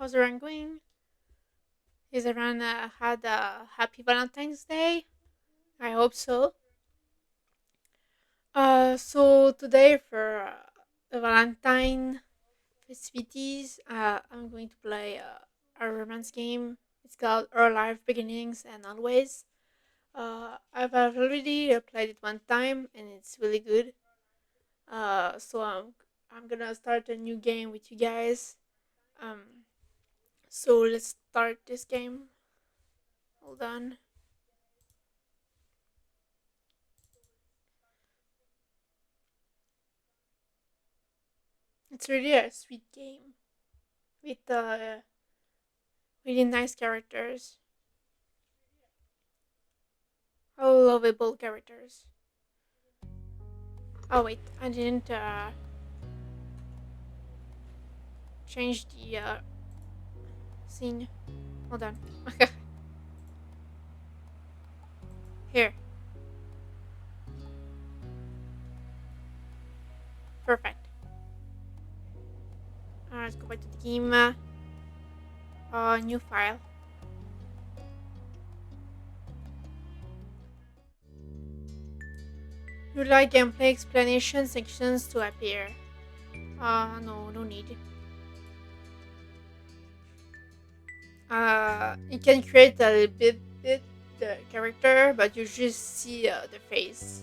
how's everyone going? Is everyone had a happy Valentine's Day? I hope so. So today for the Valentine festivities, I'm going to play a romance game. It's called Our Life Beginnings and Always. I've already played it one time and it's really good. So I'm gonna start a new game with you guys. Um, so let's start this game. Hold on. It's really a sweet game with really nice characters, all lovable characters. Oh wait, I didn't change the scene. Hold on. Here, perfect. Let's go back to the game. New file. You like gameplay explanation sections to appear. No, no need. You can create a bit the character, but you just see the face.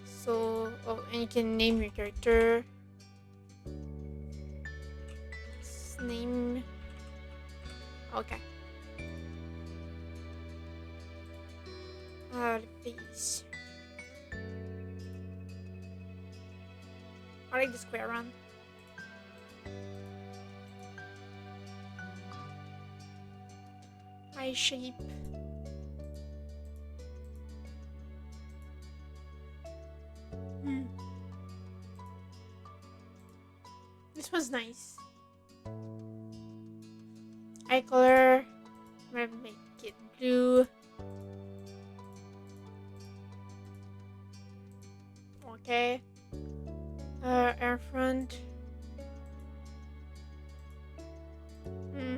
So, oh, and you can name your character. Name. Okay. Face. I like the square one. Eye shape. Hmm. This one's nice. Eye color. I'm gonna make it blue. Okay. Air front. Hmm.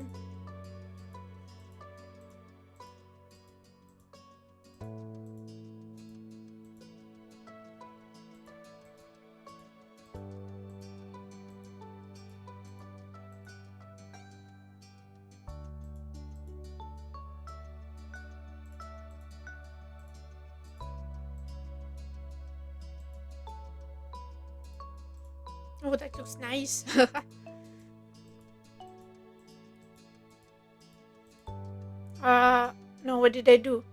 Oh, that looks nice. uh, no, what did I do?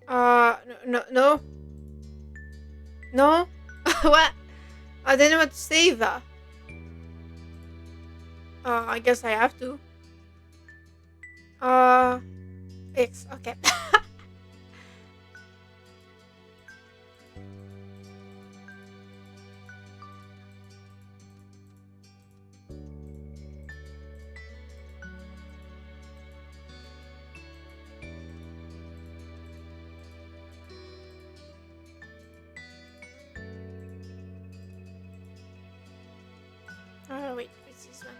No. No? What? I didn't want to save. I guess I have to. Uh, X. Okay. Wait, what's this one?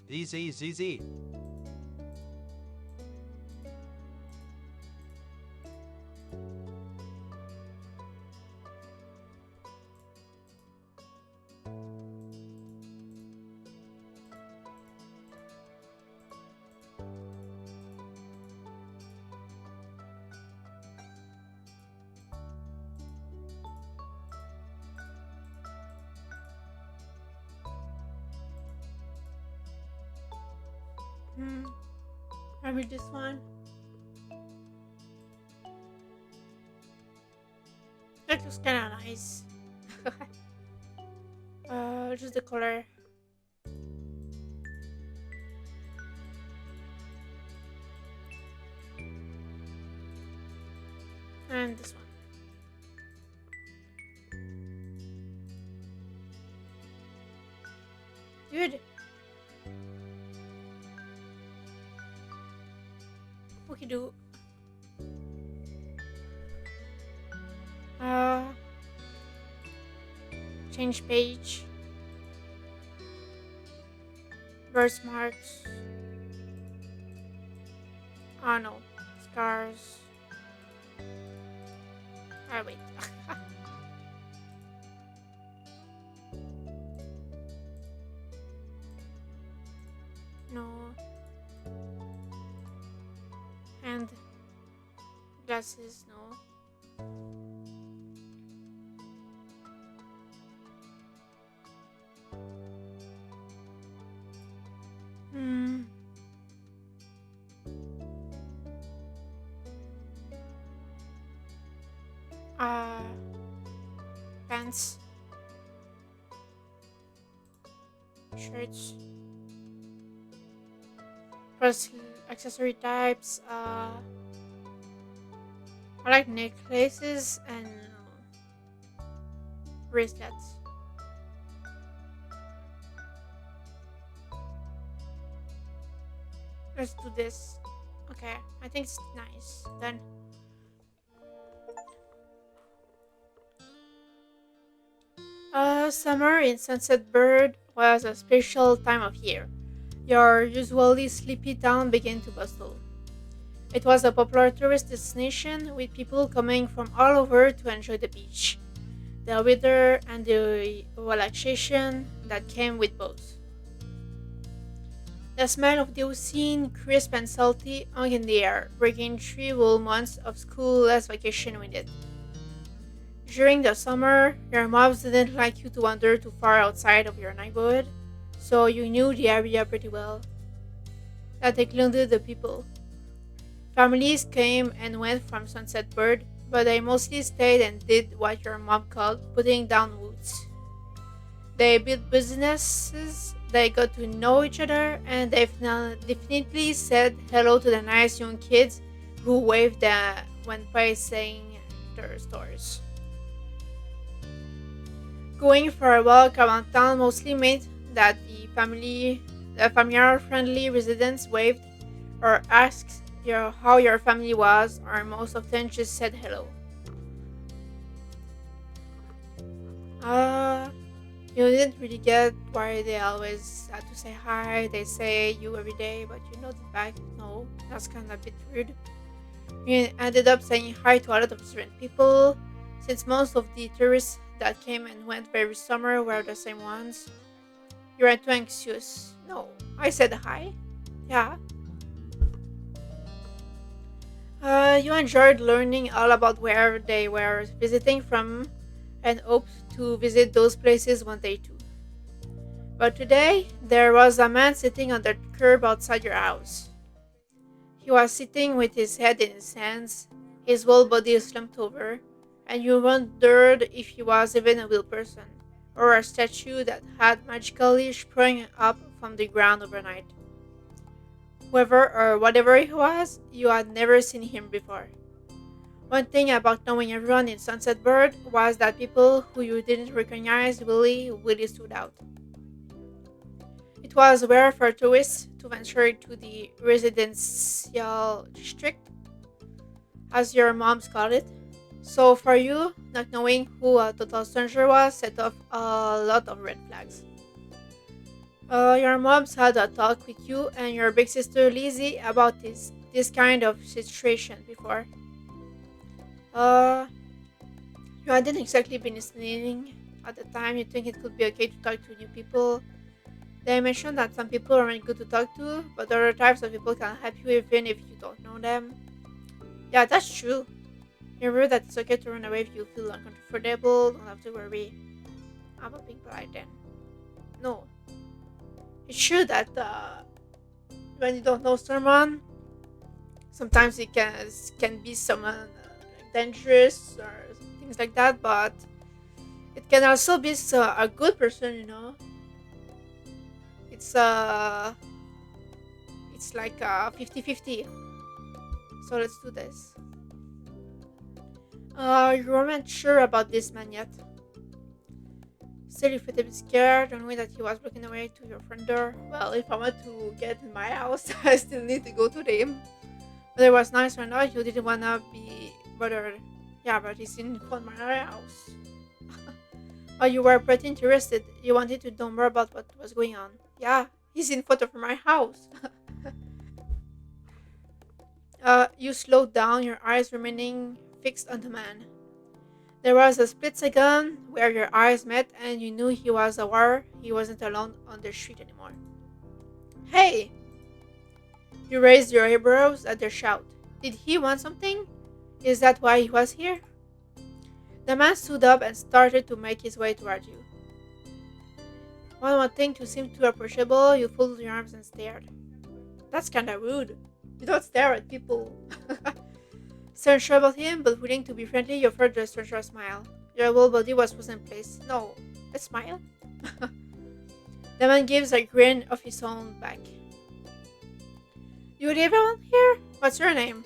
ZZZZ. Hmm. Maybe this one. That looks kind of nice. Just the color. And this one. Good. We can do uh change page, birthmarks. Oh no, scars. Oh wait. No. And glasses. No. Hmm. Uh, pants, shirts, plus accessory types. I like necklaces and bracelets. Let's do this. Okay, I think it's nice. Then, summer in Sunset Bird was a special time of year. Your usually sleepy town began to bustle. It was a popular tourist destination with people coming from all over to enjoy the beach, the weather, and the relaxation that came with both. The smell of the ocean, crisp and salty, hung in the air, bringing 3 whole months of school-less vacation with it. During the summer, your moms didn't like you to wander too far outside of your neighborhood, so you knew the area pretty well. That included the people. Families came and went from Sunset Bird, but they mostly stayed and did what your mom called putting down roots. They built businesses, they got to know each other, and they definitely said hello to the nice young kids who waved when passing their stores. Going for a walk around town mostly meant that the familiar friendly residents waved or asked how your family was, or most often just said hello. Uh, you didn't really get why they always had to say hi. They say you every day, but you noted back. No, that's kind of a bit rude. You ended up saying hi to a lot of different people, since most of the tourists that came and went every summer were the same ones. You are too anxious. No, I said hi. Yeah. You enjoyed learning all about where they were visiting from and hoped to visit those places one day too. But today, there was a man sitting on the curb outside your house. He was sitting with his head in his hands, his whole body slumped over, and you wondered if he was even a real person, or a statue that had magically sprung up from the ground overnight. Whoever or whatever he was, you had never seen him before. One thing about knowing everyone in Sunset Bird was that people who you didn't recognize really stood out. It was rare for tourists to venture into the residential district, as your moms called it. So for you, not knowing who a total stranger was set off a lot of red flags. Your moms had a talk with you and your big sister Lizzie about this kind of situation before. Uh, you hadn't exactly been listening at the time. You think it could be okay to talk to new people. They mentioned that some people aren't good to talk to, but other types of people can help you even if you don't know them. Yeah, that's true. You remember that it's okay to run away if you feel uncomfortable. Don't have to worry. I'm a being polite then. No, it's true that when you don't know someone, sometimes it can be someone dangerous or things like that. But it can also be a good person. It's it's like 50-50. So let's do this. You weren't sure about this man yet. Still, you felt a bit scared, knowing that he was looking away to your front door. Well, if I want to get in my house, I still need to go to him. Whether it was nice or not, you didn't wanna be bothered. Yeah, but he's in front of my house. Oh, you were pretty interested. You wanted to know more about what was going on. Yeah, he's in front of my house. You slowed down, your eyes remaining fixed on the man. There was a split second where your eyes met and you knew he was aware he wasn't alone on the street anymore. Hey! You raised your eyebrows at their shout. Did he want something? Is that why he was here? The man stood up and started to make his way toward you. One more thing to seem too approachable, you folded your arms and stared. That's kinda rude. You don't stare at people. Still unsure about him, but willing to be friendly, you offered the stranger a smile. Your whole body was frozen in place. No, a smile? The man gives a grin of his own back. You live around here? What's your name?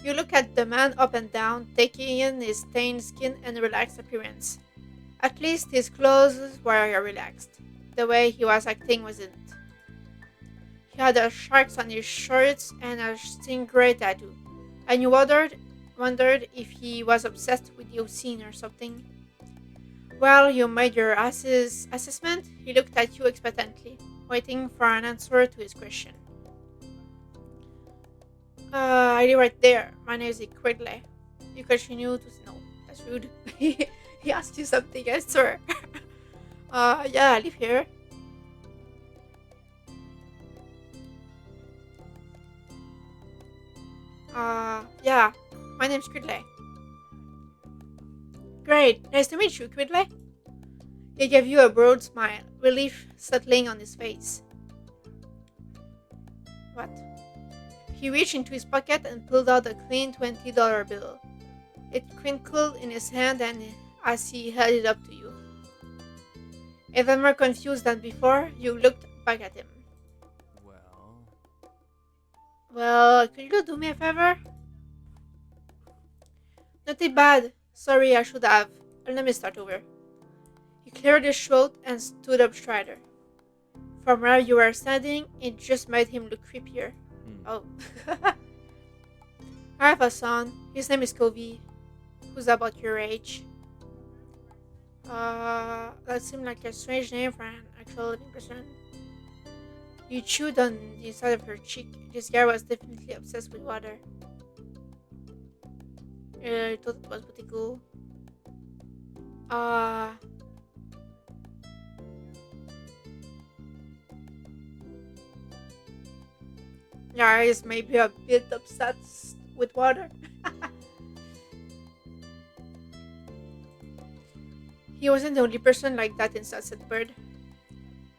You look at the man up and down, taking in his stained skin and relaxed appearance. At least his clothes were relaxed. The way he was acting wasn't. He had a shark on his shorts and a stingray tattoo. And you wondered if he was obsessed with the scene or something. While you made your assessment, he looked at you expectantly, waiting for an answer to his question. I live right there. My name is Quigley. You continue to no, that's rude. He asked you something, I swear. Yeah, I live here. Yeah, my name's Quigley. Great, nice to meet you, Quigley. He gave you a broad smile, relief settling on his face. What? He reached into his pocket and pulled out a clean $20 bill. It crinkled in his hand and as he held it up to you. Even more confused than before, you looked back at him. Well, Well, could you do me a favor? Nothing bad. Sorry, I should have. Let me start over. He cleared his throat and stood up straighter. From where you were standing, it just made him look creepier. hmm. Oh. I have a son. His name is Cove. Who's about your age? That seemed like a strange name for an actual living person. You chewed on the side of her cheek. This guy was definitely obsessed with water. I thought it was pretty cool. Uh, yeah, he's maybe a bit obsessed with water. He wasn't the only person like that in Sunset Bird.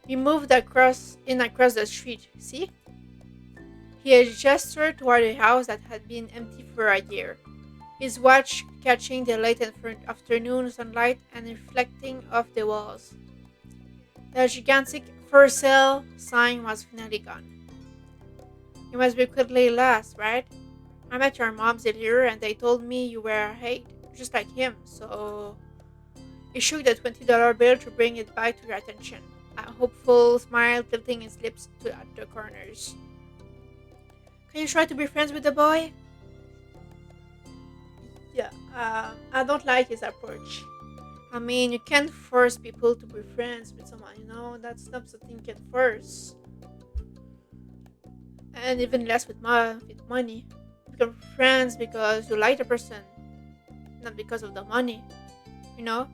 We moved across the street, see? He had gestured toward a house that had been empty for a year, his watch catching the late afternoon sunlight and reflecting off the walls. The gigantic for sale sign was finally gone. You must be quickly last, right? I met your moms earlier and they told me you were hate, just like him, so he shook the $20 bill to bring it back to your attention, a hopeful smile tilting his lips at the corners. Can you try to be friends with the boy? Yeah, I don't like his approach. I mean, you can't force people to be friends with someone, That's not something you can force. And even less with money. You become friends because you like the person, not because of the money, you know?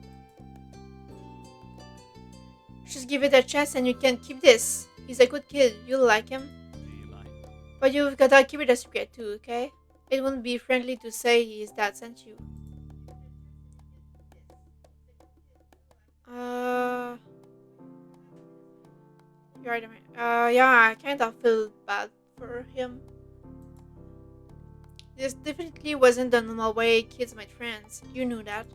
Just give it a chance and you can keep this. He's a good kid, you'll like him. Do you like? But you've gotta keep it a secret too, okay? It wouldn't be friendly to say his dad sent you. Uh, you're right. Yeah, I kind of feel bad for him. This definitely wasn't the normal way kids made friends. You knew that.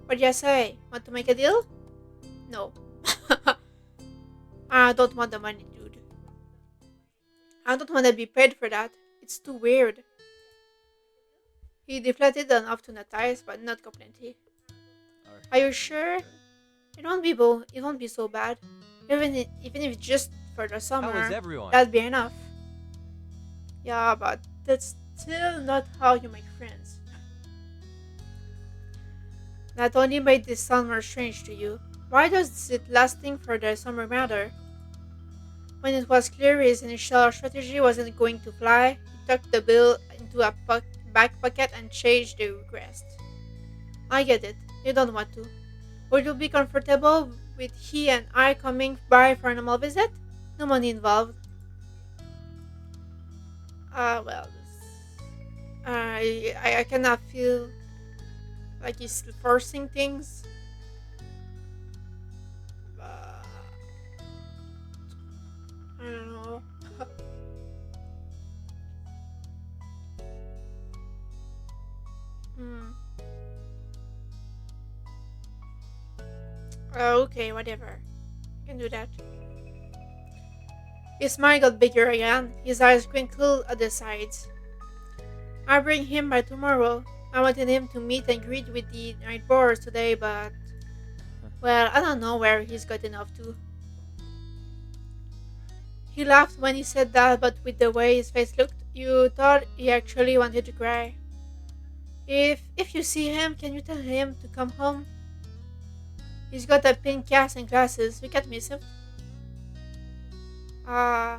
What do you say? Want to make a deal? No. I don't want the money, dude. I don't want to be paid for that. It's too weird. He deflated enough to notice, but not completely. Are Are you you sure? sure? It won't be so bad. Even if it's just for the How is summer, everyone? that'd be enough. Yeah, but that's still not how you make friends. That only made this sound more strange to you. Why does it lasting for the summer matter? When it was clear his initial strategy wasn't going to fly, he tucked the bill into a back pocket and changed the request. I get it. You don't want to. Would you be comfortable with he and I coming by for a normal visit? No money involved. Well, I cannot feel like he's forcing things. Uh, I don't know. Hmm. Okay, whatever. I can do that. His smile got bigger again. His eyes twinkled at the sides. I'll bring him by tomorrow. I wanted him to meet and greet with the night boars today, but well, I don't know where he's gotten off to. He laughed when he said that, but with the way his face looked, you thought he actually wanted to cry. If you see him, can you tell him to come home? He's got a pink cast and glasses. We can't miss him. Uh,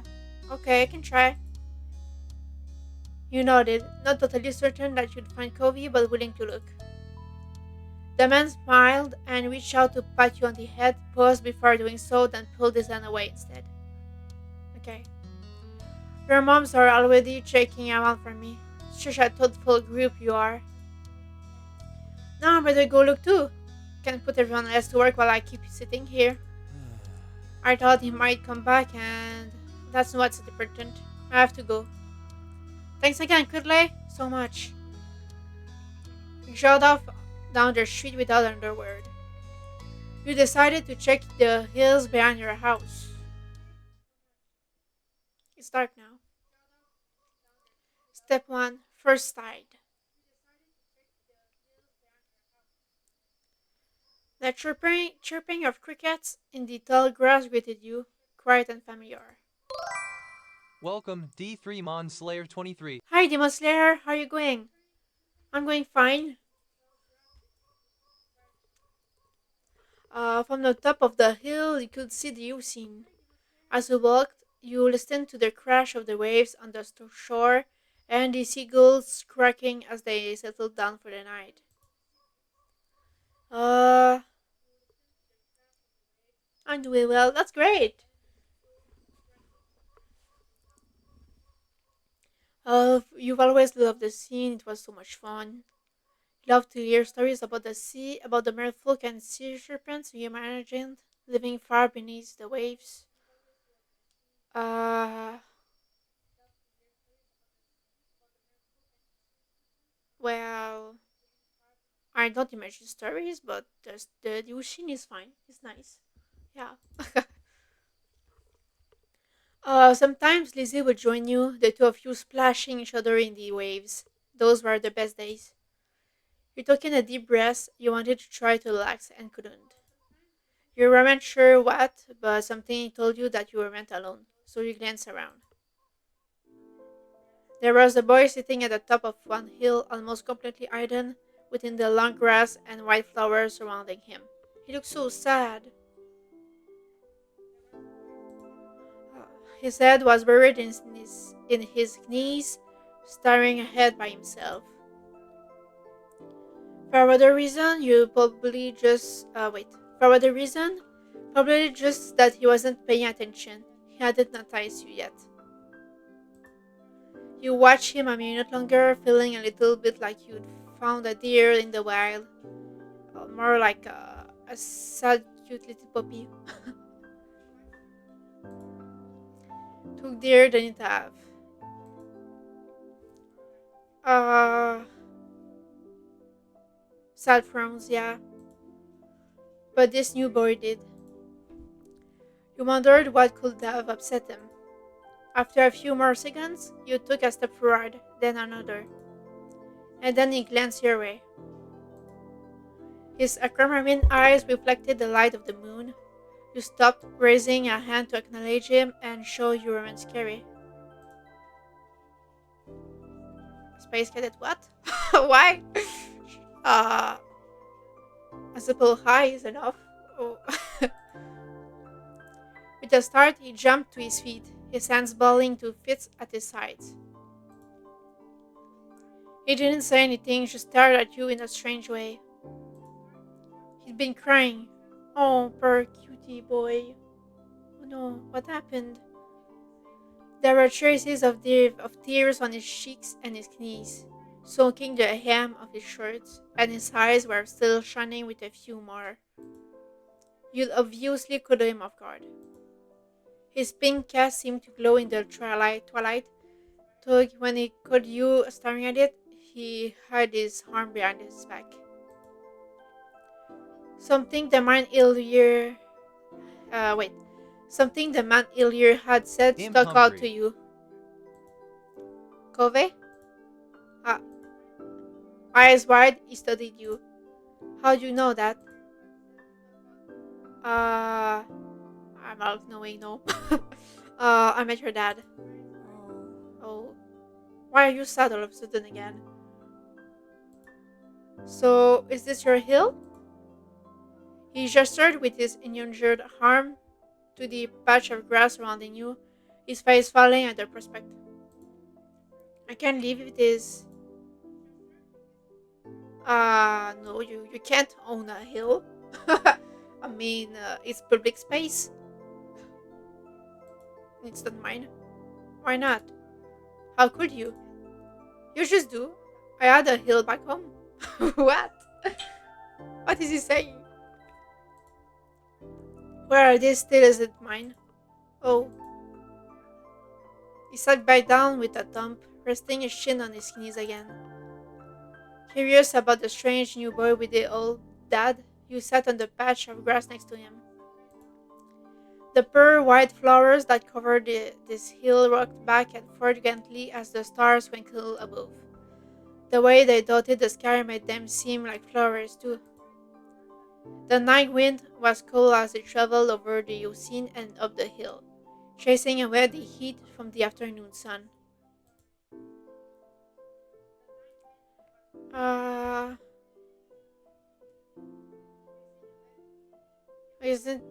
okay, I can try. You nodded, not totally certain that you'd find Covey, but willing to look. The man smiled and reached out to pat you on the head, paused before doing so, then pulled his hand away instead. Okay. Your moms are already checking around for me. Such a thoughtful group you are. Now I better go look too. Can't put everyone else to work while I keep sitting here. I thought he might come back and that's what's important. I have to go. Thanks again, Kudley. So much. He showed off down the street without another word. You decided to check the hills behind your house. It's dark now. Step 1. First sight. The chirping of crickets in the tall grass greeted you, quiet and familiar. Welcome, D3 Mon Slayer 23. Hi, Demon Slayer. How are you going? I'm going fine. From the top of the hill, you could see the ocean. As you walked, you listened to the crash of the waves on the shore and the seagulls cracking as they settled down for the night. Uh, I'm doing well. That's great. You've always loved the sea. It was so much fun. Love to hear stories about the sea, about the merfolk and sea serpents you imagined living far beneath the waves. Uh, well, I don't imagine stories, but the ocean is fine. It's nice. Yeah. Sometimes Lizzie would join you, the two of you splashing each other in the waves. Those were the best days. You took in a deep breath, you wanted to try to relax and couldn't. You weren't sure what, but something told you that you weren't alone, so you glanced around. There was a boy sitting at the top of one hill, almost completely hidden within the long grass and white flowers surrounding him. He looked so sad. Uh, His head was buried in his knees, staring ahead by himself. For whatever reason, you probably just wait. For whatever reason, probably just that he wasn't paying attention. He hadn't noticed you yet. You watched him a minute longer, feeling a little bit like you'd found a deer in the wild, or more like a sad, cute little puppy. Took deer than it have. Uh, Sad frowns, yeah. But this new boy did. You wondered what could have upset him. After a few more seconds, you took a step forward, then another. and then he glanced your way. His aquamarine eyes reflected the light of the moon. You stopped, raising a hand to acknowledge him and show you weren't scary. Space cadet, what? Why? Uh, a simple hi is enough. Oh. With a start, he jumped to his feet, his hands balling to fists at his sides. He didn't say anything, just stared at you in a strange way. He'd been crying. Oh, poor cutie boy. Oh no, what happened? There were traces of tears on his cheeks and his knees, soaking the hem of his shirt, and his eyes were still shining with a few more. You obviously caught him off guard. His pink cast seemed to glow in the twilight. Tug, when he caught you staring at it, he hid his arm behind his back. Something the man earlier, wait, something the man earlier had said I'm stuck out to hungry. you. Cove? Uh, Eyes wide, he studied you. How do you know that? Uh, I'm not knowing, no. I met your dad. Oh. Why are you sad all of a sudden again? So, is this your hill? He gestured with his injured arm to the patch of grass surrounding you, his face falling at the prospect. I can't leave if it is. No, you can't own a hill. I mean, it's public space. It's not mine. Why not? How could you? You just do. I had a hill back home. What? What is he saying? Where are they still is it mine? Oh. He sat back down with a thump, resting his chin on his knees again. Curious about the strange new boy with the old dad, you sat on the patch of grass next to him. The pure white flowers that covered this hill rocked back and forth gently as the stars twinkled above. The way they dotted the sky made them seem like flowers too. The night wind was cool as it traveled over the ocean and up the hill, chasing away the heat from the afternoon sun. Uh, isn't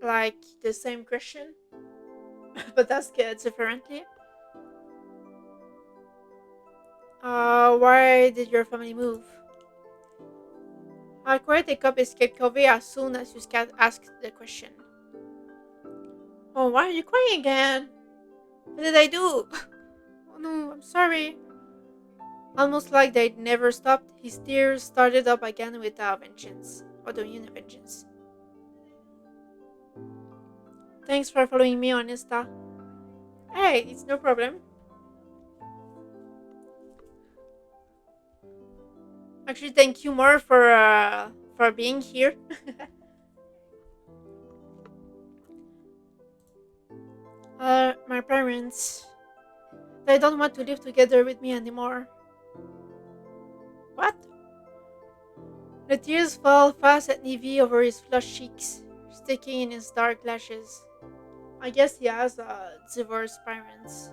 like the same question, but asked differently. Why did your family move? Quite a cop escaped Covey as soon as you asked the question. Oh, why are you crying again? What did I do? Oh no, I'm sorry. Almost like they'd never stopped, his tears started up again with a vengeance. Or do you know vengeance? Thanks for following me on Insta. Hey, it's no problem. Actually, thank you more for being here. My parents, they don't want to live together with me anymore. What? The tears fall fast and heavy over his flushed cheeks, sticking in his dark lashes. I guess he has divorced parents.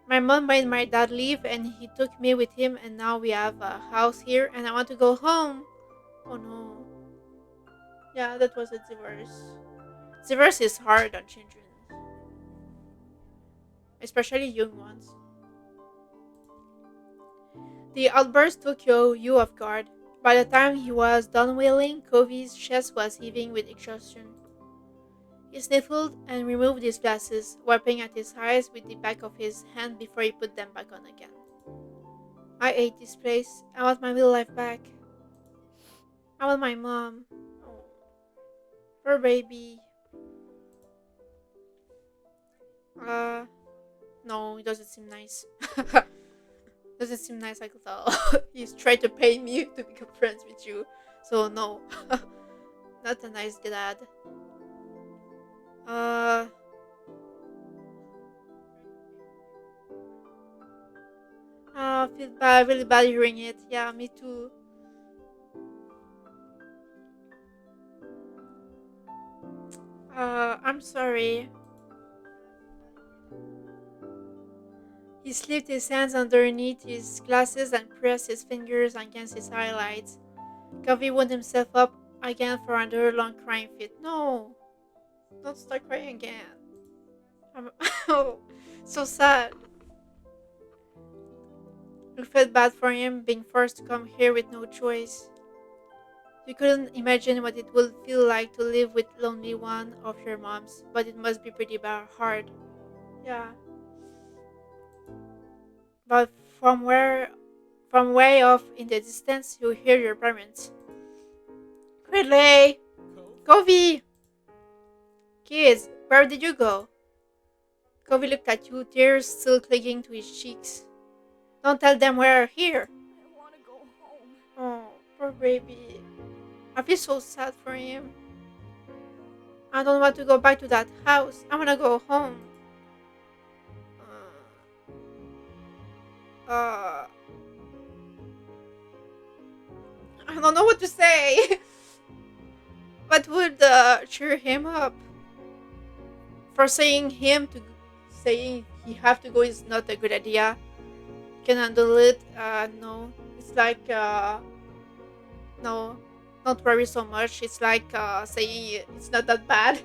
My mom made my dad leave and he took me with him and now we have a house here and I want to go home. Oh no. Yeah, that was a divorce. Divorce is hard on children, especially young ones. The outburst took you off guard. By the time he was done wailing, Covey's chest was heaving with exhaustion. He sniffled and removed his glasses, wiping at his eyes with the back of his hand before he put them back on again. I hate this place. I want my real life back. I want my mom. Oh, poor baby. Uh, no, it doesn't seem nice. Doesn't seem nice at all. He's trying to pay me to become friends with you. So no, not a nice dad. Uh, I feel bad, really bad hearing it. Yeah, me too. I'm sorry. He slipped his hands underneath his glasses and pressed his fingers against his highlights. Covey wound himself up again for another long crying fit. No, don't start crying again. I'm oh, so sad. You felt bad for him being forced to come here with no choice. You couldn't imagine what it would feel like to live with lonely one of your moms, but it must be pretty hard. Yeah, but from where, from way off in the distance, you hear your parents. Ridley, Covey, kids, where did you go? Covey looked at you, tears still clinging to his cheeks. Don't tell them we're here. I want to go home. Oh, poor baby. I feel so sad for him. I don't want to go back to that house. I want to go home. Uh, I don't know what to say. What would cheer him up? For saying he have to go is not a good idea. Can handle it? No. It's like no, don't worry so much. It's like saying it's not that bad.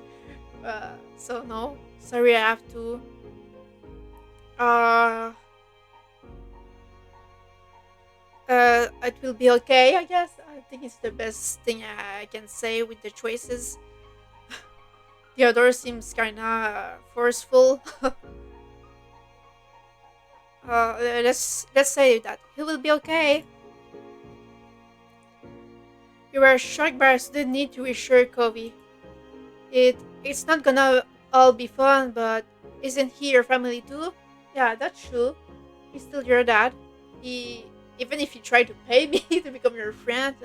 So no, sorry, I have to. Uh, it will be okay, I guess. I think it's the best thing I can say with the choices. The other seems kinda forceful. Let's say that he will be okay. You were shocked by our sudden need to reassure Covey. It's not gonna all be fun, but isn't he your family too? Yeah, that's true. He's still your dad. He even if he tried to pay me to become your friend,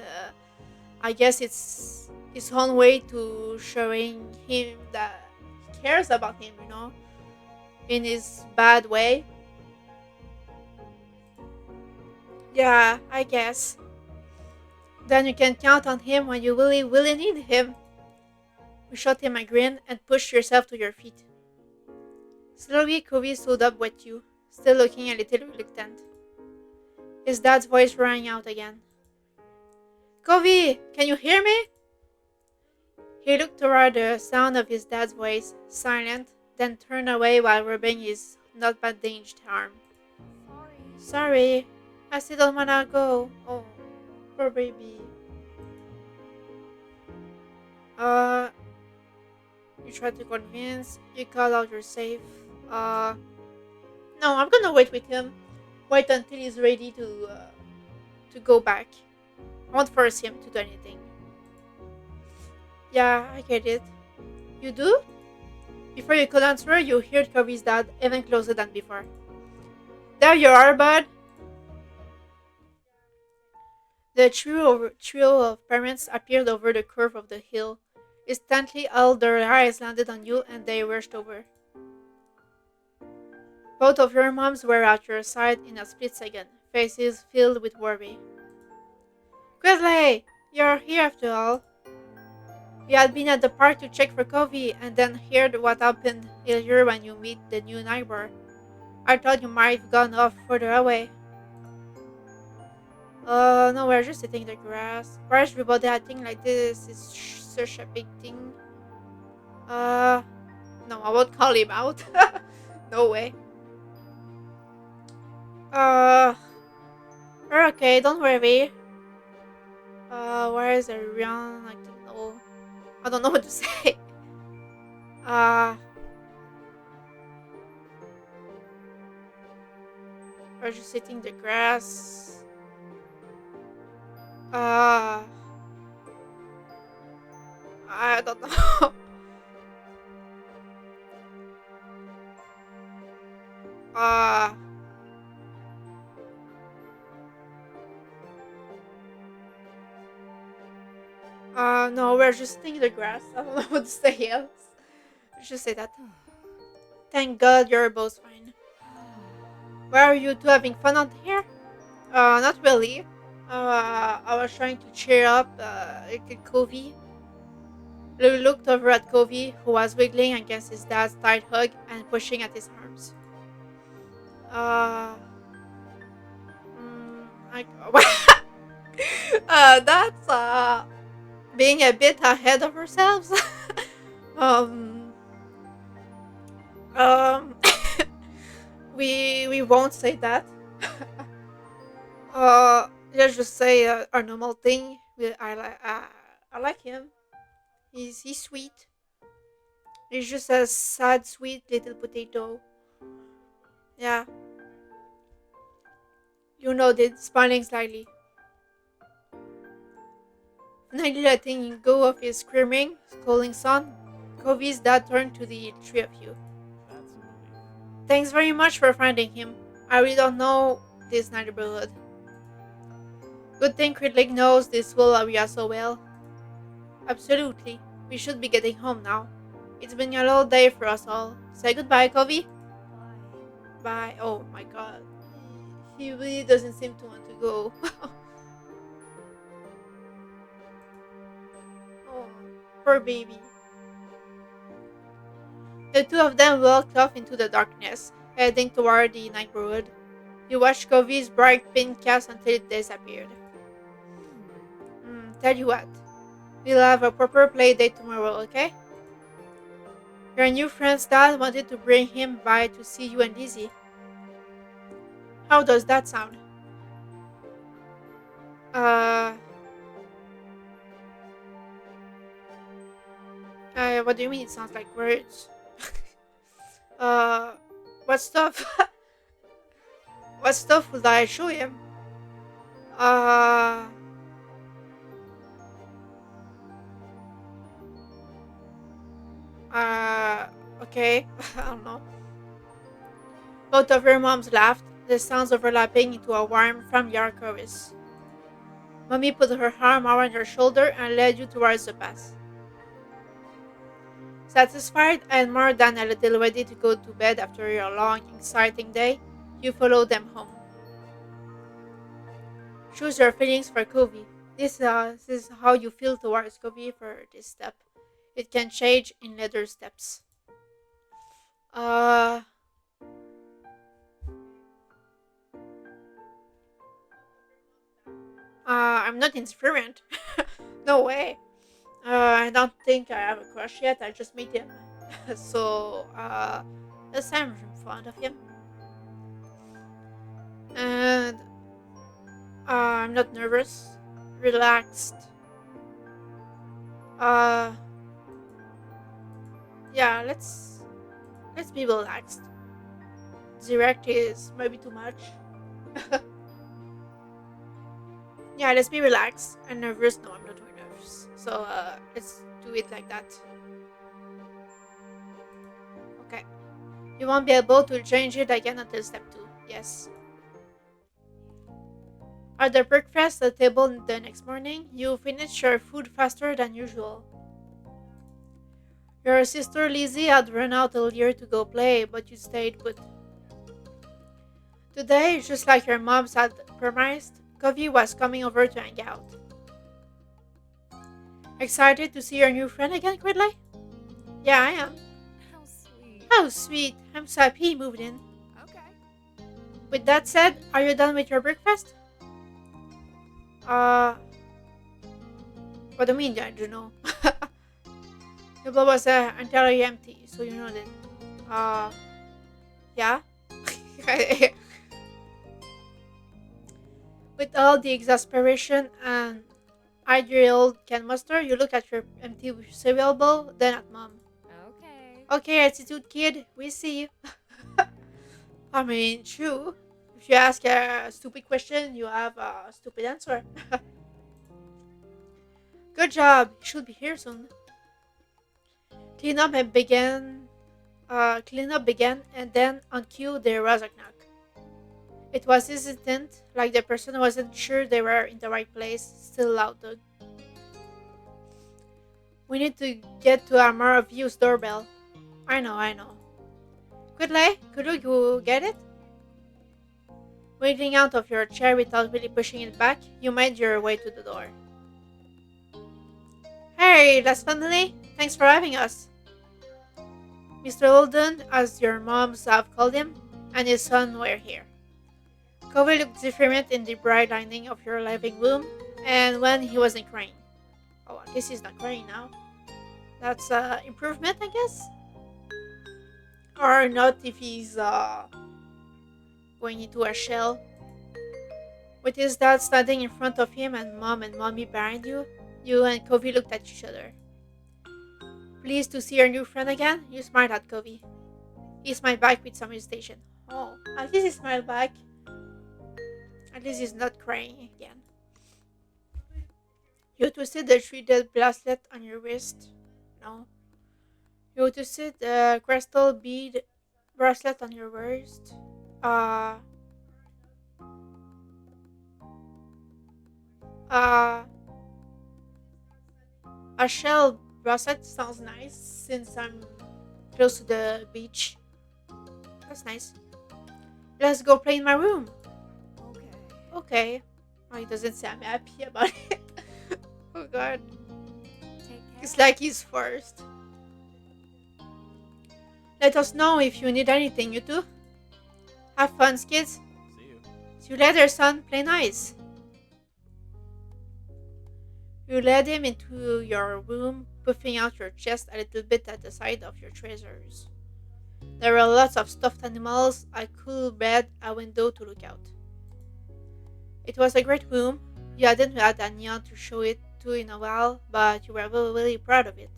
I guess it's his own way to showing him that he cares about him. In his bad way. Yeah, I guess. Then you can count on him when you really need him. You shot him a grin and pushed yourself to your feet. Slowly, Covey stood up with you, still looking a little reluctant. His dad's voice rang out again. Covey, can you hear me? He looked toward the sound of his dad's voice, silent, then turned away while rubbing his not bandaged arm. Sorry. Sorry, I still don't wanna go. Oh, poor baby. Uh, you try to convince, you call out you're safe. Uh, no, I'm gonna wait with him. Wait until he's ready to go back. I won't force him to do anything. Yeah, I get it. You do? Before you could answer, you heard Covey's dad even closer than before. There you are, bud. The trio of parents appeared over the curve of the hill. Instantly, all their eyes landed on you and they rushed over. Both of your moms were at your side in a split second, faces filled with worry. Grizzly! You're here after all. We had been at the park to check for Covey and then heard what happened earlier when you meet the new neighbor. I thought you might have gone off further away. No, we're just sitting in the grass. Why is everybody acting like this? Is such a big thing. Uh, no, I won't call him out. No way. We're okay, don't worry. Where is everyone? I don't know what to say. Uh, we're just sitting in the grass. Uh, I don't know. uh, no, we're just sitting in the grass. I don't know what to say else. Just say that. Thank God you're both fine. Why are you two having fun out here? Not really. I was trying to cheer up little Covey. Lou looked over at Covey, who was wiggling against his dad's tight hug and pushing at his arms. Uh, I, that's being a bit ahead of ourselves. um, um, we won't say that. Let's just say a normal thing. I like him. He's sweet. He's just a sad, sweet little potato. Yeah, you know, the smiling slightly. Finally letting go of his screaming, scolding son, Covey's dad turned to the three of you. That's a relief. Thanks very much for finding him. I really don't know this neighborhood. Good thing Crit knows this whole area so well. Absolutely. We should be getting home now. It's been a long day for us all. Say goodbye, Covey. Bye. Bye. Oh my god. He really doesn't seem to want to go. Oh, poor baby. The two of them walked off into the darkness, heading toward the neighborhood. You watched Covey's bright pink cast until it disappeared. Tell you what, we'll have a proper play date tomorrow, okay? Your new friend's dad wanted to bring him by to see you and Lizzie. How does that sound? Uh, what do you mean it sounds like words? uh, what stuff? What stuff would I show him? Uh, okay, I don't know. Both of your moms laughed, the sounds overlapping into a warm, familiar chorus. Mommy put her arm around your shoulder and led you towards the path. Satisfied and more than a little ready to go to bed after your long, exciting day, you follow them home. Choose your feelings for Covey. This is how you feel towards Covey for this step. It can change in later steps. Uh, I'm not indifferent. No way. I don't think I have a crush yet. I just met him. So, yes, I'm fond of him. And I'm not nervous. Relaxed. Uh, yeah, let's be relaxed. Direct is maybe too much. Yeah, let's be relaxed. And nervous? No, I'm not really nervous. So, let's do it like that. Okay. You won't be able to change it again until step 2. Yes. At the breakfast table the next morning, you finish your food faster than usual. Your sister Lizzie had run out earlier to go play, but you stayed put. Today, just like your moms had promised, Covey was coming over to hang out. Excited to see your new friend again, Quidley? Yeah, I am. How sweet. How sweet. I'm so happy he moved in. Okay. With that said, are you done with your breakfast? Uh, what do you mean, I don't know? The bowl was entirely empty, so you know that. Yeah? With all the exasperation and ideal can muster, you look at your empty cereal bowl, then at mom. Okay. Okay, attitude kid, we see you. I mean, true. If you ask a stupid question, you have a stupid answer. Good job. You should be here soon. Cleanup and began. Cleanup began, and then on cue there was a knock. It was hesitant, like the person wasn't sure they were in the right place. Still loud though. We need to get to a more obvious doorbell. I know. Quickly, could you get it? Wiggling out of your chair without really pushing it back, you made your way to the door. Hey, last family! Thanks for having us. Mr. Holden, as your moms have called him, and his son were here. Cove looked different in the bright lighting of your living room, and when he wasn't crying. Oh, I guess he's not crying now. That's improvement, I guess? Or not if he's going into a shell. With his dad standing in front of him and mommy behind you, you and Covey looked at each other. Pleased to see your new friend again? You smiled at Covey. He smiled back with some hesitation. Oh, at least he smiled back. At least he's not crying again. You twisted the three-dead bracelet on your wrist. No. You twisted the crystal bead bracelet on your wrist. Uh, uh, a shell bracelet sounds nice since I'm close to the beach. That's nice. Let's go play in my room. Okay. Okay. Oh, he doesn't say I'm happy about it. Oh god. Take care. It's like he's forced. Let us know if you need anything, you two. Have fun, kids. See you. See you later, son. Play nice. You led him into your room, puffing out your chest a little bit at the sight of your treasures. There were lots of stuffed animals, a cool bed, a window to look out. It was a great room. You hadn't had anyone to show it to in a while, but you were really proud of it.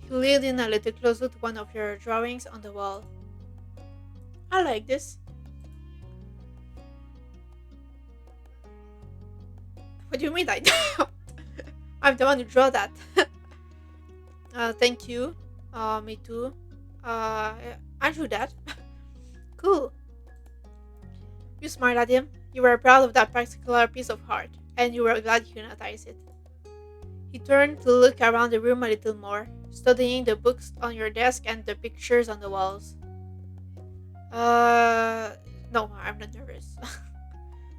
You leaned in a little closer to one of your drawings on the wall. I like this. What do you mean I don't? I'm the one who drew that. Thank you. Me too. I drew that. Cool. You smiled at him. You were proud of that particular piece of art, and you were glad you noticed it. He turned to look around the room a little more, studying the books on your desk and the pictures on the walls. No, I'm not nervous.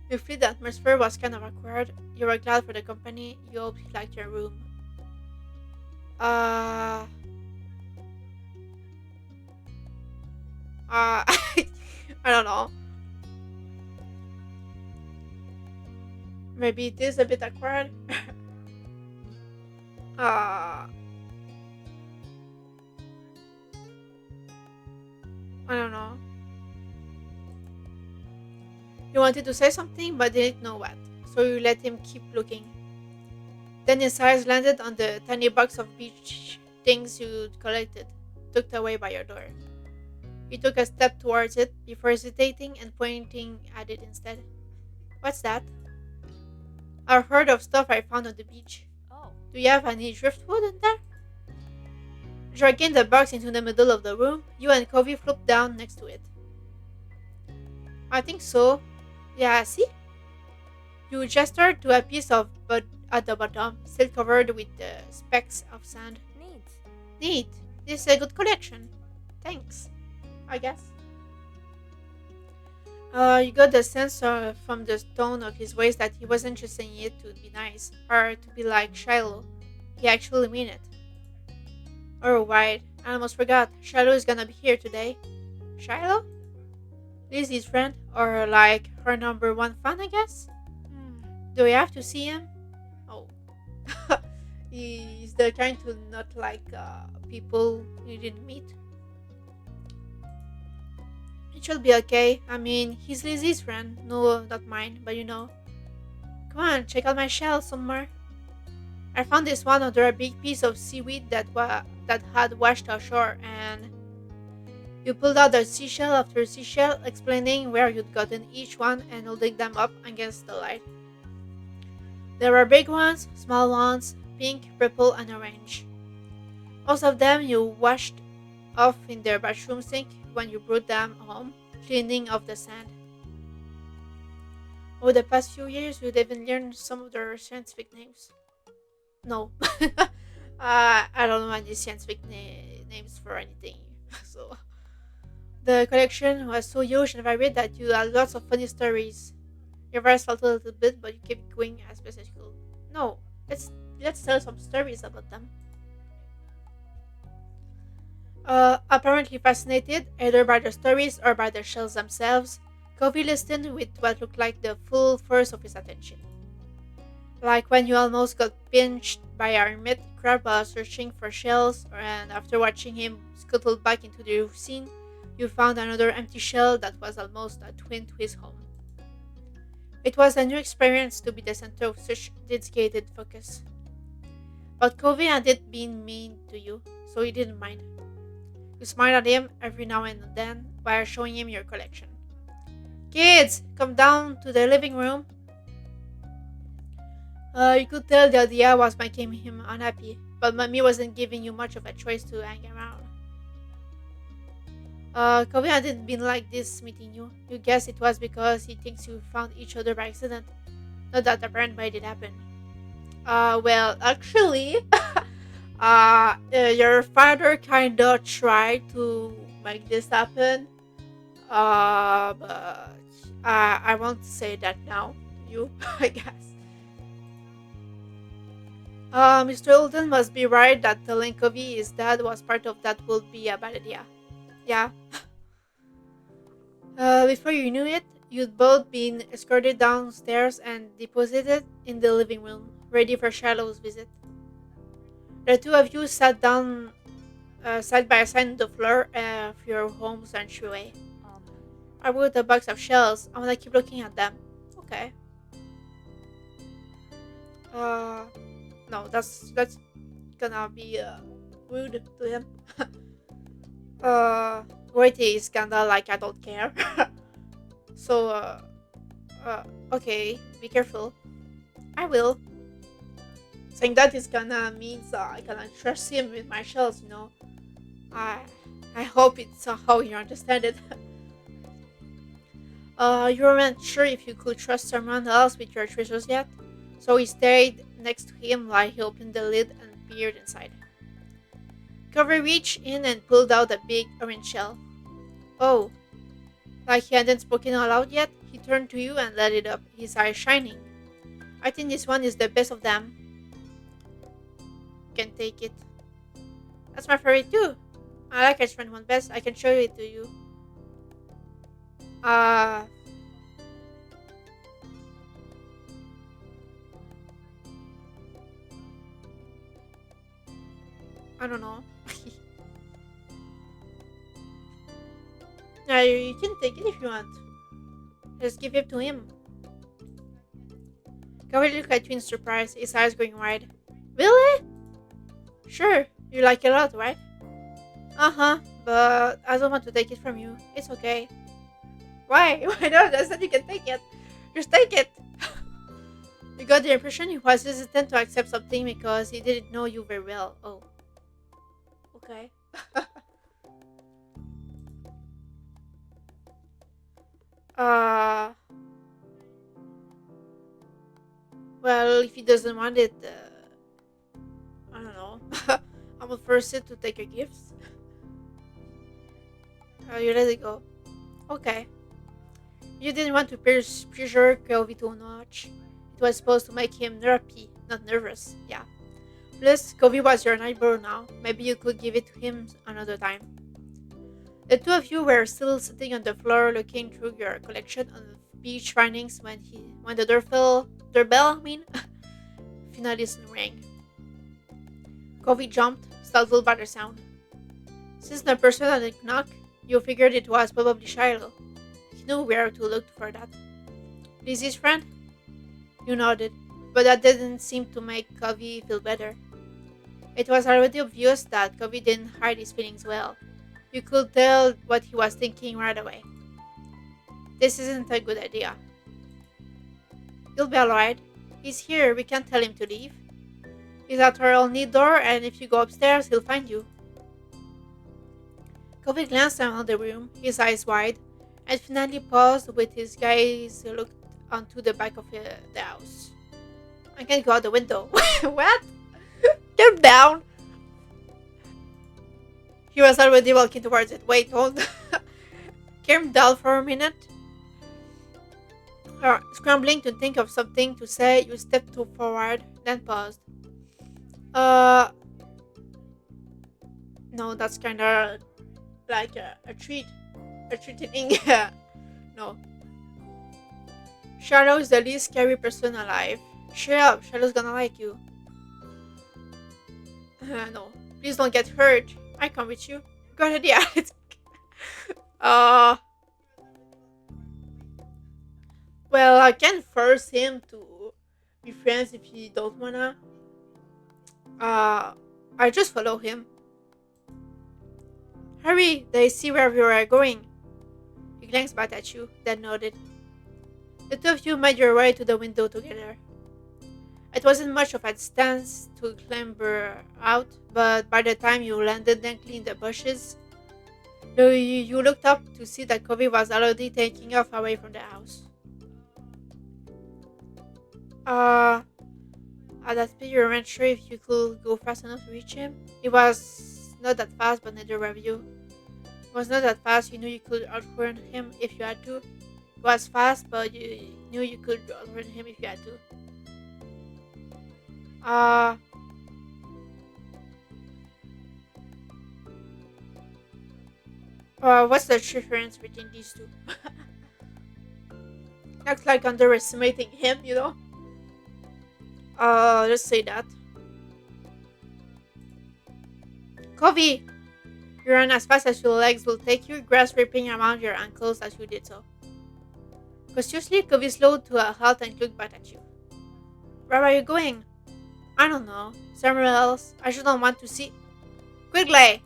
You feel the atmosphere was kind of awkward. You were glad for the company. You hoped he liked your room. Uh, I don't know. Maybe it is a bit awkward. uh, I don't know. You wanted to say something but didn't know what, so you let him keep looking. Then his eyes landed on the tiny box of beach things you'd collected, tucked away by your door. He took a step towards it before hesitating and pointing at it instead. What's that? I've heard of stuff I found on the beach. Oh. Do you have any driftwood in there? Dragging the box into the middle of the room, you and Covey flopped down next to it. I think so. Yeah, see? You gestured to a piece of bud at the bottom, still covered with specks of sand. Neat. Neat. This is a good collection. Thanks. I guess. You got the sense from the tone of his voice that he wasn't just saying it to be nice, or to be like Shiloh. He actually meant it. Oh, right. I almost forgot. Shiloh is gonna be here today. Shiloh? Lizzie's friend, or like her number one fan, I guess? Do we have to see him? Oh. He's the kind to not like people you didn't meet. It should be okay. I mean, he's Lizzie's friend. No, not mine, but you know. Come on, check out my shell somewhere. I found this one under a big piece of seaweed that had washed ashore, and you pulled out a seashell after seashell, explaining where you'd gotten each one and holding them up against the light. There were big ones, small ones, pink, purple, and orange. Most of them you washed off in their bathroom sink when you brought them home, cleaning off the sand. Over the past few years, you'd even learned some of their scientific names. No. I don't know any scientific names for anything. So, The collection was so huge and varied that you had lots of funny stories. Your voice felt a little bit, but you kept going as best as you could. No, let's let's tell some stories about them. Apparently fascinated either by the stories or by the shells themselves, Covey listened with what looked like the full force of his attention. Like when you almost got pinched by a hermit crab while searching for shells, and after watching him scuttle back into the scene, you found another empty shell that was almost a twin to his home. It was a new experience to be the center of such dedicated focus. But Covey hadn't been mean to you, so he didn't mind. You smiled at him every now and then while showing him your collection. Kids, come down to the living room. You could tell the idea was making him unhappy, but Mummy wasn't giving you much of a choice to hang around. Covey hadn't been like this meeting you. You guess it was because he thinks you found each other by accident, not that apparently it did happen. Well, actually, your father kinda tried to make this happen, but I won't say that now. You, I guess. Mr. Holden must be right that telling Covey his dad was part of that would be a bad idea. Yeah. Before you knew it, you'd both been escorted downstairs and deposited in the living room, ready for Shiloh's visit. The two of you sat down side by side on the floor of your home's entryway. Um, I brought a box of shells. I wanna keep looking at them. Okay. Uh, no, that's gonna be rude to him. uh, Wait is kinda like I don't care. So okay, be careful. I will. Saying that is kinda means I kinda trust him with my shells. I I hope it's how you understand it. You weren't sure if you could trust someone else with your treasures yet, so he stayed next to him while he opened the lid and peered inside. Cover reached in and pulled out a big orange shell. Oh, like he hadn't spoken aloud yet, he turned to you and let it up, his eyes shining. I think this one is the best of them. Can take it. That's my favorite too. I like Ice Friend one best. I can show it to you. Uh, I don't know. Yeah, you can take it if you want. Just give it to him. Gary looked at you in surprise, his eyes going wide. Really? Sure, you like it a lot, right? Uh-huh, but I don't want to take it from you. It's okay. Why? Why not? I said you can take it. Just take it. You got the impression he was hesitant to accept something because he didn't know you very well. Oh, okay. uh, well, if he doesn't want it, I don't know. I'm gonna force it to take your gifts. You let it go. Okay. You didn't want to pressure Kelvin too much. It was supposed to make him nervy, not nervous. Yeah. Plus, Kobe was your neighbor now. Maybe you could give it to him another time. The two of you were still sitting on the floor looking through your collection of beach findings when the doorbell, finally rang. Kobe jumped, startled by the sound. Since the person had knocked, you figured it was probably Shiloh. He knew where to look for that. Lizzie's friend? You nodded, but that didn't seem to make Covey feel better. It was already obvious that Covey didn't hide his feelings well. You could tell what he was thinking right away. This isn't a good idea. He'll be alright. He's here, we can't tell him to leave. He's at our only door, and if you go upstairs, he'll find you. Covey glanced around the room, his eyes wide, and finally paused with his gaze looked onto the back of the house. I can't go out the window. What? Calm down. He was already walking towards it. Wait, hold. came dull for a minute. Scrambling to think of something to say, you stepped forward, then paused. Uh, no, that's kinda like a treat. A treating. No. Shadow is the least scary person alive. Shut up, Shadow's gonna like you. No, please don't get hurt. I come with you. Go ahead, yeah. uh, well, I can force him to be friends if he don't wanna. Uh, I just follow him. Hurry, they see where you are going. He glanced back at you, then nodded. The two of you made your way to the window together. It wasn't much of a distance to clamber out, but by the time you landed gently in the bushes, you looked up to see that Covey was already taking off away from the house. Uh, at that speed, you weren't sure if you could go fast enough to reach him. It was not that fast, but neither were you. It was not that fast, you knew you could outrun him if you had to. It was fast, but you knew you could outrun him if you had to. Uh, what's the difference between these two? Looks like underestimating him, you know? Let's say that. Covey! You ran as fast as your legs will take you, grass ripping around your ankles as you did so. Cautiously, Covey slowed to a halt and looked back at you. Where are you going? I don't know. Somewhere else. I just don't want to see. Quickly!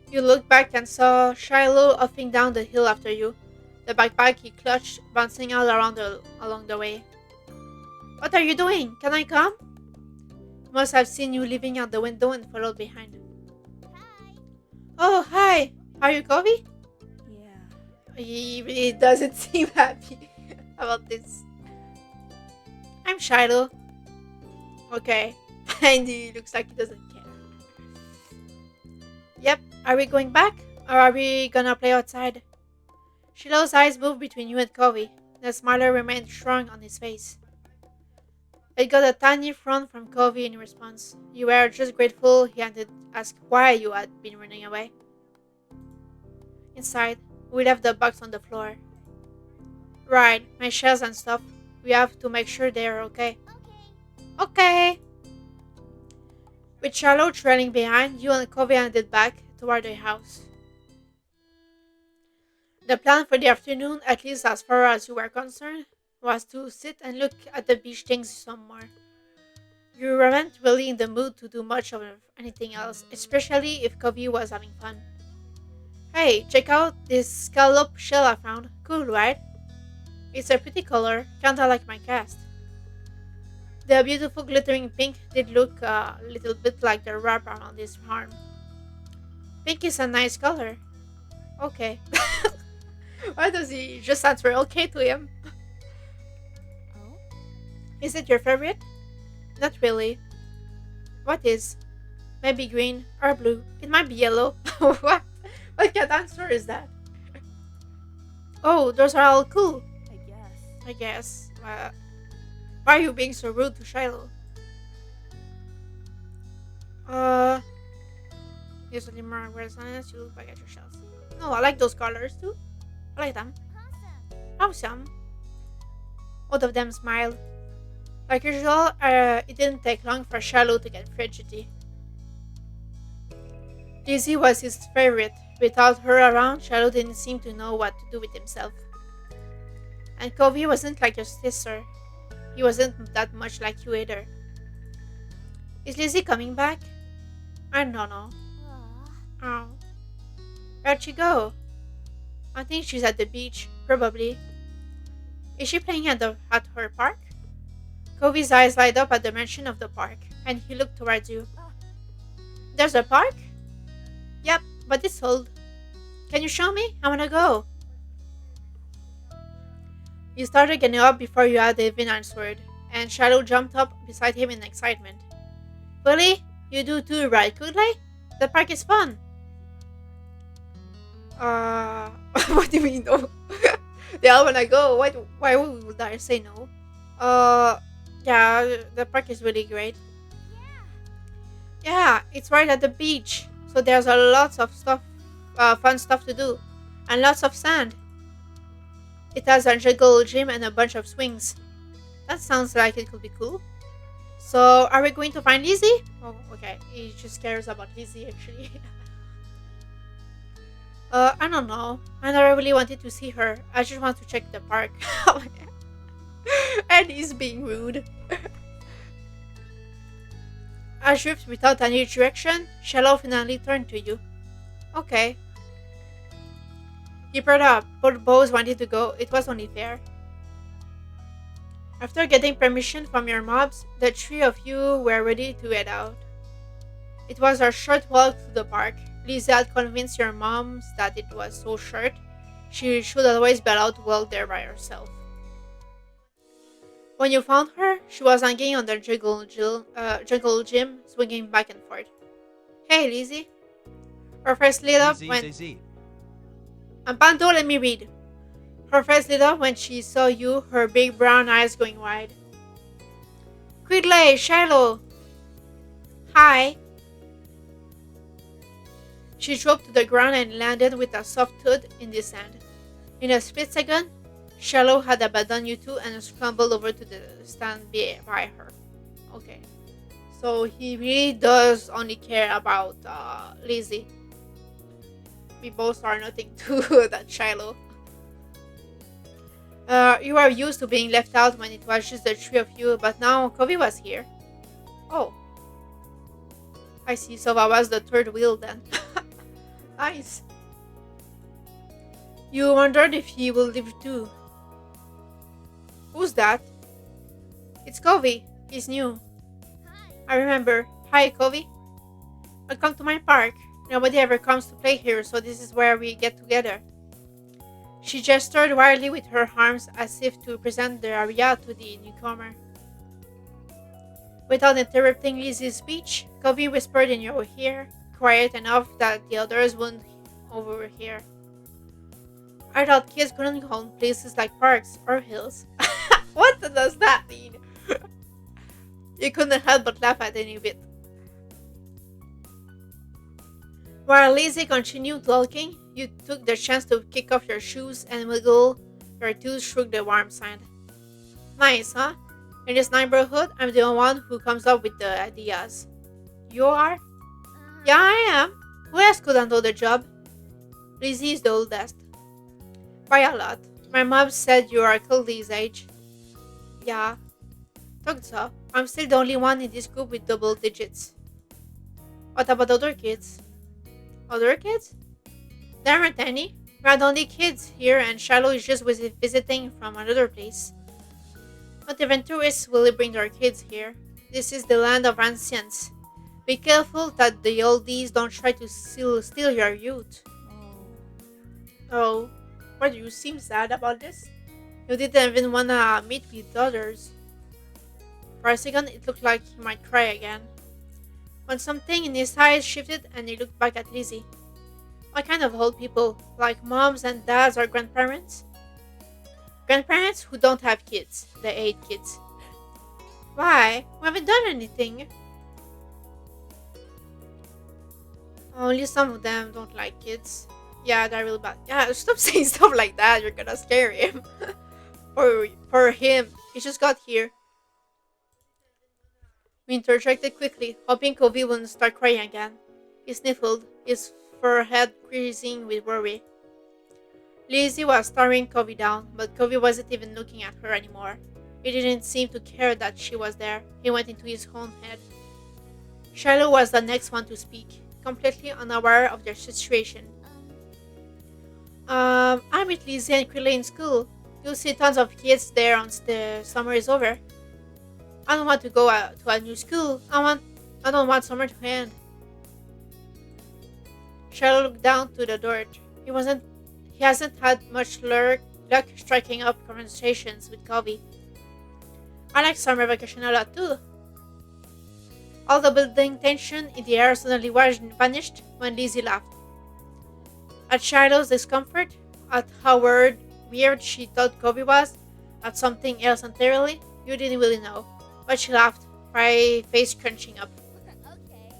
You looked back and saw Shiloh offing down the hill after you, the backpack he clutched bouncing all along the way. What are you doing? Can I come? He must have seen you leaving out the window and followed behind. Hi. Oh, hi! Are you Covey? Yeah. He really doesn't seem happy about this. I'm Shiloh. Okay. And he looks like he doesn't care. Yep. Are we going back? Or are we gonna play outside? Shiloh's eyes moved between you and Covey. The smile remained strong on his face. It got a tiny frown from Covey in response. You were just grateful he hadn't asked why you had been running away. Inside, we left the box on the floor. Right, my shells and stuff. We have to make sure they're okay. Okay. With Charlotte trailing behind, you and Covey headed back toward the house. The plan for the afternoon, at least as far as you were concerned, was to sit and look at the beach things some more. You weren't really in the mood to do much of anything else, especially if Covey was having fun. Hey, check out this scallop shell I found. Cool, right? It's a pretty color, kinda like my cast. The beautiful glittering pink did look a little bit like the wrap around his arm. Pink is a nice color. Okay. Why does he just answer okay to him? Oh? Is it your favorite? Not really. What is? Maybe green or blue. It might be yellow. What? What kind of answer is that? Oh, those are all cool. I guess. I guess. Why are you being so rude to Shiloh? Uh, here's a more where's honest. You look back at your shells. No, I like those colors too. I like them. Awesome. Awesome. Both of them smiled. Like usual, it didn't take long for Shiloh to get fidgety. Daisy was his favorite. Without her around, Shiloh didn't seem to know what to do with himself. And Covey wasn't like your sister. He wasn't that much like you either. Is Lizzie coming back? I don't know. Aw. Oh. Where'd she go? I think she's at the beach, probably. Is she playing at her park? Covey's eyes light up at the mention of the park, and he looked towards you. There's a park? Yep, but it's old. Can you show me? I wanna go. You started getting up before you had even answered, and Shadow jumped up beside him in excitement. Really? You do too, right, Kudley? The park is fun. Uh, what do you mean no? They all wanna go. Why would I say no? Uh, yeah, the park is really great. Yeah, it's right at the beach, so there's a lots of stuff, fun stuff to do, and lots of sand. It has a juggle gym and a bunch of swings. That sounds like it could be cool. So, are we going to find Lizzie? Oh, okay. He just cares about Lizzie, actually. I don't know. I never really wanted to see her. I just want to check the park. And he's being rude. As if without any direction, Shallow finally turned to you. Okay. He brought up. Both boys wanted to go. It was only fair. After getting permission from your mobs, the three of you were ready to head out. It was a short walk to the park. Lisa had convinced your moms that it was so short, she should always be allowed to walk there by herself. When you found her, she was hanging on the jungle gym, swinging back and forth. Hey, Lizzie. Her face lit up when. ZZZ. And Panto, let me read. Her face lit up when she saw you, her big brown eyes going wide. Quigley, Shiloh. Hi. She dropped to the ground and landed with a soft thud in the sand. In a split second, Shiloh had abandoned you two and scrambled over to the stand by her. Okay. So he really does only care about Lizzie. We both are nothing to that Shiloh. You are used to being left out when it was just the three of you, but now Covey was here. Oh. I see, so I was the third wheel then. Nice. You wondered if he will live too. Who's that? It's Covey. He's new. I remember. Hi, Covey. Welcome to my park. Nobody ever comes to play here, so this is where we get together. She gestured wildly with her arms as if to present the area to the newcomer. Without interrupting Lizzie's speech, Covey whispered in your ear, quiet enough that the others wouldn't overhear. I thought kids couldn't go in places like parks or hills. What does that mean? You couldn't help but laugh at any bit. While Lizzie continued talking, you took the chance to kick off your shoes and wiggle your toes through the warm sand. Nice, huh? In this neighborhood, I'm the one who comes up with the ideas. You are? Yeah, I am. Who else could handle the job? Lizzie is the oldest. By a lot. My mom said you are Cody's age. Yeah. Thought so. I'm still the only one in this group with double digits. What about other kids? Other kids? There aren't any. We're the only kids here and Shiloh is just visiting from another place. Not even tourists will bring their kids here. This is the land of ancients. Be careful that the oldies don't try to steal your youth. Oh, why do you seem sad about this? You didn't even wanna meet with others. For a second, it looked like he might cry again. When something in his eyes shifted and he looked back at Lizzie. What kind of old people? Like moms and dads or grandparents? Grandparents who don't have kids. They hate kids. Why? We haven't done anything. Only some of them don't like kids. Yeah, they're real bad. Yeah, stop saying stuff like that. You're gonna scare him. For him, he just got here. We interjected quickly, hoping Covey wouldn't start crying again. He sniffled, his forehead creasing with worry. Lizzie was staring Covey down, but Covey wasn't even looking at her anymore. He didn't seem to care that she was there. He went into his own head. Shiloh was the next one to speak, completely unaware of their situation. I'm with Lizzie and Krillin in school. You'll see tons of kids there once the summer is over. I don't want to go to a new school. I don't want summer to end. Shiloh looked down to the dirt. He hasn't had much luck striking up conversations with Covey. I like summer vacation a lot too. All the building tension in the air suddenly vanished when Lizzie laughed. At Shiloh's discomfort, at how weird she thought Kobe was, at something else entirely, you didn't really know. But she laughed, face crunching up. Okay.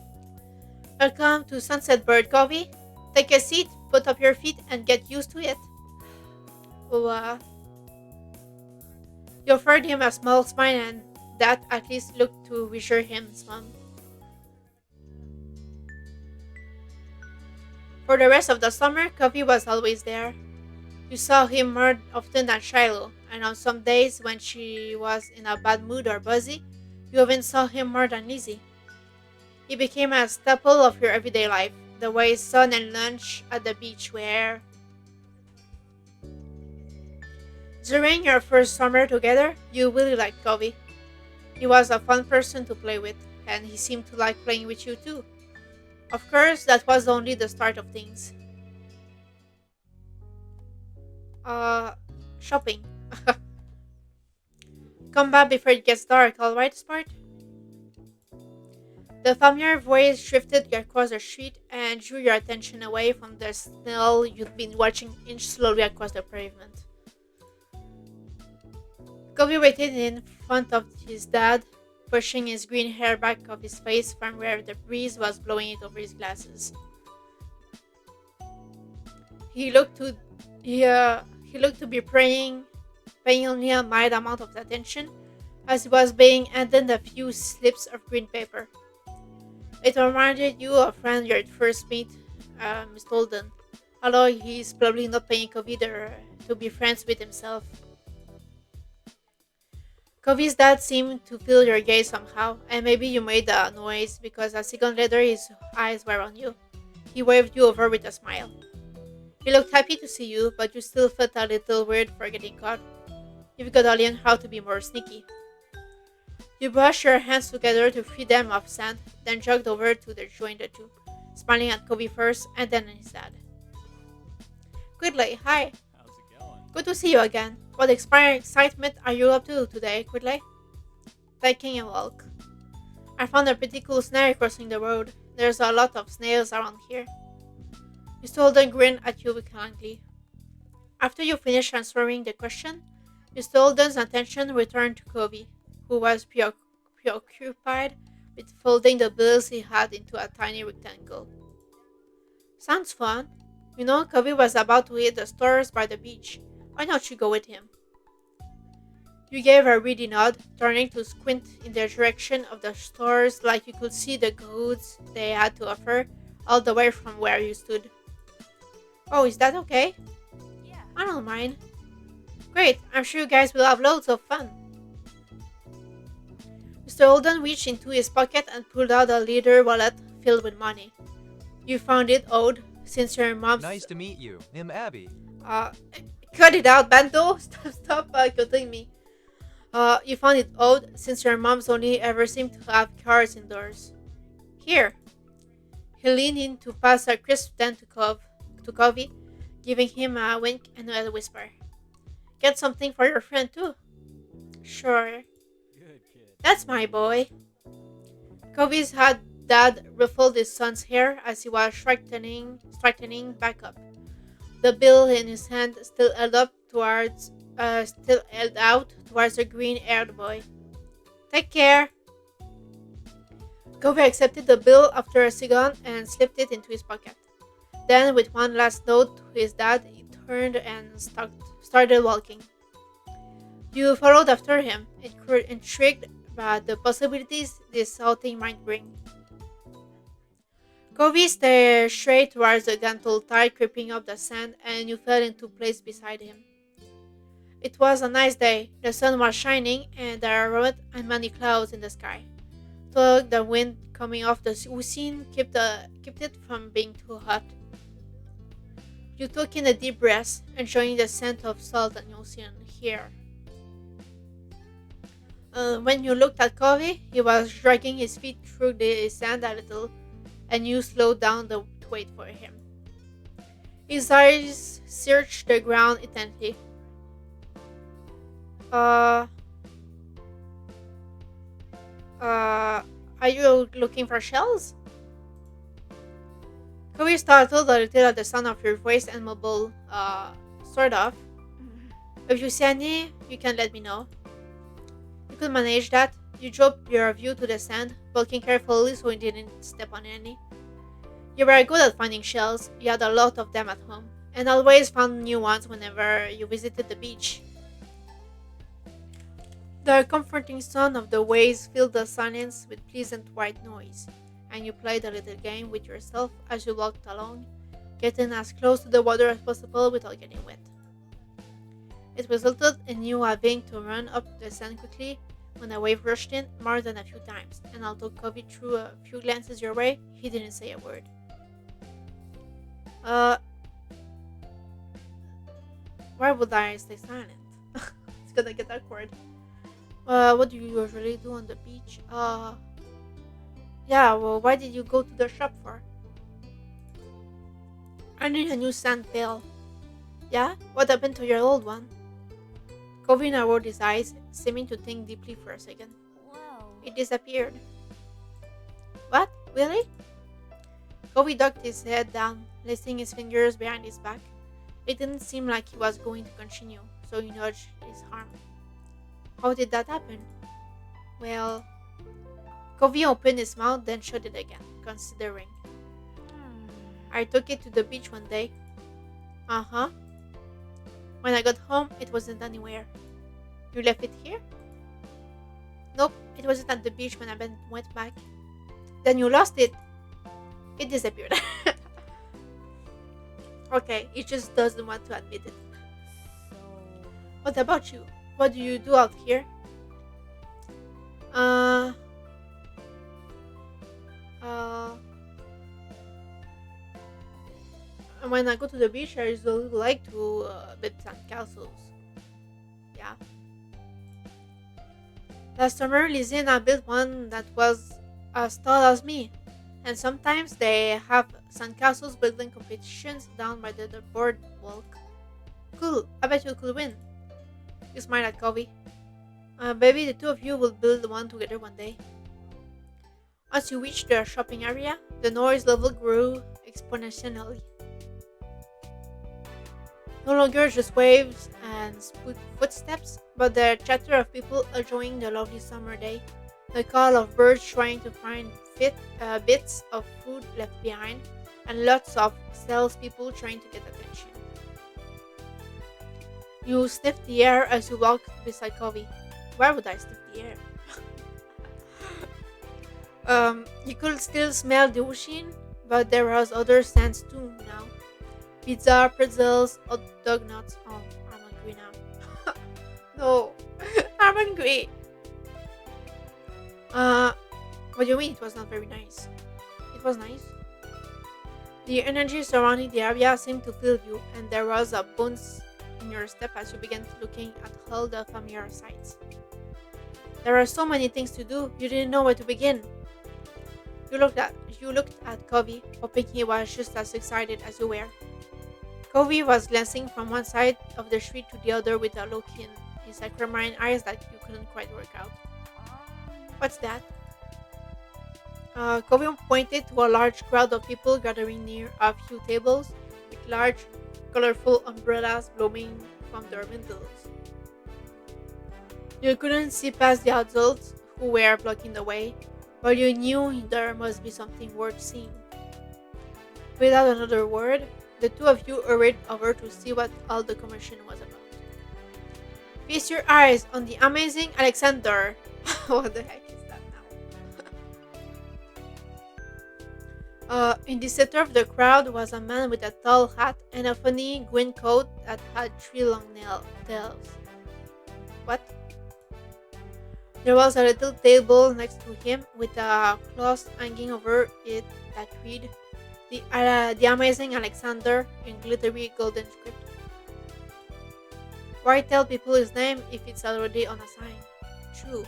Welcome to Sunset Bird Kobe. Take a seat, put up your feet, and get used to it. Oh, you offered him a small smile, and that at least looked to reassure him's mom. For the rest of the summer, Kobe was always there. You saw him more often than Shiloh, and on some days when she was in a bad mood or busy, you even saw him more than Lizzie. He became a staple of your everyday life, the way sun and lunch at the beach were. During your first summer together, you really liked Kobe. He was a fun person to play with, and he seemed to like playing with you too. Of course, that was only the start of things. Uh, Shopping. Come back before it gets dark, alright, Smart? The familiar voice shifted across the street and drew your attention away from the snail you'd been watching inch slowly across the pavement. Kobe waited in front of his dad, pushing his green hair back off his face from where the breeze was blowing it over his glasses. He looked to he looked to be paying only a mild amount of attention as he was being handed a few slips of green paper. It reminded you of when you first meet Miss Holden. Although he's probably not paying Kobe to be friends with himself. Kobe's dad seemed to feel your gaze somehow, and maybe you made a noise because a second later his eyes were on you. He waved you over with a smile. He looked happy to see you, but you still felt a little weird for getting caught. You've got to learn how to be more sneaky. You brushed your hands together to free them of sand, then jogged over to join the two, smiling at Kobe first and then at his dad. Quidley, hi. How's it going? Good to see you again. What expiring excitement are you up to today, Quidley? Taking a walk. I found a pretty cool snail crossing the road. There's a lot of snails around here. Mr. Holden grinned at you kindly. After you finished answering the question, Mr. Holden's attention returned to Kobe, who was preoccupied with folding the bills he had into a tiny rectangle. Sounds fun. You know, Kobe was about to hit the stores by the beach. Why don't you go with him? You gave a reedy nod, turning to squint in the direction of the stores like you could see the goods they had to offer all the way from where you stood. Oh, is that okay? Yeah. I don't mind. Great, I'm sure you guys will have loads of fun. Mr. Holden reached into his pocket and pulled out a leather wallet filled with money. You found it odd, since your mom's... Nice to meet you. I'm Abby. Uh, Cut it out, Bando! Stop cutting me. You found it odd, since your mom's only ever seemed to have cars indoors. Here. He leaned in to pass a crisp ten to Covey, giving him a wink and a whisper. Get something for your friend too. Sure. Good kid. That's my boy. Covey's dad ruffled his son's hair as he was straightening back up. The bill in his hand still held out towards the green-haired boy. Take care. Covey accepted the bill after a second and slipped it into his pocket. Then, with one last note to his dad, he turned and started walking. You followed after him, intrigued by the possibilities this outing might bring. Kobe stared straight towards the gentle tide creeping up the sand, and you fell into place beside him. It was a nice day. The sun was shining, and there were many clouds in the sky. Though the wind coming off the ocean kept it from being too hot. You took in a deep breath, enjoying the scent of salt and ocean here. When you looked at Covey, he was dragging his feet through the sand a little, and you slowed down to wait for him. His eyes searched the ground intently. Uh, are you looking for shells? Kobe startled a little at the sound of your voice and mobile, sort of. If you see any, you can let me know. You could manage that. You dropped your view to the sand, walking carefully so you didn't step on any. You were good at finding shells, you had a lot of them at home, and always found new ones whenever you visited the beach. The comforting sound of the waves filled the silence with pleasant white noise, and you played a little game with yourself as you walked along, getting as close to the water as possible without getting wet. It resulted in you having to run up the sand quickly when a wave rushed in more than a few times, and although Covey threw a few glances your way, he didn't say a word. Uh, why would I stay silent? It's gonna get awkward. What do you usually do on the beach? Yeah, well, why did you go to the shop for? I need a new sand pail. Yeah? What happened to your old one? Covey narrowed his eyes, seeming to think deeply for a second. Whoa. It disappeared. What? Really? Covey ducked his head down, placing his fingers behind his back. It didn't seem like he was going to continue, so he nudged his arm. How did that happen? Well, Covey opened his mouth, then shut it again, considering. Hmm. I took it to the beach one day. Uh huh. When I got home, it wasn't anywhere. You left it here? Nope, it wasn't at the beach when went back. Then you lost it. It disappeared. Okay, he just doesn't want to admit it. So. What about you? What do you do out here? Uh, uh, when I go to the beach, I usually like to build sand castles. Yeah. Last summer, Lizzie and I built one that was as tall as me. And sometimes they have sandcastles building competitions down by the boardwalk. Cool, I bet you could win. You smiled at Covey. Maybe the two of you will build one together one day. As you reached the shopping area, the noise level grew exponentially. No longer just waves and footsteps, but the chatter of people enjoying the lovely summer day, the call of birds trying to find bits of food left behind, and lots of salespeople trying to get attention. You sniffed the air as you walked beside Covey. Why would I sniff the air? You could still smell the ocean, but there was other scents too now. Pizza, pretzels, hot dog nuts. Oh, I'm hungry now. No, I'm hungry. Uh, what do you mean it was not very nice? It was nice. The energy surrounding the area seemed to fill you, and there was a bounce in your step as you began looking at all the familiar sights. There are so many things to do, you didn't know where to begin. You looked at Covey, hoping he was just as excited as you were. Covey was glancing from one side of the street to the other with a look in his aquamarine eyes that you couldn't quite work out. What's that? Covey pointed to a large crowd of people gathering near a few tables, with large, colorful umbrellas blowing from their windows. You couldn't see past the adults who were blocking the way, but you knew there must be something worth seeing. Without another word, the two of you hurried over to see what all the commotion was about. Feast your eyes on the amazing Alexander. What the heck is that now? In the center of the crowd was a man with a tall hat and a funny green coat that had three long tails. What? There was a little table next to him with a cloth hanging over it that read, the Amazing Alexander in glittery golden script. Why tell people his name if it's already on a sign? True.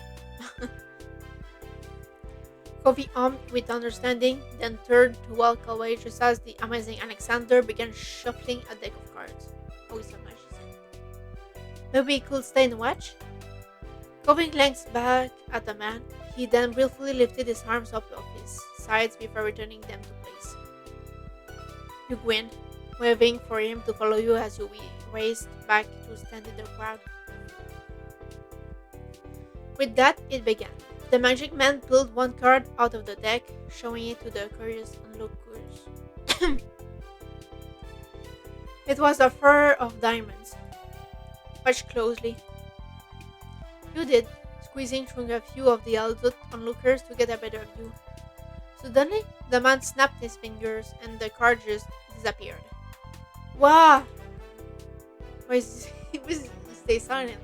Covey hummed with understanding, then turned to walk away just as the Amazing Alexander began shuffling a deck of cards. Oh, so much, she said. Maybe he could stay and watch? Covey glanced back at the man. He then briefly lifted his arms up of his sides before returning them to place. You grinned, waving for him to follow you as you raced back to stand in the crowd. With that, it began. The magic man pulled one card out of the deck, showing it to the curious onlookers. It was a fur of diamonds. Watch closely. You did, squeezing through a few of the adult onlookers to get a better view. Suddenly, the man snapped his fingers and the card just disappeared. Wow! He was stay silent.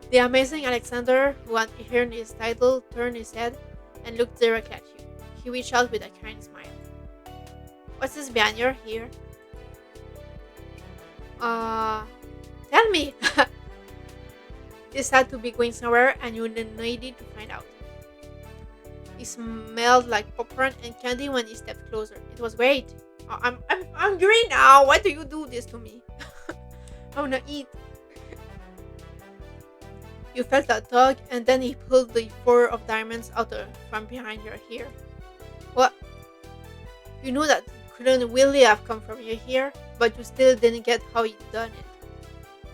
The amazing Alexander, who had heard his title, turned his head and looked directly at you. He reached out with a kind smile. What's this behind your ear? Uh, tell me! This had to be going somewhere and you needed to find out. He smelled like popcorn and candy when he stepped closer. It was great. I'm hungry now. Why do you do this to me? I wanna eat. You felt a tug, and then he pulled the four of diamonds out from behind your ear. What? You knew that couldn't really have come from your ear, but you still didn't get how he'd done it.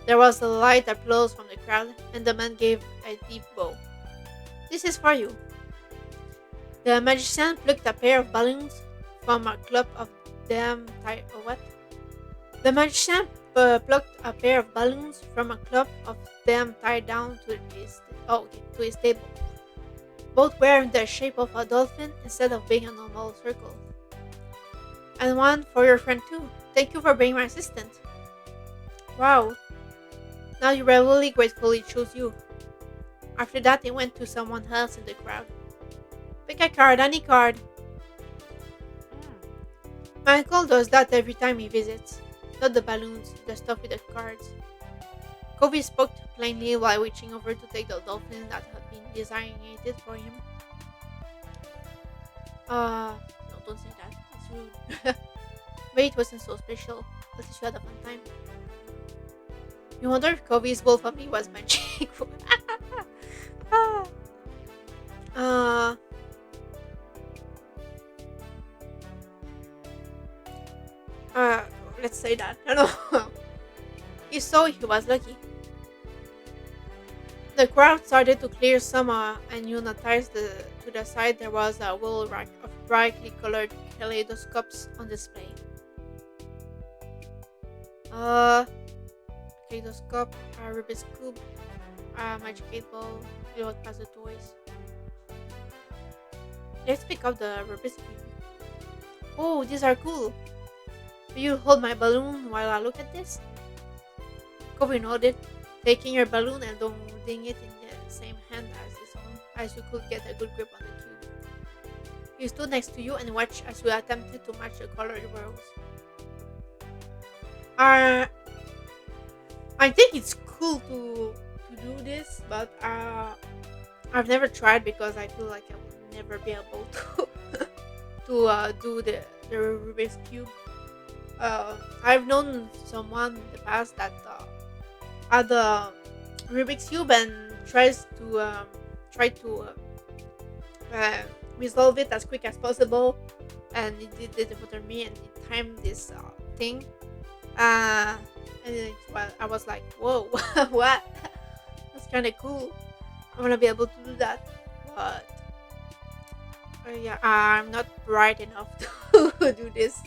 There was a light applause from the crowd, and the man gave a deep bow. This is for you. The magician plucked a pair of balloons from a clump of them tied. What? The magician plucked a pair of balloons from a clump of them tied down to his table. Both were in the shape of a dolphin instead of being a normal circle. And one for your friend too. Thank you for being my assistant. Wow. Now you really gratefully chose you. After that, he went to someone else in the crowd. Pick a card, any card. My uncle does that every time he visits. Not the balloons, the stuff with the cards. Cove spoke plainly while reaching over to take the dolphin that had been designated for him. No, don't say that. It's rude. But it wasn't so special. At least you had a fun time. You wonder if Kobe's wolf of me was magic. Ah. uh, uh, let's say that. I don't know. He saw he was lucky. The crowd started to clear some, and you noticed to the side there was a whole rack of brightly colored kaleidoscopes on display. Kaleidoscope, a Rubik's Cube, a Magic 8 Ball, you would pass the toys. Let's pick up the Rubik's Cube. Oh, these are cool. Will you hold my balloon while I look at this? Kobe nodded, taking your balloon and holding it in the same hand as his own, as you could get a good grip on the cube. He stood next to you and watched as you attempted to match the colored rows. I think it's cool to do this, but I've never tried because I feel like I will never be able to do the Rubik's Cube. I've known someone in the past that had a Rubik's Cube and try to resolve it as quick as possible, and it did it for me and it timed this thing. I was like, whoa, what? That's kind of cool. I want to be able to do that, but yeah, I'm not bright enough to do this.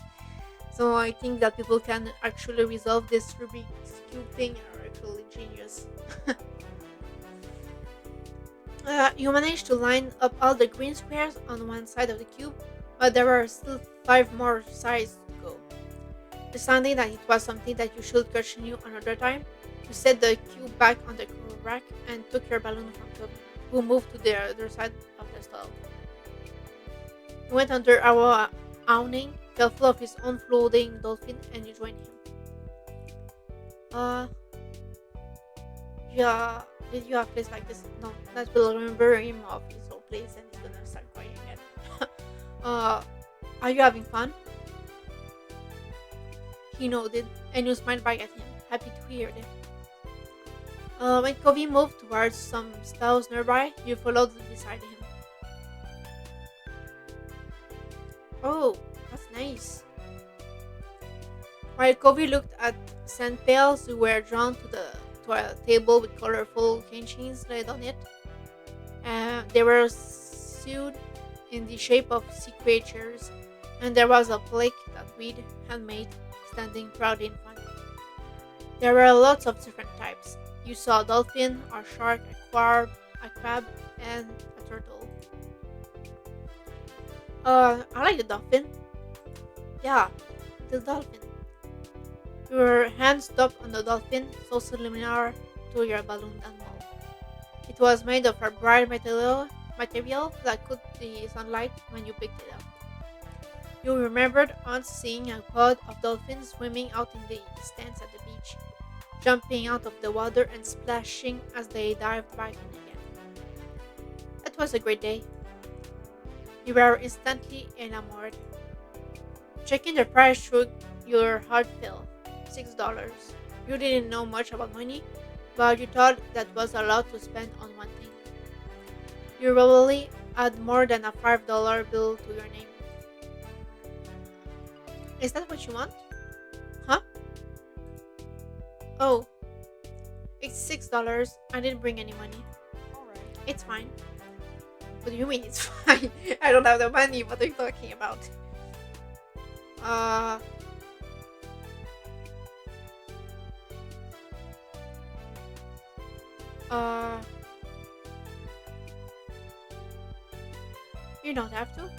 So I think that people can actually resolve this Rubik's Cube thing are actually genius. You managed to line up all the green squares on one side of the cube, but there were still 5 more sides to go. Deciding that it was something that you should continue another time, you set the cube back on the rack and took your balloon from Toby, who moved to the other side of the stall. He went under our awning, careful of his own floating dolphin, and you joined him. Yeah, did you have a place like this? No, that will remember him of his old place and he's gonna start crying again. Are you having fun? He nodded, and you smiled back at him, happy to hear it. When Kobe moved towards some stalls nearby, you followed beside him. Oh, that's nice. While Kobe looked at sand pails who were drawn to a table with colorful chains laid on it. They were sewed in the shape of sea creatures, and there was a plaque that read handmade standing proudly in front. There were lots of different types. You saw a dolphin, a shark, a crab, and a turtle. I like the dolphin. Yeah, the dolphin. Your hand stopped on the dolphin, so similar to your balloon animal. It was made of a bright material that caught the sunlight when you picked it up. You remembered once seeing a pod of dolphins swimming out in the distance at the beach, jumping out of the water and splashing as they dived back in again. That was a great day. You were instantly enamored. Checking the price showed your heart fell. $6. You didn't know much about money, but you thought that was a lot to spend on one thing. You probably had more than a $5 bill to your name. Is that what you want? Huh? Oh, it's $6. I didn't bring any money. Alright. It's fine. What do you mean it's fine? I don't have the money. What are you talking about? Uh, uh, you don't have to.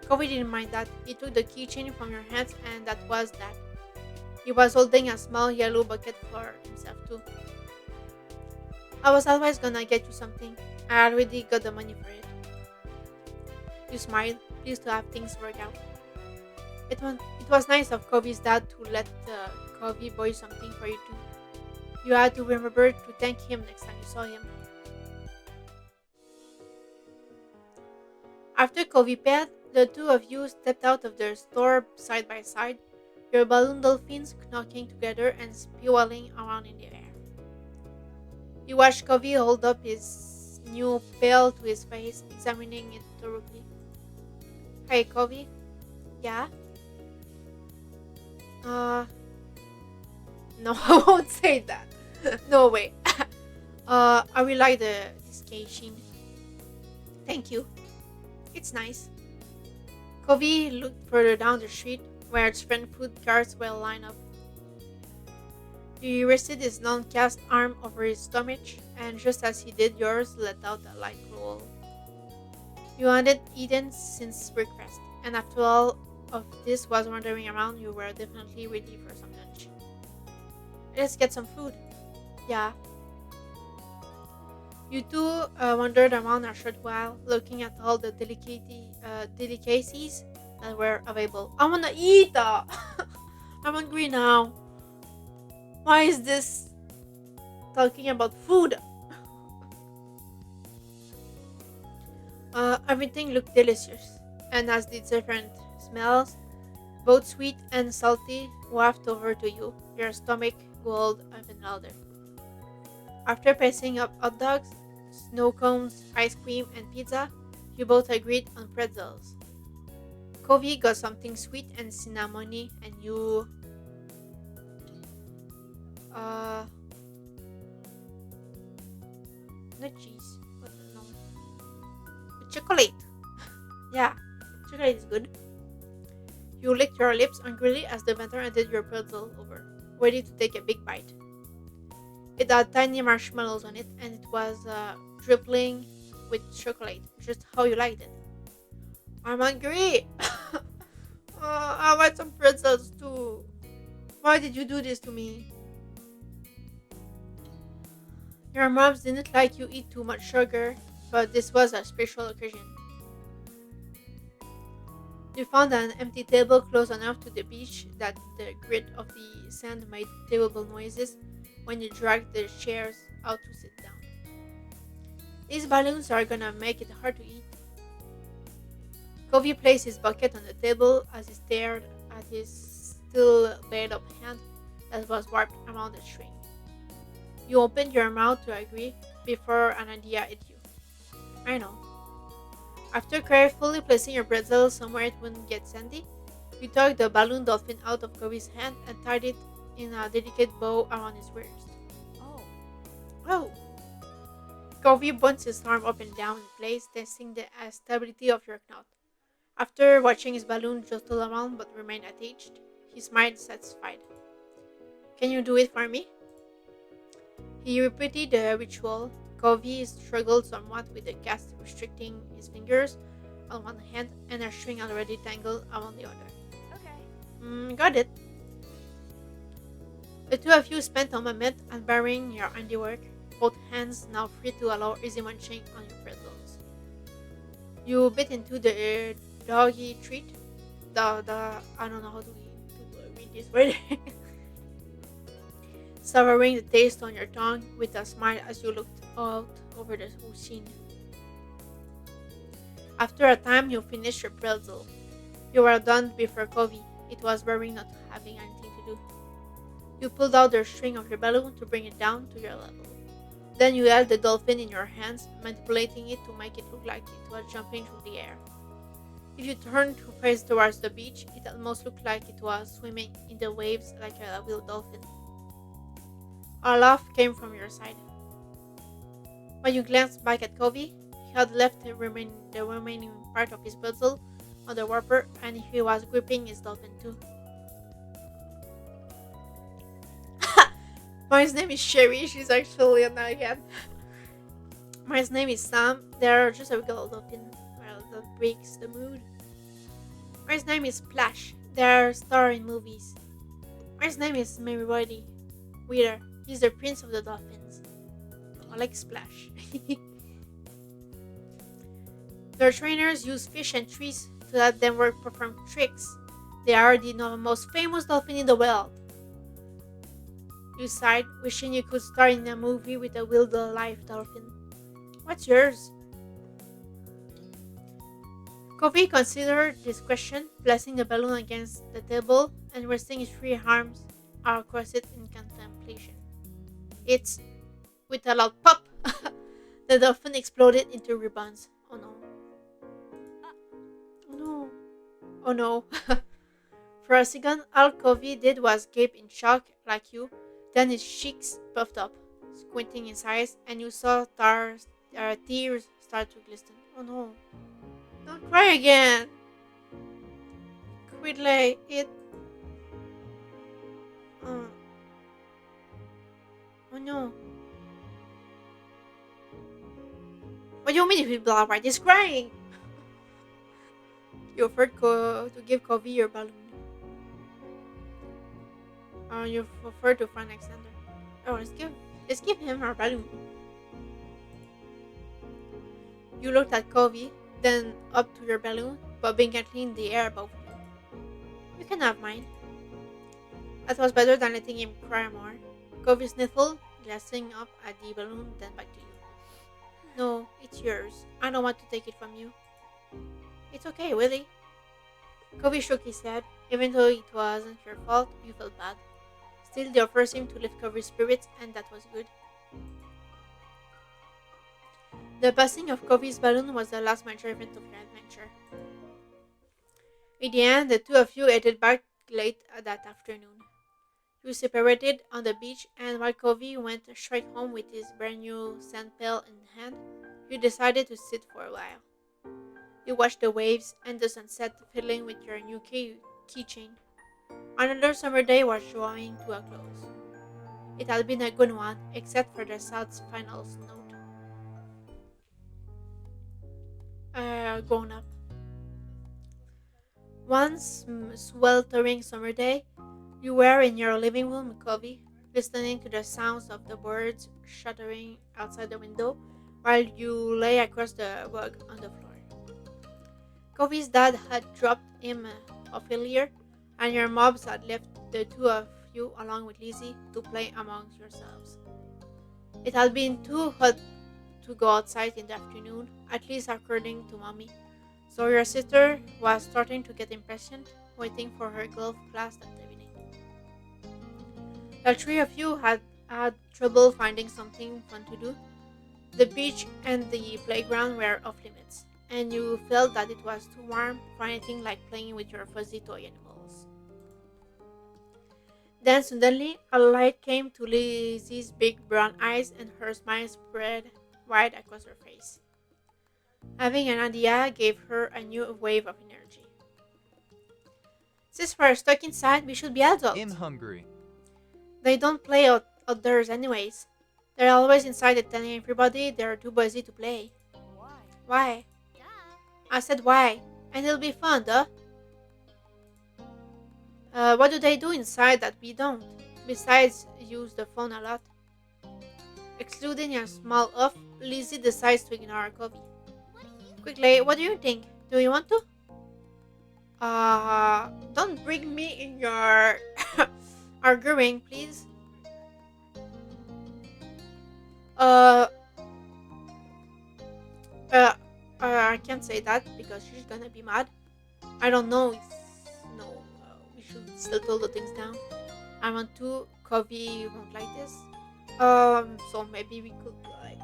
Kobe didn't mind that. He took the keychain from your hands, and that was that. He was holding a small yellow bucket for himself, too. I was always gonna get you something. I already got the money for it. You smiled, pleased to have things work out. It was nice of Kobe's dad to let Kobe buy something for you, too. You had to remember to thank him next time you saw him. After Kobe paid, the two of you stepped out of their store side by side, your balloon dolphins knocking together and spiraling around in the air. You watched Kobe hold up his new pail to his face, examining it thoroughly. Hey, Kobe? Yeah? Uh, no, I won't say that. No way. I really like this keychain. Thank you. It's nice. Kobe looked further down the street, where different food carts were lined up. He rested his non-cast arm over his stomach, and just as he did, yours let out a light roll. You hadn't eaten since breakfast, and after all of this was wandering around, you were definitely ready for some lunch. Let's get some food. Yeah. You two wandered around a short while, looking at all the delicacies that were available. I wanna eat! I'm hungry now. Why is this talking about food? Everything looked delicious, and as did different smells, both sweet and salty, wafted over to you. Your stomach growled even louder. After passing up hot dogs, snow cones, ice cream, and pizza, you both agreed on pretzels. Kobe got something sweet and cinnamony, and you, uh, not cheese, but no, chocolate. Yeah, chocolate is good. You licked your lips angrily as the vendor handed your pretzel over, ready to take a big bite. It had tiny marshmallows on it, and it was dripping with chocolate, just how you liked it. I'm hungry! I want some pretzels too. Why did you do this to me? Your moms didn't like you eat too much sugar, but this was a special occasion. You found an empty table close enough to the beach that the grit of the sand made terrible noises when you dragged the chairs out to sit down. These balloons are gonna make it hard to eat. Covey placed his bucket on the table as he stared at his still laid up hand that was wrapped around the string. You opened your mouth to agree before an idea hit you. I know. After carefully placing your pretzel somewhere it wouldn't get sandy, You took the balloon dolphin out of Kobe's hand and tied it in a delicate bow around his wrist. Oh. Oh! Kobe bounced his arm up and down in place, testing the stability of your knot. After watching his balloon jostle around but remain attached, he smiled satisfied. Can you do it for me? He repeated the ritual. Covey struggled somewhat with the cast, restricting his fingers on one hand and a string already tangled around the other. Okay. Got it. The two of you spent a moment unbarring your handiwork, both hands now free to allow easy munching on your pretzels. You bit into the doggy treat. The I don't know how to read this word. Savoring the taste on your tongue with a smile as you looked out over the ocean. After a time, you finished your pretzel. You were done before Covey. It was boring not having anything to do. You pulled out the string of your balloon to bring it down to your level. Then you held the dolphin in your hands, manipulating it to make it look like it was jumping through the air. If you turned to face towards the beach, it almost looked like it was swimming in the waves like a real dolphin. A laugh came from your side. When you glanced back at Covey, he had left the remaining part of his puzzle on the warper and he was gripping his dolphin too. My name is Sherry, she's actually an again. My name is Sam, they're just a regular dolphin. Well, that breaks the mood. My name is Splash, they're star in movies. My name is Merrywody. Wheeler, he's the prince of the dolphins. I like Splash. Their trainers use fish and trees to let them work perform tricks. They are the most famous dolphin in the world. You sighed, wishing you could star in a movie with a real life dolphin. What's yours? Kofi considered this question, placing the balloon against the table and resting his three arms across it in contemplation. It's with a loud pop. The dolphin exploded into ribbons. Oh no. Oh no. Oh no. For a second, all Kofi did was gape in shock, like you. Then his cheeks puffed up, squinting his eyes, and you saw tears start to glisten. Oh no. Don't cry again. Quiddly, it. Uh, oh no. What do you mean if you blah right? He's crying. You offered to give Kofi your balloon. You offered to find Alexander. Oh, let's give him our balloon. You looked at Kofi, then up to your balloon, bobbing gently in the air above you. You can have mine. That was better than letting him cry more. Kofi sniffled, glancing up at the balloon, then back to you. No, it's yours. I don't want to take it from you. It's okay, Willie. Kobe shook his head. Even though it wasn't your fault, you felt bad. Still, the offer seemed to lift Kobe's spirits, and that was good. The passing of Kobe's balloon was the last major event of your adventure. In the end, the two of you headed back late that afternoon. You separated on the beach, and while Kobe went straight home with his brand new sand pail in hand, you decided to sit for a while. You watched the waves and the sunset, fiddling with your new keychain. Another summer day was drawing to a close. It had been a good one, except for the sad final note. Grown up. One sweltering summer day, you were in your living room, Kobe, listening to the sounds of the birds chattering outside the window while you lay across the rug on the floor. Kobe's dad had dropped him off earlier, and your mobs had left the two of you along with Lizzie to play amongst yourselves. It had been too hot to go outside in the afternoon, at least according to Mommy, so your sister was starting to get impatient, waiting for her golf class that evening. The three of you had had trouble finding something fun to do. The beach and the playground were off limits, and you felt that it was too warm for anything like playing with your fuzzy toy animal. Then suddenly a light came to Lizzie's big brown eyes and her smile spread wide across her face. Having an idea gave her a new wave of energy. Since we're stuck inside, we should be I'm adults. hungry. They don't play outdoors anyways. They're always inside and telling everybody they're too busy to play. Why? Why? Duh. I said why. And it'll be fun, duh. What do they do inside that we don't? Besides use the phone a lot. Excluding a small off, Lizzie decides to ignore Covey. What do you? Quickly, what do you think? Do you want to? Don't bring me in your arguing, please. Uh, I can't say that because she's gonna be mad. I don't know if no, we should still tell the things down. I want to. Covey won't like this. So maybe we could like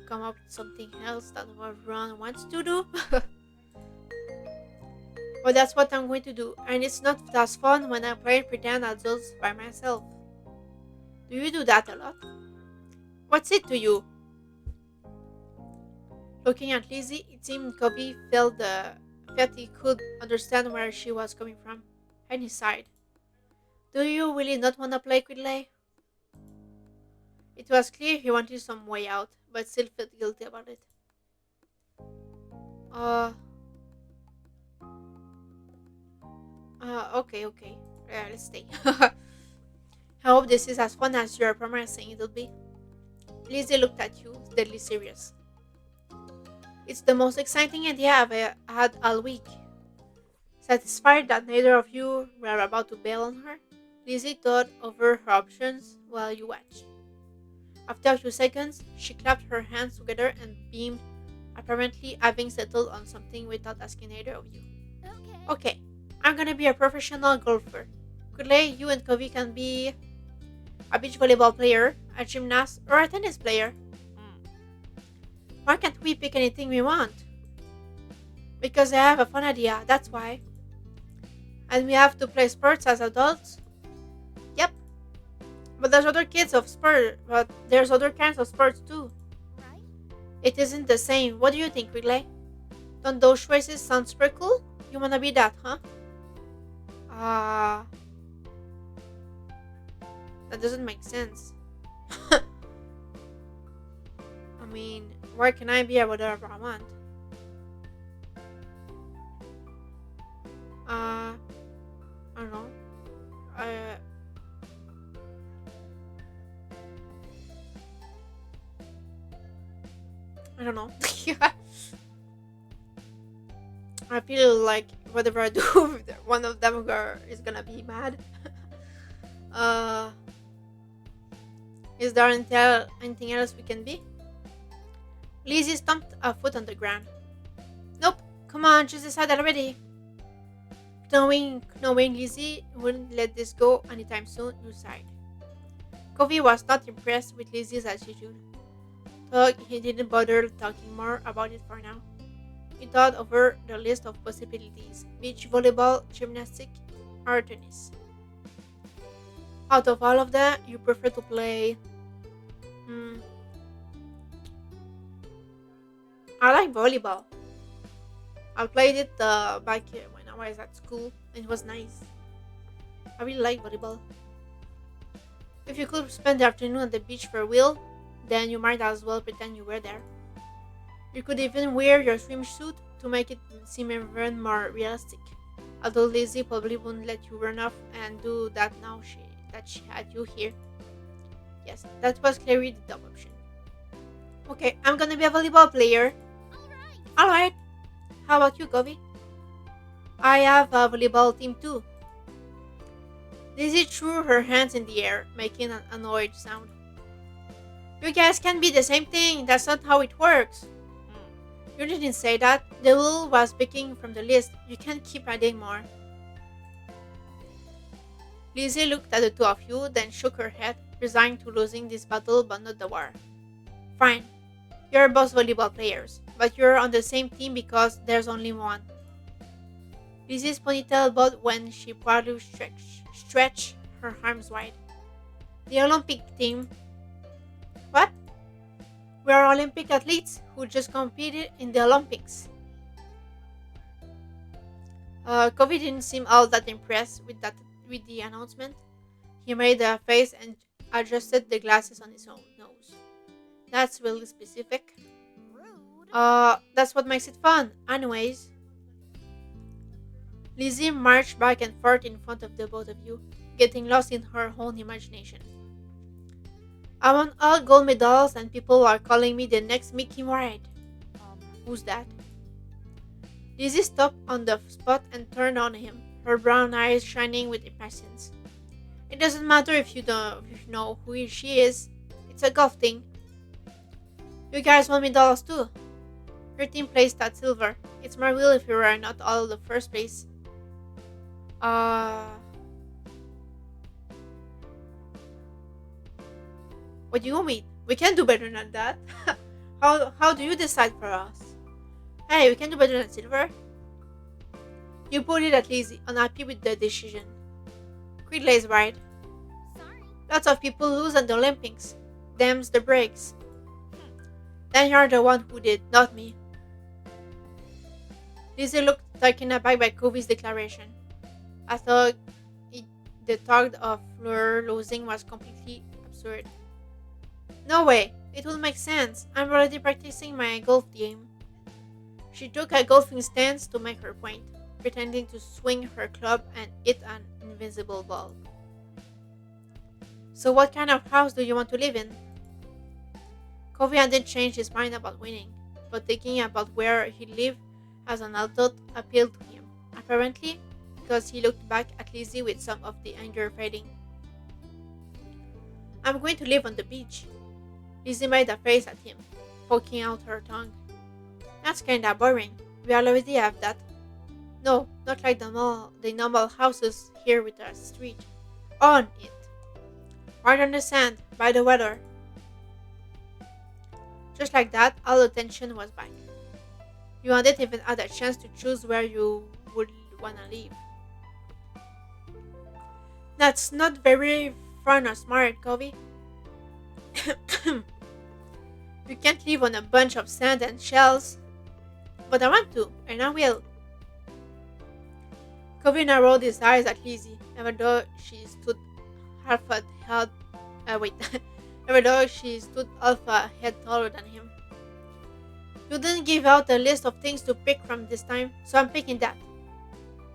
come up with something else that Ron wants to do. But that's what I'm going to do, and it's not as fun when I play pretend adults by myself. Do you do that a lot? What's it to you? Looking at Lizzie, it seemed Covey felt he could understand where she was coming from, and he sighed. Do you really not want to play Quiddly? It was clear he wanted some way out, but still felt guilty about it. Uh, okay. Let's stay. I hope this is as fun as you're promising it'll be. Lizzie looked at you, deadly serious. It's the most exciting idea I've had all week. Satisfied that neither of you were about to bail on her, Lizzie thought over her options while you watched. After a few seconds, she clapped her hands together and beamed, apparently having settled on something without asking either of you. Okay. Okay, I'm gonna be a professional golfer. Could you and Covey can be a beach volleyball player, a gymnast, or a tennis player. Why can't we pick anything we want? Because I have a fun idea, that's why. And we have to play sports as adults? Yep. But there's other kinds of sports too. Right? It isn't the same. What do you think, Wrigley? Don't those choices sound super cool? You wanna be that, huh? That doesn't make sense. I mean, why can I be whatever I want? I don't know. Uh, I don't know. I feel like whatever I do, one of them is gonna be mad. uh, is there anything else we can be? Lizzie stomped a foot on the ground. Nope. Come on, just decide already. Knowing Lizzie wouldn't let this go anytime soon, you sighed. Covey was not impressed with Lizzie's attitude. So he didn't bother talking more about it for now. He thought over the list of possibilities: beach volleyball, gymnastic, or tennis. Out of all of them, you prefer to play. Hmm, I like volleyball. I played it back when I was at school, and it was nice. I really like volleyball. If you could spend the afternoon at the beach for real, then you might as well pretend you were there. You could even wear your swimsuit to make it seem even more realistic. Although Lizzie probably wouldn't let you run off and do that now that she had you here. Yes, that was clearly the top option. Okay, I'm gonna be a volleyball player. Alright. Alright. How about you, Covey? I have a volleyball team too. Lizzie threw her hands in the air, making an annoyed sound. You guys can't be the same thing. That's not how it works. You didn't say that. The rule was picking from the list. You can't keep adding more. Lizzie looked at the two of you, then shook her head, resigned to losing this battle but not the war. Fine. You're both volleyball players, but you're on the same team because there's only one. Lizzie's ponytail bowed when she proudly stretched her arms wide. The Olympic team. What? We are Olympic athletes who just competed in the Olympics. Kobe didn't seem all that impressed with the announcement. He made a face and adjusted the glasses on his own nose. That's really specific. Rude. That's what makes it fun. Anyways, Lizzie marched back and forth in front of the both of you, getting lost in her own imagination. I won all gold medals and people are calling me the next Mickey Ride. Who's that? Lizzie stopped on the spot and turned on him, her brown eyes shining with impatience. It doesn't matter if you know who she is. It's a golf thing. You guys won medals too. Your team placed at silver. It's my will if you are not all the first place. Uh, what do you mean? We can do better than that. How do you decide for us? Hey, we can do better than silver. You put it at Lizzie, unhappy with the decision. Quit lays right. Sorry. Lots of people lose at the Olympics. Them's the breaks. Then you're the one who did, not me. Lizzie looked taken aback by Kobe's declaration. I thought the thought of her losing was completely absurd. No way, it would make sense. I'm already practicing my golf game. She took a golfing stance to make her point, pretending to swing her club and hit an invisible ball. So what kind of house do you want to live in? Kobe hadn't changed his mind about winning, but thinking about where he lived as an adult appealed to him, apparently because he looked back at Lizzie with some of the anger fading. I'm going to live on the beach. Lizzie made a face at him, poking out her tongue. That's kinda boring. We already have that. No, not like the normal houses here with a street. On it. Right on the sand, by the water. Just like that, all the tension was back. You hadn't even had a chance to choose where you would wanna live. That's not very fun or smart, Covey. You can't live on a bunch of sand and shells. But I want to, and I will. Covey narrowed his eyes at Lizzie, even though she stood half a head. Wait, even though she stood half a head taller than him. You didn't give out a list of things to pick from this time, so I'm picking that.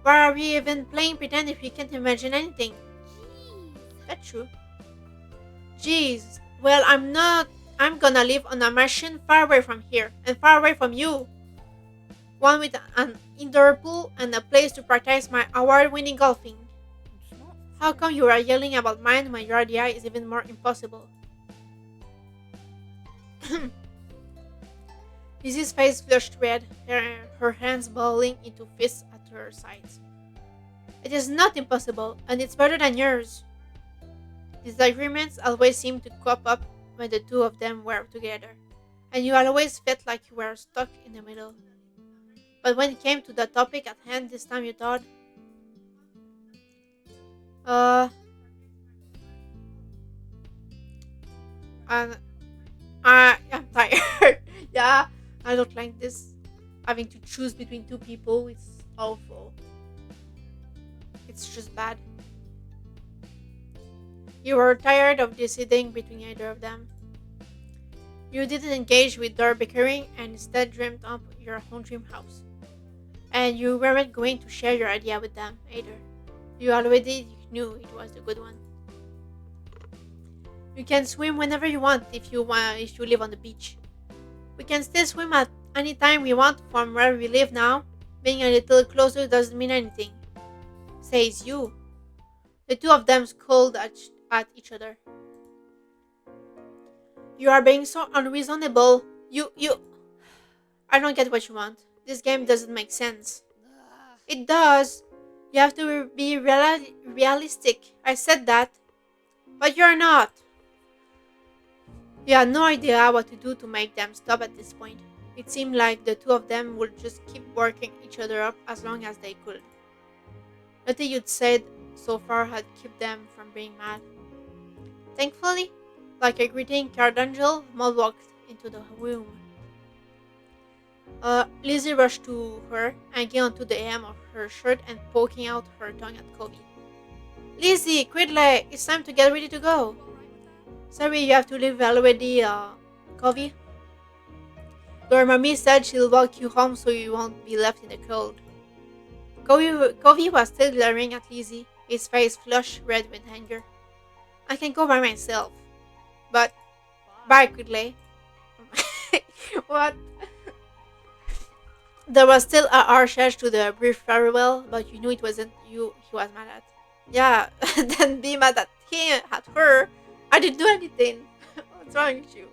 Why are we even playing pretend if we can't imagine anything? Jeez. That's true. Jeez. Well, I'm not. I'm gonna live on a machine far away from here, and far away from you. One with an indoor pool and a place to practice my award-winning golfing. It's not How come you are yelling about mine when your idea is even more impossible? Lizzie's face flushed red, her hands balling into fists at her sides. It is not impossible, and it's better than yours. Disagreements always seemed to crop up when the two of them were together, and you always felt like you were stuck in the middle. But when it came to the topic at hand this time you thought, uh, and I'm tired. Yeah, I don't like this. Having to choose between two people, it's awful. It's just bad. You were tired of deciding between either of them. You didn't engage with their bickering and instead dreamed up your own dream house. And you weren't going to share your idea with them either. You already knew it was the good one. You can swim whenever you want if you live on the beach. We can still swim at any time we want from where we live now. Being a little closer doesn't mean anything. Says you. The two of them scolded at each other. You are being so unreasonable. You. I don't get what you want. This game doesn't make sense. Ugh. It does. You have to be realistic. I said that. But you're not. You had no idea what to do to make them stop at this point. It seemed like the two of them would just keep working each other up as long as they could. Nothing you'd said so far had kept them from being mad. Thankfully, like a greeting card angel, Maud walked into the room. Lizzie rushed to her, hanging onto the hem of her shirt and poking out her tongue at Covey. Lizzie, quickly! It's time to get ready to go. Sorry, you have to leave already, Covey. Your mommy said she'll walk you home so you won't be left in the cold. Covey was still glaring at Lizzie, his face flushed red with anger. I can go by myself. But, bye, quickly. What? There was still a harsh edge to the brief farewell, but you knew it wasn't you he was mad at. Yeah, then be mad at him, at her. I didn't do anything. What's wrong with you?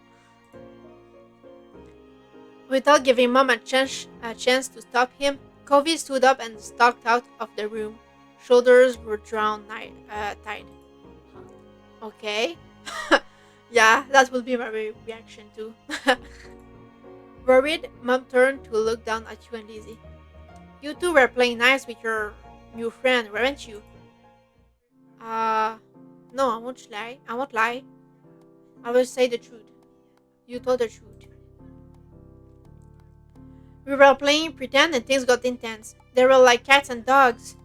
Without giving Mom a chance to stop him, Covey stood up and stalked out of the room. Shoulders were drawn tight. Okay. Yeah, that will be my reaction too. Worried, Mom turned to look down at you and Lizzie. You two were playing nice with your new friend, weren't you? Uh, no, I won't lie. I won't lie. I will say the truth. You told the truth. We were playing pretend and things got intense. They were like cats and dogs.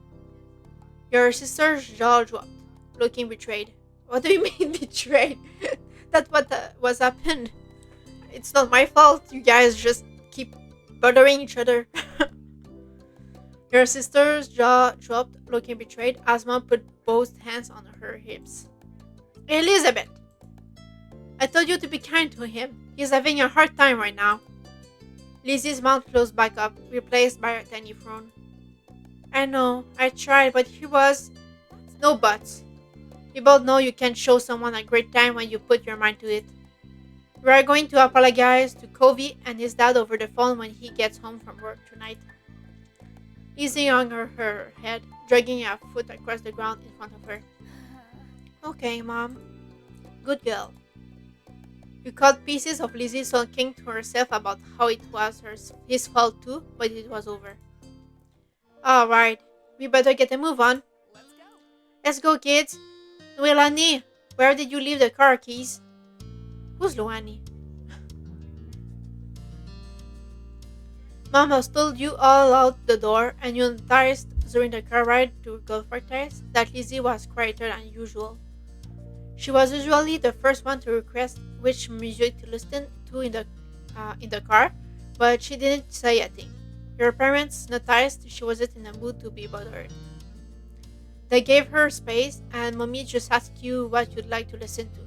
Your sister's jaw dropped, looking betrayed. What do you mean betrayed? That's what was happened. It's not my fault. You guys just keep bothering each other. Your sister's jaw dropped, looking betrayed, as Mom put both hands on her hips. Elizabeth! I told you to be kind to him. He's having a hard time right now. Lizzie's mouth closed back up, replaced by a tiny frown. I know, I tried, but he was... No buts. We both know you can show someone a great time when you put your mind to it. We are going to apologize to Covey and his dad over the phone when he gets home from work tonight. Lizzie hung her head, dragging a foot across the ground in front of her. Okay, Mom. Good girl. You caught pieces of Lizzie sulking to herself about how it was his fault too, but it was over. Alright, we better get a move on. Let's go. Let's go, kids. Luani, where did you leave the car keys? Who's Luani? Mom has told you all out the door and you noticed during the car ride to Gulf Fortress that Lizzie was quieter than usual. She was usually the first one to request which music to listen to in the car, but she didn't say a thing. Your parents noticed she wasn't in a mood to be bothered. They gave her space, and Mommy just asked you what you'd like to listen to.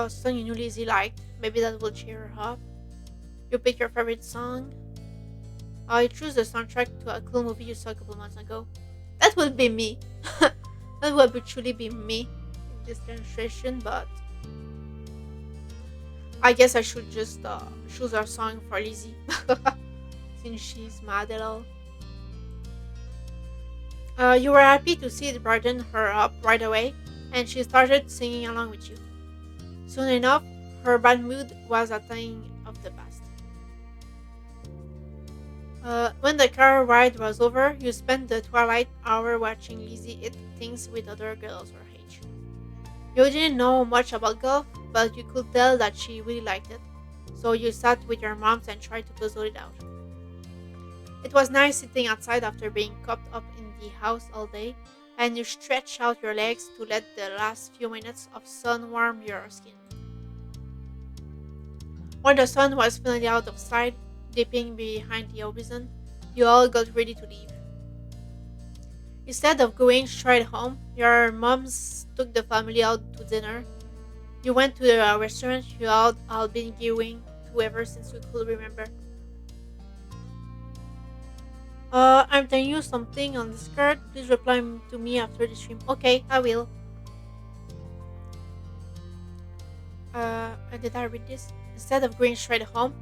Song you knew Lizzie liked. Maybe that will cheer her up. You pick your favorite song. I choose the soundtrack to a cool movie you saw a couple months ago. That would be me. That would truly be me in this demonstration, but I guess I should just choose our song for Lizzie since she's mad at all. You were happy to see it brighten her up right away, and she started singing along with you. Soon enough, her bad mood was a thing of the past. When the car ride was over, you spent the twilight hour watching Lizzie eat things with other girls her age. You didn't know much about golf, but you could tell that she really liked it, so you sat with your moms and tried to puzzle it out. It was nice sitting outside after being cooped up in the house all day, and you stretched out your legs to let the last few minutes of sun warm your skin. When the sun was finally out of sight, dipping behind the horizon, you all got ready to leave. Instead of going straight home, your moms took the family out to dinner. You went to the restaurant you had all been going to ever since you could remember. I'm telling you something on Discord. Please reply to me after the stream. Okay, I will. Did I read this? Instead of going straight home,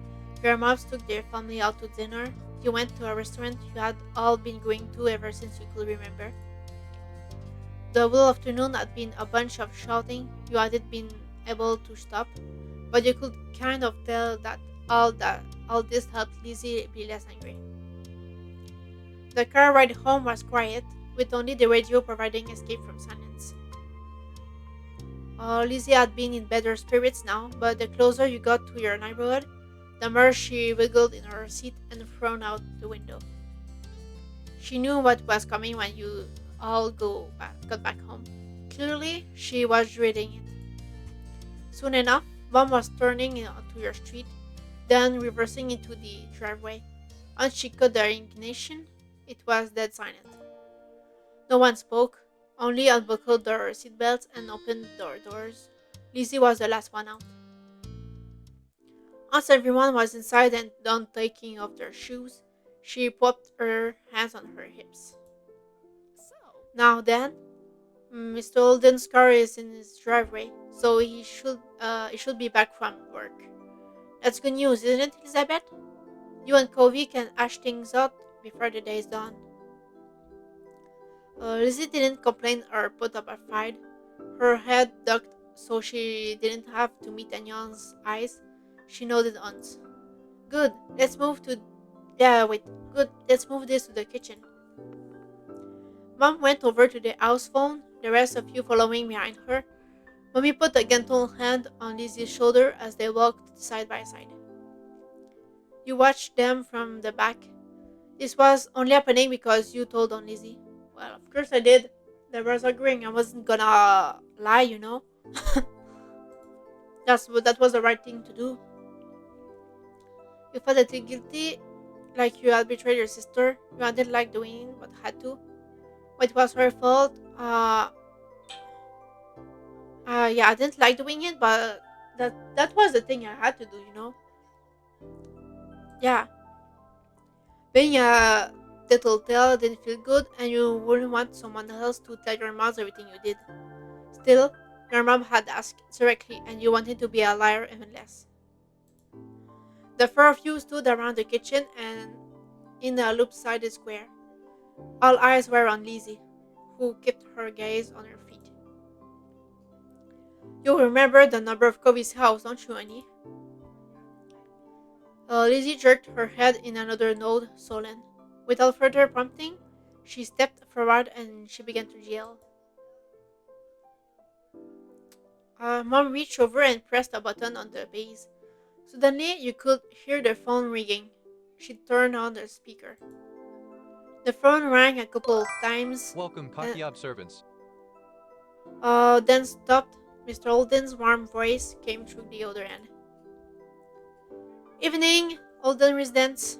your moms took their family out to dinner. You went to a restaurant you had all been going to ever since you could remember. The whole afternoon had been a bunch of shouting. You hadn't been able to stop, but you could kind of tell that all this helped Lizzie be less angry. The car ride home was quiet. with only the radio providing escape from silence. Lizzie had been in better spirits now, but the closer you got to your neighborhood, the more she wiggled in her seat and thrown out the window. She knew what was coming when you all got back home. Clearly, she was dreading it. Soon enough, Mom was turning onto your street, then reversing into the driveway. Once she cut the ignition, it was dead silent. No one spoke, only unbuckled their seatbelts and opened their doors. Lizzie was the last one out. Once everyone was inside and done taking off their shoes, she popped her hands on her hips. So, Now then, Mr. Holden's car is in his driveway, so he should be back from work. That's good news, isn't it, Elizabeth? You and Covey can hash things out before the day is done. Lizzie didn't complain or put up a fight. Her head ducked so she didn't have to meet anyone's eyes. She nodded once. Good. Let's move to. Yeah, wait. Good. Let's move this to the kitchen. Mom went over to the house phone, the rest of you following behind her. Mommy put a gentle hand on Lizzie's shoulder as they walked side by side. You watched them from the back. This was only happening because you told on Lizzie. Well, of course I did. They was agreeing. I wasn't gonna lie, you know. That was the right thing to do. You felt a little guilty, like you had betrayed your sister. You didn't like doing it, but had to. But it was her fault. Yeah, I didn't like doing it, but that was the thing I had to do, you know. Yeah, being a tattletale didn't feel good, and you wouldn't want someone else to tell your mom everything you did. Still, your mom had asked directly, and you wanted to be a liar even less. The four of you stood around the kitchen and in a loop-sided square. All eyes were on Lizzie, who kept her gaze on her feet. You remember the number of Covey's house, don't you, Annie? Lizzie jerked her head in another nod, sullen. Without further prompting, she stepped forward and she began to yell. Mom reached over and pressed a button on the base. Suddenly, you could hear the phone ringing. She turned on the speaker. The phone rang a couple of times, Welcome, then, Kaki observance. then stopped. Mr. Holden's warm voice came through the other end. Evening, Holden residents.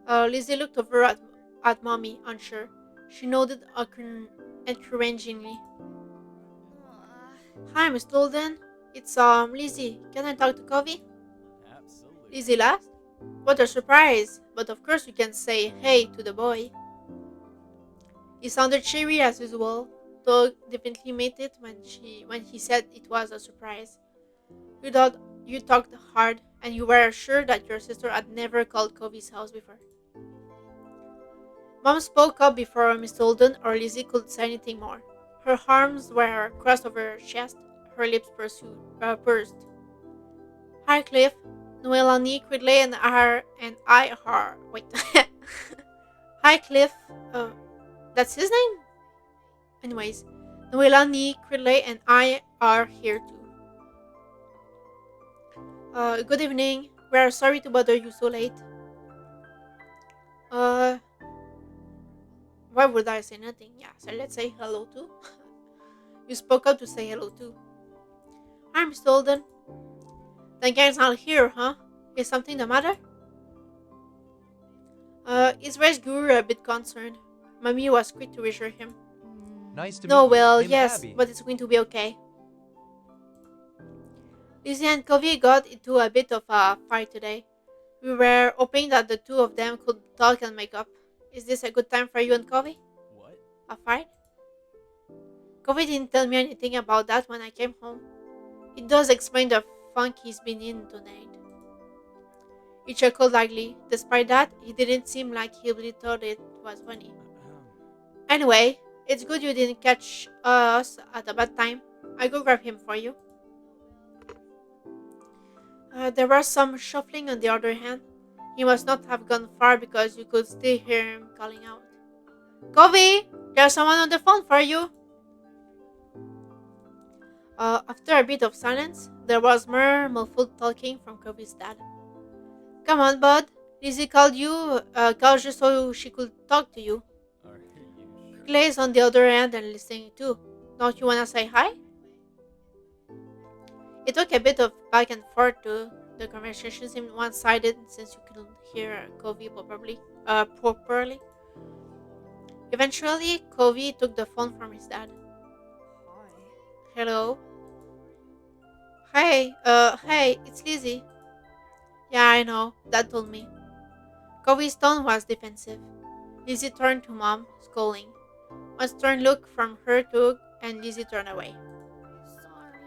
Lizzie looked over at Mommy, unsure. She nodded encouragingly. Hi, Mr. Holden. It's Lizzie. Can I talk to Covey? Absolutely. Lizzie laughed. What a surprise! But of course you can say hey to the boy. He sounded cheery as usual, though definitely meant it when he said it was a surprise. You thought you talked hard, and you were sure that your sister had never called Covey's house before. Mom spoke up before Miss Holden or Lizzie could say anything more. Her arms were crossed over her chest, her lips pursed. Hi, Cliff. Noelani, Cridley, and I are. Wait. Hi, Cliff. That's his name? Anyways, Noelani, Cridley, and I are here too. Good evening. We are sorry to bother you so late. Uh, why would I say nothing? Yeah, so let's say hello too. You spoke up to say hello too. I'm Holden. The guy's not here, huh? Is something the matter? His voice grew a bit concerned. Mommy was quick to reassure him. Nice to No, meet you. well, Name's yes, Abby. but it's going to be okay. Lizzie and Covey got into a bit of a fight today. We were hoping that the two of them could talk and make up. Is this a good time for you and Covey? What? A fight? Covey didn't tell me anything about that when I came home. It does explain the funk he's been in tonight. He chuckled lightly. Despite that, he didn't seem like he really thought it was funny. Anyway, it's good you didn't catch us at a bad time. I go grab him for you. There was some shuffling on the other hand. He must not have gone far because you could still hear him calling out. Covey, there's someone on the phone for you. After a bit of silence, there was more muffled talking from Covey's dad. Come on, bud. Lizzie called you so she could talk to you. Are you sure? Clay's on the other end and listening too. Don't you wanna say hi? It took a bit of back and forth to the conversation seemed one-sided since you couldn't hear Covey properly. Eventually, Covey took the phone from his dad. Hi. Hello? Hey, it's Lizzie. Yeah, I know, Dad told me. Covey's tone was defensive. Lizzie turned to Mom, scolding. One stern look from her took, and Lizzie turned away. Sorry.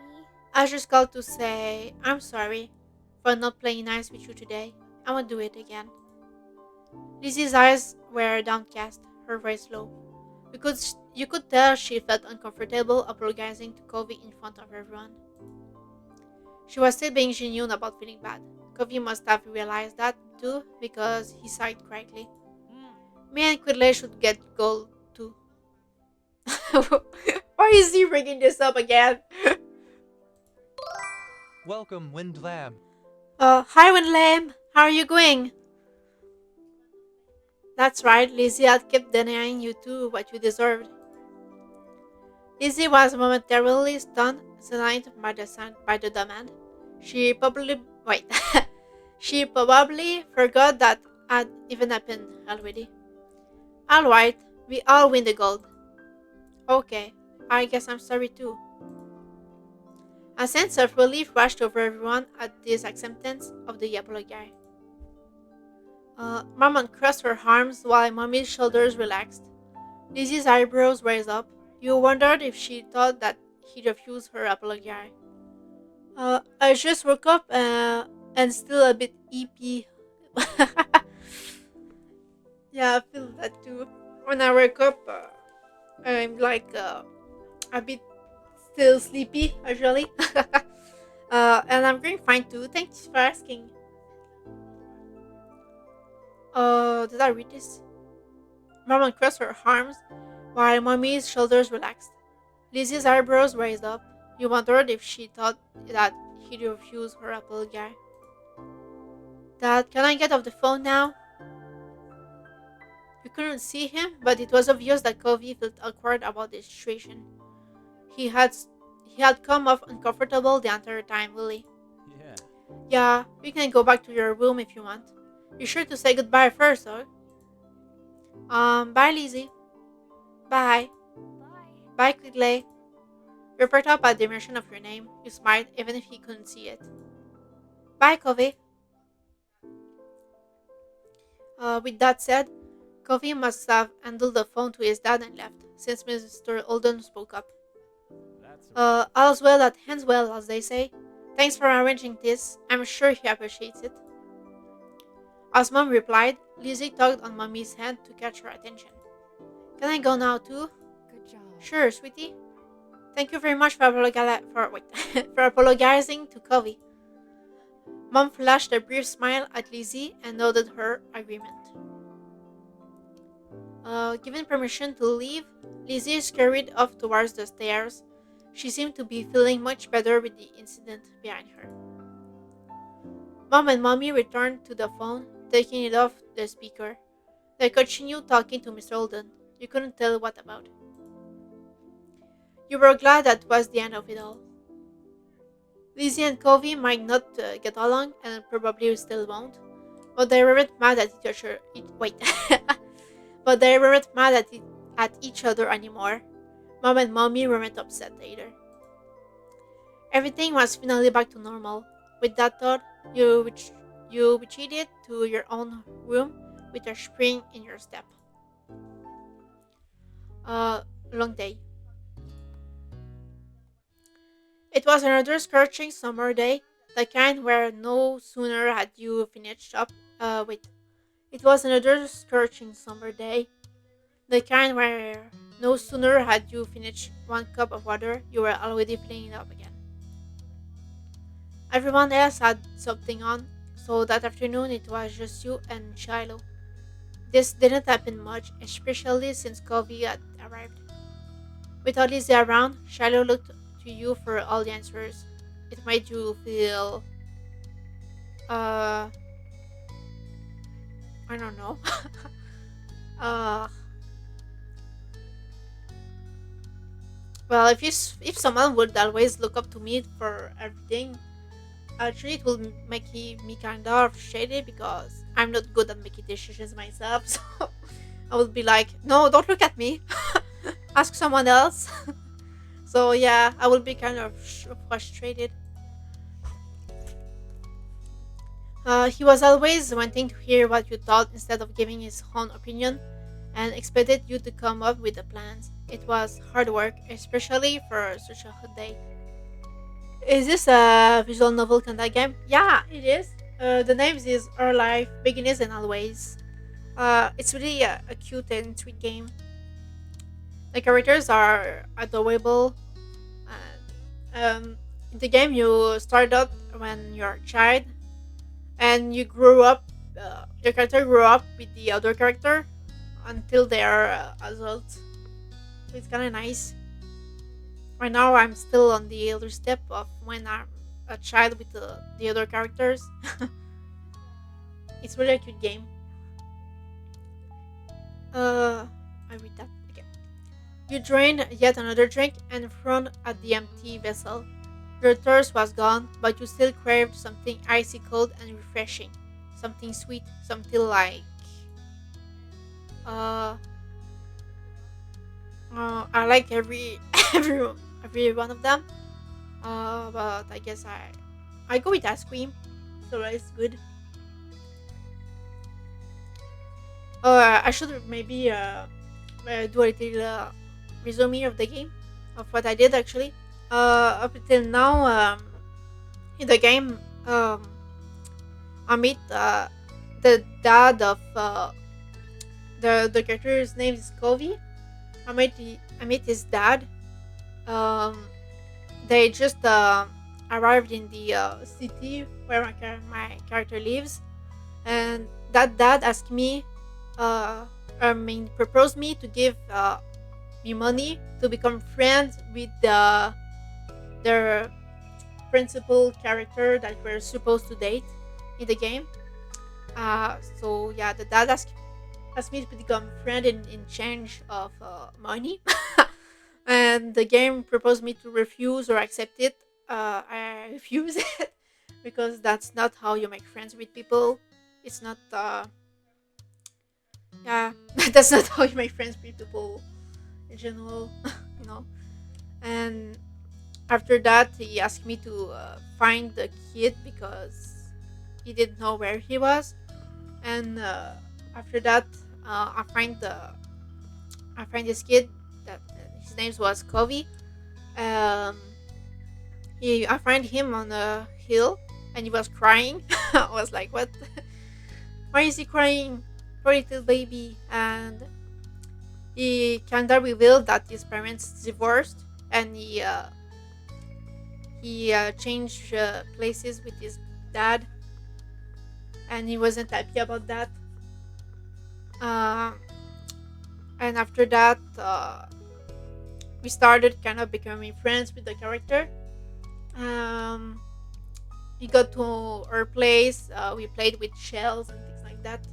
I just called to say I'm sorry for not playing nice with you today. I won't do it again. Lizzie's eyes were downcast, her voice low. You could tell she felt uncomfortable apologizing to Covey in front of everyone. She was still being genuine about feeling bad. Covey must have realized that too because he sighed quietly. Me and Quidley should get gold too. Why is he bringing this up again? Welcome, Wind Lamb. Hi Winlam. How are you going? That's right, Lizzie had kept denying you too what you deserved. Lizzie was momentarily stunned, silenced by the demand. She probably wait. She probably forgot that had even happened already. Alright, we all win the gold. Okay, I guess I'm sorry too. A sense of relief rushed over everyone at this acceptance of the apology. Mom uncrossed her arms while Mommy's shoulders relaxed. Lizzie's eyebrows raised up. You wondered if she thought that he'd refuse her apology. I just woke up and still a bit eepy. Yeah, I feel that too. When I wake up, I'm like a bit still sleepy usually. And I'm doing fine too. Thanks for asking. Did I read this? Mom uncrossed her arms while Mommy's shoulders relaxed. Lizzie's eyebrows raised up. You wondered if she thought that he'd refuse her apology. Dad, can I get off the phone now? You couldn't see him, but it was obvious that Covey felt awkward about the situation. He had he had come off uncomfortable the entire time, really. Yeah. Yeah, you can go back to your room if you want. Be sure to say goodbye first, though. Bye, Lizzie. Bye. Bye. Bye, Quigley. You perked up at the mention of your name. You smiled, even if he couldn't see it. Bye, Covey. With that said, Covey must have handed the phone to his dad and left, since Mr. Alden spoke up. That's All's well that ends well, as they say. Thanks for arranging this. I'm sure he appreciates it. As Mom replied, Lizzie tugged on Mommy's hand to catch her attention. Can I go now too? Good job. Sure, sweetie. Thank you very much for apologizing to Covey. Mom flashed a brief smile at Lizzie and nodded her agreement. Given permission to leave, Lizzie scurried off towards the stairs. She seemed to be feeling much better with the incident behind her. Mom and Mommy returned to the phone, taking it off the speaker. They continued talking to Mr. Alden. You couldn't tell what about. You were glad that was the end of it all. Lizzie and Covey might not get along, and probably still won't, but they weren't mad at each other. Wait, but they weren't mad at each other anymore. Mom and Mommy weren't upset either. Everything was finally back to normal. With that thought, you retreated to your own room with a spring in your step. Long day. It was another scorching summer day, the kind where no sooner had you finished up. Wait. It was another scorching summer day, the kind where no sooner had you finished one cup of water, you were already filling it up again. Everyone else had something on, so that afternoon it was just you and Shiloh. This didn't happen much, especially since Covey had arrived. With Lizzie around, Shiloh looked to you for all the answers. It made you feel, uh, I don't know. uh, well, if someone would always look up to me for everything, actually it will make me kind of shady because I'm not good at making decisions myself. So I would be like, no, don't look at me. Ask someone else. So yeah, I will be kind of frustrated. He was always wanting to hear what you thought instead of giving his own opinion and expected you to come up with the plans. It was hard work, especially for such a hot day. Is this a visual novel kind of game? Yeah, it is. The name is Our Life, Beginners and Always. It's really a cute and sweet game. The characters are adorable. In the game, you start out when you're a child and you grew up. Your character grew up with the other character until they are adults. So it's kind of nice. Right now, I'm still on the elder step of when I'm a child with the other characters. It's really a cute game. I read that. Okay. You drained yet another drink and thrown at the empty vessel. Your thirst was gone, but you still craved something icy cold and refreshing. Something sweet, something like. Uh, I like every every one of them. But I guess I go with ice cream. So it's good. I should maybe do a little resume of the game of what I did actually. Up until now, in the game, I meet the dad of the character's name is Covey. I met his dad. Um, they just arrived in the city where my character lives, and that dad asked me, proposed me to give me money to become friends with their principal character that we're supposed to date in the game. So yeah, the dad asked me to become friend in change of money, and the game proposed me to refuse or accept it. I refuse it because that's not how you make friends with people. It's not. Yeah, that's not how you make friends with people in general. you know. And after that, he asked me to find the kid because he didn't know where he was. And after that, I find this kid that his name was Covey. Um, I find him on a hill, and he was crying. I was like, "What? Why is he crying? Poor little baby." And he kind of revealed that his parents divorced, and he changed places with his dad, and he wasn't happy about that. Uh, and after that, we started kind of becoming friends with the character. Um, we got to our place. We played with shells and things like that.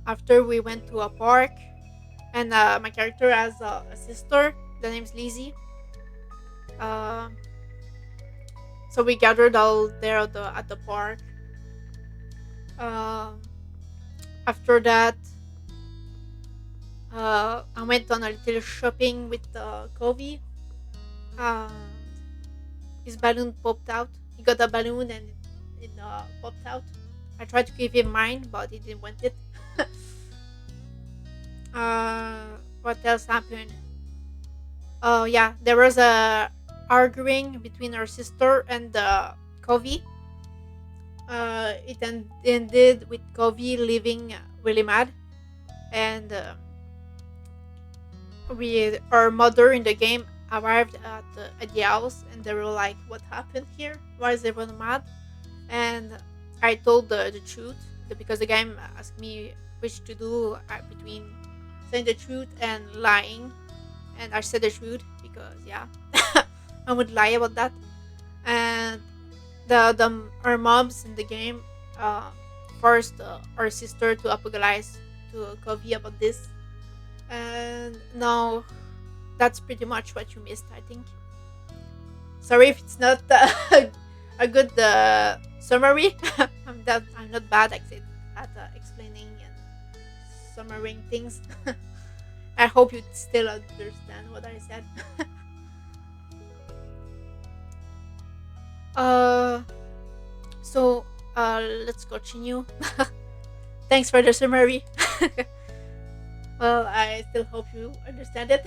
After we went to a park, and my character has a sister. The name's Lizzie. Uh, so we gathered all there at the park. Um After that, I went on a little shopping with Covey. Uh, his balloon popped out. He got a balloon and it popped out. I tried to give him mine, but he didn't want it. What else happened? Oh yeah, there was a arguing between our sister and Covey. Ended with Covey leaving really mad, and we our mother in the game arrived at the house, and they were like, "What happened here? Why is everyone mad?" And I told the truth because the game asked me which to do between saying the truth and lying. And I said the truth because yeah, I would lie about that. And the our moms in the game uh, forced our sister to apologize to Cove about this. And now that's pretty much what you missed, I think. Sorry if it's not a good summary. I'm not bad at explaining and summarizing things. I hope you still understand what I said. uh, so let's continue. Thanks for the summary. Well, I still hope you understand it.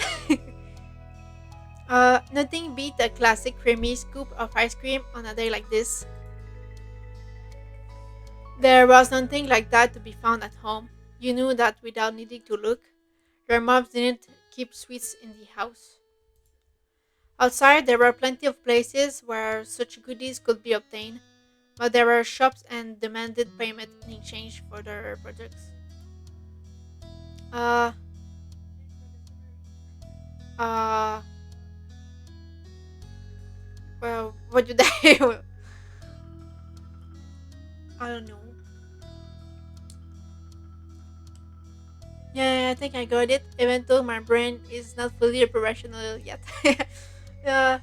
Nothing beat a classic creamy scoop of ice cream on a day like this. There was nothing like that to be found at home. You knew that without needing to look. Your moms didn't keep sweets in the house. Outside, there were plenty of places where such goodies could be obtained, but there were shops and demanded payment in exchange for their products. Uh, uh, well, what did I? I don't know. Yeah, I think I got it, even though my brain is not fully operational yet. Yeah,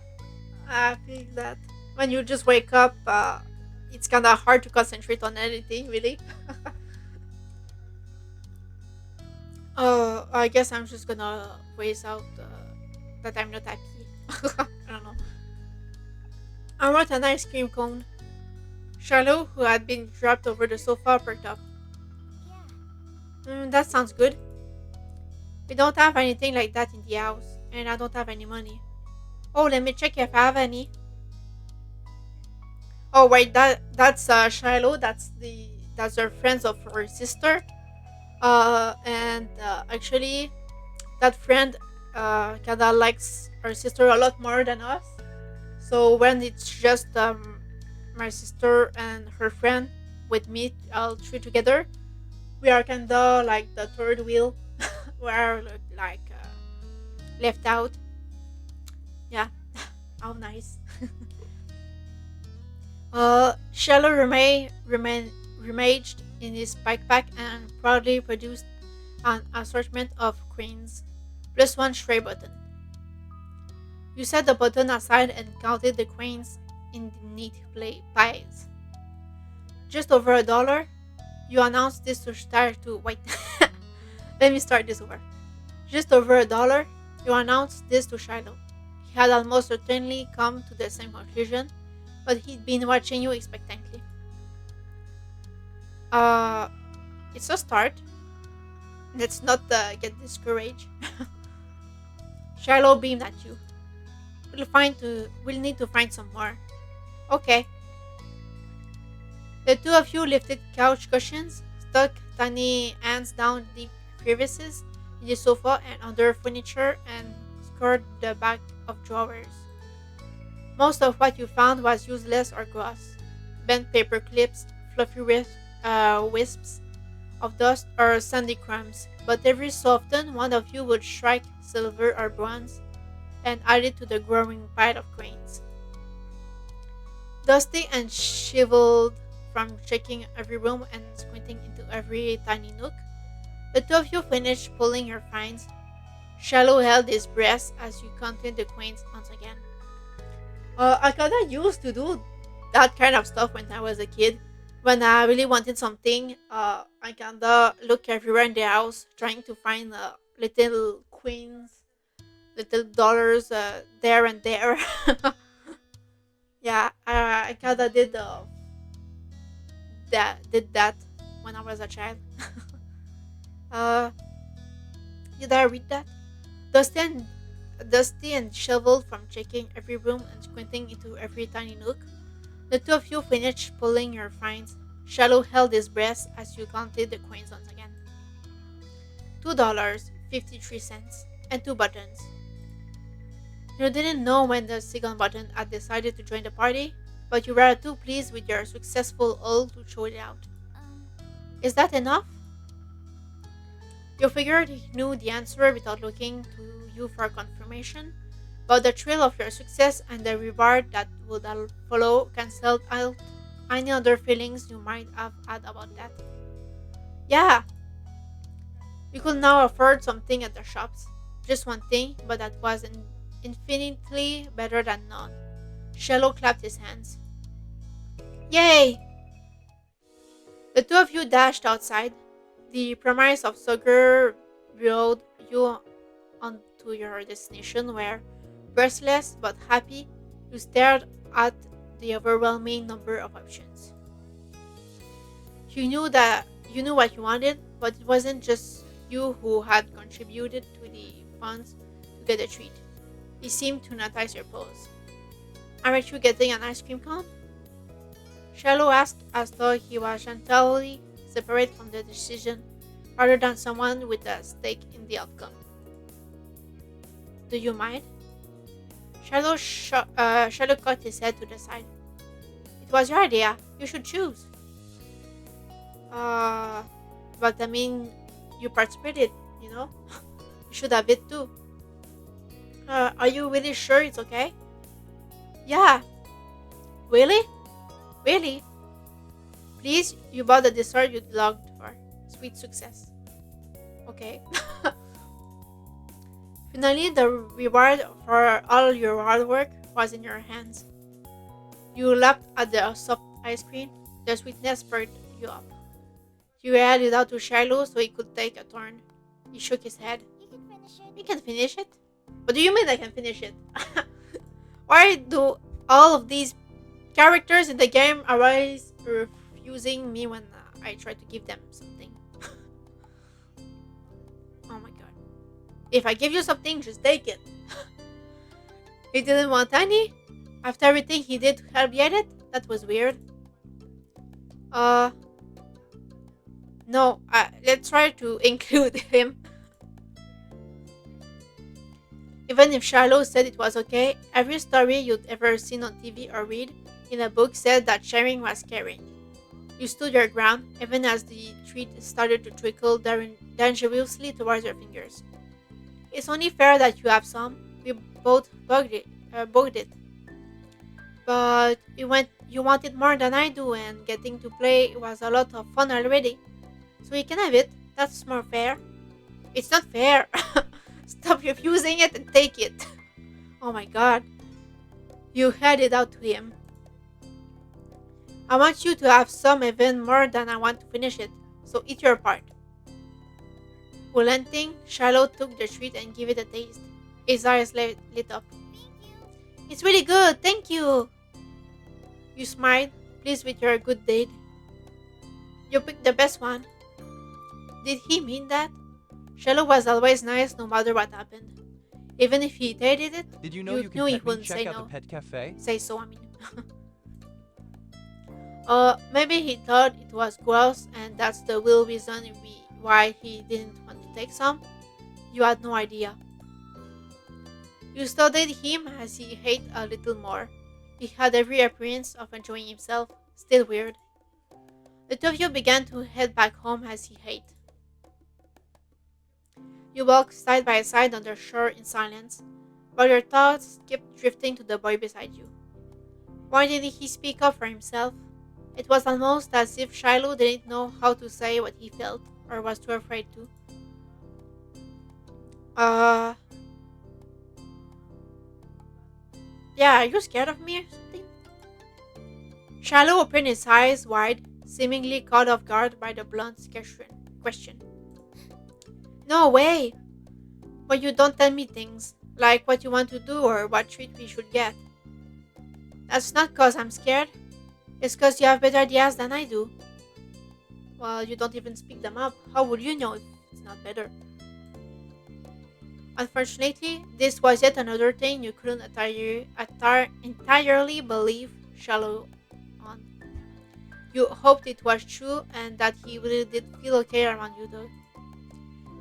I feel that when you just wake up, it's kind of hard to concentrate on anything, really. I guess I'm just gonna voice out that I'm not happy. I don't know. I want an ice cream cone. Charlotte, who had been dropped over the sofa, perked up. Yeah. That sounds good. We don't have anything like that in the house, and I don't have any money. Oh, let me check if I have any. Oh wait, that's Shiloh. That's her friends of her sister. And actually, that friend kinda likes her sister a lot more than us. So when it's just my sister and her friend with me, all three together, we are kinda like the third wheel. We are like left out. Yeah. How nice. Shallow rummaged in his backpack and proudly produced an assortment of coins, plus one stray button. You set the button aside and counted the coins in the neat piles. Just over $1. You announced this to start to wait. Let me start this over. Just over $1. You announced this to Shiloh. He had almost certainly come to the same conclusion, but he'd been watching you expectantly. Uh, it's a start. Let's not get discouraged. Shiloh beamed at you. We'll need to find some more. Okay. The two of you lifted couch cushions, stuck tiny hands down deep crevices in the sofa and under furniture, and scoured the back of drawers. Most of what you found was useless or gross. Bent paper clips, fluffy wisps of dust, or sandy crumbs, but every so often one of you would strike silver or bronze and add it to the growing pile of coins. Dusty and shriveled from checking every room and squinting into every tiny nook, the two of you finished pulling your finds. Shallow held his breath as you counted the coins once again. I kinda used to do that kind of stuff when I was a kid. When I really wanted something, I kinda look everywhere in the house trying to find little coins, little dollars there and there. Yeah, I kinda did that when I was a child. uh, did I read that? Dusty and Dusty and shoveled from checking every room and squinting into every tiny nook. The two of you finished pulling your finds. Shallow held his breath as you counted the coins once again. $2.53 and two buttons. You didn't know when the second button had decided to join the party, but you were too pleased with your successful haul to throw it out. Um, Is that enough? You figured he knew the answer without looking to you for confirmation, but the thrill of your success and the reward that would follow cancelled out any other feelings you might have had about that. Yeah, you could now afford something at the shops. Just one thing, but that was infinitely better than none. Shallow clapped his hands. Yay! The two of you dashed outside. The promise of sugar rode you onto your destination where, breathless but happy, you stared at the overwhelming number of options. You knew what you wanted, but it wasn't just you who had contributed to the funds to get a treat. He seemed to notice your pose. Aren't you getting an ice cream cone? Shallow asked as though he was entirely separate from the decision, rather than someone with a stake in the outcome. Do you mind? Shallow cut his head to the side. It was your idea. You should choose. Uh, but I mean, you participated, you know? You should have it too. Are you really sure it's okay? Yeah. Really? Really? Please, you bought the dessert you logged for. Sweet success. Okay. Finally, the reward for all your hard work was in your hands. You lapped at the soft ice cream. The sweetness spurred you up. You held it out to Shiloh so he could take a turn. He shook his head. You can finish it. We can finish it? What do you mean I can finish it? Why do all of these characters in the game arise refusing me when I try to give them something? Oh my god. If I give you something, just take it. He didn't want any? After everything he did to help get it? That was weird. Uh, no, let's try to include him. Even if Shiloh said it was okay, every story you'd ever seen on TV or read in a book said that sharing was caring. You stood your ground, even as the treat started to trickle dangerously towards your fingers. It's only fair that you have some. We both bugged it. But you wanted more than I do, and getting to play was a lot of fun already. So you can have it. That's more fair. It's not fair. Stop refusing it and take it. Oh my god. You had it out to him. I want you to have some even more than I want to finish it. So eat your part. Relenting, Charlotte took the treat and gave it a taste. His eyes lit up. Thank you. It's really good, thank you. You smiled, pleased with your good deed. You picked the best one. Did he mean that? Shallow was always nice no matter what happened. Even if he hated it, Did you know you you knew can he pet me? wouldn't Check say out no. the pet cafe. Say so, I mean. Maybe he thought it was gross and that's the real reason why he didn't want to take some. You had no idea. You studied him as he ate a little more. He had every appearance of enjoying himself, still weird. The two of you began to head back home as he ate. You walked side by side on the shore in silence, while your thoughts kept drifting to the boy beside you. Why didn't he speak up for himself? It was almost as if Shiloh didn't know how to say what he felt, or was too afraid to. Uh, yeah, are you scared of me or something? Shiloh opened his eyes wide, seemingly caught off guard by the blunt question. No way! But you don't tell me things, like what you want to do or what treat we should get. That's not 'cause I'm scared. It's 'cause you have better ideas than I do. Well, you don't even speak them up. How would you know if it's not better? Unfortunately, this was yet another thing you couldn't entirely believe Shallow on. You hoped it was true and that he really did feel okay around you though.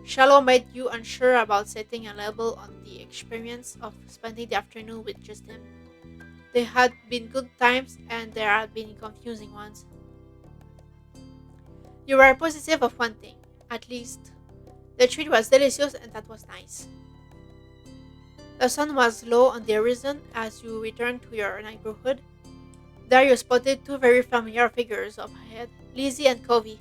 Shallow made you unsure about setting a label on the experience of spending the afternoon with just him. There had been good times and there had been confusing ones. You were positive of one thing, at least. The treat was delicious and that was nice. The sun was low on the horizon as you returned to your neighborhood. There you spotted two very familiar figures up ahead, Lizzie and Covey.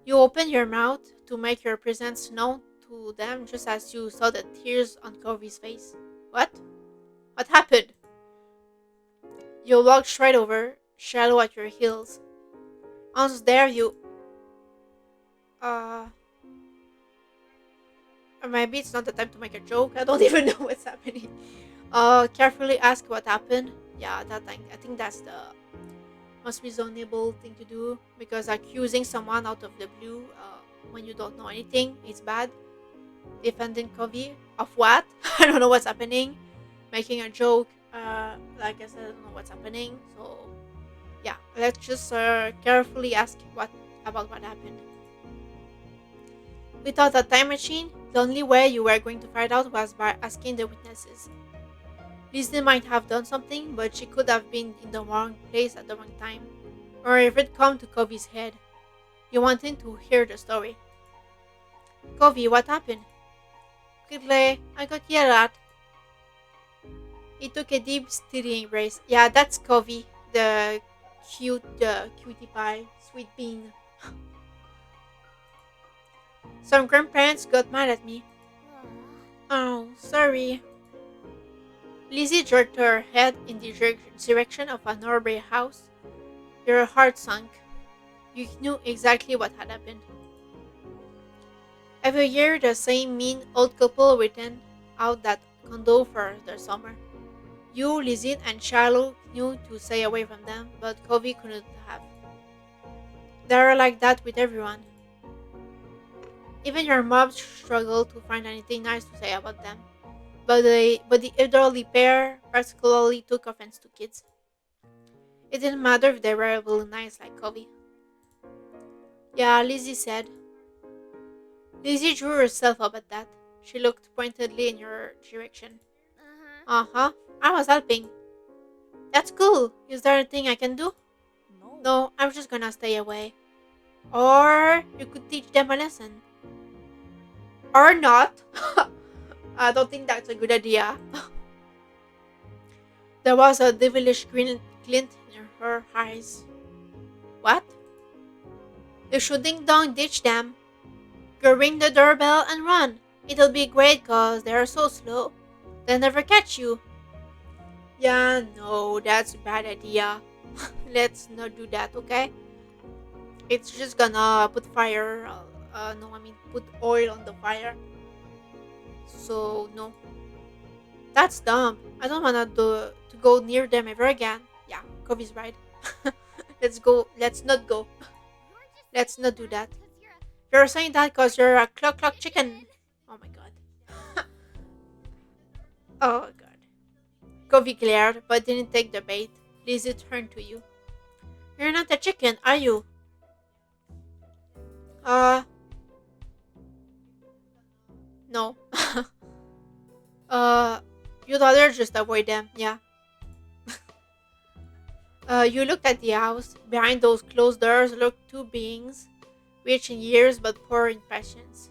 You opened your mouth to make your presence known to them just as you saw the tears on Covey's face. What? What happened? You walked straight over, shallow at your heels. Once there, you. Uh. Or maybe it's not the time to make a joke. I don't even know what's happening. Carefully ask what happened. Yeah, I think that's the most reasonable thing to do because accusing someone out of the blue when you don't know anything is bad. Defending Covey of what? I don't know what's happening. Making a joke. Like I said, I don't know what's happening. So yeah, let's just carefully ask what about what happened. Without a time machine, the only way you were going to find out was by asking the witnesses. Lizzie might have done something, but she could have been in the wrong place at the wrong time. Or if it come to Covey's head. You wanted to hear the story. Covey, what happened? Quickly, I got yelled at. He took a deep, steady embrace. Yeah, that's Covey, the cutie pie, sweet bean. Some grandparents got mad at me. Oh, sorry. Lizzie jerked her head in the direction of a Norbury house. Your heart sunk. You knew exactly what had happened. Every year, the same mean old couple returned out that condo for the summer. You, Lizzie, and Charlotte knew to stay away from them, but Covey couldn't have. They were like that with everyone. Even your mom struggled to find anything nice to say about them. But the elderly pair particularly took offense to kids. It didn't matter if they were really nice like Covey. Yeah, Lizzie said. Lizzie drew herself up at that. She looked pointedly in your direction. Uh-huh. Uh-huh. I was helping. That's cool. Is there anything I can do? No. No, I'm just gonna stay away. Or you could teach them a lesson. Or not. I don't think that's a good idea. There was a devilish glint in her eyes. What? You shouldn't don't ditch them. Go ring the doorbell and run. It'll be great cause they're so slow. They'll never catch you. Yeah, no, that's a bad idea. Let's not do that, okay? It's just gonna put fire. No, I mean put oil on the fire. So no, that's dumb. I don't wanna to go near them ever again. Yeah, Kobe's right. Let's go. Let's not go. You're Let's just saying not do that that. 'cause you're a You're saying that because you're a clock chicken. Oh my god. Oh god. Kobe glared but didn't take the bait. Lizzie turned to you. You're not a chicken, are you? Uh, no. uh, you'd rather just avoid them, yeah. You looked at the house. Behind those closed doors lurked two beings, rich in years but poor in patience.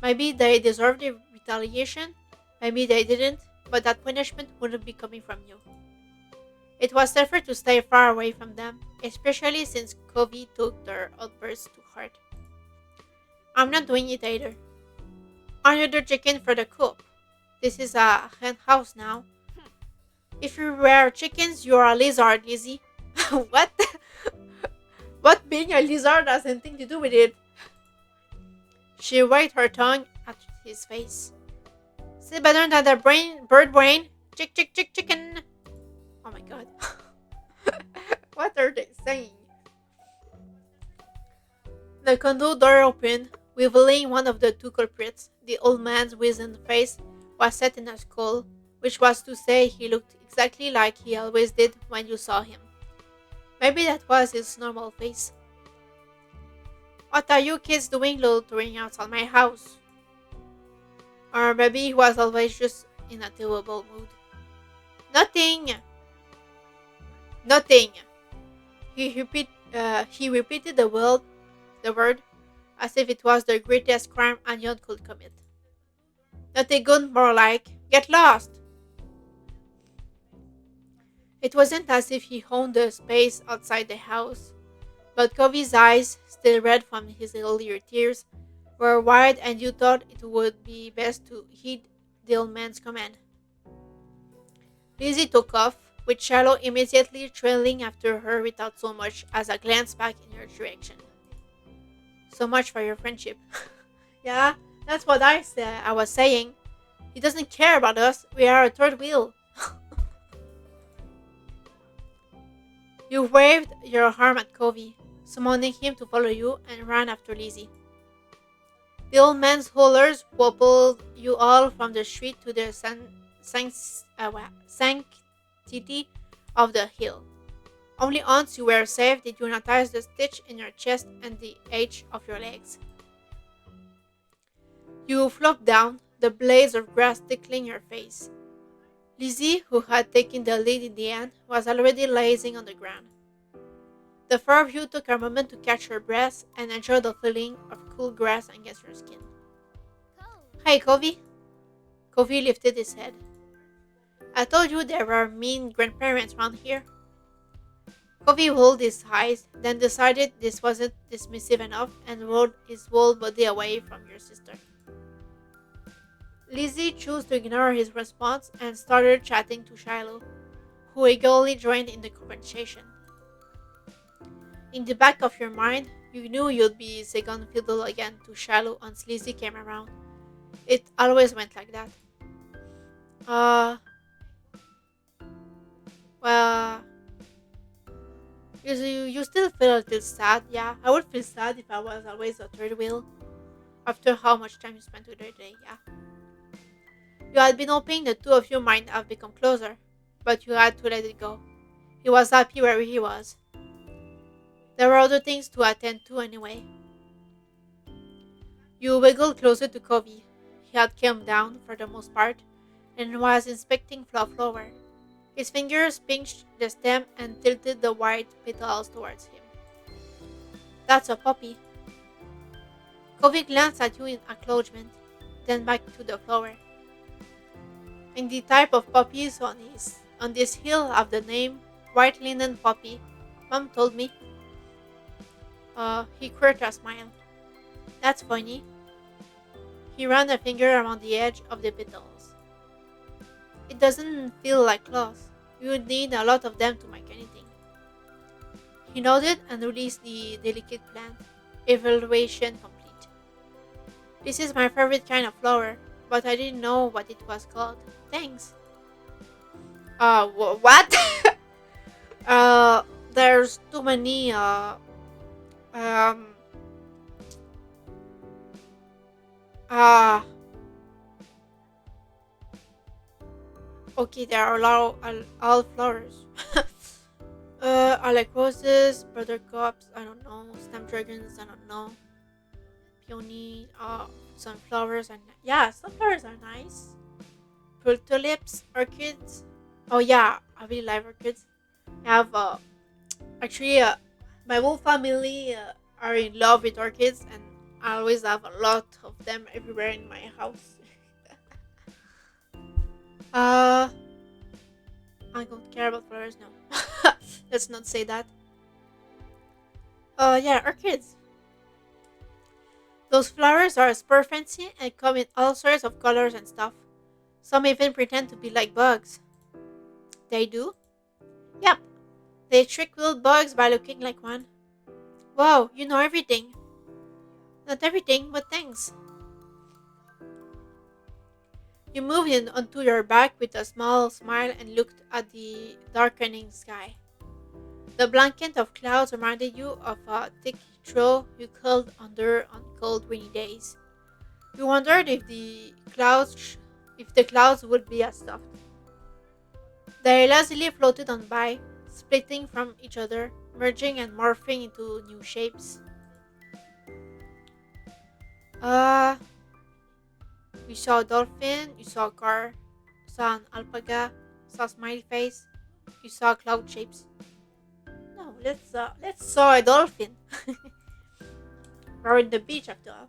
Maybe they deserved the retaliation, maybe they didn't, but that punishment wouldn't be coming from you. It was safer to stay far away from them, especially since Covey took their outbursts to heart. I'm not doing it either. Another chicken for the coop. This is a hen house now. If you were chickens, you're a lizard, Lizzie. What? What being a lizard has anything to do with it? She wagged her tongue at his face. Still better than the bird brain. Chicken. Oh my god. What are they saying? The condo door opened, revealing one of the two culprits. The old man's wizened face was set in a skull, which was to say he looked exactly like he always did when you saw him. Maybe that was his normal face. What are you kids doing loitering outside my house? Or maybe he was always just in a terrible mood. Nothing! Nothing! He repeated the word as if it was the greatest crime anyone could commit. Not a gun, more like, get lost! It wasn't as if he owned the space outside the house, but Covey's eyes, still red from his earlier tears, were wide and you thought it would be best to heed the old man's command. Lizzie took off, with Shallow immediately trailing after her without so much as a glance back in her direction. So much for your friendship. Yeah, that's what I was saying. He doesn't care about us. We are a third wheel. You waved your arm at Covey, summoning him to follow you, and ran after Lizzie. The old man's haulers wobbled you all from the street to the sanctity of the hill. Only once you were safe did you notice the stitch in your chest and the edge of your legs. You flopped down, the blades of grass tickling your face. Lizzie, who had taken the lead in the end, was already lazing on the ground. The four of you took a moment to catch your breath and enjoy the feeling of cool grass against your skin. Cove. Hey, Covey. Covey lifted his head. I told you there were mean grandparents round here. Covey rolled his eyes, then decided this wasn't dismissive enough and rolled his whole body away from your sister. Lizzie chose to ignore his response and started chatting to Shiloh, who eagerly joined in the conversation. In the back of your mind, you knew you'd be second fiddle again to Shiloh once Lizzie came around. It always went like that. Uh, well, you still feel a little sad, yeah. I would feel sad if I was always a third wheel after how much time you spent with her today, yeah. You had been hoping the two of you might have become closer, but you had to let it go. He was happy where he was. There were other things to attend to anyway. You wiggled closer to Covey. He had calmed down, for the most part, and was inspecting the flower. His fingers pinched the stem and tilted the white petals towards him. That's a puppy. Covey glanced at you in acknowledgement, then back to the flower. And the type of puppies on this hill have the name White Linen Puppy. Mom told me. He quirked a smile. That's funny. He ran a finger around the edge of the petals. It doesn't feel like cloth. You would need a lot of them to make anything. He nodded and released the delicate plant. Evaluation complete. This is my favorite kind of flower, but I didn't know what it was called. Thanks. What? uh, there's too many, um, uh, okay, there are all flowers. I like roses, buttercups, I don't know, snapdragons, I don't know, peony, sunflowers, and yeah, sunflowers are nice. Tulips, orchids. Oh yeah, I really like orchids. I have actually my whole family are in love with orchids, and I always have a lot of them everywhere in my house. uh, I don't care about flowers now. Let's not say that. Yeah, orchids. Those flowers are super fancy and come in all sorts of colors and stuff. Some even pretend to be like bugs. They do? Yep. They trick little bugs by looking like one. Wow, you know everything. Not everything, but thanks. You moved in onto your back with a small smile and looked at the darkening sky. The blanket of clouds reminded you of a thick throw you curled under on cold rainy days. You wondered if the clouds would be as soft. They lazily floated on by, splitting from each other, merging and morphing into new shapes. Uh, you saw a dolphin, you saw a car, you saw an alpaca, you saw a smiley face, you saw cloud shapes. No, let's saw a dolphin. We're on the beach after all.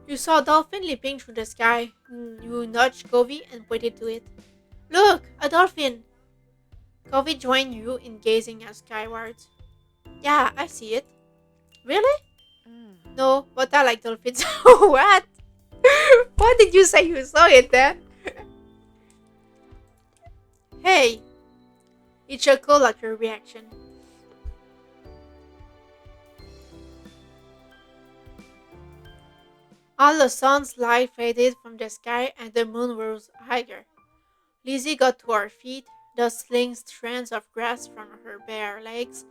You saw a dolphin leaping through the sky. You nudged Covey and pointed to it. Look, a dolphin! Covey joined you in gazing at skywards. Yeah, I see it. Really? Mm. No, but I like dolphins. What? What did you say you saw it then? Hey, he chuckled at your reaction. All the sun's light faded from the sky and the moon rose higher. Lizzie got to her feet, dustling strands of grass from her bare legs,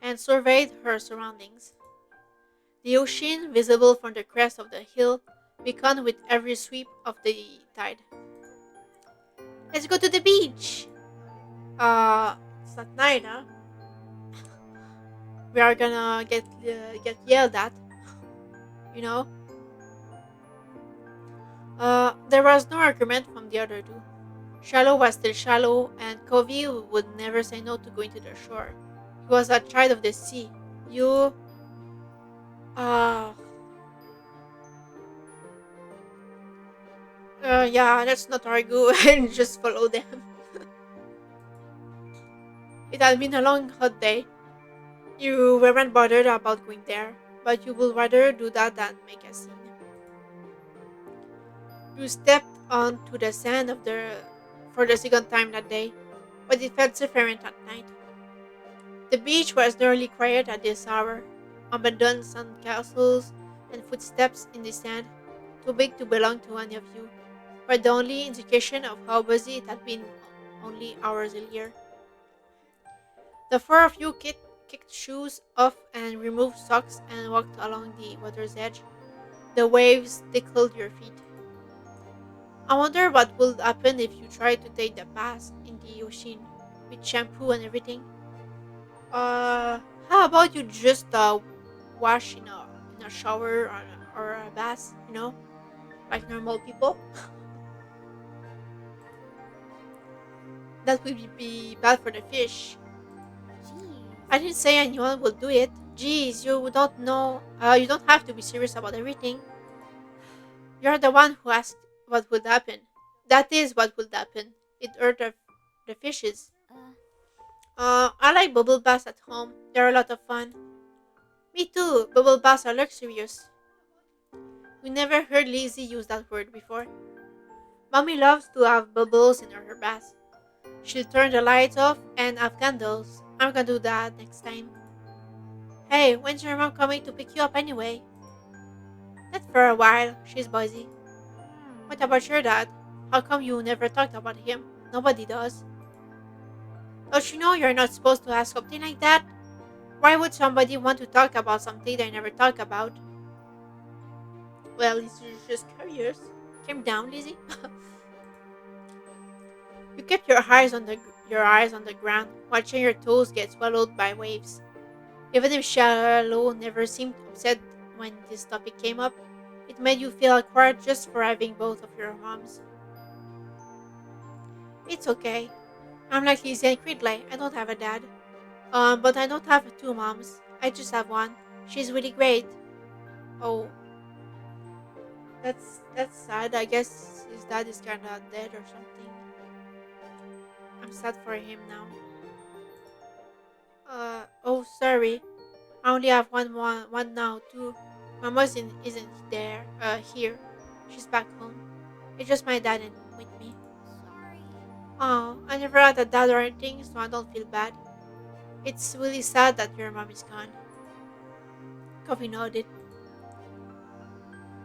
and surveyed her surroundings. The ocean, visible from the crest of the hill, beckoned with every sweep of the tide. Let's go to the beach! It's not night, huh? We are gonna get yelled at, you know? There was no argument from the other two. Shallow was still shallow, and Covey would never say no to going to the shore. He was a child of the sea. You, uh, yeah, let's not argue and just follow them. It had been a long, hot day. You weren't bothered about going there, but you would rather do that than make a scene. You stepped onto the sand for the second time that day, but it felt different at night. The beach was nearly quiet at this hour. Abandoned sandcastles and footsteps in the sand, too big to belong to any of you, were the only indication of how busy it had been only hours earlier. The four of you kicked shoes off and removed socks and walked along the water's edge. The waves tickled your feet. I wonder what would happen if you tried to take the bath in the ocean with shampoo and everything. Uh, how about you just wash in a shower or a bath, like normal people? That would be bad for the fish. I Jeez. didn't say anyone would do it. Geez, you don't know. You don't have to be serious about everything. You're the one who asked what would happen. That is what would happen. It hurt the fishes. Uh, I like bubble baths at home. They're a lot of fun. Me too. Bubble baths are luxurious. We never heard Lizzie use that word before. Mommy loves to have bubbles in her bath. She'll turn the lights off and have candles. I'm gonna do that next time. Hey, when's your mom coming to pick you up anyway? Not for a while. She's busy. What about your dad? How come you never talked about him? Nobody does. Don't you know you're not supposed to ask something like that? Why would somebody want to talk about something they never talk about? Well, it's just curious. Calm down, Lizzie. You kept your eyes on the ground, watching your toes get swallowed by waves. Even if Shallow never seemed upset when this topic came up, it made you feel awkward just for having both of your moms. It's okay. I'm like Lizzie and Cridley. I don't have a dad. But I don't have two moms. I just have one. She's really great. Oh, that's sad. I guess his dad is kinda dead or something. I'm sad for him now. Oh, sorry. I only have one now too. Mama isn't there. Here. She's back home. It's just my dad and with me. sorry. Oh, I never had a dad or anything, so I don't feel bad. It's really sad that your mom is gone. Coffee nodded.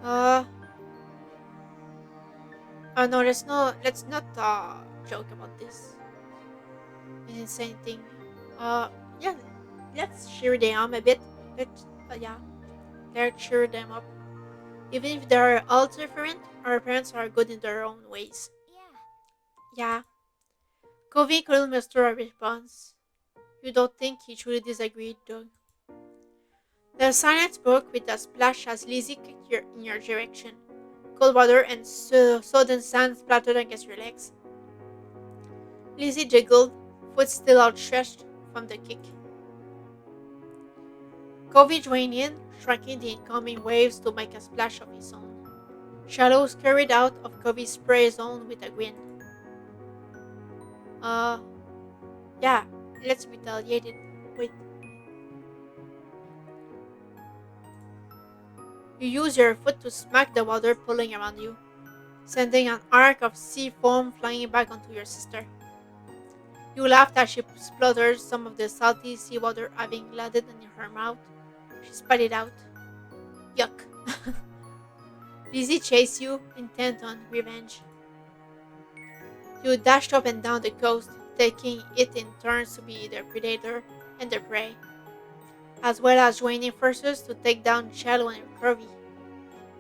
Uh, no, let's not joke about this. I didn't say anything. Uh, yeah, let's cheer them a bit. Yeah, let's cheer them up. Even if they're all different, our parents are good in their own ways. Yeah. Yeah, Covey couldn't muster a response. You don't think he truly disagreed, Doug? The silence broke with a splash as Lizzie kicked in your direction. Cold water and sodden sand splattered against your legs. Lizzie jiggled, foot still outstretched from the kick. Covey joined in, tracking the incoming waves to make a splash of his own. Shallow scurried out of Cove's spray zone with a grin. Uh, yeah, let's retaliate it. Wait. You use your foot to smack the water pulling around you, sending an arc of sea foam flying back onto your sister. You laughed as she spluttered some of the salty seawater having landed in her mouth. She spat it out. Yuck. Lizzie chased you, intent on revenge. You dashed up and down the coast, taking it in turns to be the predator and the prey, as well as joining forces to take down Shallow and Curvy.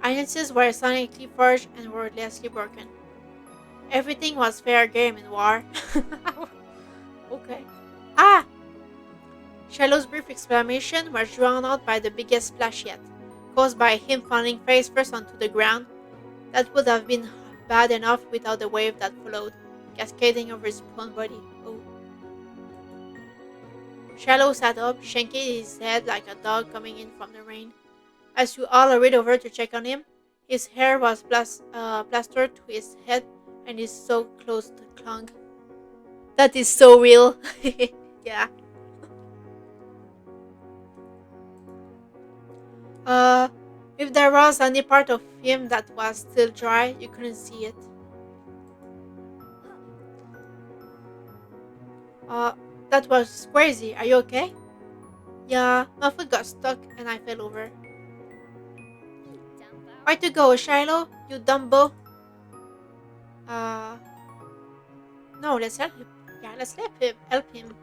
Alliances were silently forged and wordlessly broken. Everything was fair game in war. Okay. Ah! Shallow's brief exclamation was drowned out by the biggest splash yet, caused by him falling face first onto the ground. That would have been bad enough without the wave that followed, cascading over his own body. Oh. Shallow sat up, shaking his head like a dog coming in from the rain. As you all hurried over to check on him, his hair was plastered to his head and his so close clung. That is so real. Yeah. Uh, if there was any part of him that was still dry, you couldn't see it. Uh, that was crazy. Are you okay? Yeah, my foot got stuck and I fell over. Way to go, Shiloh, you Dumbo. Uh, no, let's help him. Yeah, let's help him.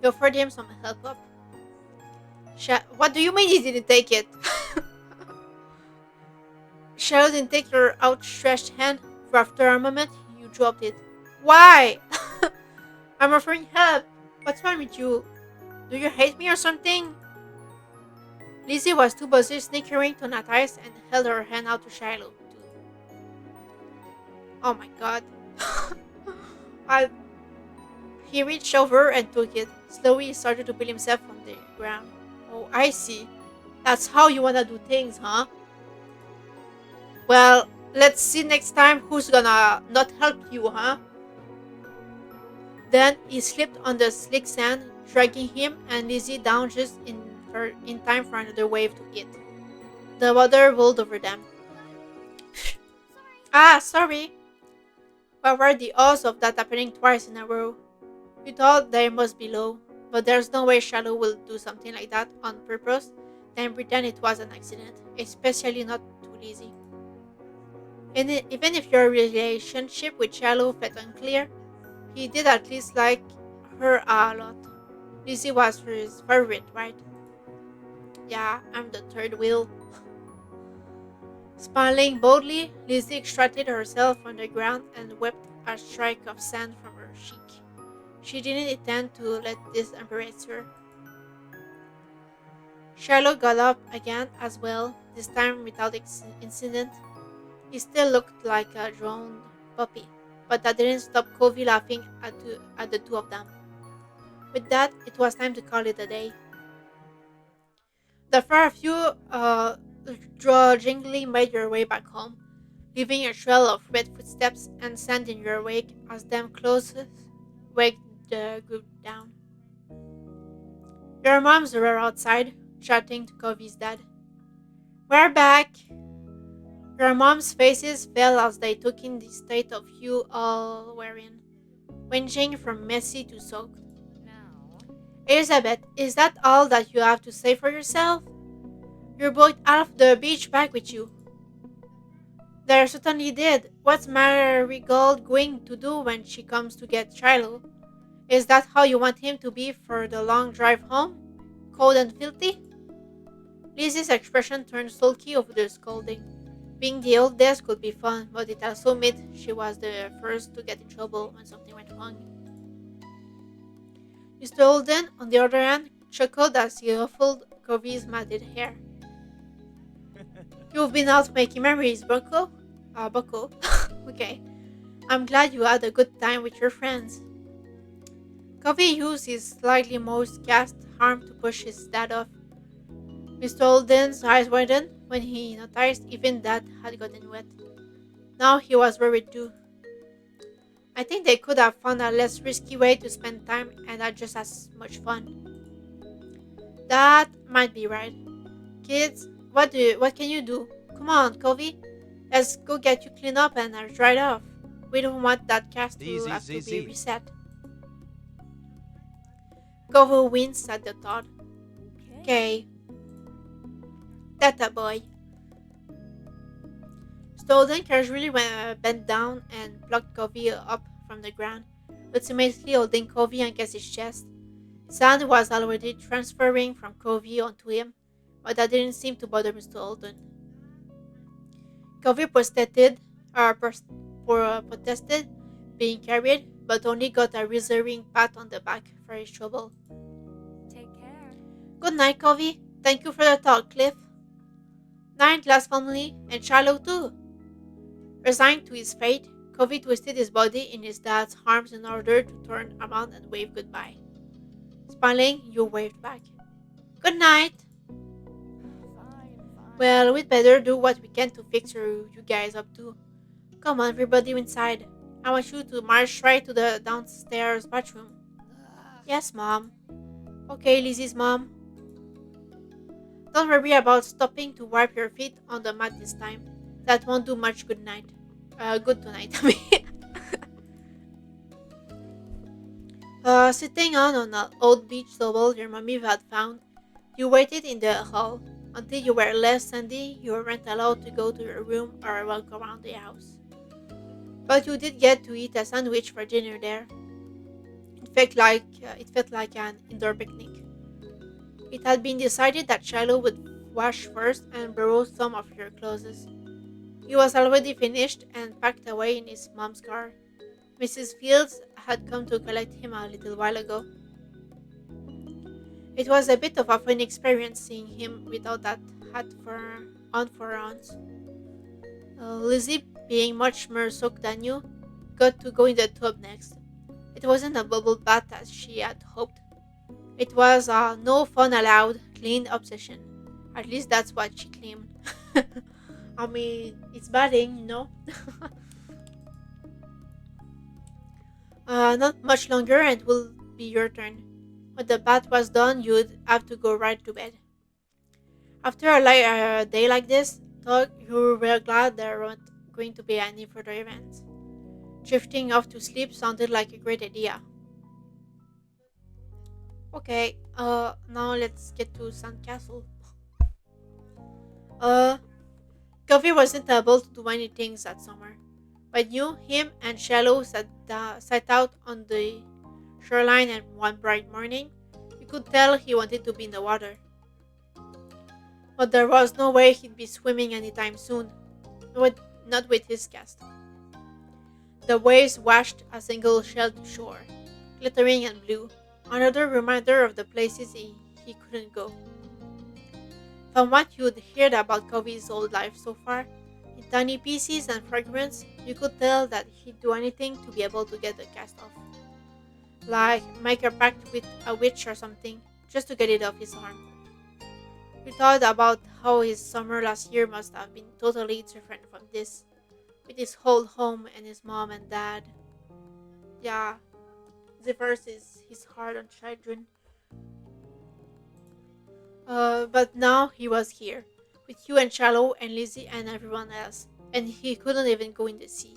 You offered him some help up. What do you mean he didn't take it? Shiloh didn't take your outstretched hand, for after a moment, you dropped it. Why? I'm offering help. What's wrong with you? Do you hate me or something? Lizzie was too busy snickering to notice and held her hand out to Shiloh, too. Oh my god. I... He reached over and took it. Slowly, he started to peel himself from the ground. Oh, I see. That's how you wanna do things, huh? Well, let's see next time who's gonna not help you, huh? Then he slipped on the slick sand, dragging him and Lizzie down just in time for another wave to hit. The water rolled over them. Ah, sorry. What were the odds of that happening twice in a row? You thought they must be low, but there's no way Shallow will do something like that on purpose, then pretend it was an accident, especially not to Lizzie. And even if your relationship with Shallow felt unclear, he did at least like her a lot. Lizzie was his favorite, right? Yeah, I'm the third wheel. Smiling boldly, Lizzie extracted herself from the ground and whipped a strike of sand from her cheek. She didn't intend to let this embarrass her. Charlotte got up again as well, this time without incident. He still looked like a drowned puppy, but that didn't stop Covey laughing at the two of them. With that, it was time to call it a day. The four of you drudgingly made your way back home, leaving a trail of red footsteps and sand in your wake as them closest weighed the group down. Your moms were outside, chatting to Covey's dad. We're back! Your mom's faces fell as they took in the state of you all were in, ranging from messy to soaked. No. Elizabeth, is that all that you have to say for yourself? You brought half the beach back with you. They certainly did. What's Marigold going to do when she comes to get Shiloh? Is that how you want him to be for the long drive home? Cold and filthy? Lizzie's expression turned sulky over the scolding. Being the oldest could be fun, but it also meant she was the first to get in trouble when something went wrong. Mr. Holden, on the other hand, chuckled as he ruffled Covey's matted hair. You've been out making memories, Bucko? Bucko. Okay. I'm glad you had a good time with your friends. Covey used his slightly moist cast arm to push his dad off. Mr. Holden's eyes widened when he noticed even that had gotten wet. Now he was worried too. I think they could have found a less risky way to spend time and had just as much fun. That might be right. Kids, what can you do? Come on, Covey. Let's go get you cleaned up and dried off. We don't want that cast to Easy, have to be ZZ. reset. Covey winced at the thought. Okay, that a boy. Stolden casually bent down and plucked Covey up from the ground, ultimately holding Covey against his chest. Sand was already transferring from Covey onto him, but that didn't seem to bother Mr. Holden. Covey protested being carried, but only got a reassuring pat on the back for his trouble. Take care. Good night, Covey. Thank you for the talk, Cliff. Night, glass family, and Shiloh too. Resigned to his fate, Covey twisted his body in his dad's arms in order to turn around and wave goodbye. Smiling, you waved back. Good night. Fine, fine. Well, we'd better do what we can to fix you guys up too. Come on, everybody inside. I want you to march right to the downstairs bathroom. Ugh. Yes, Mom. Okay, Lizzie's mom. Don't worry about stopping to wipe your feet on the mat this time. That won't do much good night. Good tonight, I mean. Sitting on an old beach towel your mommy had found, you waited in the hall until you were less sandy. You weren't allowed to go to your room or walk around the house. But you did get to eat a sandwich for dinner there. It felt like an indoor picnic. It had been decided that Shiloh would wash first and borrow some of your clothes. He was already finished and packed away in his mom's car. Mrs. Fields had come to collect him a little while ago. It was a bit of a fun experience seeing him without that hat for once. Lizzie, being much more soaked than you, got to go in the tub next. It wasn't a bubble bath as she had hoped. It was a no fun allowed, clean obsession. At least that's what she claimed. I mean, it's bathing, you know? Not much longer and it will be your turn. When the bath was done, you'd have to go right to bed. After a day like this, Doug, you were glad there weren't going to be any further events. Drifting off to sleep sounded like a great idea. Okay, now let's get to Sandcastle. Uh, Coffee wasn't able to do many things that summer, but you, him, and Shallow sat out on the shoreline and one bright morning. You could tell he wanted to be in the water, but there was no way he'd be swimming anytime soon, not with his cast. The waves washed a single shell to shore, glittering and blue, another reminder of the places he couldn't go. From what you'd heard about Covey's old life so far, in tiny pieces and fragments, you could tell that he'd do anything to be able to get the cast off. Like make a pact with a witch or something, just to get it off his arm. You thought about how his summer last year must have been totally different from this, with his whole home and his mom and dad. Yeah, the verse is hard on children. But now he was here, with you and Shallow and Lizzie and everyone else, and he couldn't even go in the sea.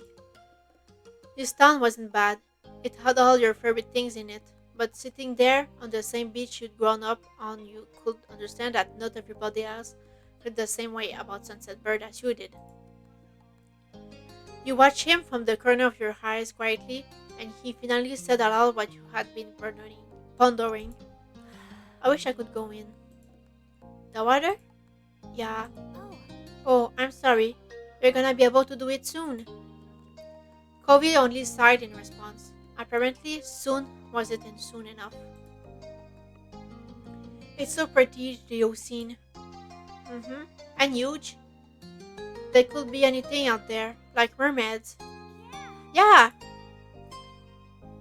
This town wasn't bad. It had all your favorite things in it, but sitting there on the same beach you'd grown up on, you could understand that not everybody else felt the same way about Sunset Bird as you did. You watched him from the corner of your eyes quietly, and he finally said aloud what you had been pondering. I wish I could go in. The water? Yeah. Oh, Oh, I'm sorry. We're gonna be able to do it soon. Covey only sighed in response. Apparently, soon wasn't soon enough. It's so pretty, the ocean. Mm-hmm. And huge. There could be anything out there, like mermaids. yeah.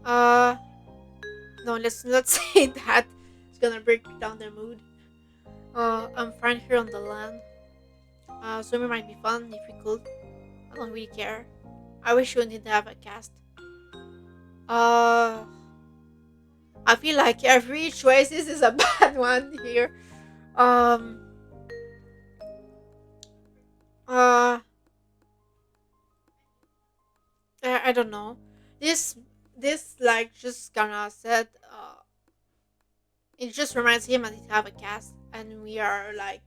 Yeah. No, let's not say that. It's gonna break down the mood. I'm fine here on the land. Swimming might be fun if we could. I don't really care. I wish we didn't have a cast. Uh, I feel like every choice is a bad one here. Um, uh, I don't know. This this like just kinda said. It just reminds him that he have a cast, and we are like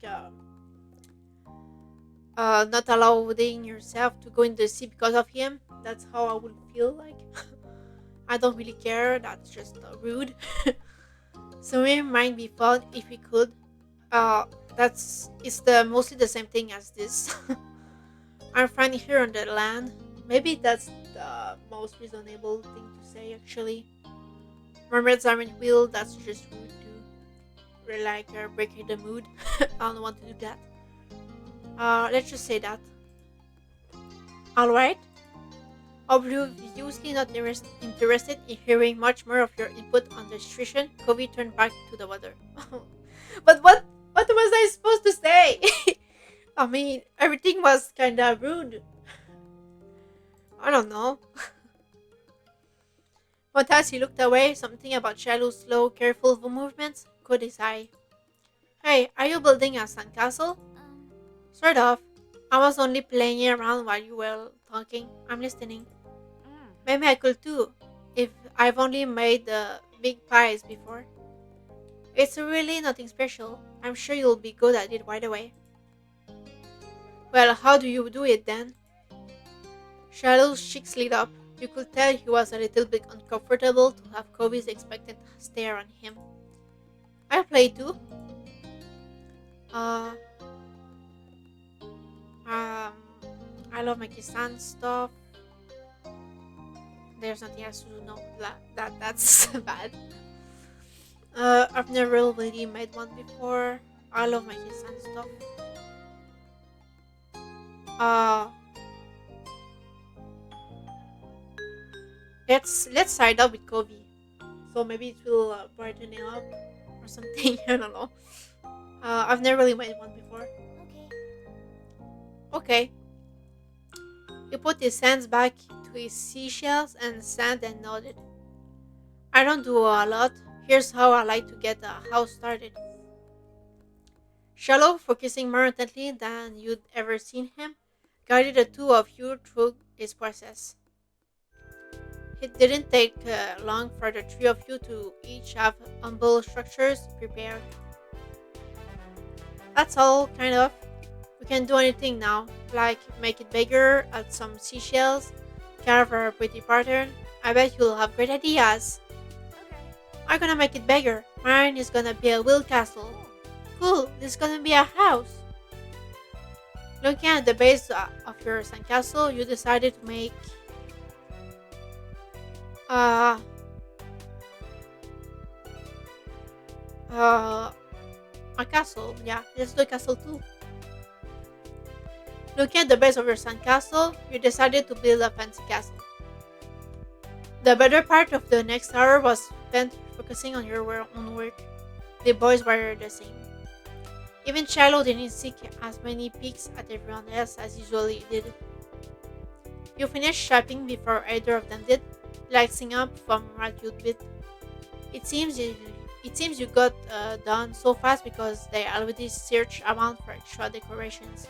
not allowing yourself to go in the sea because of him. That's how I would feel like. I don't really care. That's just rude. So it might be fun if we could. Uh, that's it's the mostly the same thing as this. I'm fine here on the land. Maybe that's the most reasonable thing to say actually. Mermaids are in wheel. That's just rude too. We're like breaking the mood. I don't want to do that. Let's just say that. All right. Obviously not interested in hearing much more of your input on the situation. Covey turned back to the water. But what was I supposed to say? I mean, everything was kind of rude. I don't know. But as he looked away, something about Shadow's slow, careful movements caught his eye. Hey, are you building a sandcastle? Um, Sort of. I was only playing around while you were talking. I'm listening. Maybe I could too, if I've only made the big pies before. It's really nothing special. I'm sure you'll be good at it right away. Well, how do you do it then? Shadow's cheeks lit up. You could tell he was a little bit uncomfortable to have Kobe's expectant stare on him. I play too. Uh, um, I love making sand stuff. There's nothing else to know. That's bad. I've never really made one before. I love making sand stuff. Uh, let's side up with Kobe. So maybe it will brighten it up or something. I don't know. I've never really made one before. okay. Okay. He put his hands back to his seashells and sand and nodded. I don't do a lot. Here's how I like to get a house started. Shallow, focusing more intently than you'd ever seen him, guided the two of you through his process. It didn't take long for the three of you to each have humble structures prepared. That's all, kind of. We can do anything now, like make it bigger, add some seashells, carve a pretty pattern. I bet you'll have great ideas. Okay. I'm gonna make it bigger. Mine is gonna be a wheel castle. Cool, this is gonna be a house. Looking at the base of your sandcastle, you decided to make uh, uh, a castle. Yeah, let's do a castle too. Looking at the base of your sandcastle, you decided to build a fancy castle. The better part of the next hour was spent focusing on your own work. The boys were the same. Even Shiloh didn't seek as many peeks at everyone else as usually did. You finished shopping before either of them did, relaxing up from what you'd bit. It seems you, it seems you got done so fast because they already searched around for extra decorations.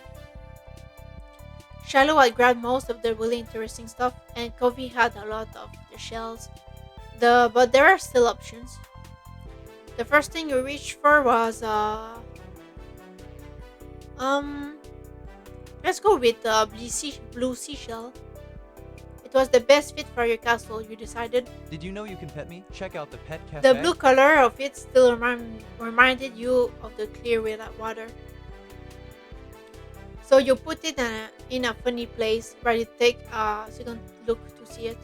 Shiloh had grabbed most of the really interesting stuff, and Kofi had a lot of the shells. But there are still options. The first thing you reached for was um let's go with blue seashell. It was the best fit for your castle, you decided. Did you know you can pet me? Check out the pet cafe. The blue color of it still reminded you of the clear water. So you put it in a funny place where you take a second look to see it.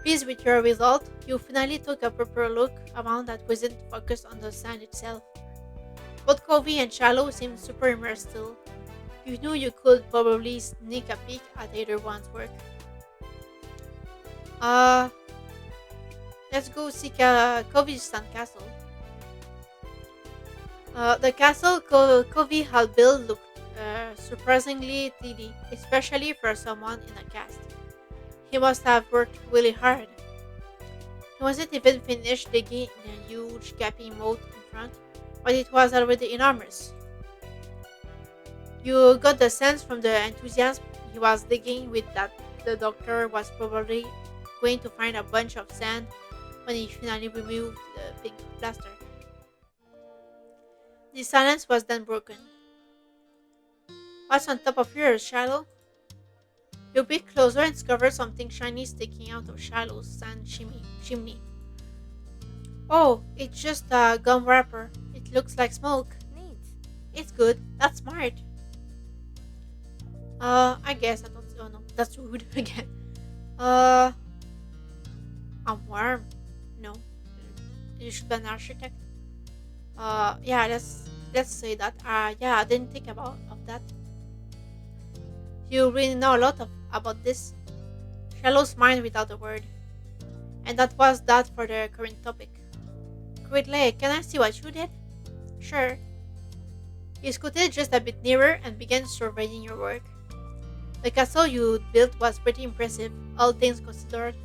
Pleased with your result, you finally took a proper look around that wasn't focused on the sand itself. Both Covey and Shallow seemed super immersed still. You knew you could probably sneak a peek at either one's work. Uh, let's go seek Covey's sandcastle. The castle Covey had built looked surprisingly tidy, especially for someone in a cast. He must have worked really hard. He wasn't even finished digging the huge gaping moat in front, but it was already enormous. You got the sense from the enthusiasm he was digging with that the doctor was probably going to find a bunch of sand when he finally removed the pink plaster. The silence was then broken. What's on top of yours, Shiloh? You peek closer and discover something shiny sticking out of Shiloh's sand chimney. Oh, it's just a gum wrapper. It looks like smoke. Neat. It's good. That's smart. I guess I don't. Oh no, that's rude again. Uh, I'm warm. No, you should be an architect. Yeah, let's say that. Yeah, I didn't think about of that. You really know a lot about this. Shallow smiled without a word, and that was that for the current topic. Quickly, can I see what you did? Sure. He scooted just a bit nearer and began surveying your work. The castle you built was pretty impressive, all things considered.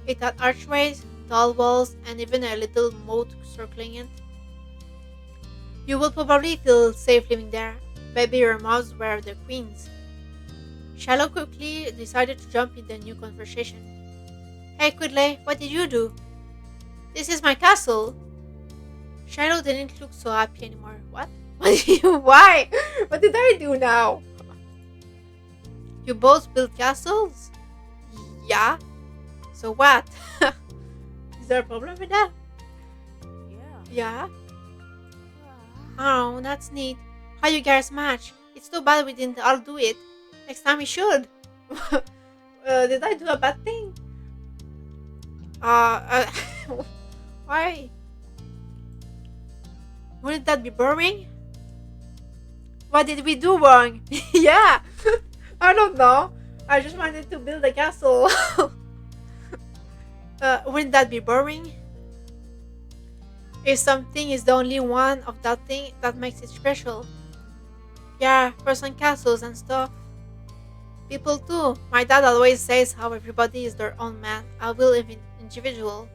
It had archways, tall walls, and even a little moat circling it. You will probably feel safe living there. Maybe your moths were the queens. Shallow quickly decided to jump in the new conversation. Hey Quidley, what did you do? This is my castle. Shiloh didn't look so happy anymore. What? Why? What did I do now? You both built castles? Yeah. So what? Is there a problem with that? Yeah. Yeah. Ah. Oh, that's neat. How you guys match? It's too bad we didn't all do it. Next time we should. Did I do a bad thing? Why? Wouldn't that be boring? What did we do wrong? Yeah. I don't know. I just wanted to build a castle. Wouldn't that be boring? If something is the only one of that thing, that makes it special. Yeah, for some castles and stuff. People too. My dad always says how everybody is their own man. I will live individual.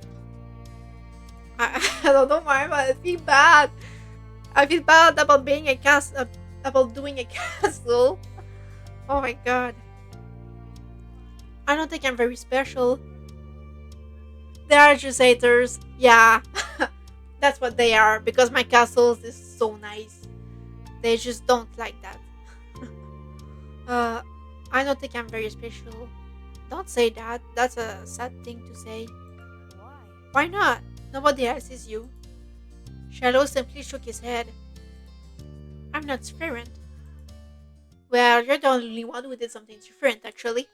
I don't know why, but I feel bad. I feel bad about being a about doing a castle. Oh my god. I don't think I'm very special. They are just haters. Yeah. That's what they are because my castles is so nice. They just don't like that. uh I don't think I'm very special. Don't say that. That's a sad thing to say. Why? Why not? Nobody else is you. Shallow simply shook his head. I'm not different. Well, you're the only one who did something different, actually.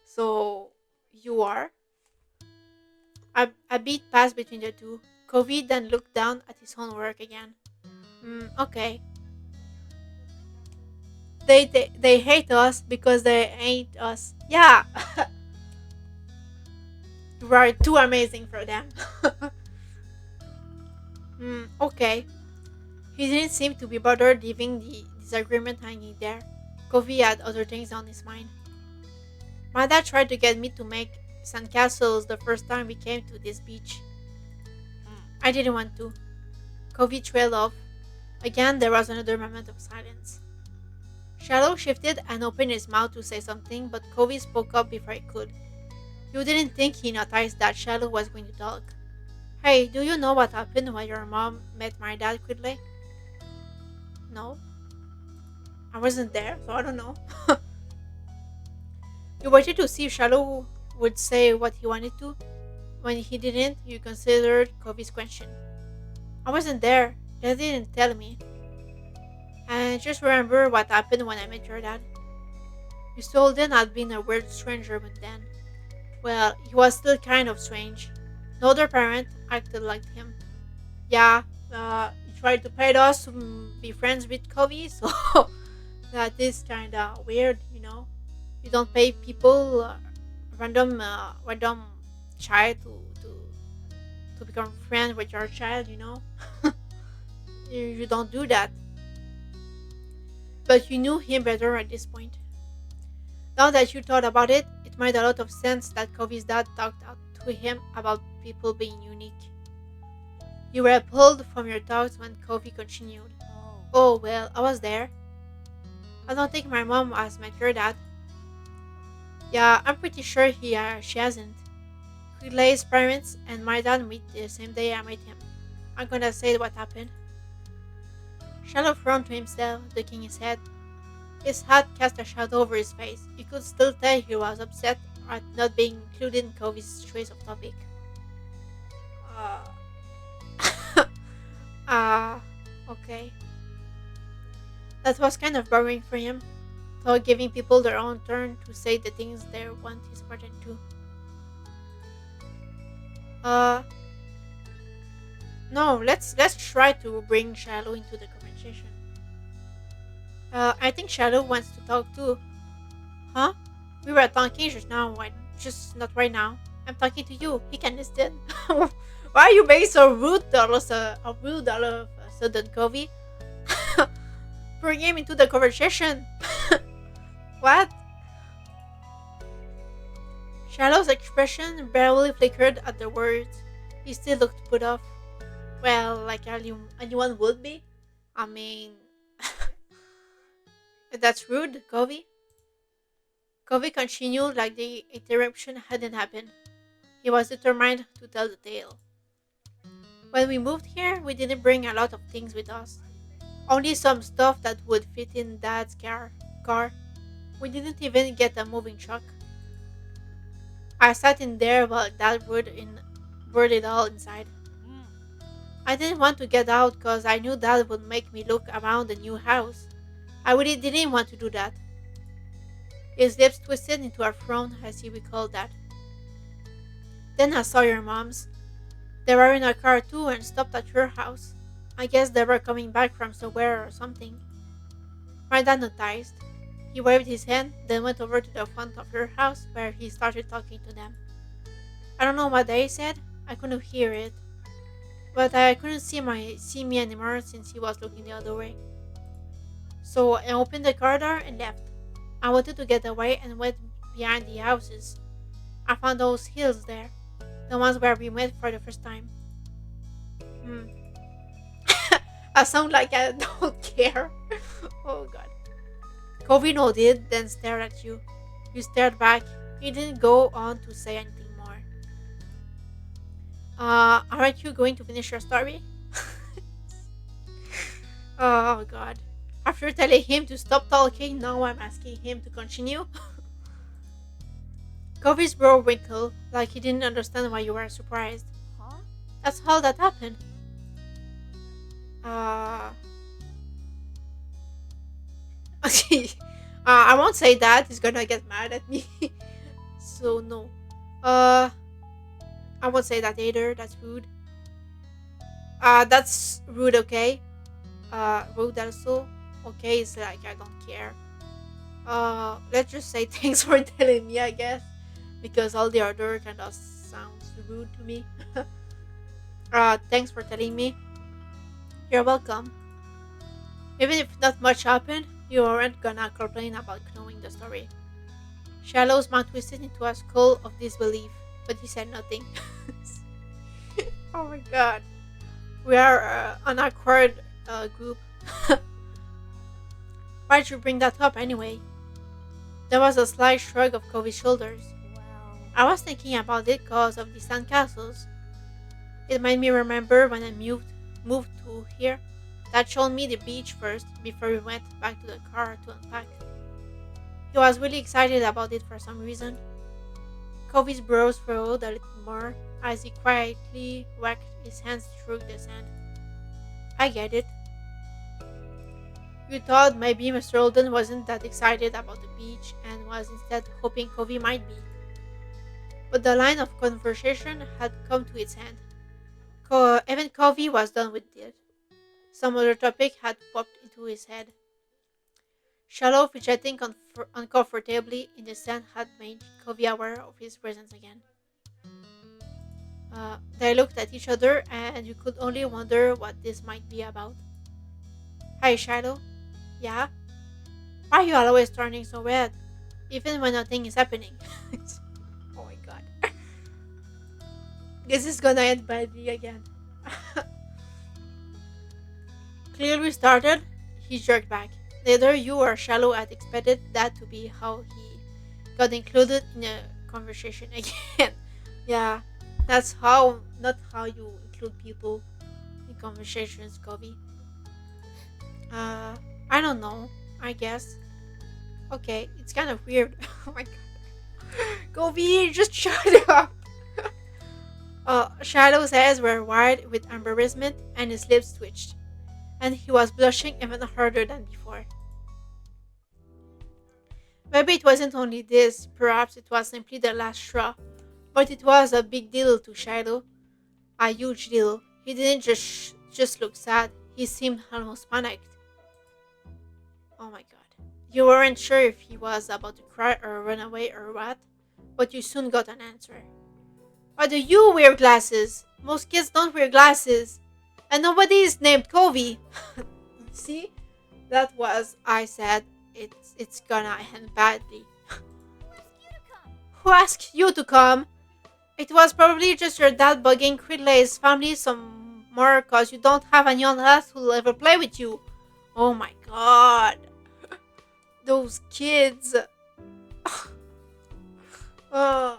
So, you are? A beat passed between the two. Covey then looked down at his own work again. Okay. They hate us because they ain't us. Yeah, you are too amazing for them. Okay. He didn't seem to be bothered leaving the disagreement hanging there. Covey had other things on his mind. My dad tried to get me to make sandcastles the first time we came to this beach. I didn't want to. Covey trailed off. Again, there was another moment of silence. Shallow shifted and opened his mouth to say something, but Covey spoke up before he could. You didn't think he noticed that Shallow was going to talk. Hey, do you know what happened when your mom met my dad quickly? No. I wasn't there, so I don't know. You waited to see if Shallow would say what he wanted to. When he didn't, you considered Covey's question. I wasn't there. They didn't tell me. And just remember what happened when I met your dad. Mr. Holden had been a weird stranger with then. Well, he was still kind of strange. No other parent acted like him. Yeah, he tried to pay us to be friends with Covey, so that is kinda weird, you know. You don't pay people, random child to become friends with your child, you know. You don't do that. But you knew him better at this point. Now that you thought about it, it made a lot of sense that Kobe's dad talked out to him about people being unique. You were pulled from your thoughts when Kobe continued. Oh. Oh, well, I was there. I don't think my mom has met your dad. Yeah, I'm pretty sure she hasn't. Clay's parents and my dad meet the same day I met him. I'm gonna say what happened. Shallow frowned to himself, ducking his head. His hat cast a shadow over his face. You could still tell he was upset at not being included in Kobe's choice of topic. Uh, Ah, okay. That was kind of boring for him, though giving people their own turn to say the things they want is important too. Uh, no, let's try to bring Shallow into the conversation. I think Shallow wants to talk too. Huh? We were talking just now, why just not right now? I'm talking to you. He can listen. Why are you being so rude all of a sudden, Covey? Bring him into the conversation. What? Shallow's expression barely flickered at the words. He still looked put off. Well, like anyone would be. I mean, that's rude, Covey. Covey continued like the interruption hadn't happened. He was determined to tell the tale. When we moved here, we didn't bring a lot of things with us. Only some stuff that would fit in Dad's car. We didn't even get a moving truck. I sat in there while Dad brought it all inside. Mm. I didn't want to get out because I knew Dad would make me look around the new house. I really didn't want to do that. His lips twisted into a frown as he recalled that. Then I saw your moms. They were in a car too and stopped at your house. I guess they were coming back from somewhere or something. My dad noticed. He waved his hand, then went over to the front of your house where he started talking to them. I don't know what they said. I couldn't hear it. But I couldn't see me anymore since he was looking the other way. So I opened the car door and left. I wanted to get away and went behind the houses. I found those hills there, the ones where we met for the first time. Hmm. I sound like I don't care. Oh god. Kobe nodded, then stared at you. You stared back. He didn't go on to say anything more. Aren't you going to finish your story? Oh god. After telling him to stop talking, now I'm asking him to continue. Kobe's brow wrinkled, like he didn't understand why you were surprised. Huh? That's all that happened. Uh, I won't say that. He's gonna get mad at me. So no. Uh, I won't say that either. That's rude. That's rude. Okay. Rude also. Okay, it's like I don't care. Let's just say thanks for telling me. I guess because all the other kind of sounds rude to me. Thanks for telling me. You're welcome. Even if not much happened, you aren't gonna complain about knowing the story. Shallow's mouth twisted into a skull of disbelief, but he said nothing. Oh my god. We are an awkward group. Why'd you bring that up anyway? There was a slight shrug of Kobe's shoulders. Well. I was thinking about it because of the sandcastles. It made me remember when I moved to here. Dad showed me the beach first before we went back to the car to unpack. He was really excited about it for some reason. Kobe's brows furrowed a little more as he quietly whacked his hands through the sand. I get it. You thought maybe Mr. Olden wasn't that excited about the beach and was instead hoping Kobe might be. But the line of conversation had come to its end. Even Kobe was done with it. Some other topic had popped into his head. Shallow fidgeting uncomfortably in the sand had made Kobe aware of his presence again. They looked at each other, and you could only wonder what this might be about. Hey, Shadow. Yeah? Why are you always turning so red? Even when nothing is happening. Oh my god. This is gonna end badly again. Clearly started, he jerked back. Neither you or Shallow had expected that to be how he got included in a conversation again. Yeah, that's how, not how you include people in conversations, Kobe. Uh, I don't know. I guess. Okay, it's kind of weird. Oh my god. Kobe, just shut up. Shadow's eyes were wide with embarrassment and his lips twitched, and he was blushing even harder than before. Maybe it wasn't only this, perhaps it was simply the last straw, but it was a big deal to Shadow, a huge deal. He didn't just look sad, he seemed almost panicked. Oh my god. You weren't sure if he was about to cry or run away or what, but you soon got an answer. Why do you wear glasses? Most kids don't wear glasses. And nobody is named Covey. See? That was, I said, it's gonna end badly. Who asked you to come? It was probably just your dad bugging Cridley's family some more cause you don't have anyone else who'll ever play with you. Oh my god. Those kids. uh,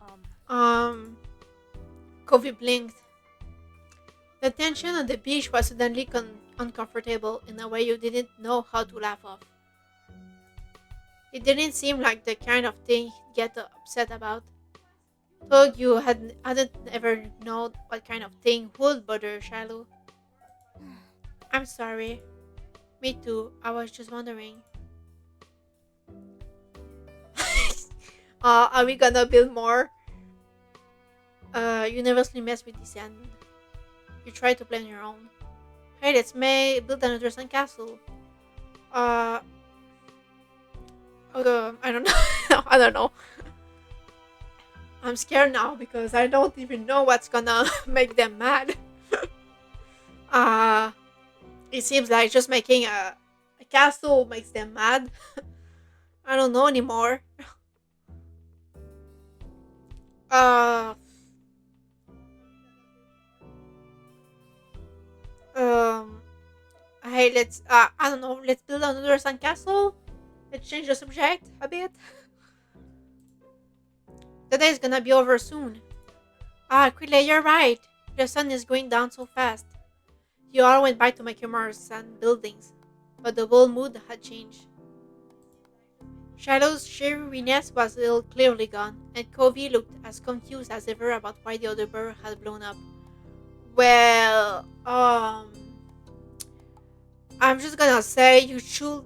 Um, um, Kofi blinked. The tension on the beach was suddenly uncomfortable in a way you didn't know how to laugh off. It didn't seem like the kind of thing he'd get upset about. Though you hadn't ever known what kind of thing would bother Shiloh. I'm sorry. Me too. I was just wondering. Are we gonna build more? You nervously mess with this and you try to plan your own. Hey, let's build another sandcastle. Uh, I don't know. I don't know. I'm scared now because I don't even know what's gonna make them mad. Uh, it seems like just making a castle makes them mad. I don't know anymore. Uh, um, hey, I don't know, let's build another sandcastle. Let's change the subject a bit. The day is gonna be over soon. Ah, Quille, you're right. The sun is going down so fast. You all went by to make your marks and buildings, but the whole mood had changed. Shadow's cheeriness was ill clearly gone, and Covey looked as confused as ever about why the other bird had blown up. Well, I'm just gonna say you should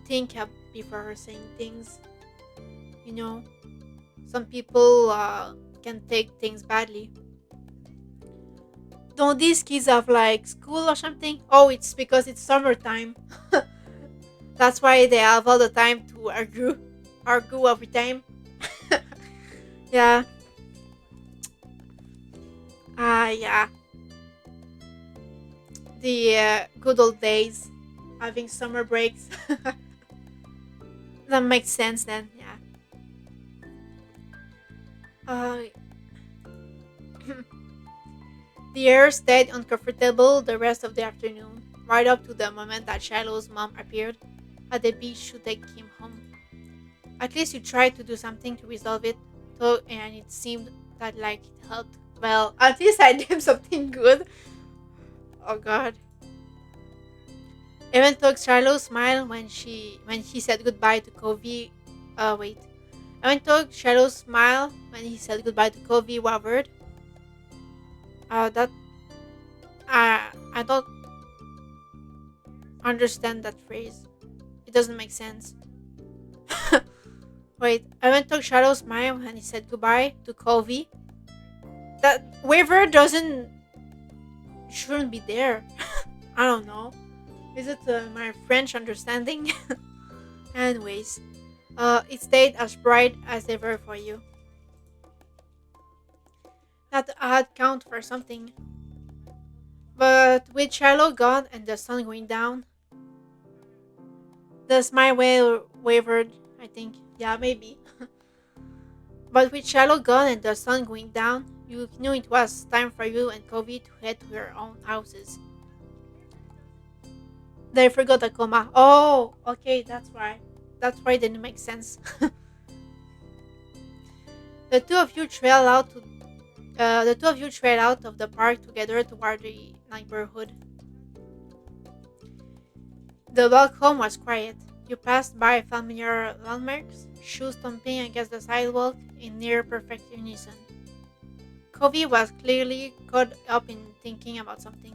think up before saying things. You know, some people can take things badly. Don't these kids have like school or something? Oh, it's because it's summertime. That's why they have all the time to argue every time. Yeah, yeah, the good old days, having summer breaks. That makes sense then. Yeah. Uh, the air stayed uncomfortable the rest of the afternoon, right up to the moment that Shallow's mom appeared at the beach to take him home. At least you tried to do something to resolve it, though, and it seemed that like it helped. Well, at least I did something good. Oh God. Even though Charlo smiled when he said goodbye to Covey. Wait. Even though Charlo smiled when he said goodbye to Covey wavered. That I don't understand that phrase. It doesn't make sense. Wait, I went to Shadow's mind when he said goodbye to Covey. That waiver doesn't shouldn't be there. I don't know. Is it my French understanding? Anyways, it stayed as bright as ever for you. That had count for something. But with Shiloh gone and the sun going down, the smile wavered, I think. Yeah, maybe. But with Shiloh gone and the sun going down, you knew it was time for you and Kobe to head to your own houses. They forgot the comma. Oh, okay, that's why. That's why it didn't make sense. The two of you trail out to the two of you trail out of the park together toward the neighborhood. The walk home was quiet. You passed by familiar landmarks, shoes thumping against the sidewalk in near perfect unison. Covey was clearly caught up in thinking about something.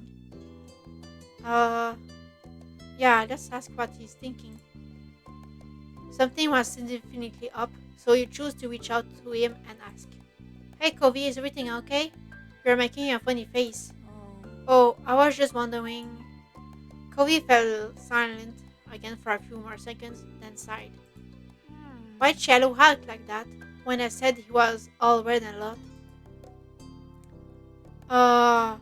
Uh, yeah, let's ask what he's thinking. Something was definitely up, so you choose to reach out to him and ask. Hey Covey, is everything okay? You're making a funny face. Oh. Oh, I was just wondering. Covey fell silent again for a few more seconds, then sighed. Why'd Hmm. Shallow act like that when I said he was all red and lot? Uh,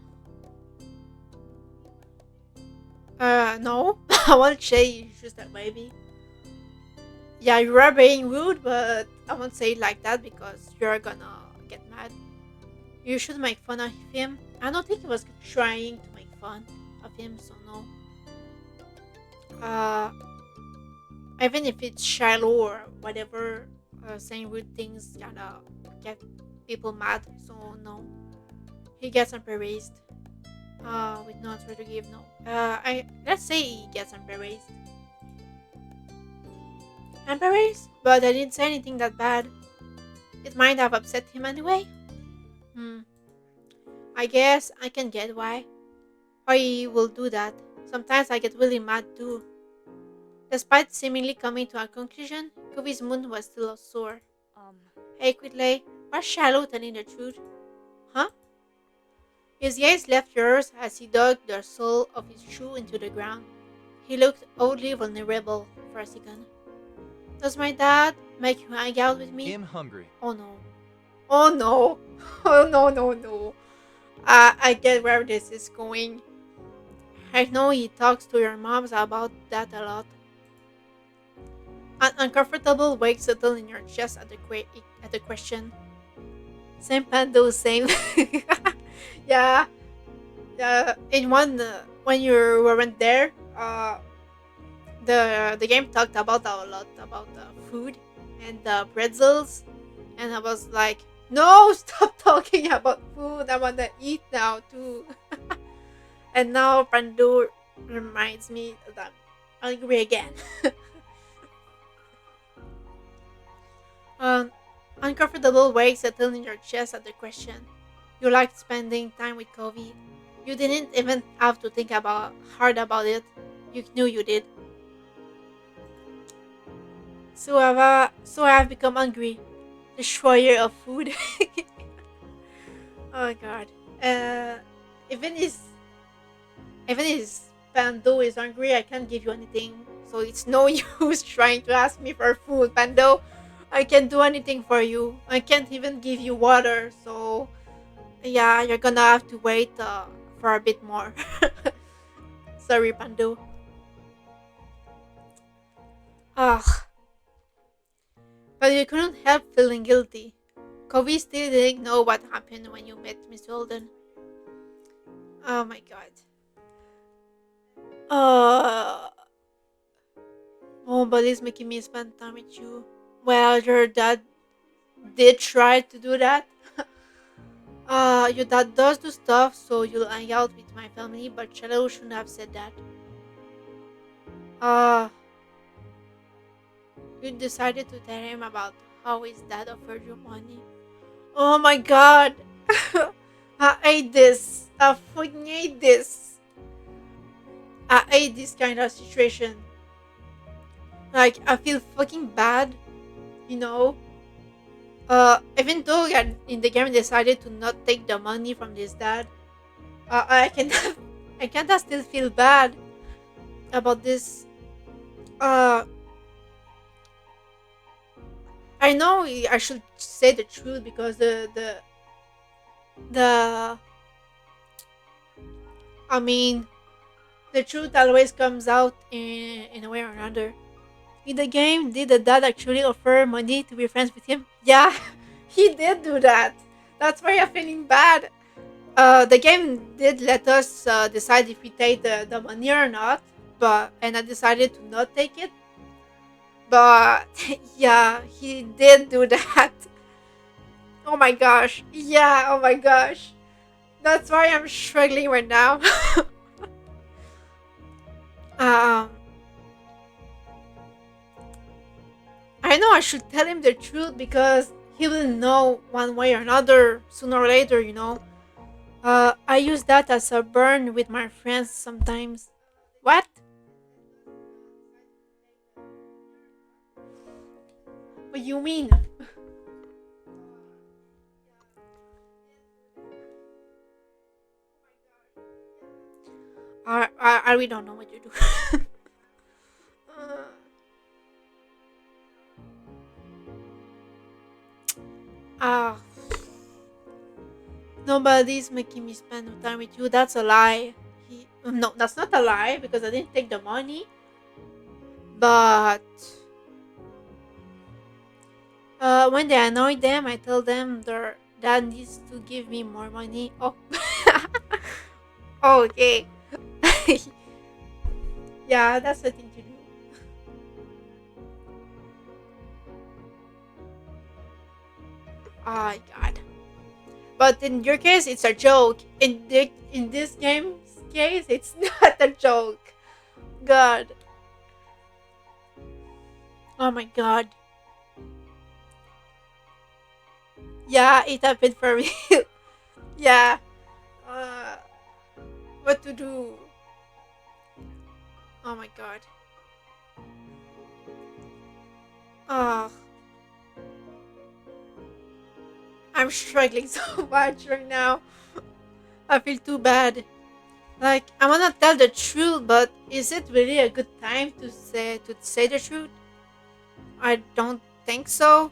no. I won't say he's just a baby. Yeah, you are being rude, but I won't say it like that because you're gonna get mad. You should make fun of him. I don't think he was trying to make fun of him, so no. Uh, Even if it's shallow or whatever, saying rude things kinda get people mad, so no. He gets embarrassed. With no answer to give, no. I Let's say he gets embarrassed. Embarrassed? But I didn't say anything that bad. It might have upset him anyway. Hmm. I guess I can get why. Why he will do that. Sometimes I get really mad too. Despite seemingly coming to a conclusion, Kobe's mood was still sore. Um. Hey, Quitley, was Shallow telling the truth? Huh? His gaze left yours as he dug the sole of his shoe into the ground. He looked oddly vulnerable for a second. Does my dad make you hang out with me? I'm hungry. Oh no. Oh no. Oh no, no, no. I get where this is going. I know he talks to your moms about that a lot. An uncomfortable weight settled in your chest at the question. Same pando, same. Yeah, in one when you weren't there, the game talked about a lot about food and pretzels, and I was like, no, stop talking about food. I wanna eat now too. And now Pando reminds me that I'm hungry again. An uncomfortable weight settled in your chest at the question. You liked spending time with Kobe. You didn't even have to think about hard about it. You knew you did. So I have become hungry. Destroyer of food. Oh god. Uh, even his even his Pando is hungry, I can't give you anything. So it's no use trying to ask me for food, Pando. I can't do anything for you. I can't even give you water. So yeah, you're gonna have to wait for a bit more. Sorry, Pando. Ugh. But you couldn't help feeling guilty. Kobe still didn't know what happened when you met Miss Holden. Oh my god. Uh, oh, but it's making me spend time with you. Well, your dad did try to do that. Your dad does do stuff, so you'll hang out with my family, but Shadow shouldn't have said that. Uh, you decided to tell him about how his dad offered you money. Oh my god! I hate this. I fucking hate this. I hate this kind of situation. Like, I feel fucking bad, you know? Even though in the game decided to not take the money from his dad, I can I kinda still feel bad about this. Uh, I know I should say the truth because the I mean, the truth always comes out in a way or another. In the game, did the dad actually offer money to be friends with him? Yeah, he did do that. That's why I'm feeling bad. The game did let us decide if we take the money or not, but and I decided to not take it. But yeah, he did do that. Oh my gosh. Yeah, oh my gosh. That's why I'm struggling right now. um, I know I should tell him the truth because he will know one way or another sooner or later. I use that as a burn with my friends sometimes. What? What you mean? I really don't know what you do. uh, ah, nobody's making me spend no time with you. That's a lie. No, that's not a lie because I didn't take the money. But when they annoy them, I tell them their dad needs to give me more money. Oh, okay. Yeah, that's the thing to do. Oh God. But in your case, it's a joke. In this game's case, it's not a joke. God. Oh my God. Yeah, it happened for me. Yeah. Uh, what to do? Oh my God. Oh, I'm struggling so much right now. I feel too bad. Like I wanna tell the truth, but is it really a good time to say the truth? I don't think so.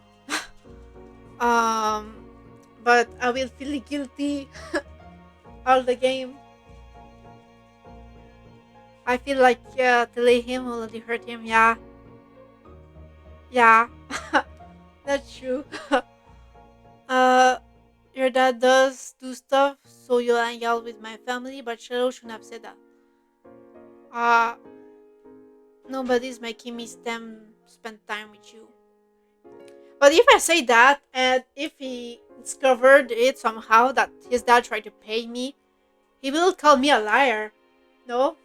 Um, but I will feel guilty all the game. I feel like telling him will only hurt him. Yeah, yeah, that's true. uh, your dad does do stuff, so you'll hang out with my family, but Cheryl shouldn't have said that. Uh, nobody's making me spend time with you. But if I say that, and if he discovered it somehow that his dad tried to pay me, he will call me a liar. No,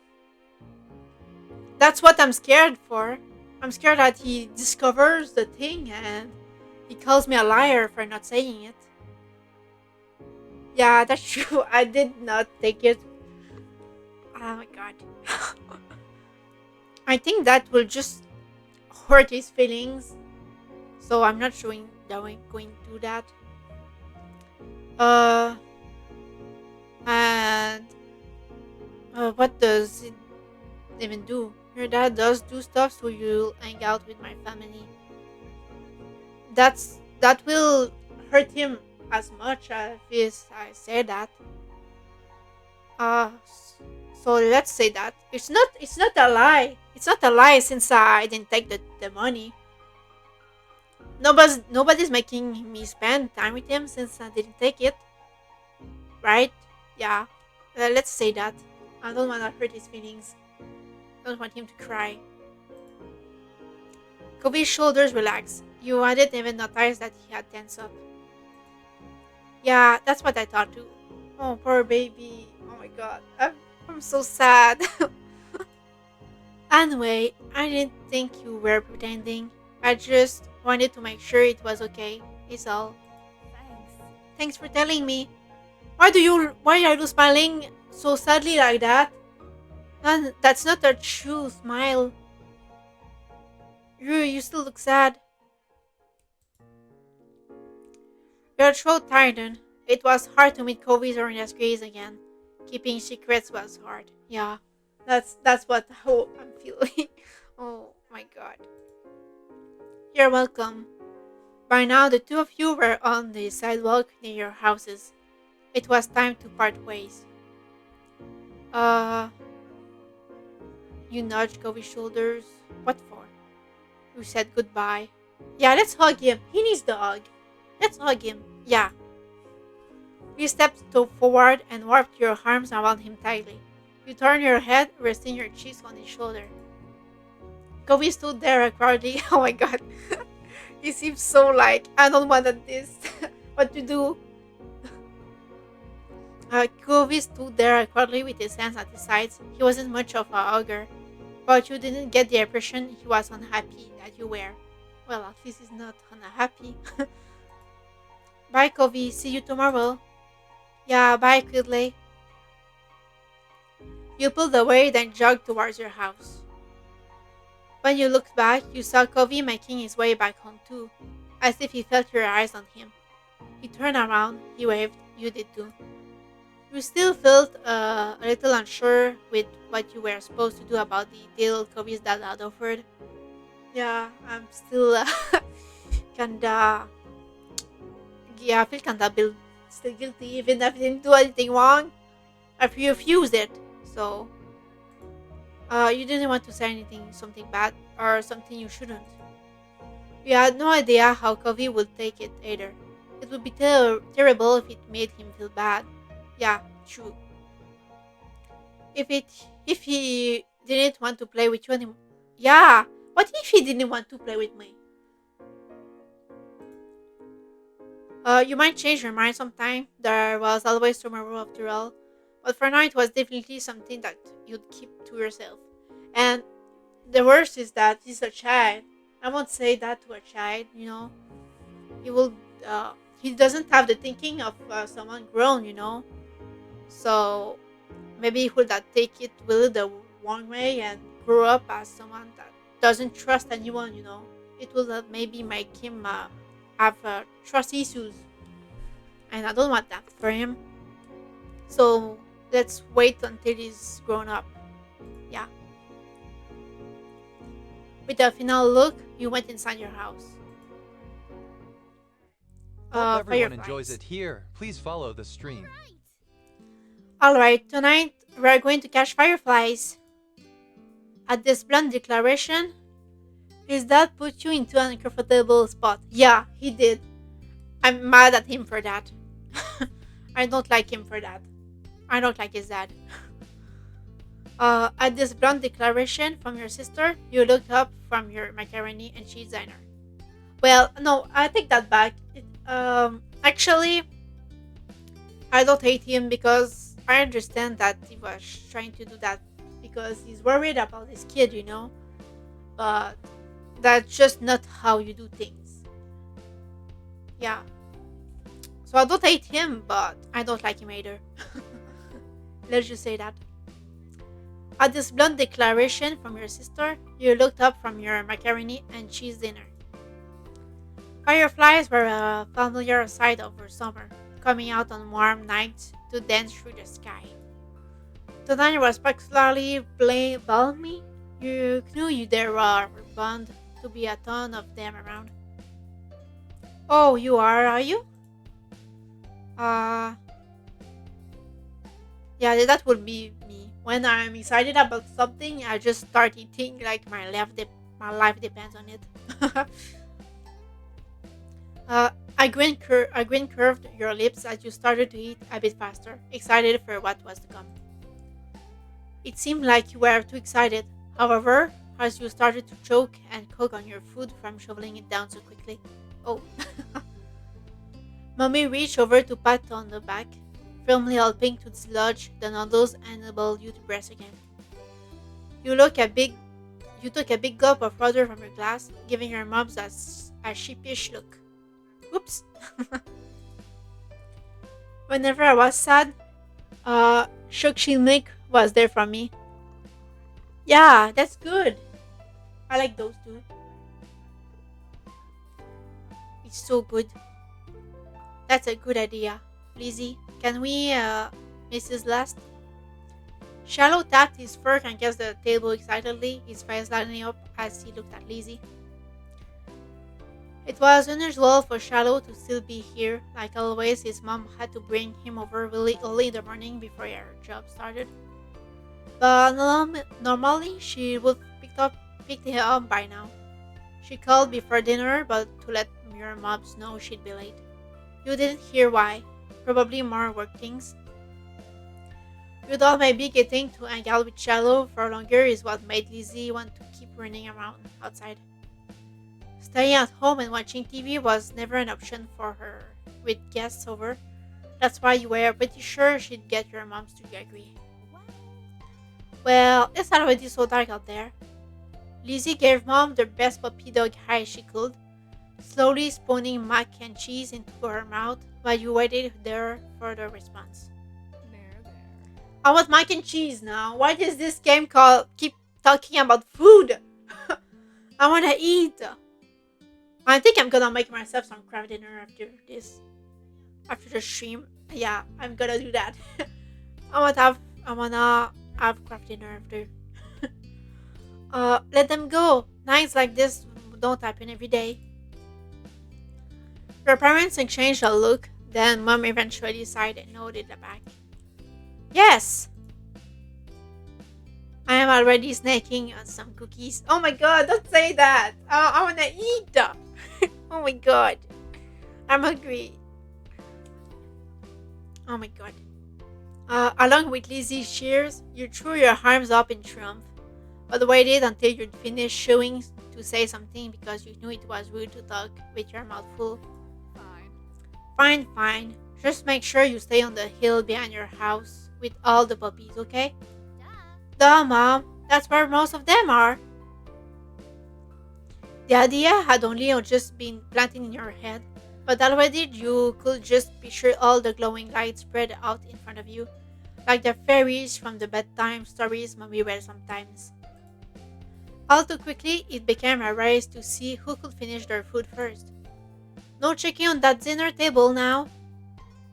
that's what I'm scared for. I'm scared that he discovers the thing and he calls me a liar for not saying it. Yeah, that's true. I did not take it. Oh my god. I think that will just hurt his feelings. So I'm not showing that I'm going to do that. Uh, and what does it even do? Your dad does do stuff, so you'll hang out with my family. That will hurt him as much as if I say that. So let's say that it's not a lie. It's not a lie since I didn't take the money. Nobody's making me spend time with him since I didn't take it, right? Yeah. Let's say that. I don't want to hurt his feelings. I don't want him to cry. Kobe's shoulders relaxed. You I didn't even notice that he had tense up. Yeah, that's what I thought too. Oh, poor baby. Oh my god. I'm so sad. Anyway, I didn't think you were pretending. I just wanted to make sure it was okay. Is all. Thanks. Thanks for telling me. Why are you smiling so sadly like that? That's not a true smile. You still look sad. Your throat tightened. It was hard to meet Kobe's or Grace again. Keeping secrets was hard. Yeah. That's what how I'm feeling. Oh my god. You're welcome. By now the two of you were on the sidewalk near your houses. It was time to part ways. Uh, you nudge Kobe's shoulders. What for? You said goodbye. Yeah, let's hug him. He needs the hug. Let's hug him. Yeah. You stepped forward and wrapped your arms around him tightly. You turned your head, resting your cheeks on his shoulder. Kobe stood there awkwardly. Oh my god. He seems so like, I don't want this. What to do? Kobe stood there awkwardly with his hands at his sides. He wasn't much of a hugger, but you didn't get the impression he was unhappy that you were. Well, at least he's not unhappy. Bye, Kobe. See you tomorrow. Yeah, bye, Kudley. You pulled away, then jogged towards your house. When you looked back, you saw Kobe making his way back home too, as if he felt your eyes on him. He turned around, he waved, you did too. You still felt a little unsure with what you were supposed to do about the deal Kobe's dad had offered. Yeah, I'm still kinda. Yeah, I feel still guilty, even if I didn't do anything wrong. I refused it, so you didn't want to say something bad, or something you shouldn't. You had no idea how Kobe would take it either. It would be terrible if it made him feel bad. Yeah, true. If he didn't want to play with you anymore. Yeah. What if he didn't want to play with me? You might change your mind sometime. There was always tomorrow after all. But for now, it was definitely something that you'd keep to yourself. And the worst is that he's a child. I won't say that to a child, you know. He will. He doesn't have the thinking of someone grown, you know. So maybe he would take it really the wrong way and grow up as someone that doesn't trust anyone, you know. It will maybe make him have trust issues, and I don't want that for him. So let's wait until he's grown up. Yeah. With a final look, you went inside your house. Hope everyone enjoys Fireflies. it here. Please follow the stream. Alright, tonight we're going to catch fireflies. At this blunt declaration, his dad put you into an uncomfortable spot. Yeah, he did. I'm mad at him for that. I don't like him for that. I don't like his dad. At this blunt declaration from your sister, you looked up from your macaroni and cheese diner. Well, no, I take that back. Actually, I don't hate him because I understand that he was trying to do that because he's worried about his kid, you know. But that's just not how you do things. Yeah. So I don't hate him, but I don't like him either. Let's just say that. At this blunt declaration from your sister, you looked up from your macaroni and cheese dinner. Fireflies were a familiar sight over summer, coming out on warm nights to dance through the sky. Tonight was particularly balmy. You knew there were bound to be a ton of them around. Oh, you are you? Uh, yeah, that would be me. When I'm excited about something, I just start eating like my life depends on it. I grin curved your lips as you started to eat a bit faster, excited for what was to come. It seemed like you were too excited. However, as you started to choke and cook on your food from shoveling it down so quickly. Oh. Mommy reached over to pat on the back, firmly helping to dislodge the noodles and enable you to breathe again. You look a big you took a big gulp of water from your glass, giving your mom a sheepish look. Oops. Whenever I was sad, Shokshi milk was there for me. Yeah, that's good. I like those too. It's so good. That's a good idea. Lizzie, can we, Mrs. Last? Shallow tapped his fork against the table excitedly, his face lighting up as he looked at Lizzie. It was unusual for Shallow to still be here. Like always, his mom had to bring him over really early in the morning before her job started. But normally she would picked it up by now. She called before dinner, but to let your moms know she'd be late. You didn't hear why. Probably more work things. You thought maybe getting to hang out with Shallow for longer is what made Lizzie want to keep running around outside. Staying at home and watching TV was never an option for her with guests over. That's why you were pretty sure she'd get your moms to agree. Well, it's already so dark out there. Lizzie gave mom the best puppy dog eye she could, slowly spooning mac and cheese into her mouth while you waited there for the response. There, there. I want mac and cheese now. Why does this game call keep talking about food? I wanna eat. I think I'm gonna make myself some crab dinner after this. After the stream. Yeah, I'm gonna do that. I wanna have crab dinner after. Let them go. Nights like this don't happen every day. Your parents exchanged a look, then mom eventually sighed and nodded back. Yes, I am already snaking on some cookies. Oh my god, don't say that. I wanna eat. Oh my god, I'm hungry. Oh my god. Along with Lizzie's cheers, you threw your arms up in triumph, but waited until you'd finished chewing to say something because you knew it was rude to talk with your mouth full. Fine. Fine, fine. Just make sure you stay on the hill behind your house with all the puppies, okay? Duh, Mom. That's where most of them are. The idea had only just been planted in your head, but already you could just picture all the glowing lights spread out in front of you, like the fairies from the bedtime stories Mommy read sometimes. All too quickly, it became a race to see who could finish their food first. No checking on that dinner table now.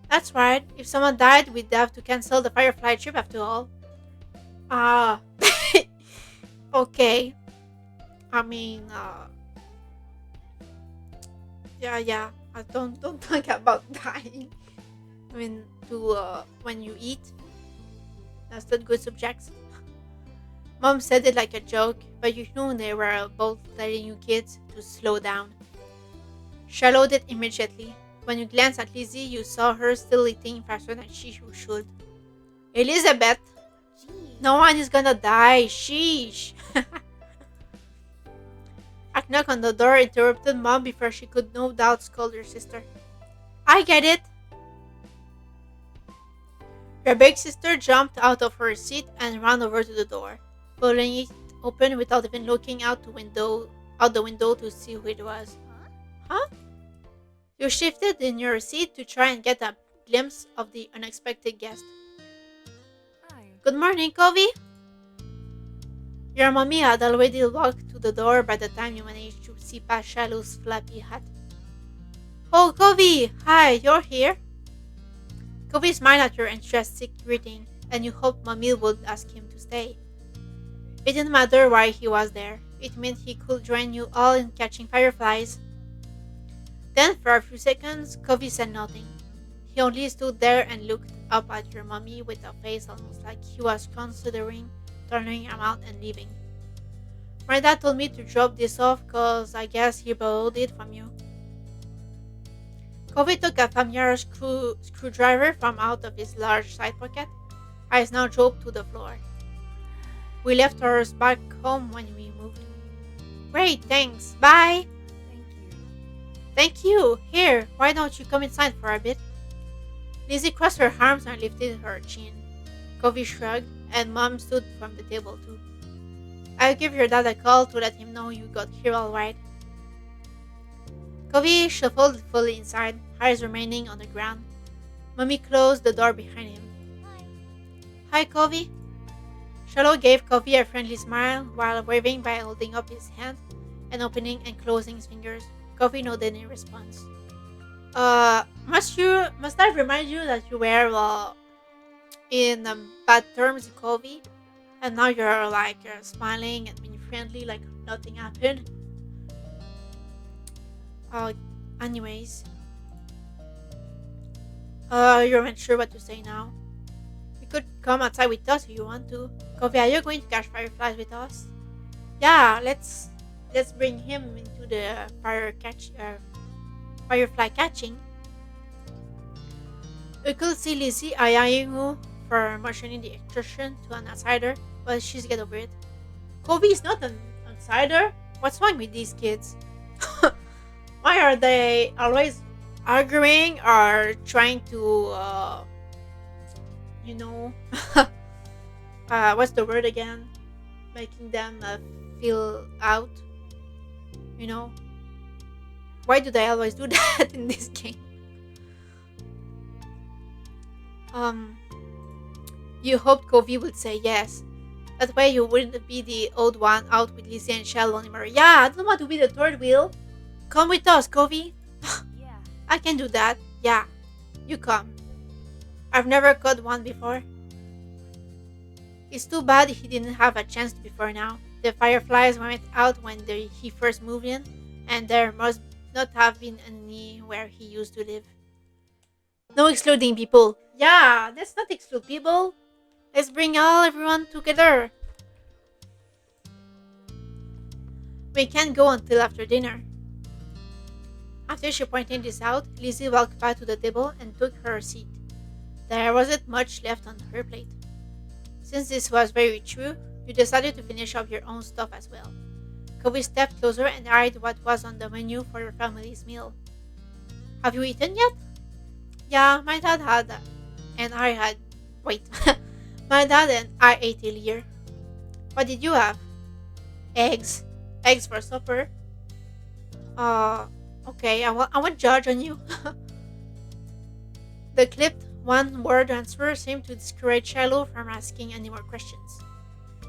That's right, if someone died, we'd have to cancel the Firefly trip after all. Ah, okay. I mean, yeah. I don't talk about dying. I mean, to when you eat, that's not good subjects. Mom said it like a joke, but you knew they were both telling you kids to slow down. Shallowed it immediately. When you glanced at Lizzie, you saw her still eating faster than she should. Elizabeth, no one is gonna die. Sheesh. A knock on the door interrupted Mom before she could no doubt scold her sister. I get it. Your big sister jumped out of her seat and ran over to the door, pulling it open without even looking out the window to see who it was. Huh? You shifted in your seat to try and get a glimpse of the unexpected guest. Hi. Good morning, Covey. Your mommy had already walked to the door by the time you managed to see past Shallow's flappy hat. Oh, Covey! Hi, you're here? Covey smiled at your enthusiastic greeting, and you hoped Mommy would ask him to stay. It didn't matter why he was there. It meant he could join you all in catching fireflies. Then, for a few seconds, Covey said nothing. He only stood there and looked up at your mommy with a face almost like he was considering turning around and leaving. My dad told me to drop this off cause I guess he borrowed it from you. Covey took a familiar screwdriver from out of his large side pocket. Eyes now dropped to the floor. We left ours back home when we moved. Great, thanks. Bye. Thank you. Thank you. Here, why don't you come inside for a bit? Lizzie crossed her arms and lifted her chin. Covey shrugged, and Mom stood from the table too. I'll give your dad a call to let him know you got here all right. Covey shuffled fully inside, eyes remaining on the ground. Mommy closed the door behind him. Hi, Covey. Shallow gave Covey a friendly smile while waving by holding up his hand and opening and closing his fingers. Covey nodded in response. Must I remind you that you were in bad terms with Covey, and now you're like smiling and being friendly like nothing happened? Uh, anyways, you're not sure what to say now. could come outside with us if you want to. Covey, are you going to catch fireflies with us? Yeah, let's bring him into the firefly catching. We could see Lizzie eyeing you for mentioning the excursion to an outsider, but she's get over it. Kobe is not an outsider. What's wrong with these kids? Why are they always arguing or trying to, you know, what's the word again? Making them feel out, you know? Why do they always do that in this game? Um, you hoped Kobe would say yes. That way you wouldn't be the old one out with Lizzie and Shell anymore. Yeah, I don't want to be the third wheel. Come with us, Kobe. Yeah. I can do that. Yeah, you come. I've never caught one before. It's too bad he didn't have a chance before now. The fireflies went out when he first moved in, and there must not have been any where he used to live. No excluding people. Yeah, let's not exclude people. Let's bring everyone together. We can't go until after dinner. After she pointed this out, Lizzie walked back to the table and took her seat. There wasn't much left on her plate. Since this was very true, you decided to finish up your own stuff as well. Kobe stepped closer and eyed what was on the menu for your family's meal. Have you eaten yet? Yeah, my dad had, and I had. Wait, my dad and I ate earlier. What did you have? Eggs. Eggs for supper. Uh, okay, I won't judge on you. The clipped one word answer seemed to discourage Shiloh from asking any more questions.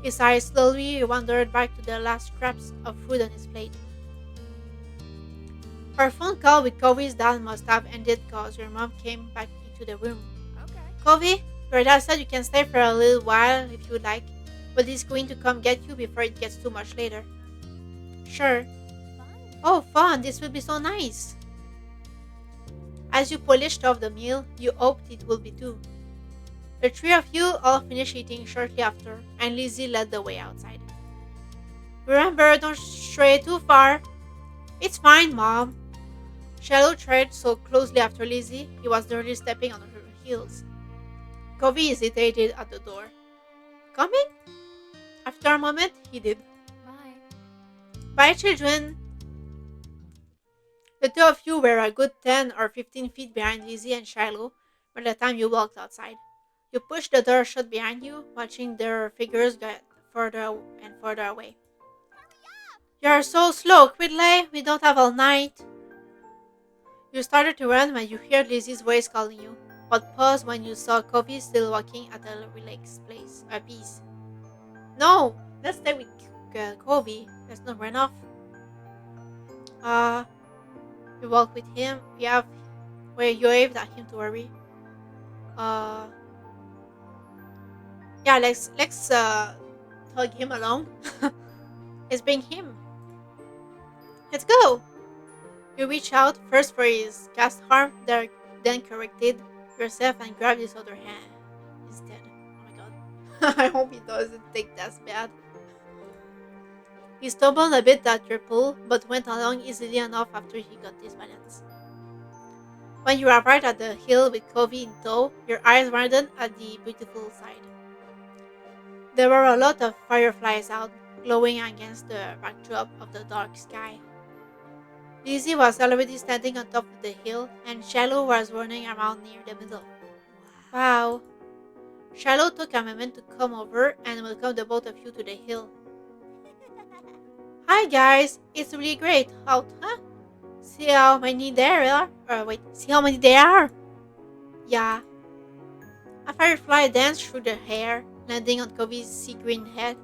His eyes slowly wandered back to the last scraps of food on his plate. Our phone call with Kobe's dad must have ended because your mom came back into the room. Okay. Kobe, your dad said you can stay for a little while if you like, but he's going to come get you before it gets too much later. Sure. Fine. Oh, fun, this will be so nice. As you polished off the meal, you hoped it would be too. The three of you all finished eating shortly after, and Lizzie led the way outside. Remember, don't stray too far. It's fine, Mom. Shiloh tread so closely after Lizzie, he was nearly stepping on her heels. Kobe hesitated at the door. Coming? After a moment, he did. Bye. Bye, children. The two of you were a good 10 or 15 feet behind Lizzie and Shiloh by the time you walked outside. You pushed the door shut behind you, watching their figures get further and further away. You're so slow, Quidley. We don't have all night. You started to run when you heard Lizzie's voice calling you, but paused when you saw Kobe still walking at a relaxed piece. No, let's stay with Kobe. Let's not run off. Uh, you walk with him. Where you waved at him to hurry. Uh, yeah, let's tug him along. Let's bring him. Let's go. You reach out first for his cast arm, then corrected yourself and grabbed his other hand instead. Oh my god. I hope he doesn't think that's bad. He stumbled a bit at your pull, but went along easily enough after he got his balance. When you arrived at the hill with Covey in tow, your eyes widened at the beautiful sight. There were a lot of fireflies out, glowing against the backdrop of the dark sky. Lizzie was already standing on top of the hill, and Shiloh was running around near the middle. Wow. Shiloh took a moment to come over and welcome the both of you to the hill. Hi guys, it's really great out, huh? See how many there are? See how many there are? Yeah. A firefly danced through the air, landing on Kobe's sea green head.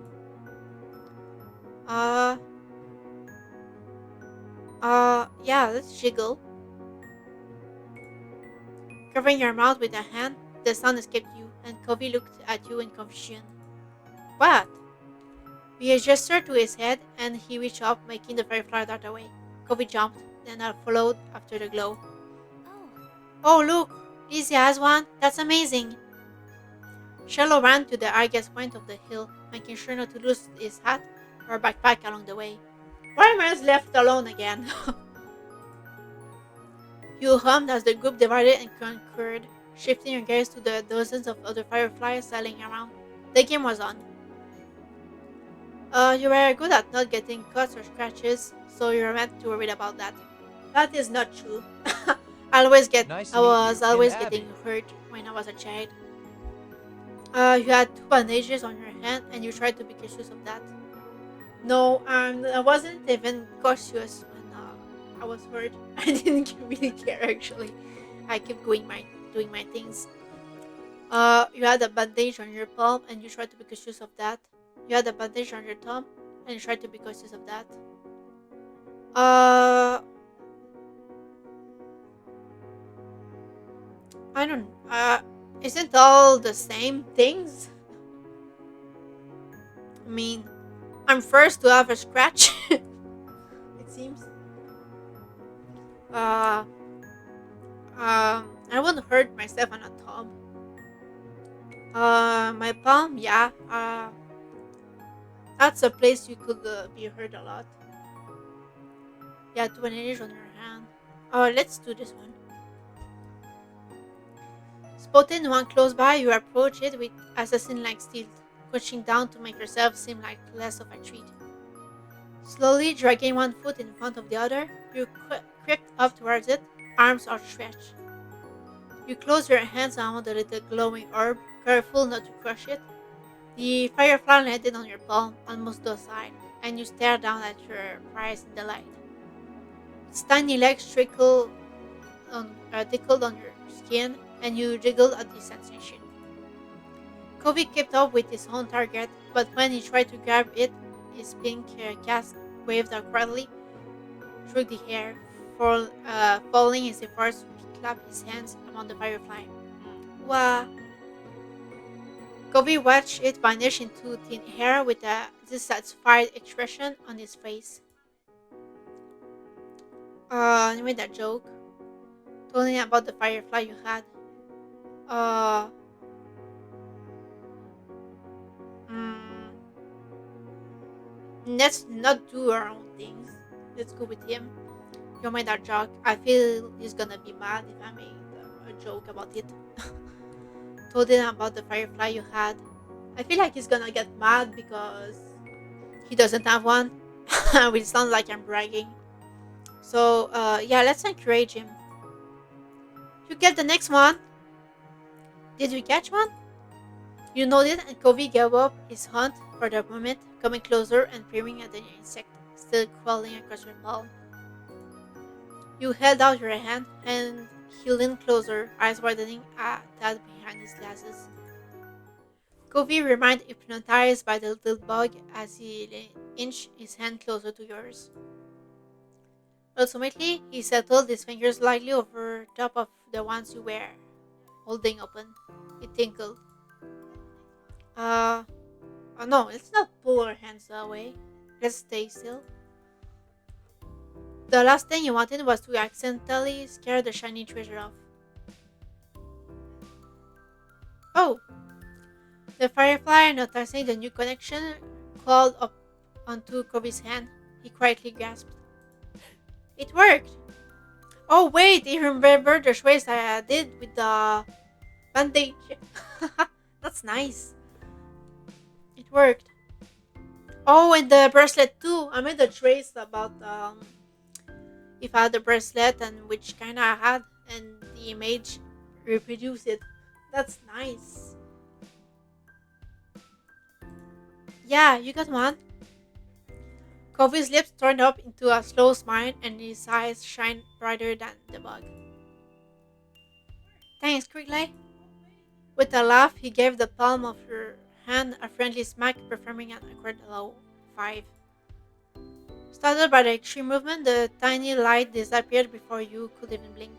Yeah, let's jiggle. Covering your mouth with a hand, the sound escaped you, and Kobe looked at you in confusion. What? He gestured to his head, and he reached up, making the firefly dart away. Kobe jumped, then followed after the glow. Oh. Oh, look! Lizzie has one? That's amazing! Shallow ran to the highest point of the hill, making sure not to lose his hat or backpack along the way. Fireman's left alone again. You hummed as the group divided and conquered, shifting your gaze to the dozens of other fireflies sailing around. The game was on. You were good at not getting cuts or scratches, so you were meant to worry about that. That is not true. Nice to I meet was you. In always Abby. getting hurt when I was a child. You had two bandages on your hand, and you tried to be cautious of that. No, I wasn't even cautious when I was hurt. I didn't really care actually. I kept doing my things. You had a bandage on your palm, and you tried to be cautious of that. You had a bandage on your thumb, and you tried to be cautious of that. Uh, I don't. Isn't all the same things? I mean, I'm first to have a scratch. It seems. Uh, I wouldn't hurt myself on a thumb. My palm, yeah. That's a place you could be hurt a lot. Yeah, to manage on your hand. Let's do this one. Spotting one close by, you approach it with assassin-like stealth, crouching down to make yourself seem like less of a treat. Slowly dragging one foot in front of the other, you crept up towards it, arms outstretched. You close your hands around the little glowing orb, careful not to crush it. The firefly landed on your palm, almost docile, and you stare down at your prize in delight. Its tiny legs tickled on your skin, and you jiggled at the sensation. Covey kept up with his own target, but when he tried to grab it, his pink cast waved awkwardly through the air, falling his efforts to clap his hands around the firefly. Wah! Covey watched it vanish into thin air with a dissatisfied expression on his face. You made that joke. Told him about the firefly you had. Uh, mm, let's not do our own things. Let's go with him. You made that joke. I feel he's gonna be mad if I made a joke about it. Told him about the firefly you had. I feel like he's gonna get mad because he doesn't have one, which sounds like I'm bragging. So, yeah, let's encourage him. You get the next one. Did we catch one? You nodded, and Covey gave up his hunt for the moment, coming closer and peering at the insect still crawling across your palm. You held out your hand, and he leaned closer, eyes widening a tad behind his glasses. Covey remained hypnotized by the little bug as he inched his hand closer to yours. Ultimately, he settled his fingers lightly over top of the ones you were holding open. It tinkled. Uh, no, let's not pull our hands away. Let's stay still. The last thing you wanted was to accidentally scare the shiny treasure off. Oh! The firefly, noticing the new connection, crawled up onto Kobe's hand. He quietly gasped. It worked! Oh wait, he remembered the choice I did with the bandage. That's nice. It worked. Oh, and the bracelet too. I made a trace about if I had the bracelet and which kind I had, and the image reproduced it. That's nice. Yeah, you got one. Kofi's lips turned up into a slow smile, and his eyes shined brighter than the bug. Thanks, Quigley. With a laugh, he gave the palm of her hand a friendly smack, performing an awkward low five. Startled by the extreme movement, the tiny light disappeared before you could even blink.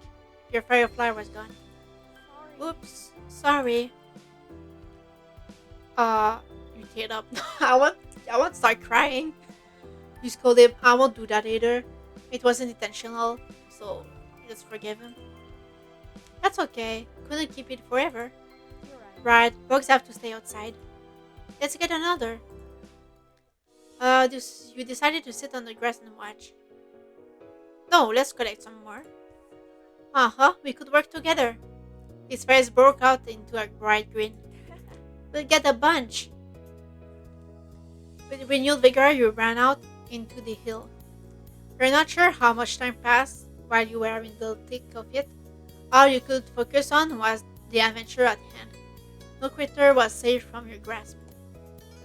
Your firefly was gone. Sorry. Oops, sorry. Uh, you teared up. I won't start crying. You scolded him. I won't do that either. It wasn't intentional, so just forgive him. That's okay. Couldn't keep it forever. You're right. Right, bugs have to stay outside. Let's get another. You decided to sit on the grass and watch. No, let's collect some more. Uh-huh, we could work together. His face broke out into a bright grin. We'll get a bunch. With renewed vigor, you ran out into the hill. You're not sure how much time passed while you were in the thick of it. All you could focus on was the adventure at hand. No creature was safe from your grasp.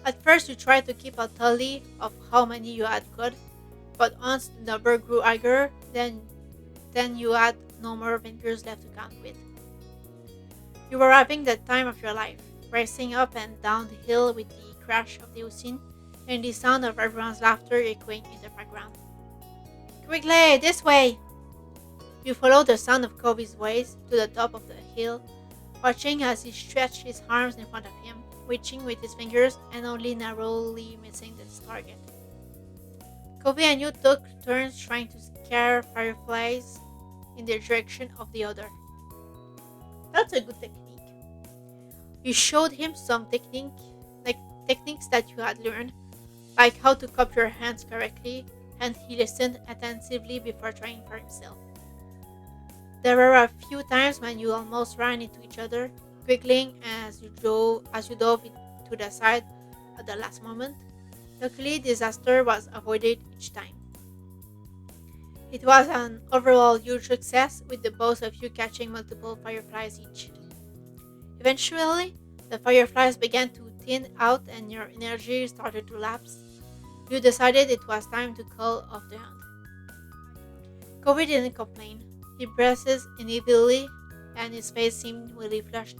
At first, you tried to keep a tally of how many you had caught, but once the number grew higher, then you had no more fingers left to count with. You were having the time of your life, racing up and down the hill with the crash of the ocean and the sound of everyone's laughter echoing in the background. Quickly, this way! You followed the sound of Kobe's voice to the top of the hill, watching as he stretched his arms in front of him, reaching with his fingers and only narrowly missing the target. Kobe and you took turns trying to scare fireflies in the direction of the other. That's a good technique. You showed him some like techniques that you had learned, like how to cup your hands correctly, and he listened attentively before trying for himself. There were a few times when you almost ran into each other, giggling as you dove to the side at the last moment. Luckily, disaster was avoided each time. It was an overall huge success, with the both of you catching multiple fireflies each. Eventually, the fireflies began to thin out and your energy started to lapse. You decided it was time to call off the hunt. Kobe didn't complain. He breathed unevenly and his face seemed really flushed.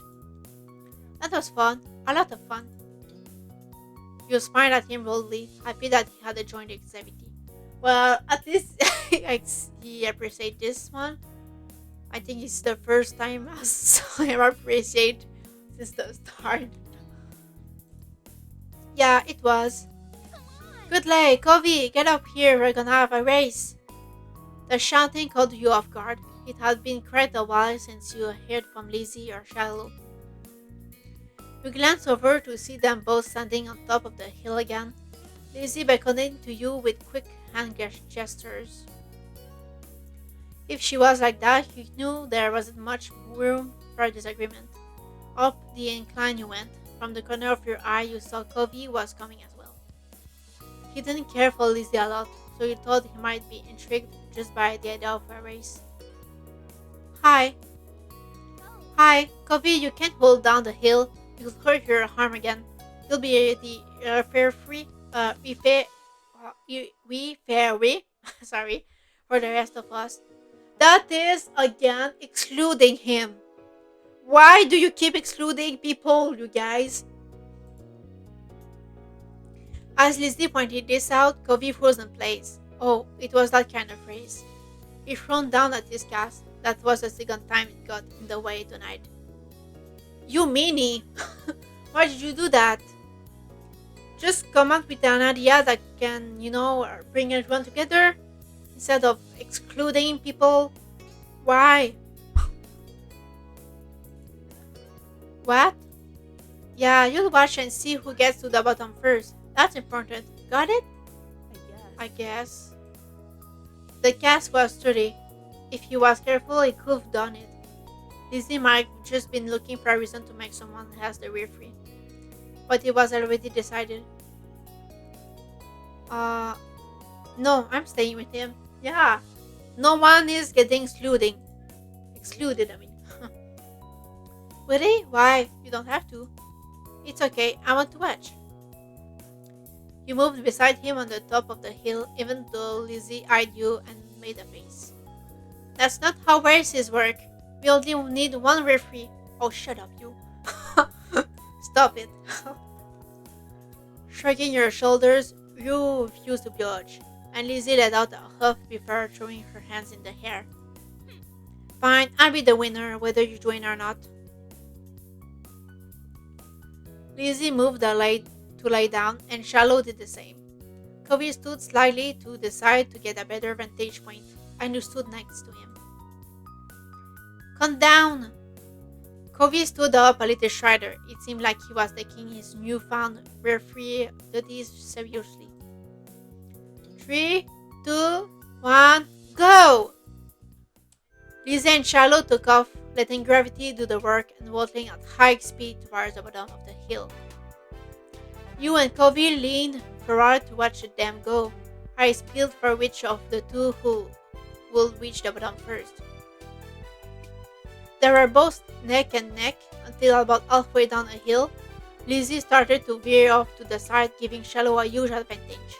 That was fun, a lot of fun. You smiled at him boldly, happy that he had joined the activity. Well, at least he appreciated this one. I think it's the first time I saw him appreciate since the start. Yeah, it was. Good lay, Covey, get up here, we're gonna have a race. The shouting caught you off guard. It had been quite a while since you heard from Lizzie or Shallow. You glanced over to see them both standing on top of the hill again, Lizzie beckoning to you with quick hand gestures. If she was like that, you knew there wasn't much room for disagreement. Up the incline you went. From the corner of your eye, you saw Covey was coming as well. He didn't care for Lizzie a lot, so you thought he might be intrigued just by the idea of a race. Hi. Hi, Covey, you can't hold down the hill. You'll hurt your arm again. You'll be the fare free, we ferry, sorry, for the rest of us. That is, again, excluding him. Why do you keep excluding people, you guys? As Lizzie pointed this out, Covey froze in place. Oh, it was that kind of race. He frowned down at his cast. That was the second time it got in the way tonight. You meanie! Why did you do that? Just come up with an idea that can, bring everyone together instead of excluding people. Why? What? Yeah, you'll watch and see who gets to the bottom first. That's important. Got it? I guess. The cast was sturdy. If he was careful, he could have done it. Lizzie might have just been looking for a reason to make someone else the rear free. But it was already decided. No, I'm staying with him. Yeah. No one is getting excluded. Excluded, I mean. Really? Why? You don't have to. It's okay, I want to watch. You moved beside him on the top of the hill, even though Lizzie eyed you and made a face. That's not how races work. We only need one referee. Oh, shut up, you. Stop it. Shrugging your shoulders, you refused to judge, and Lizzie let out a huff before throwing her hands in the air. Fine, I'll be the winner, whether you join or not. Lizzie moved to lay down, and Shallow did the same. Covey stood slightly to the side to get a better vantage point, and you stood next to him. Come down! Covey stood up a little straighter. It seemed like he was taking his newfound referee duties seriously. 3, 2, 1, go! Lisa and Shiloh took off, letting gravity do the work and waddling at high speed towards the bottom of the hill. You and Covey leaned forward to watch them go, eyes peeled for which of the two who would reach the bottom first. They were both neck and neck until about halfway down a hill, Lizzie started to veer off to the side, giving Shallow a huge advantage.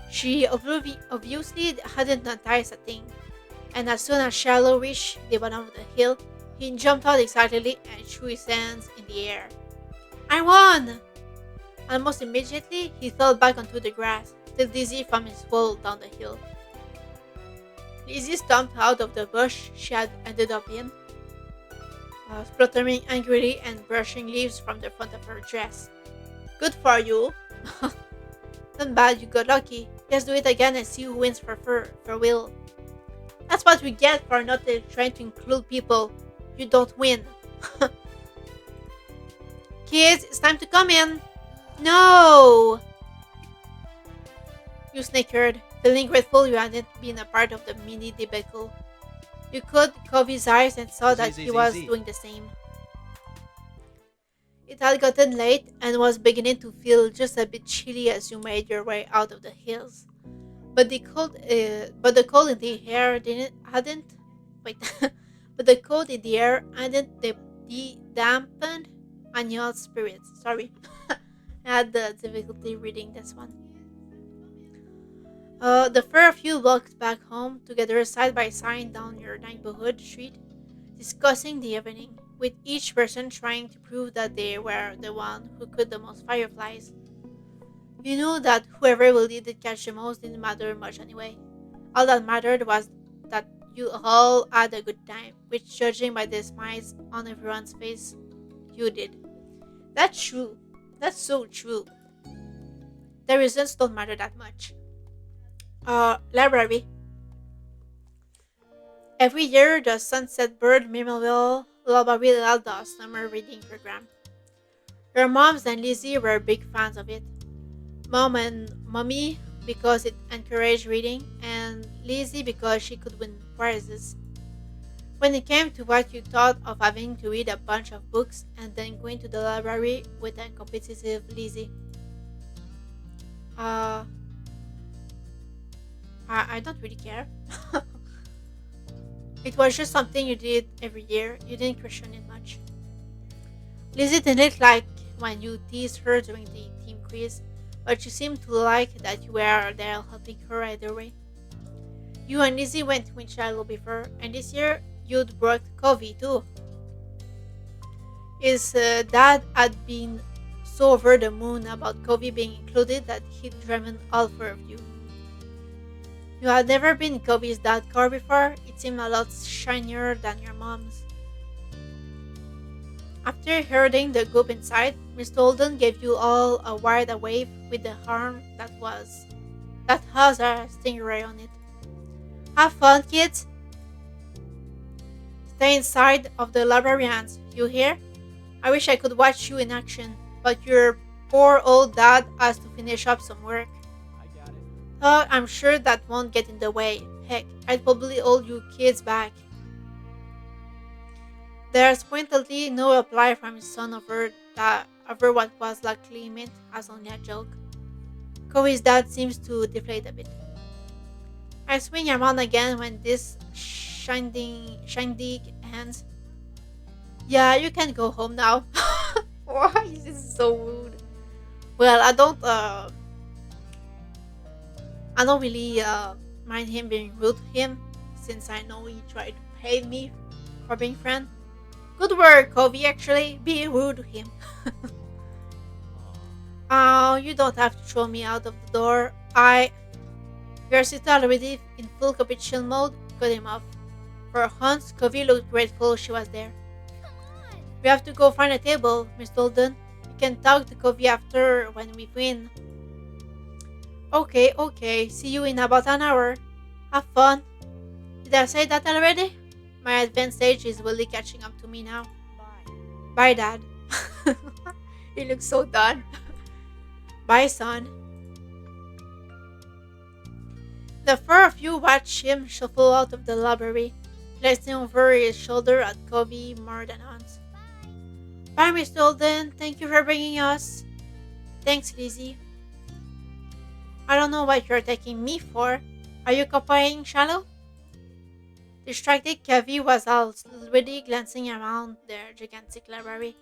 She obviously hadn't noticed a thing, and as soon as Shallow reached the bottom of the hill, he jumped out excitedly and threw his hands in the air. I won! Almost immediately, he fell back onto the grass, still dizzy from his fall down the hill. Lizzie stomped out of the bush she had ended up in, spluttering angrily and brushing leaves from the front of her dress. Good for you. Not bad, you got lucky. Let's do it again and see who wins for Will. That's what we get for not trying to include people. You don't win. Kids, it's time to come in. No! You snickered, feeling grateful you hadn't been a part of the mini debacle. You caught Covey's eyes and saw that he was doing the same. It had gotten late and was beginning to feel just a bit chilly as you made your way out of the hills. But the cold in the air hadn't wait. But the cold in the air hadn't dampened Anya's spirits. Sorry, I had the difficulty reading this one. The four of you walked back home together side by side down your neighborhood street, discussing the evening, with each person trying to prove that they were the one who caught the most fireflies. You knew that whoever did catch the most didn't matter much anyway. All that mattered was that you all had a good time, which, judging by the smiles on everyone's face, you did. That's true. That's so true. The results don't matter that much. Library. Every year, the Sunset Bird Memorial Library held a summer reading program. Your moms and Lizzie were big fans of it. Mom and Mommy because it encouraged reading, and Lizzie because she could win prizes. When it came to what you thought of having to read a bunch of books and then going to the library with a competitive Lizzie, uh, I don't really care. It was just something you did every year. You didn't question it much. Lizzie didn't like when you teased her during the team quiz, but she seemed to like that you were there helping her either way. You and Lizzie went to Winchell before, and this year you'd brought Covey too. His dad had been so over the moon about Covey being included that he'd driven all four of you. You had never been in Covey's dad's car before. It seemed a lot shinier than your mom's. After herding the group inside, Mr. Holden gave you all a wide wave with the arm that has a stingray on it. Have fun, kids. Stay inside of the librarians, you hear? I wish I could watch you in action, but your poor old dad has to finish up some work. I'm sure that won't get in the way. Heck, I'd probably hold you kids back. There's pointedly no reply from his son over what was likely meant as only a joke. Corey's dad seems to deflate a bit. I swing around again when this shindig ends. Yeah, you can go home now. Why is this so rude? Well, I don't really mind him being rude to him, since I know he tried to pay me for being friend. Good work, Covey, actually. Be rude to him. Oh, you don't have to throw me out of the door. Garcita, already in full competition mode, cut him off. For once, Covey looked grateful she was there. Come on. We have to go find a table, Miss Holden. You can talk to Covey after when we win. Okay. See you in about an hour. Have fun. Did I say that already? My advanced age is really catching up to me now. Bye. Bye, Dad. He looks so done. Bye, son. The four of you watch him shuffle out of the library, glancing over his shoulder at Covey more than once. Bye, Mr. Holden. Thank you for bringing us. Thanks, Lizzie. I don't know what you're taking me for. Are you copying Shallow? Distracted, Covey was already glancing around their gigantic library.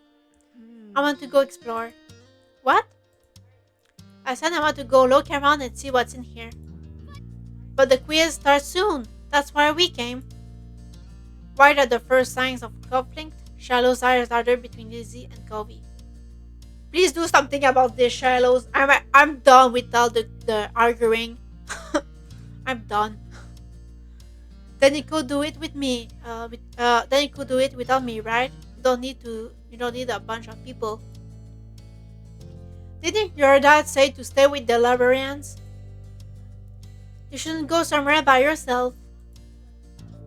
I want to go explore. What? I said I want to go look around and see what's in here. But the quiz starts soon. That's why we came. Right at the first signs of conflict, Shallow's eyes darted between Lizzie and Covey. Please do something about this, Shallows. I'm done with all the arguing. I'm done. Then you could do it with me. Then you could do it without me, right? You don't need a bunch of people. Didn't your dad say to stay with the librarians? You shouldn't go somewhere by yourself.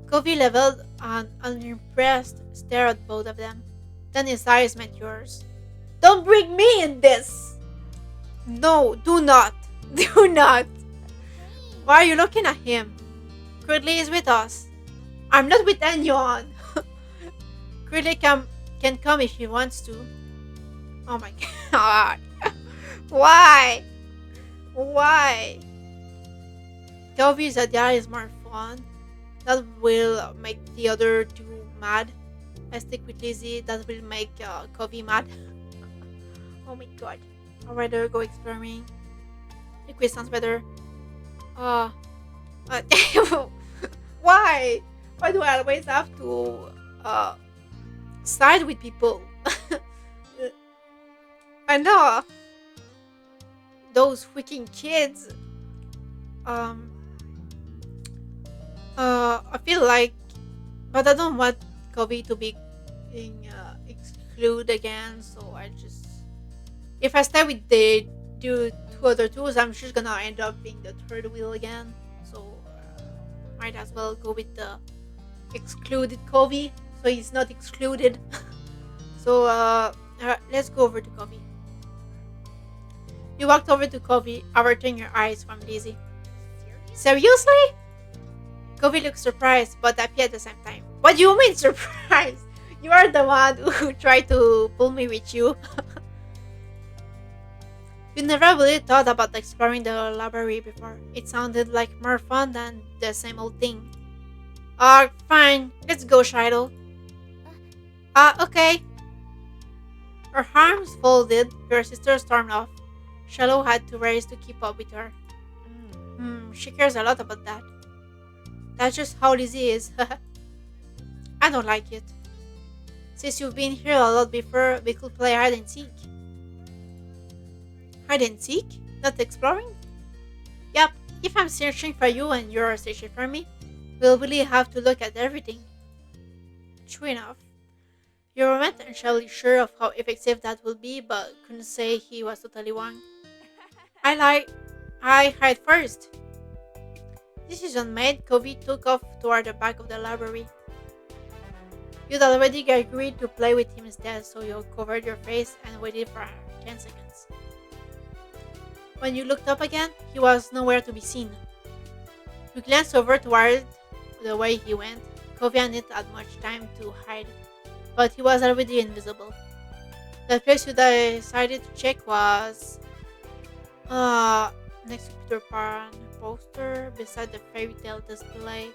Covey leveled an unimpressed stare at both of them. Then his eyes met yours. Don't bring me in this! No, do not. Do not. Why are you looking at him? Cridley is with us. I'm not with anyone. Cridley can come if he wants to. Oh my god. Why? Why? Covey's idea is more fun. That will make the other two mad. I stick with Lizzie. That will make Covey mad. Oh my god. I'd rather go exploring. The quiz sounds better. Uh, uh, why? Why do I always have to side with people? I know. Those freaking kids. Um, I feel like, but I don't want Kobe to be excluded again. So I just, if I stay with the two other twos, I'm just gonna end up being the third wheel again. So might as well go with the excluded Kobe, so he's not excluded. So let's go over to Kobe. You walked over to Kobe, averting your eyes from Lizzie. Seriously? Kobe looked surprised but happy at the same time. What do you mean surprised? You are the one who tried to pull me with you. You never really thought about exploring the library before. It sounded like more fun than the same old thing. Fine. Let's go, Shiloh. Okay. Her arms folded, her sister stormed off. Shiloh had to race to keep up with her. She cares a lot about that. That's just how Lizzie is. I don't like it. Since you've been here a lot before, we could play hide and seek. Hide and seek? Not exploring? Yep, if I'm searching for you and you're searching for me, we'll really have to look at everything. True enough. You weren't entirely sure of how effective that will be, but couldn't say he was totally wrong. I hide first. Decision made, Kobe took off toward the back of the library. You'd already agreed to play with him instead, so you covered your face and waited for 10 seconds. When you looked up again, he was nowhere to be seen. You glanced over toward the way he went. Kobe hadn't had much time to hide, but he was already invisible. The place you decided to check was next to Peter Pan poster beside the fairy tale display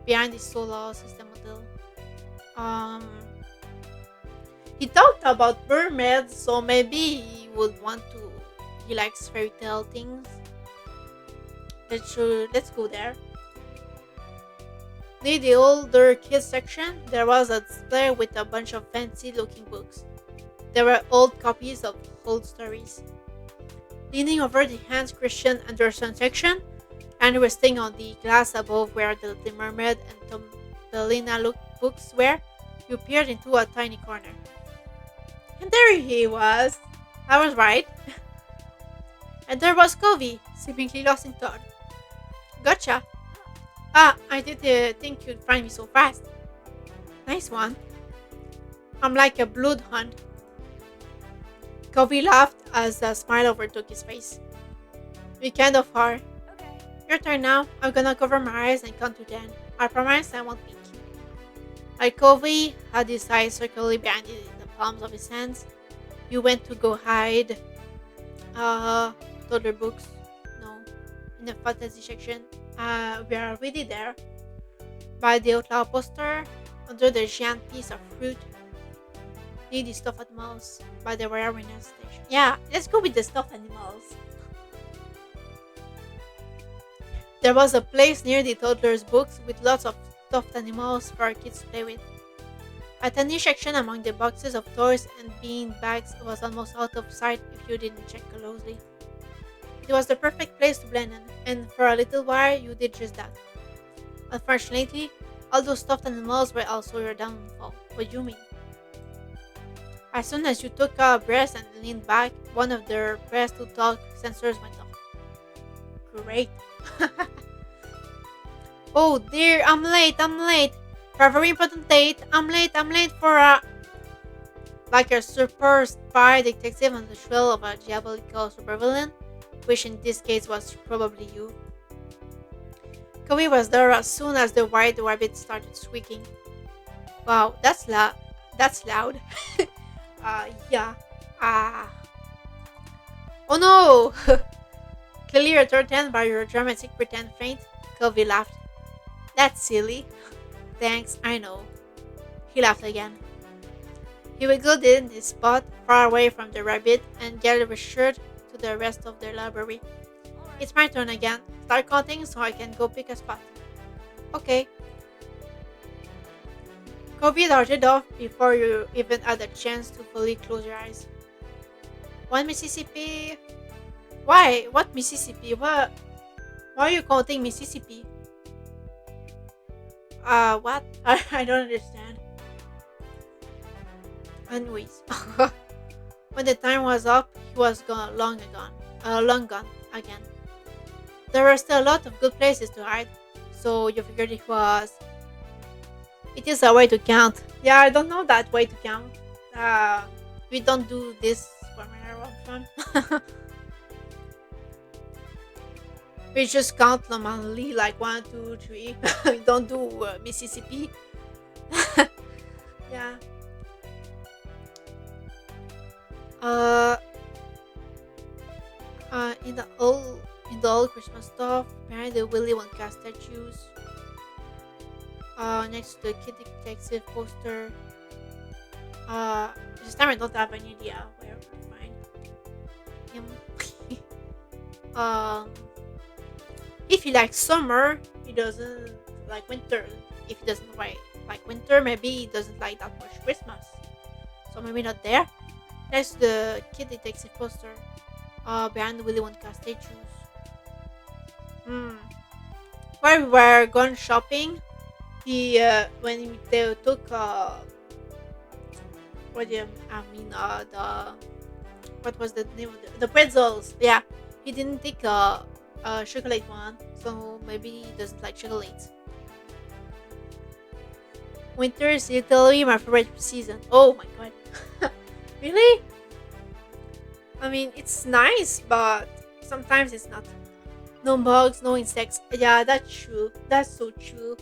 behind the solar system model. He talked about mermaids, so maybe he would want to. He likes fairy tale things. Let's go there. Near the older kids section, there was a display with a bunch of fancy-looking books. There were old copies of old stories. Leaning over the Hans Christian Andersen section, and resting on the glass above where the Little Mermaid and Thumbelina books were, you peered into a tiny corner. And there he was. I was right. And there was Covey, seemingly lost in thought. Gotcha. I didn't think you'd find me so fast. Nice one. I'm like a bloodhound. Kobe laughed as a smile overtook his face. We kind of are. Okay. Your turn now. I'm gonna cover my eyes and count to 10. I promise I won't peek. Like Covey had his eyes circling behind the palms of his hands. You went to go hide. Toddler books. No. In the fantasy section. We are already there. By the outlaw poster. Under the giant piece of fruit. Near the stuffed animals. By the rare winner's station. Yeah, let's go with the stuffed animals. There was a place near the toddler's books with lots of stuffed animals for our kids to play with. A tiny section among the boxes of toys and bean bags was almost out of sight if you didn't check closely. It was the perfect place to blend in, and for a little while you did just that. Unfortunately, all those stuffed animals were also your downfall. What do you mean? As soon as you took a breath and leaned back, one of their press to talk sensors went off. Great. Oh dear, I'm late. For a very important date, I'm late for a. Like a super spy detective on the trail of a diabolical supervillain, which in this case was probably you. Kobe was there as soon as the white rabbit started squeaking. Wow, that's loud. That's loud. Yeah. Ah. Oh no! Clearly returned by your dramatic pretend faint, Kobe laughed. That's silly. Thanks, I know. He laughed again. He wiggled in his spot far away from the rabbit and gestured to the rest of the library. All right. It's my turn again. Start counting so I can go pick a spot. Okay. Kobe darted off before you even had a chance to fully close your eyes. One Mississippi. Why? What Mississippi? What? Why are you counting Mississippi? What? I don't understand. Anyways, when the time was up, he was gone, long gone again. There were still a lot of good places to hide, so you figured it was. It is a way to count. Yeah, I don't know that way to count. We don't do this for my fun. We just count normally, like 1, 2, 3. We don't do Mississippi. Yeah. Uh, in the old Christmas stuff, behind the Willy Wonka statues, next to the Kid Detective poster. This time I don't have any idea where to find him. um, if he likes summer, he doesn't like winter. If he doesn't like winter, maybe he doesn't like that much Christmas. So maybe not there. Next to the Kid Detective poster, behind the Willy Wonka statues. Hmm. While we were going shopping, he when they took what do you, I mean the what was the name of the pretzels? Yeah, he didn't take a chocolate one, so maybe he doesn't like chocolate. Winter is literally my favorite season. Oh my god. Really? I mean, it's nice, but sometimes it's not. No bugs, no insects. Yeah, that's true. That's so true.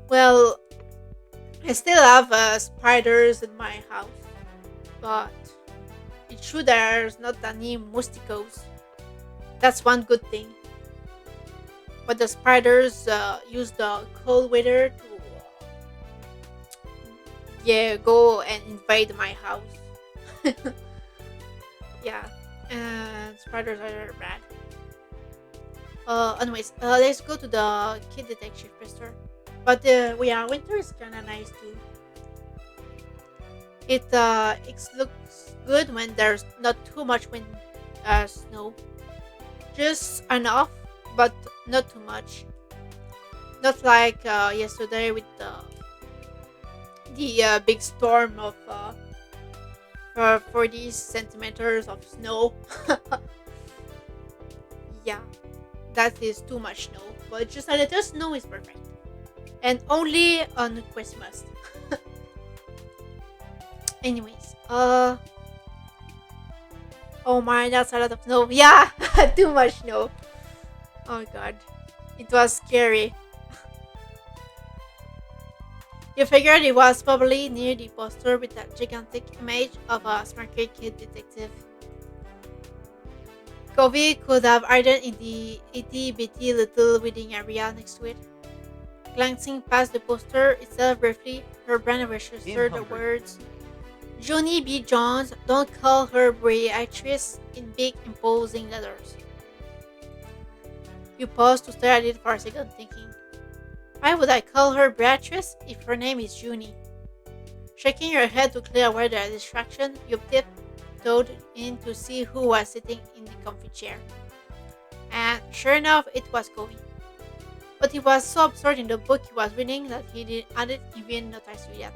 Well, I still have spiders in my house, but it's true there's not any mosquitoes. That's one good thing. But the spiders use the cold weather to yeah go and invade my house. Yeah, and spiders are bad. Anyways, let's go to the Kid Detective Pester. But yeah, winter is kind of nice too. It looks good when there's not too much wind, snow, just enough, but not too much. Not like yesterday with the big storm of 40 centimeters of snow. Yeah, that is too much snow, but just a little snow is perfect. And only on Christmas. Anyways, oh my, that's a lot of snow. Yeah, too much snow. Oh god, it was scary. You figured it was probably near the poster with that gigantic image of a smirky kid detective. Covey could have hidden in the itty bitty little reading area next to it. Glancing past the poster itself briefly, her brain Been registered the hungry. words Johnny B. Jones, don't call her Beatrice in big imposing letters. You paused to stare at it for a second, thinking, why would I call her Beatrice if her name is Junie? Shaking your head to clear away the distraction, you tiptoed in to see who was sitting in the comfy chair. And sure enough, it was Covey. But he was so absorbed in the book he was reading that hadn't even noticed you yet.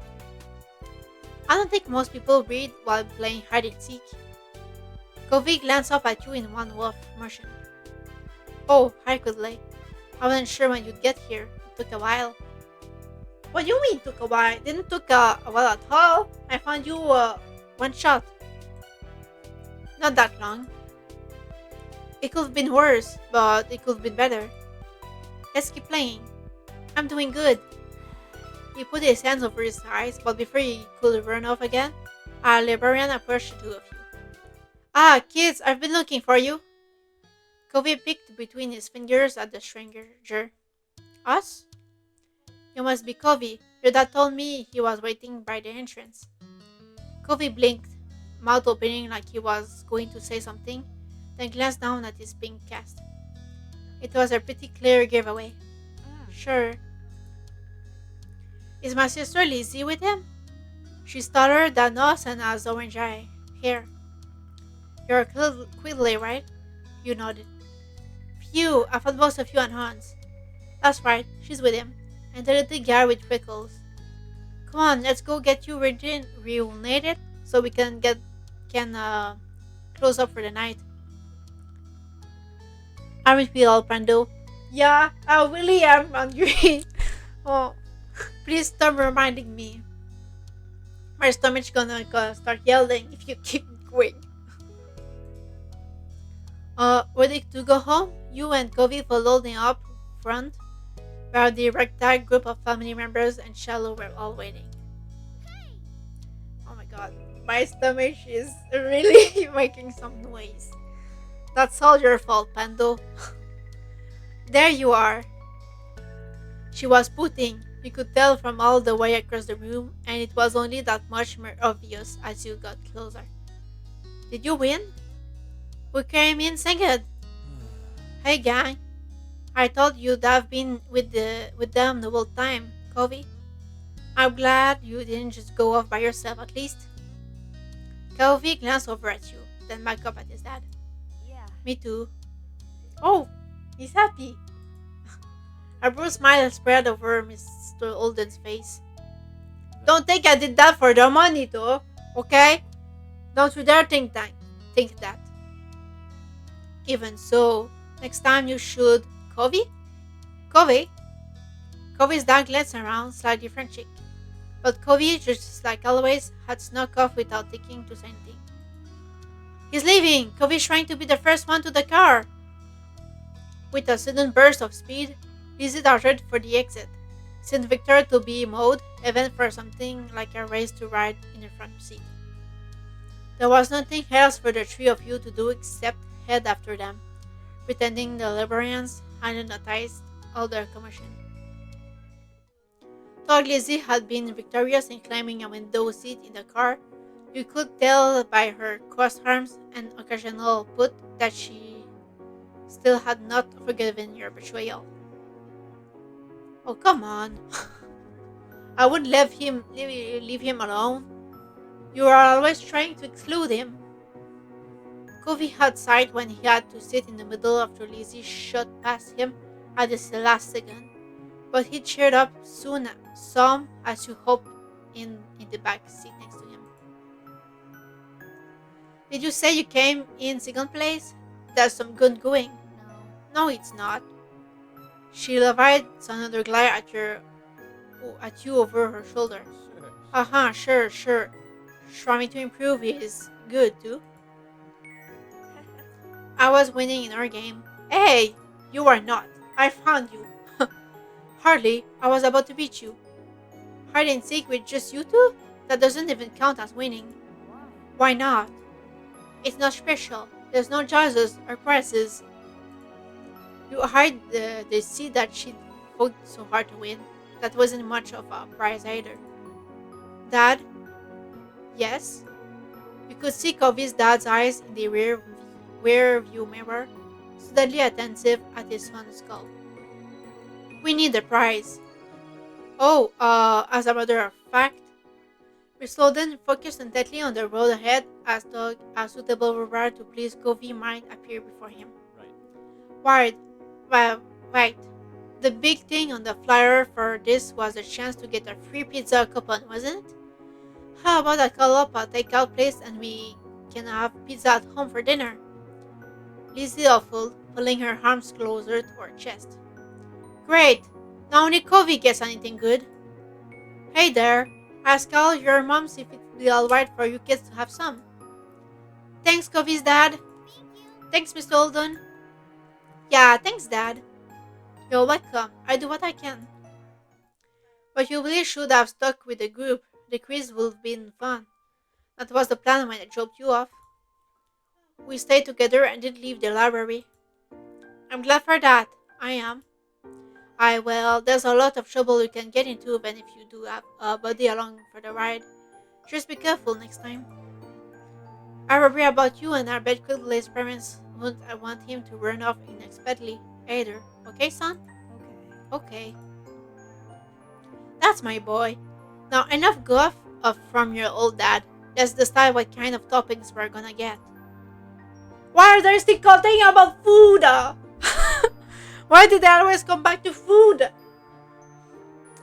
I don't think most people read while playing hide and seek. Covey glanced up at you in one wolf motion. Oh, hi Kudley. I wasn't sure when you'd get here. It took a while. What do you mean took a while? It didn't took a while at all. I found you one shot. Not that long. It could have been worse, but it could have been better. Let's keep playing. I'm doing good. He put his hands over his eyes, but before he could run off again, a librarian approached the two of you. Ah, kids, I've been looking for you. Covey picked between his fingers at the stranger. Us? You must be Covey. Your dad told me he was waiting by the entrance. Covey blinked, mouth opening like he was going to say something, then glanced down at his pink cast. It was a pretty clear giveaway. Sure. Is my sister Lizzie with him? She's taller than us and has orange hair. You're Quigley, right? You nodded. Phew, I thought most of you and Hans. That's right, she's with him. And the little guy with freckles. Come on, let's go get you reunited so we can close up for the night. Aren't we all, Brando? Yeah, I really am hungry. Oh, please stop reminding me. My stomach's gonna start yelling if you keep going. Ready to go home? You and Covey followed him up front, where the ragtag group of family members and Shallow were all waiting. Oh my god, my stomach is really making some noise. That's all your fault, Pando. There you are. She was putting. You could tell from all the way across the room, and it was only that much more obvious as you got closer. Did you win? We came in second. Hey gang, I thought you'd have been with them the whole time, Covey. I'm glad you didn't just go off by yourself at least. Covey glanced over at you, then back up at his dad. Yeah. Me too. Oh, he's happy. A broad smile spread over Mr. Olden's face. Don't think I did that for the money, though, okay? Don't you dare think that. Even so, next time you should. Covey? Covey? Covey's dad glanced around, slightly different cheek. But Covey, just like always, had snuck off without thinking to say anything. He's leaving! Covey's trying to be the first one to the car! With a sudden burst of speed, Lizzie darted for the exit, sent Victor to be mowed, even for something like a race to ride in the front seat. There was nothing else for the three of you to do except head after them, pretending the librarians hadn't noticed all their commotion. Though Lizzie had been victorious in climbing a window seat in the car, you could tell by her crossed arms and occasional put that she still had not forgiven your betrayal. Oh, come on. I would leave him alone. You are always trying to exclude him. Covey had sighed when he had to sit in the middle after Lizzie shot past him at the last second, but he cheered up soon, some as you hoped in the back seat next to him. Did you say you came in second place? That's some good going. No. No, it's not. She levied another glare at you over her shoulder. Sure. Uh-huh, sure. Trying to improve is good too. I was winning in our game. Hey, you are not. I found you. Hardly. I was about to beat you. Hide and seek with just you two? That doesn't even count as winning. Why? Why not? It's not special. There's no choices or prizes. You hide the see that she fought so hard to win. That wasn't much of a prize either. Dad? Yes? You could see Kovi's dad's eyes in the rear view mirror, suddenly attentive at his son's skull. We need the prize. Oh, as a matter of fact, Miss Loden focused intently on the road ahead as though a suitable reward to please Covey might appear before him. Right. Well, right. The big thing on the flyer for this was a chance to get a free pizza coupon, wasn't it? How about I call up a takeout place and we can have pizza at home for dinner? Lizzie awful, pulling her arms closer to her chest. Great! Now only Covey gets anything good. Hey there, ask all your moms if it'd be alright for you kids to have some. Thanks, Covey's dad. Thanks, Mr. Holden. Yeah, thanks, Dad. You're welcome. I do what I can. But you really should have stuck with the group. The quiz would have been fun. That was the plan when I dropped you off. We stayed together and didn't leave the library. I'm glad for that. I am. Well, there's a lot of trouble you can get into even if you do have a buddy along for the ride. Just be careful next time. I worry about you and I bet Quigley's parents wouldn't I want him to run off unexpectedly either. Okay, son? Okay. Okay. That's my boy. Now enough guff from your old dad. Let's decide what kind of toppings we're gonna get. Why are they still talking about food? Why did they always come back to food?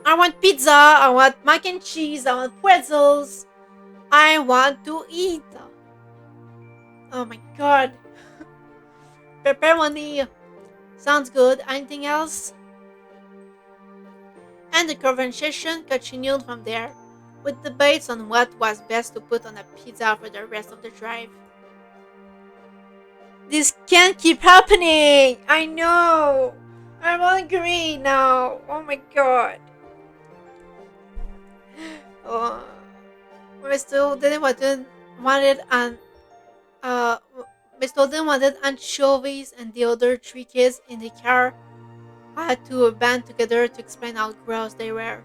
I want pizza, I want mac and cheese, I want pretzels. I want to eat. Oh my god. Pepperoni. Sounds good. Anything else? And the conversation continued from there, with debates on what was best to put on a pizza for the rest of the drive. This can't keep happening! I know! I'm hungry now! Oh my god! Oh, Mr. Holden uh, Mr. Holden wanted anchovies and the other three kids in the car had to band together to explain how gross they were.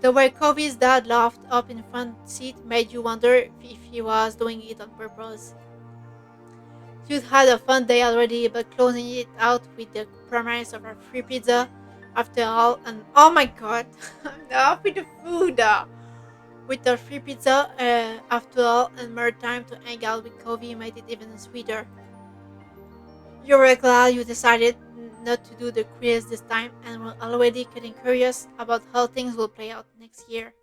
The way Kobe's dad laughed up in the front seat made you wonder if he was doing it on purpose. You'd had a fun day already, but closing it out with the promise of a free pizza after all, and oh my god, enough with the food! With the free pizza after all, and more time to hang out with Kobe made it even sweeter. You were glad you decided not to do the quiz this time and were already getting curious about how things will play out next year.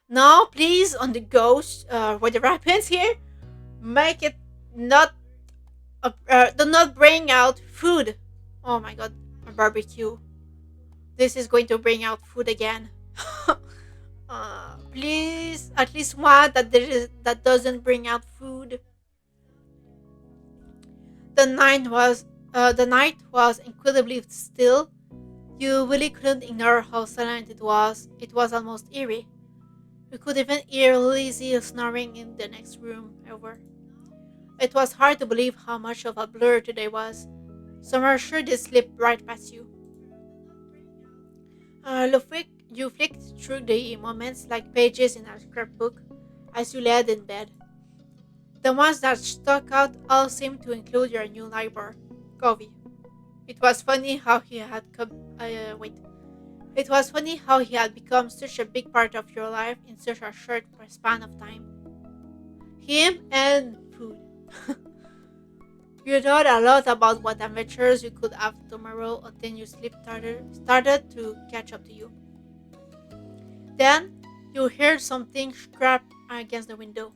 Now, please, on the ghost, what happens here, make it not, do not bring out food. Oh my god, a barbecue. This is going to bring out food again. Please, at least one that doesn't bring out food. The night was incredibly still. You really couldn't ignore how silent it was. It was almost eerie. You could even hear Lizzie snoring in the next room over. It was hard to believe how much of a blur today was. Some are sure they slipped right past you. You flicked through the moments like pages in a scrapbook as you laid in bed. The ones that stuck out all seemed to include your new neighbor, Covey. It was funny how he had come. Wait. It was funny how he had become such a big part of your life in such a short span of time. Him and food. You thought a lot about what adventures you could have tomorrow until your sleep started to catch up to you. Then you heard something scrap against the window.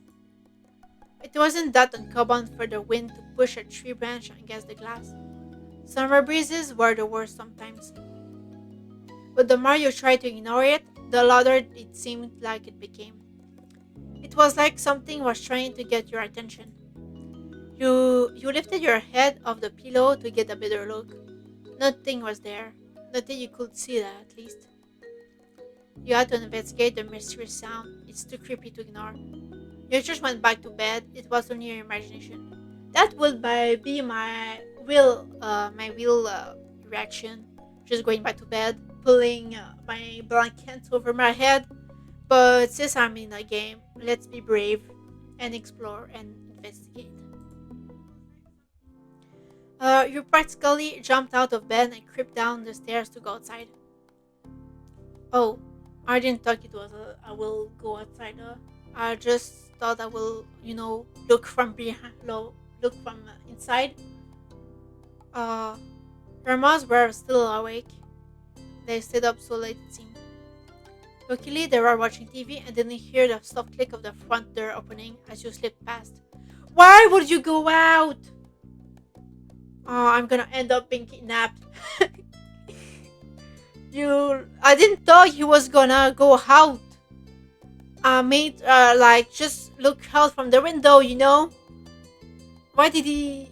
It wasn't that uncommon for the wind to push a tree branch against the glass. Summer breezes were the worst sometimes. But the more you tried to ignore it, the louder it seemed like it became. It was like something was trying to get your attention. You lifted your head off the pillow to get a better look. Nothing was there. Nothing you could see that at least. You had to investigate the mysterious sound. It's too creepy to ignore. You just went back to bed. It was only your imagination. That would be my real reaction. Just going back to bed, pulling my blanket over my head. But since I'm in a game, let's be brave and explore and investigate. You practically jumped out of bed and crept down the stairs to go outside. Oh, I didn't think it was I will go outside. I just thought I will, look from behind, look from inside. Uh, Your moms were still awake. They stayed up so late it seemed. Luckily, they were watching TV and didn't hear the soft click of the front door opening as you slipped past. Why would you go out? Oh, I'm gonna end up being kidnapped. I didn't thought he was gonna go out. I made, like, just look out from the window, you know? Why did he,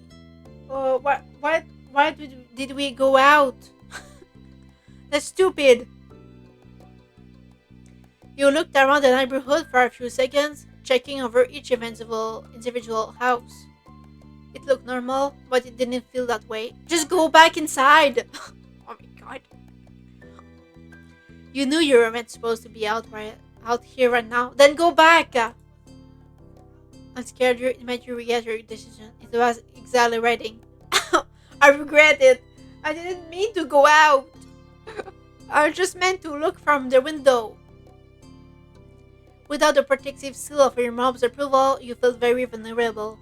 why did we go out? That's stupid. You looked around the neighborhood for a few seconds, checking over each individual house. It looked normal, but it didn't feel that way. Just go back inside! Oh my god. You knew you weren't supposed to be out here right now. Then go back! I'm scared it made you regret your decision. It was exhilarating. I regret it. I didn't mean to go out. I just meant to look from the window. Without the protective seal of your mom's approval, you felt very vulnerable.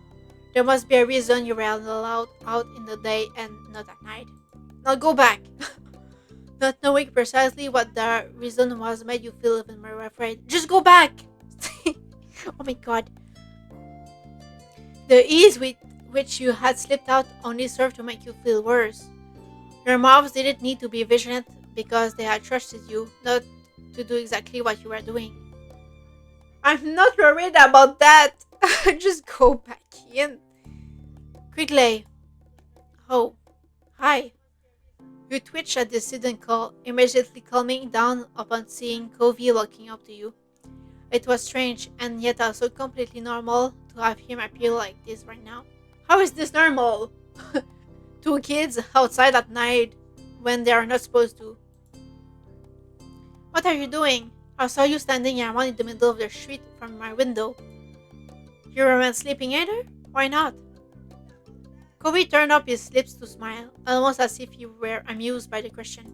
There must be a reason you were allowed out in the day and not at night. Now go back. Not knowing precisely what the reason was made you feel even more afraid. Just go back! Oh my god. The ease with which you had slipped out only served to make you feel worse. Your moms didn't need to be vigilant because they had trusted you not to do exactly what you were doing. I'm not worried about that. Just go back in. Quigley. Oh, hi. You twitched at the sudden call, immediately calming down upon seeing Covey walking up to you. It was strange and yet also completely normal to have him appear like this right now. How is this normal? Two kids outside at night when they are not supposed to. What are you doing? I saw you standing around in the middle of the street from my window. You weren't sleeping either? Why not? Covey turned up his lips to smile, almost as if he were amused by the question.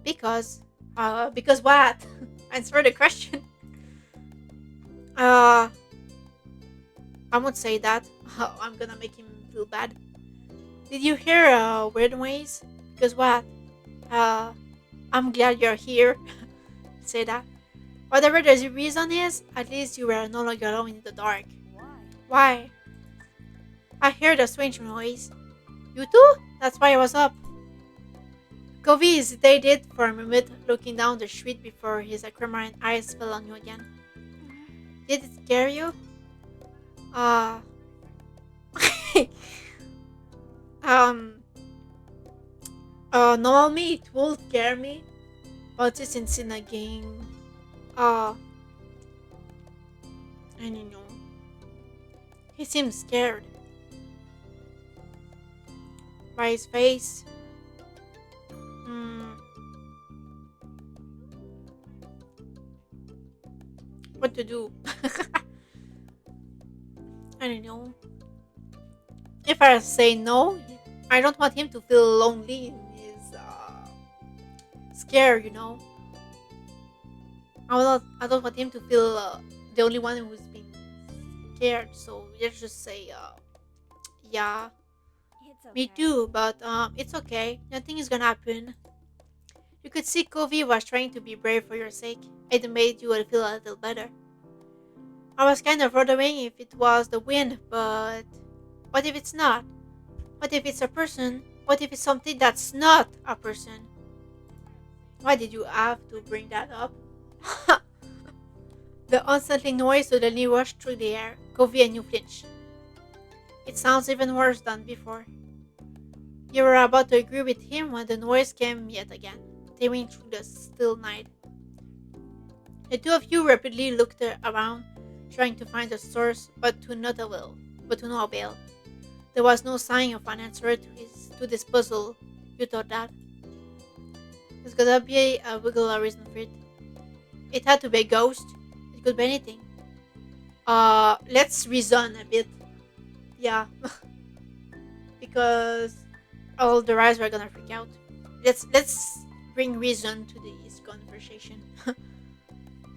Because. Because what? Answer the question. Uh, I won't say that. I'm gonna make him feel bad. Did you hear weird noise? Because what? I'm glad you're here. Say that. Whatever the reason is, at least you were no longer alone in the dark. Why? Why? I heard a strange noise. You too? That's why I was up. Covey hesitated for a moment, looking down the street before his aquamarine eyes fell on you again. Did it scare you? Uh... um... Normally it will scare me, but since it's in a game, I don't know. He seemed scared. By his face. What to do? I don't know. If I say no, I don't want him to feel lonely and is scared, you know. I don't want him to feel the only one who's been scared. So let's just say, yeah, It's okay. me too. But it's okay. Nothing is gonna happen. You could see Covey was trying to be brave for your sake. It made you feel a little better. I was kind of wondering if it was the wind, but what if it's not? What if it's a person? What if it's something that's not a person? Why did you have to bring that up? The unsettling noise suddenly rushed through the air. Covey and you flinched. It sounds even worse than before. You were about to agree with him when the noise came yet again, tearing through the still night. The two of you rapidly looked around, trying to find the source, but to not avail. But to no avail. There was no sign of an answer to this puzzle. You thought that there's gotta be a regular reason for it. It had to be a ghost. It could be anything. Let's reason a bit. Yeah, because all the eyes were gonna freak out. Let's bring reason to this conversation.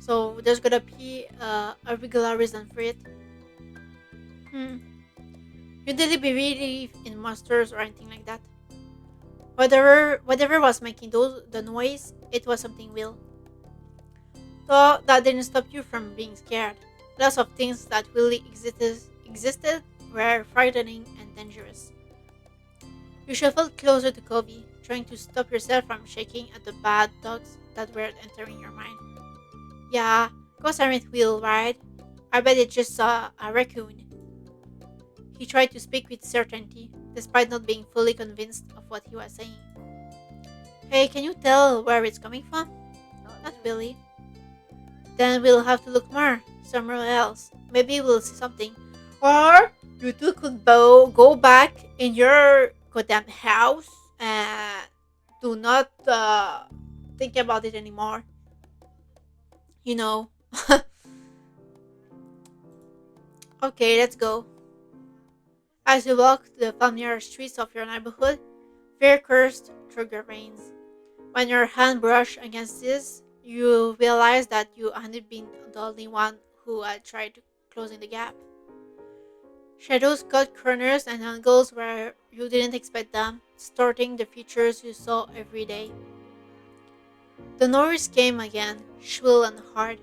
So there's gonna be a regular reason for it. Hmm. You didn't believe in monsters or anything like that. Whatever was making the noise, it was something real. Though that didn't stop you from being scared. Lots of things that really existed were frightening and dangerous. You shuffled closer to Kobe, trying to stop yourself from shaking at the bad thoughts that were entering your mind. Yeah, ghosts aren't real, right? I bet it just saw a raccoon. He tried to speak with certainty, despite not being fully convinced of what he was saying. Hey, can you tell where it's coming from? Not really. Then we'll have to look more, somewhere else. Maybe we'll see something. Or you two could go back in your goddamn house and do not think about it anymore. You know. Okay, let's go. As you walk the familiar streets of your neighborhood, fear coursed through your veins. When your hand brushed against this, you realize that you hadn't been the only one who had tried closing the gap. Shadows cut corners and angles where you didn't expect them, distorting the features you saw every day. The noise came again, shrill and hard.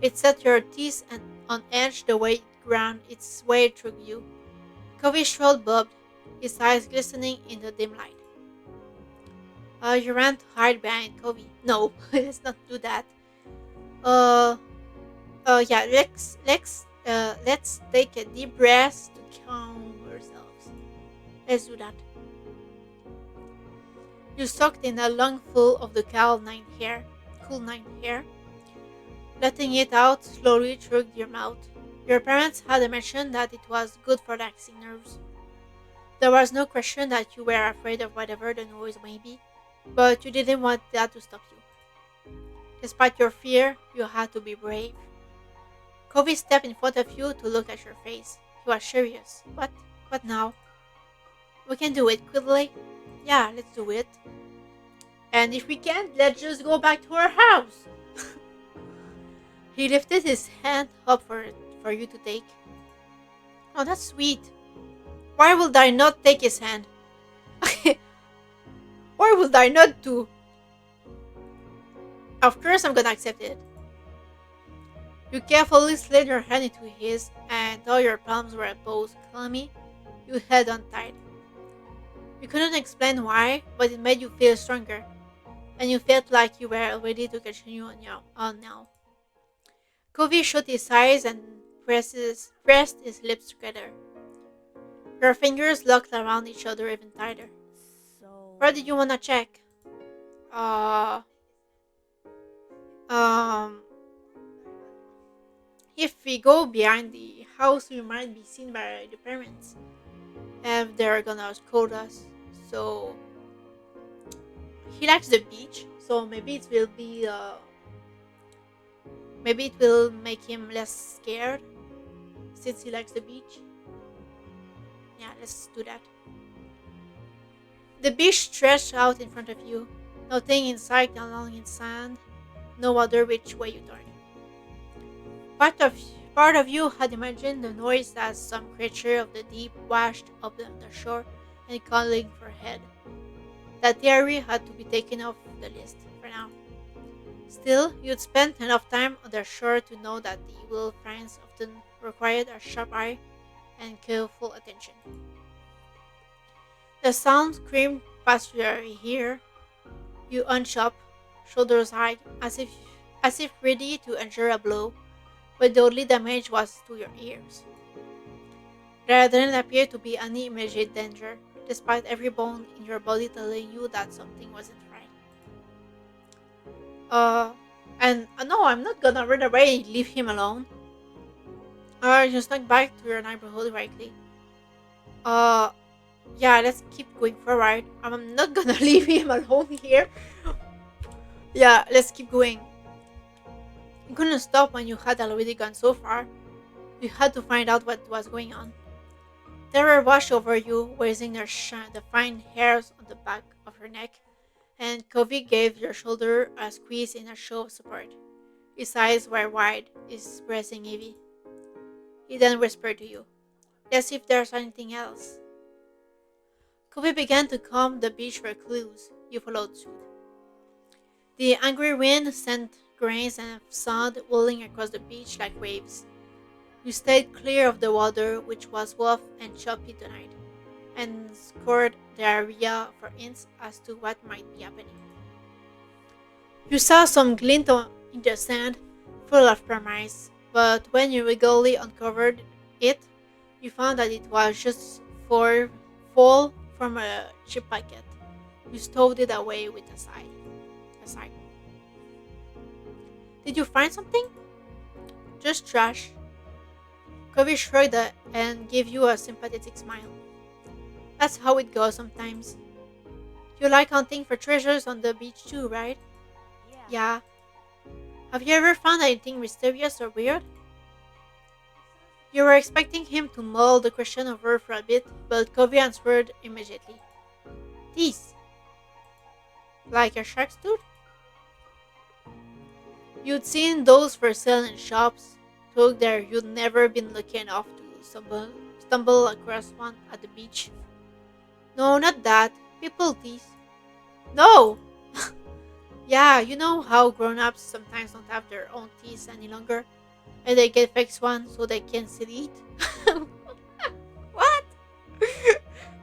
It set your teeth on edge the way it ground its way through you. Covey's throat bobbed, his eyes glistening in the dim light. You ran to hide behind Covey. No, let's not do that. Uh, yeah, let's take a deep breath to calm ourselves. Let's do that. You sucked in a lungful of the cool night air, letting it out slowly through your mouth. Your parents had mentioned that it was good for relaxing nerves. There was no question that you were afraid of whatever the noise may be, but you didn't want that to stop you. Despite your fear, you had to be brave. Covey stepped in front of you to look at your face. He was serious. What? What now? We can do it quickly. Yeah, let's do it. And if we can't, let's just go back to our house. He lifted his hand up for you to take. Oh, that's sweet. Why would I not take his hand? Why would I not do? Of course I'm gonna accept it. You carefully slid your hand into his, and though your palms were both clammy, you held on tight. You couldn't explain why, but it made you feel stronger, and you felt like you were ready to continue on your own now. Covey shut his eyes and pressed his lips together. Your fingers locked around each other even tighter. So. Where did you wanna check? Uh, um, if we go behind the house, we might be seen by the parents, and they're gonna scold us. So he likes the beach, so maybe it will make him less scared since he likes the beach. Yeah, let's do that. The beach stretched out in front of you, nothing in sight along its sand, no other which way you turn. Part of part of you had imagined the noise as some creature of the deep washed up on the shore and calling for head. That theory had to be taken off the list for now. Still, you'd spent enough time on the shore to know that the evil finds often required a sharp eye and careful attention. The sound screamed past your ear. You hunched up, shoulders high, as if ready to endure a blow, but the only damage was to your ears. There didn't appear to be any immediate danger, despite every bone in your body telling you that something wasn't right. Uh, and no, I'm not gonna run away and leave him alone. You snuck back to your neighborhood quickly. Uh, yeah, let's keep going forward. I'm not gonna leave him alone here. Yeah, let's keep going. You couldn't stop when you had already gone so far. You had to find out what was going on. Terror washed over you, raising the fine hairs on the back of her neck, and Covey gave your shoulder a squeeze in a show of support. His eyes were wide, his breathing heavy. He then whispered to you, "Let's see if there's anything else." Covey began to comb the beach for clues. You followed suit. The angry wind sent grains of sand rolling across the beach like waves. You stayed clear of the water, which was rough and choppy tonight, and scoured the area for hints as to what might be happening. You saw some in the sand, full of promise, but when you regally uncovered it, you found that it was just fall from a chip packet. You stowed it away with a sigh. A sigh. Did you find something? Just trash. Covey shrugged and gave you a sympathetic smile. That's how it goes sometimes. You like hunting for treasures on the beach too, right? Yeah. Yeah. Have you ever found anything mysterious or weird? You were expecting him to mull the question over for a bit, but Covey answered immediately. These. Like a shark's tooth? You'd seen those for sale in shops, told there you'd never been lucky enough to stumble across one at the beach. No, not that. People tease. No! Yeah, you know how grown-ups sometimes don't have their own teeth any longer, and they get fixed one so they can still eat? What?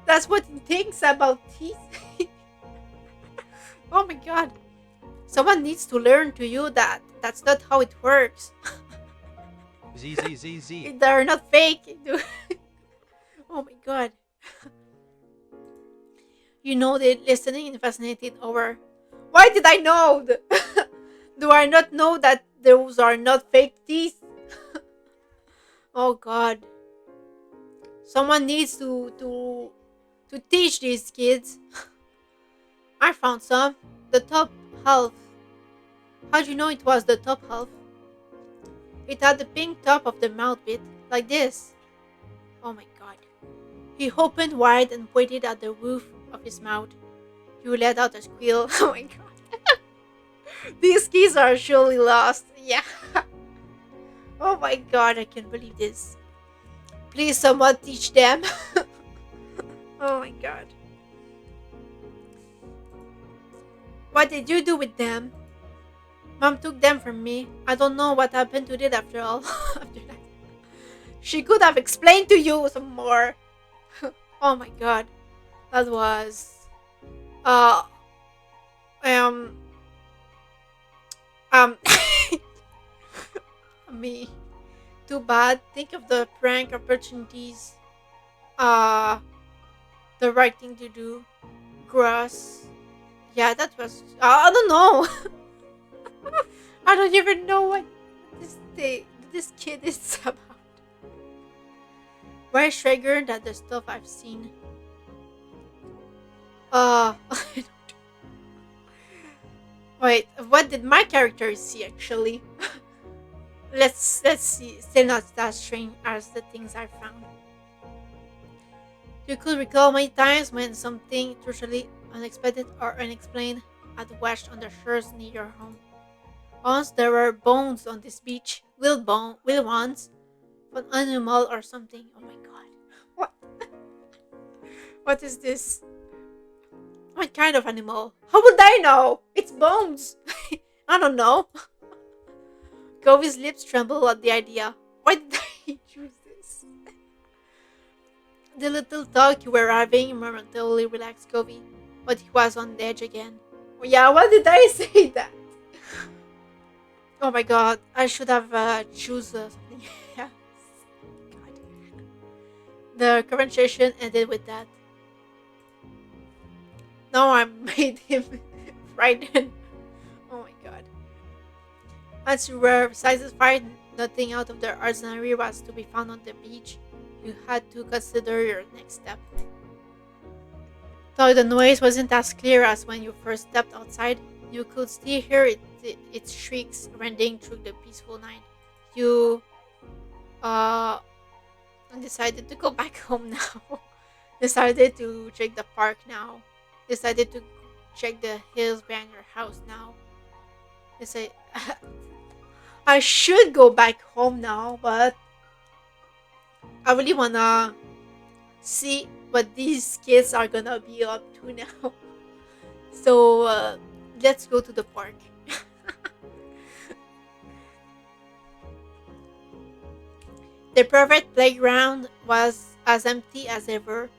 That's what he thinks about teeth? Oh my god. Someone needs to learn to you that that's not how it works. Z. They're not fake. Oh my god. You know the listening and fascinated over. Why did I know? Do I not know that those are not fake teeth? Oh god. Someone needs to teach these kids. I found some. The top half. How'd you know it was the top half? It had the pink top of the mouth bit, like this. Oh my god. He opened wide and pointed at the roof of his mouth. You let out a squeal. Oh my god. These kids are surely lost. Yeah. Oh my god, I can't believe this. Please, someone teach them. Oh my god. What did you do with them? Mom took them from me. I don't know what happened to it after all. After that. She could have explained to you some more. Oh my god. That was uh um um me. Too bad. Think of the prank opportunities. Uh the right thing to do. Gross. Yeah, that was I don't know. I don't even know what this kid is about. Way triggered than the stuff I've seen. Wait, what did my character see actually? Let's see. Still not that strange as the things I found. You could recall many times when something totally unexpected or unexplained had washed on the shores near your home. Once there were bones on this beach, real ones, of an animal or something. Oh my god. What? What is this? What kind of animal? How would I know? It's bones. I don't know. Covey's lips trembled at the idea. Why did I choose this? The little talk you were having momentarily relaxed Covey, but he was on the edge again. Oh, yeah, why did I say that? Oh my god, I should have choose something. Yeah. God. The conversation ended with that. Now I made him frightened. Oh my god. As you were satisfied nothing out of the ordinary was to be found on the beach, you had to consider your next step. Though the noise wasn't as clear as when you first stepped outside, you could still hear its shrieks rending through the peaceful night. You uh decided to go back home now. Decided to check the park now. Decided to check the hills behind your house now. Decided I should go back home now, but I really wanna see what these kids are gonna be up to now. So let's go to the park. The perfect playground was as empty as ever.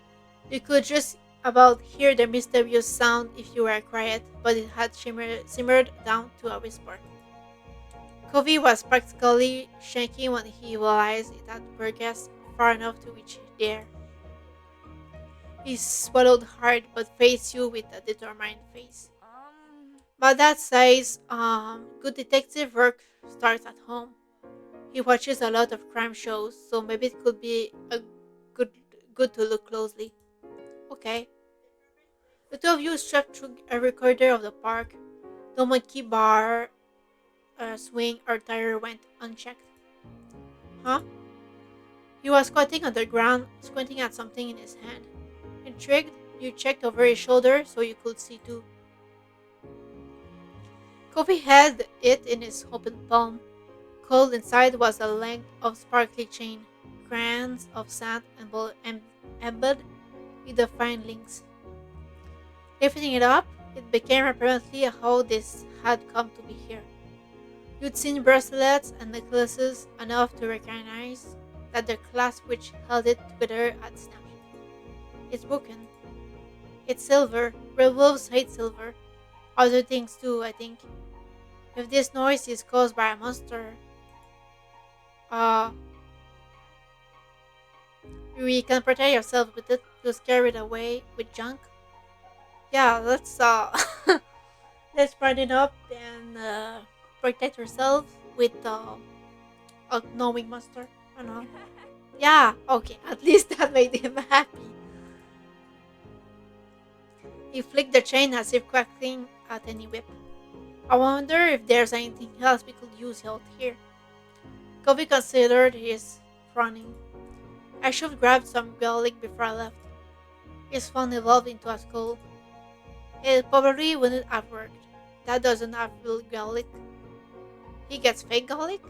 You could just about hear the mysterious sound if you were quiet, but it had simmered down to a whisper. Covey was practically shaking when he realized it had progressed far enough to reach the air. He swallowed hard but faced you with a determined face. Um, But that says, good detective work starts at home. He watches a lot of crime shows, so maybe it could be a good good to look closely. Okay. The two of you swept through every corridor of the park. No monkey bar, swing, or tire went unchecked. Huh? He was squatting on the ground, squinting at something in his hand. Intrigued, you checked over his shoulder so you could see too. Kofi had it in his open palm. Coiled inside was a length of sparkly chain, grains of sand embedded with the fine links. Lifting it up, it became apparently how this had come to be here. You'd seen bracelets and necklaces enough to recognize that the clasp which held it together had snapped. It's broken. It's silver. Werewolves hate silver. Other things too, I think. If this noise is caused by a monster, uh, you can protect yourself with it to scare it away with junk. Yeah, let's let's brighten it up and protect yourself with a knowing monster. I don't know. Yeah, okay. At least that made him happy. He flicked the chain as if crackling at any whip. I wonder if there's anything else we could use out here. Covey considered his frowning. I should have grabbed some garlic before I left. His phone evolved into a skull. It probably wouldn't have worked. That doesn't have real garlic. He gets fake garlic?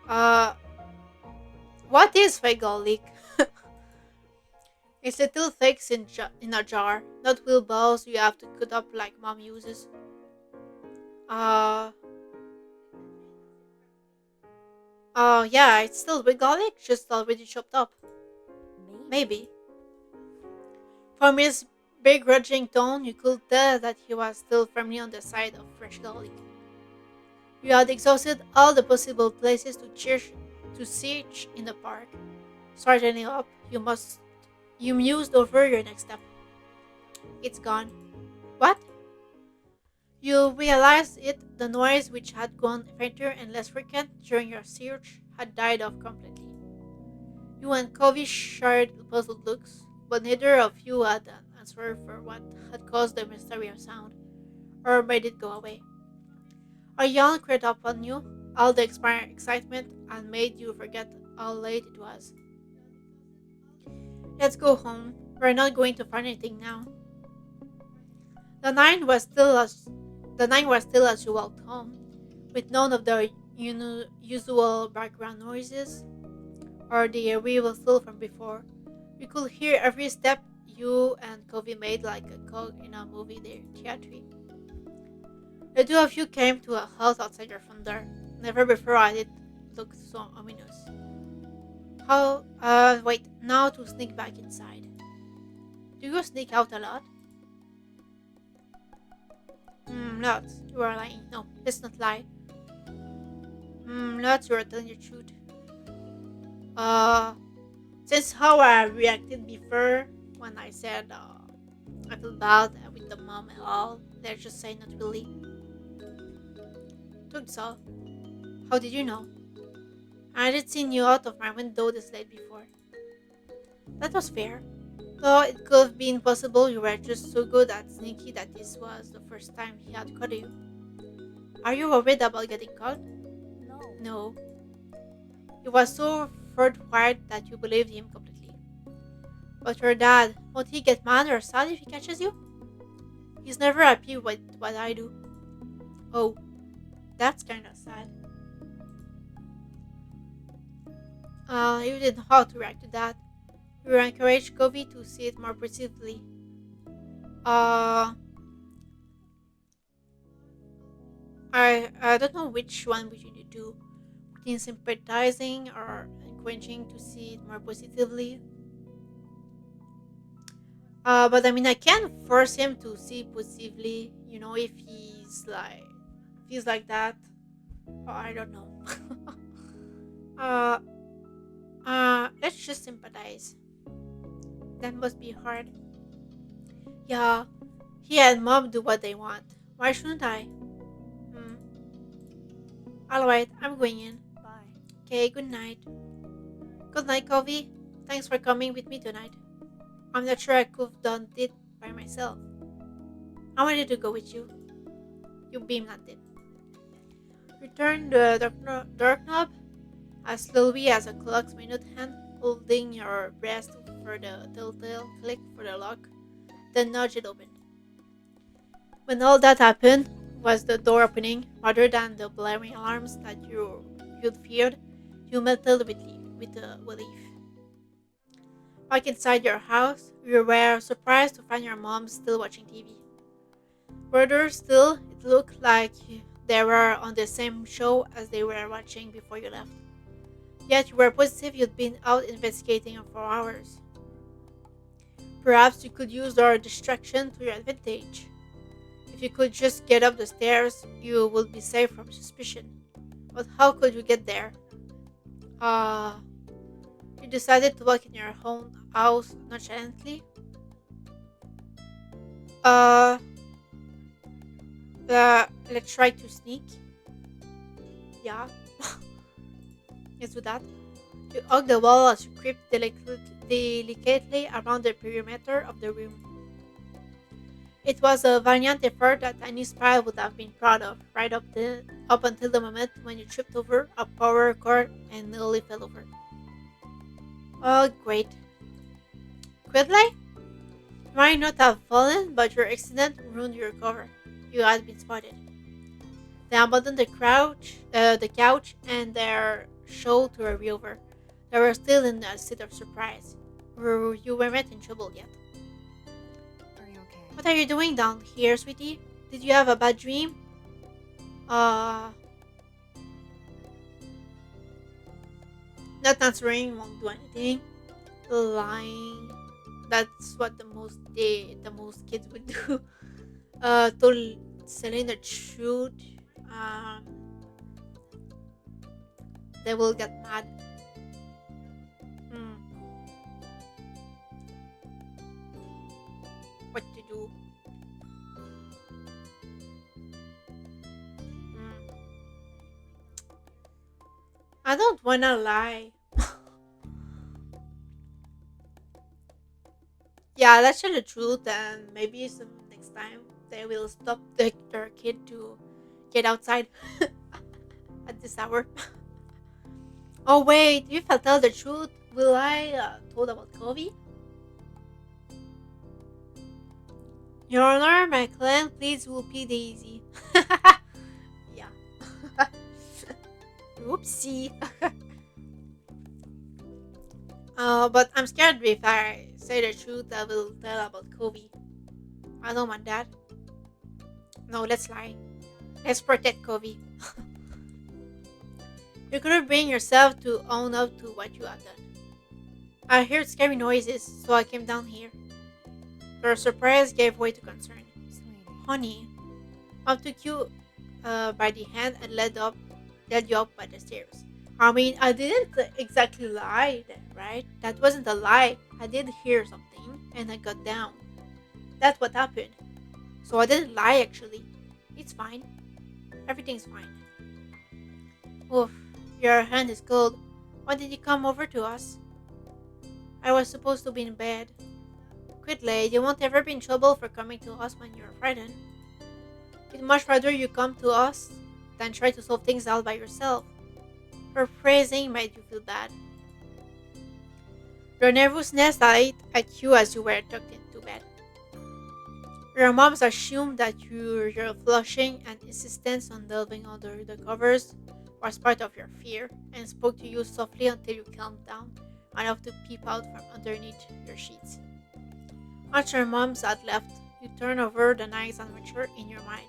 Uh, what is fake garlic? It's little flakes in a jar, not real balls you have to cut up like mom uses. Uh, yeah, it's still with garlic, just already chopped up. maybe. Maybe. From his begrudging tone, you could tell that he was still firmly on the side of fresh garlic. You had exhausted all the possible places to search in the park. Starting up, you mused over your next step. It's gone. What? You realized the noise which had gone fainter and less frequent during your search had died off completely. You and Covey shared puzzled looks, but neither of you had an answer for what had caused the mysterious sound, or made it go away. A yawn crept up on you, all the excitement, and made you forget how late it was. Let's go home. We're not going to find anything now. The night was still as the night was still as you walked home, with none of the usual background noises or the eerie whistle from before. You could hear every step you and Covey made like a cog in a movie theater. The two of you came to a house outside your front door. Never before had it looked so ominous. Wait, now to sneak back inside. Do you sneak out a lot? Not. You are lying. No, let's not lie. Not you're telling the truth. Uh, since how I reacted before when I said I feel bad with the mom and all, let's just say not really. Took so. How did you know? I had seen you out of my window this late before. That was fair. Though it could have been possible you were just so good at sneaky that this was the first time he had caught you. Are you worried about getting caught? No. No. He was so forthright that you believed him completely. But your dad, won't he get mad or sad if he catches you? He's never happy with what I do. Oh, that's kinda sad. You didn't know how to react to that. You encouraged Covey to see it more positively. Uh, I don't know which one we should do. Between sympathizing or encouraging to see it more positively. But I mean, I can't force him to see positively. You know, if feels like that. Oh, I don't know. uh, let's just sympathize. That must be hard. Yeah, he and mom do what they want. Why shouldn't I? Hmm. Alright, I'm going in. Bye. Okay, good night. Good night, Covey. Thanks for coming with me tonight. I'm not sure I could have done it by myself. I wanted to go with you. You beamed at it. Return the door knob as slowly as a clock's minute hand, holding your breast for the telltale click for the lock, then nudge it open. When all that happened was the door opening, rather than the blaring alarms that you'd feared, you melted with relief. Back inside your house, you were surprised to find your mom still watching TV. Further still, it looked like they were on the same show as they were watching before you left. Yet you were positive you'd been out investigating for hours. Perhaps you could use our distraction to your advantage. If you could just get up the stairs, you would be safe from suspicion. But how could you get there? Uh, you decided to walk in your own house nonchalantly? Uh, let's try to sneak. Yeah, let's do that. You hug the wall as you creep delicately around the perimeter of the room. It was a valiant effort that any spy would have been proud of, up until the moment when you tripped over a power cord and nearly fell over. Oh, great. Quickly? You might not have fallen, but your accident ruined your cover. You had been spotted. They abandoned the couch, and their show to a over. They were still in a state of surprise. You weren't in trouble yet. Are you okay? What are you doing down here, sweetie? Did you have a bad dream? Uh, not answering won't do anything. Lying. That's what the most kids would do. Selling the truth. Um, they will get mad. Hmm, what to do? Hmm. I don't wanna lie. Yeah, let's tell the truth, and maybe some next time they will stop their kid to get outside at this hour. Oh wait, if I tell the truth, will I told about Covey? Your Honor, my client please will be Daisy. Yeah. Oopsie. But I'm scared if I say the truth, I will tell about Covey. I don't want that. No, let's lie. Let's protect Covey. You couldn't bring yourself to own up to what you had done. I heard scary noises, so I came down here. Your surprise gave way to concern. Sweetie. Honey, I took you by the hand and led up led you up by the stairs. I mean, I didn't exactly lie, right? That wasn't a lie. I did hear something and I got down. That's what happened. So I didn't lie actually. It's fine. Everything's fine. Oof, your hand is cold. Why did you come over to us? I was supposed to be in bed. Quit late. You won't ever be in trouble for coming to us when you're frightened. We'd much rather you come to us than try to solve things out by yourself. Her phrasing made you feel bad. Your nervousness ate at you as you were tucked into bed. Your moms assumed that your flushing and insistence on delving under the covers was part of your fear and spoke to you softly until you calmed down enough to peep out from underneath your sheets. Once your moms had left, you turned over the nice adventure in your mind.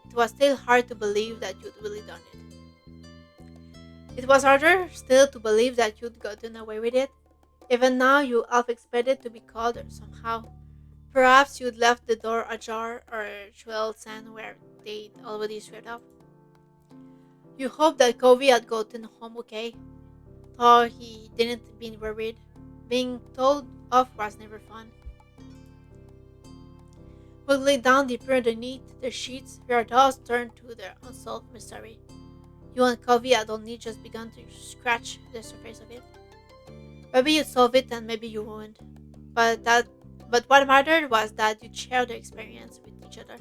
It was still hard to believe that you'd really done it. It was harder still to believe that you'd gotten away with it. Even now, you half expected to be caught or somehow. Perhaps you'd left the door ajar or trailed sand where they'd already swept up. You hoped that Cove had gotten home okay, thought he didn't been worried. Being told off was never fun. Wiggling down deeper underneath the sheets, your thoughts turned to the unsolved mystery. You and Covey had only just begun to scratch the surface of it. Maybe you'd solve it and maybe you wouldn't. But that but what mattered was that you shared the experience with each other.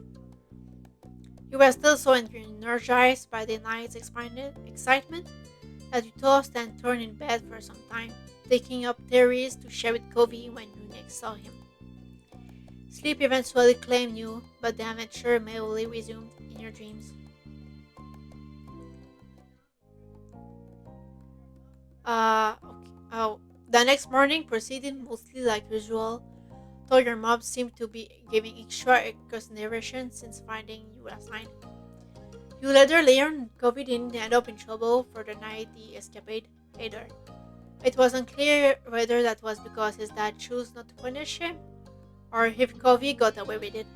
You were still so energized by the night's excitement that you tossed and turned in bed for some time, taking up theories to share with Covey when you next saw him. Sleep eventually claimed you, but the adventure merely resumed in your dreams. Okay. Oh, the next morning proceeded mostly like usual, though your mom seemed to be giving extra consideration since finding you last night. You later learned Kobe didn't end up in trouble for the night he escapade either. It was unclear whether that was because his dad chose not to punish him or if Kobe got away with it.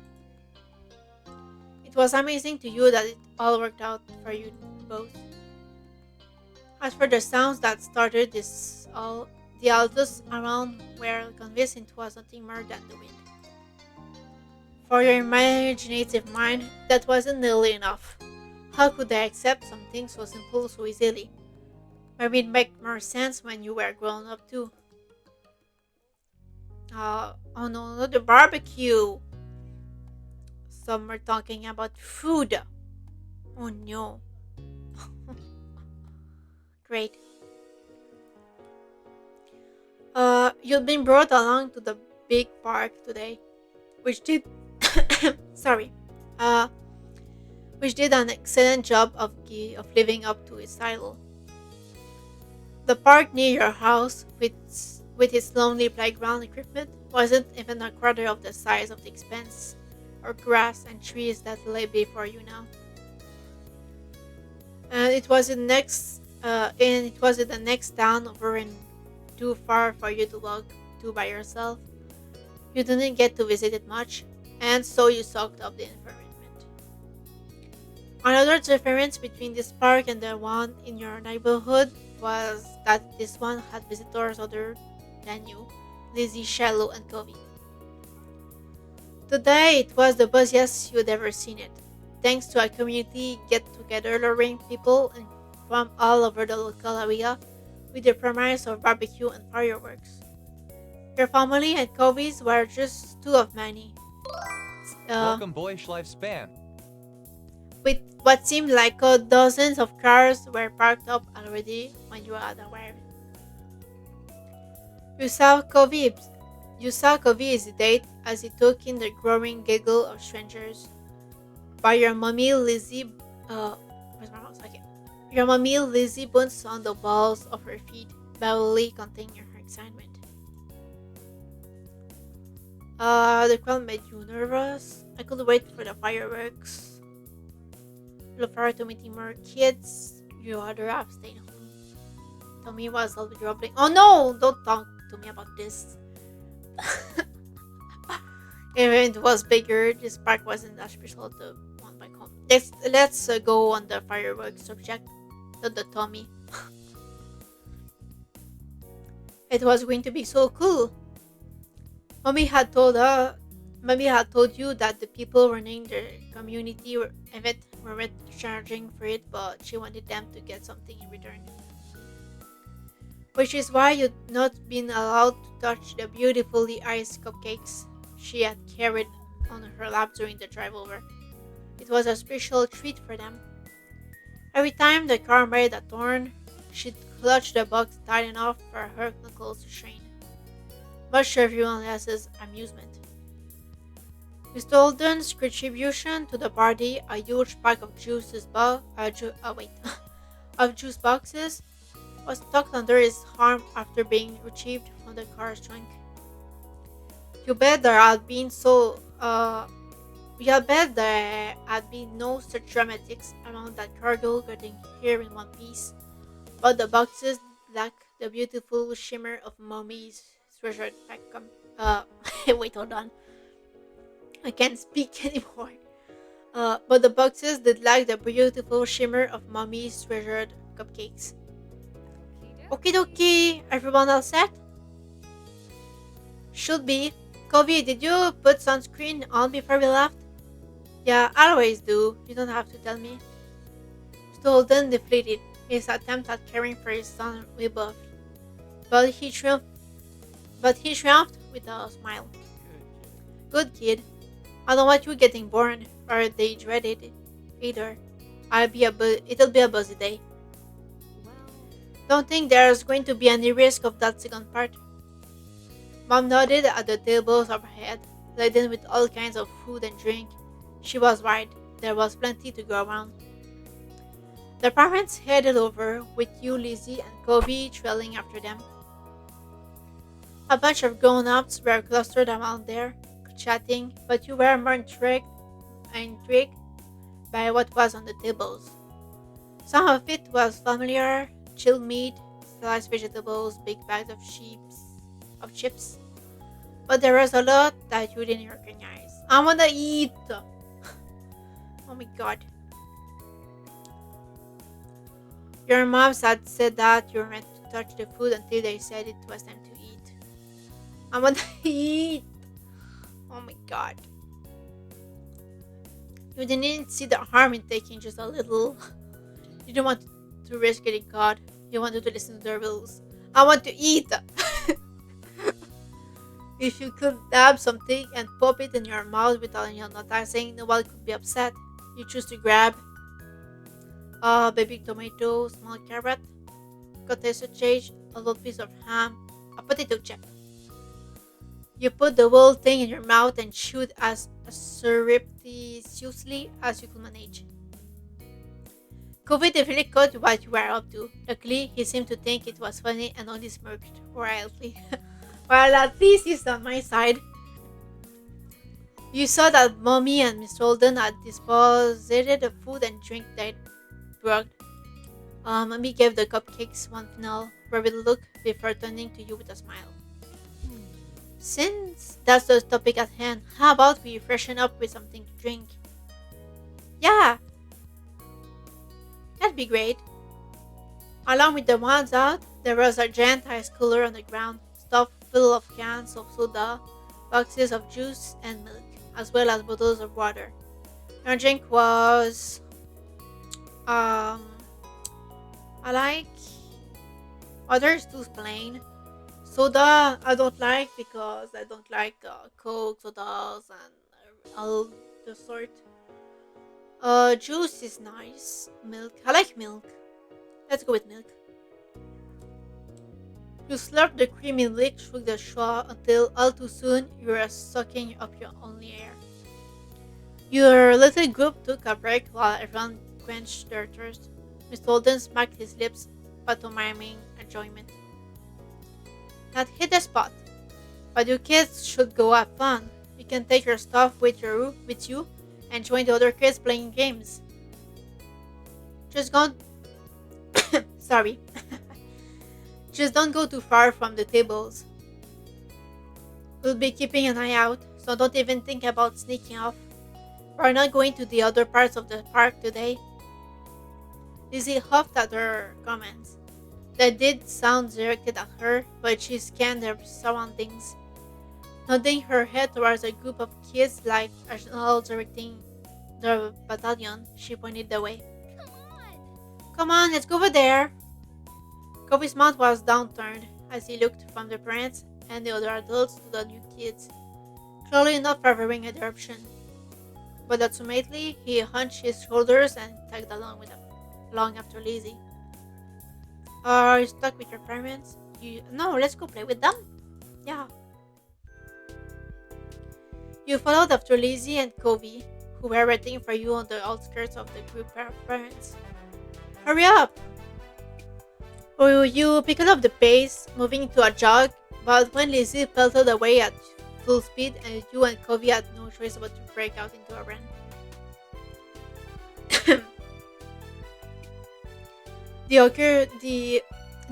It was amazing to you that it all worked out for you both. As for the sounds that started this all, the elders around were convinced it was nothing more than the wind. For your imaginative mind, that wasn't nearly enough. How could they accept something so simple so easily? Maybe it make more sense when you were grown up too. Oh no, not the barbecue. Some were talking about food. Oh no. Great. You've been brought along to the big park today, which did sorry, uh, which did an excellent job of living up to its title. The park near your house, with its lonely playground equipment, wasn't even a quarter of the size of the expanse or grass and trees that lay before you now. And it was in the next town over and too far for you to walk to by yourself. You didn't get to visit it much, and so you soaked up the environment. Another difference between this park and the one in your neighborhood was that this one had visitors other than you, Lizzie, Shallow, and Covey. Today it was the busiest you'd ever seen it, thanks to a community get-together luring people from all over the local area with the premise of barbecue and fireworks. Your family and Covey's were just two of many, uh, with what seemed like dozens of cars were parked up already when you had arrived. You saw Covey, you saw Covey hesitate as he took in the growing giggle of strangers. By your mommy Lizzie, where's my mouse? Okay. Your mommy Lizzie bounced on the balls of her feet, barely containing her excitement. The crowd made you nervous. I couldn't wait for the fireworks. Look forward to meeting more kids. You rather have stayed home. Tommy was all dropping. Oh no! Don't talk to me about this. Even it was bigger, this park wasn't as special to one back home. Let's go on the fireworks subject. not the tummy. It was going to be so cool. Mommy had told her, Mommy had told you that the people running the event weren't charging for it, but she wanted them to get something in return. Which is why you'd not been allowed to touch the beautifully iced cupcakes she had carried on her lap during the drive over. It was a special treat for them. Every time the car made a turn, she'd clutch the box tight enough for her knuckles to strain, much to everyone else's amusement. Mr. Holden's contribution to the party, a huge pack of of juice boxes, was tucked under his arm after being retrieved from the car's trunk. You bet there had been so you bet there had been no such dramatics around that cargo getting here in one piece, but the boxes lack the beautiful shimmer of Mommy's treasured pack. Uh, wait, hold on. I can't speak anymore. But the boxes did lack the beautiful shimmer of Mommy's treasured cupcakes. Okie dokie, everyone all set? Should be. Covey, did you put sunscreen on before we left? Yeah, I always do. You don't have to tell me. Stolden deflated his attempt at caring for his son rebuffed, but he triumphed with a smile. Good kid. I don't want you getting bored or they dreaded it either. It'll be a busy day. Well, Don't think there's going to be any risk of that second part. Mom nodded at the tables overhead, laden with all kinds of food and drink. She was right. There was plenty to go around. The parents headed over, with you, Lizzie, and Kobe trailing after them. A bunch of grown-ups were clustered around there, chatting, but you were more intrigued by what was on the tables. Some of it was familiar: chilled meat, sliced vegetables, big bags of chips. But there was a lot that you didn't recognize. I wanna eat! Oh my god. Your moms had said that you were meant to touch the food until they said it was time to eat. I wanna eat! Oh my god. You didn't see the harm in taking just a little. You didn't want to risk getting caught. You wanted to listen to the rules. I want to eat! If you could dab something and pop it in your mouth without anyone noticing, no one could be upset. You choose to grab a baby tomato, small carrot, cottage sausage, a little piece of ham, a potato chip. You put the whole thing in your mouth and chewed as surreptitiously as you could manage. Cove definitely caught what you were up to. Luckily, he seemed to think it was funny and only smirked quietly. Well, at least he's on my side. You saw that Mommy and Miss Holden had deposited the food and drink they'd brought. Mommy gave the cupcakes one final worried look before turning to you with a smile. Since that's the topic at hand, how about we freshen up with something to drink? Yeah, that'd be great. Along with the ones out, there was a giant ice cooler on the ground, stuffed full of cans of soda, boxes of juice and milk, as well as bottles of water. Your drink was, I like water is too plain. Soda I don't like because I don't like Coke, sodas, and all the sort. Juice is nice. Milk, I like milk. Let's go with milk. You slurp the creamy lick through the straw until all too soon you are sucking up your only air. Your little group took a break while everyone quenched their thirst. Mr. Holden smacked his lips, pantomiming enjoyment. That hit the spot. But you kids should go have fun. You can take your stuff with you and join the other kids playing games. Just don't sorry. Just don't go too far from the tables. We'll be keeping an eye out, so don't even think about sneaking off. We're not going to the other parts of the park today. Lizzie huffed at her comments. They did sound directed at her, but she scanned her surroundings, nodding her head towards a group of kids like a general directing the battalion. She pointed the way. Come on! Come on, let's go over there. Kobe's mouth was downturned as he looked from the parents and the other adults to the new kids, clearly not favoring adoption. But ultimately, he hunched his shoulders and tagged along with them, long after Lizzie. Are you stuck with your parents? No, let's go play with them. Yeah. You followed after Lizzie and Covey, who were waiting for you on the outskirts of the group of parents. Hurry up! Oh, you picked up the pace, moving to a jog, but when Lizzie pelted away at full speed, and you and Covey had no choice but to break out into a run. The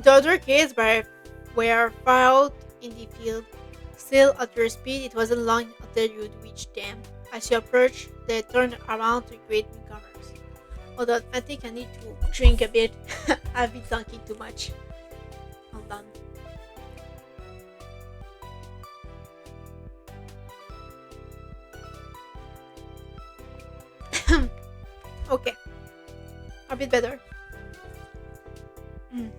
other kids were far out in the field. Still, at your speed, it wasn't long until you'd reach them. As you approached, they turned around to greet newcomers. Hold on, I think I need to drink a bit. I've been talking too much. Hold on. Okay, a bit better. Mm.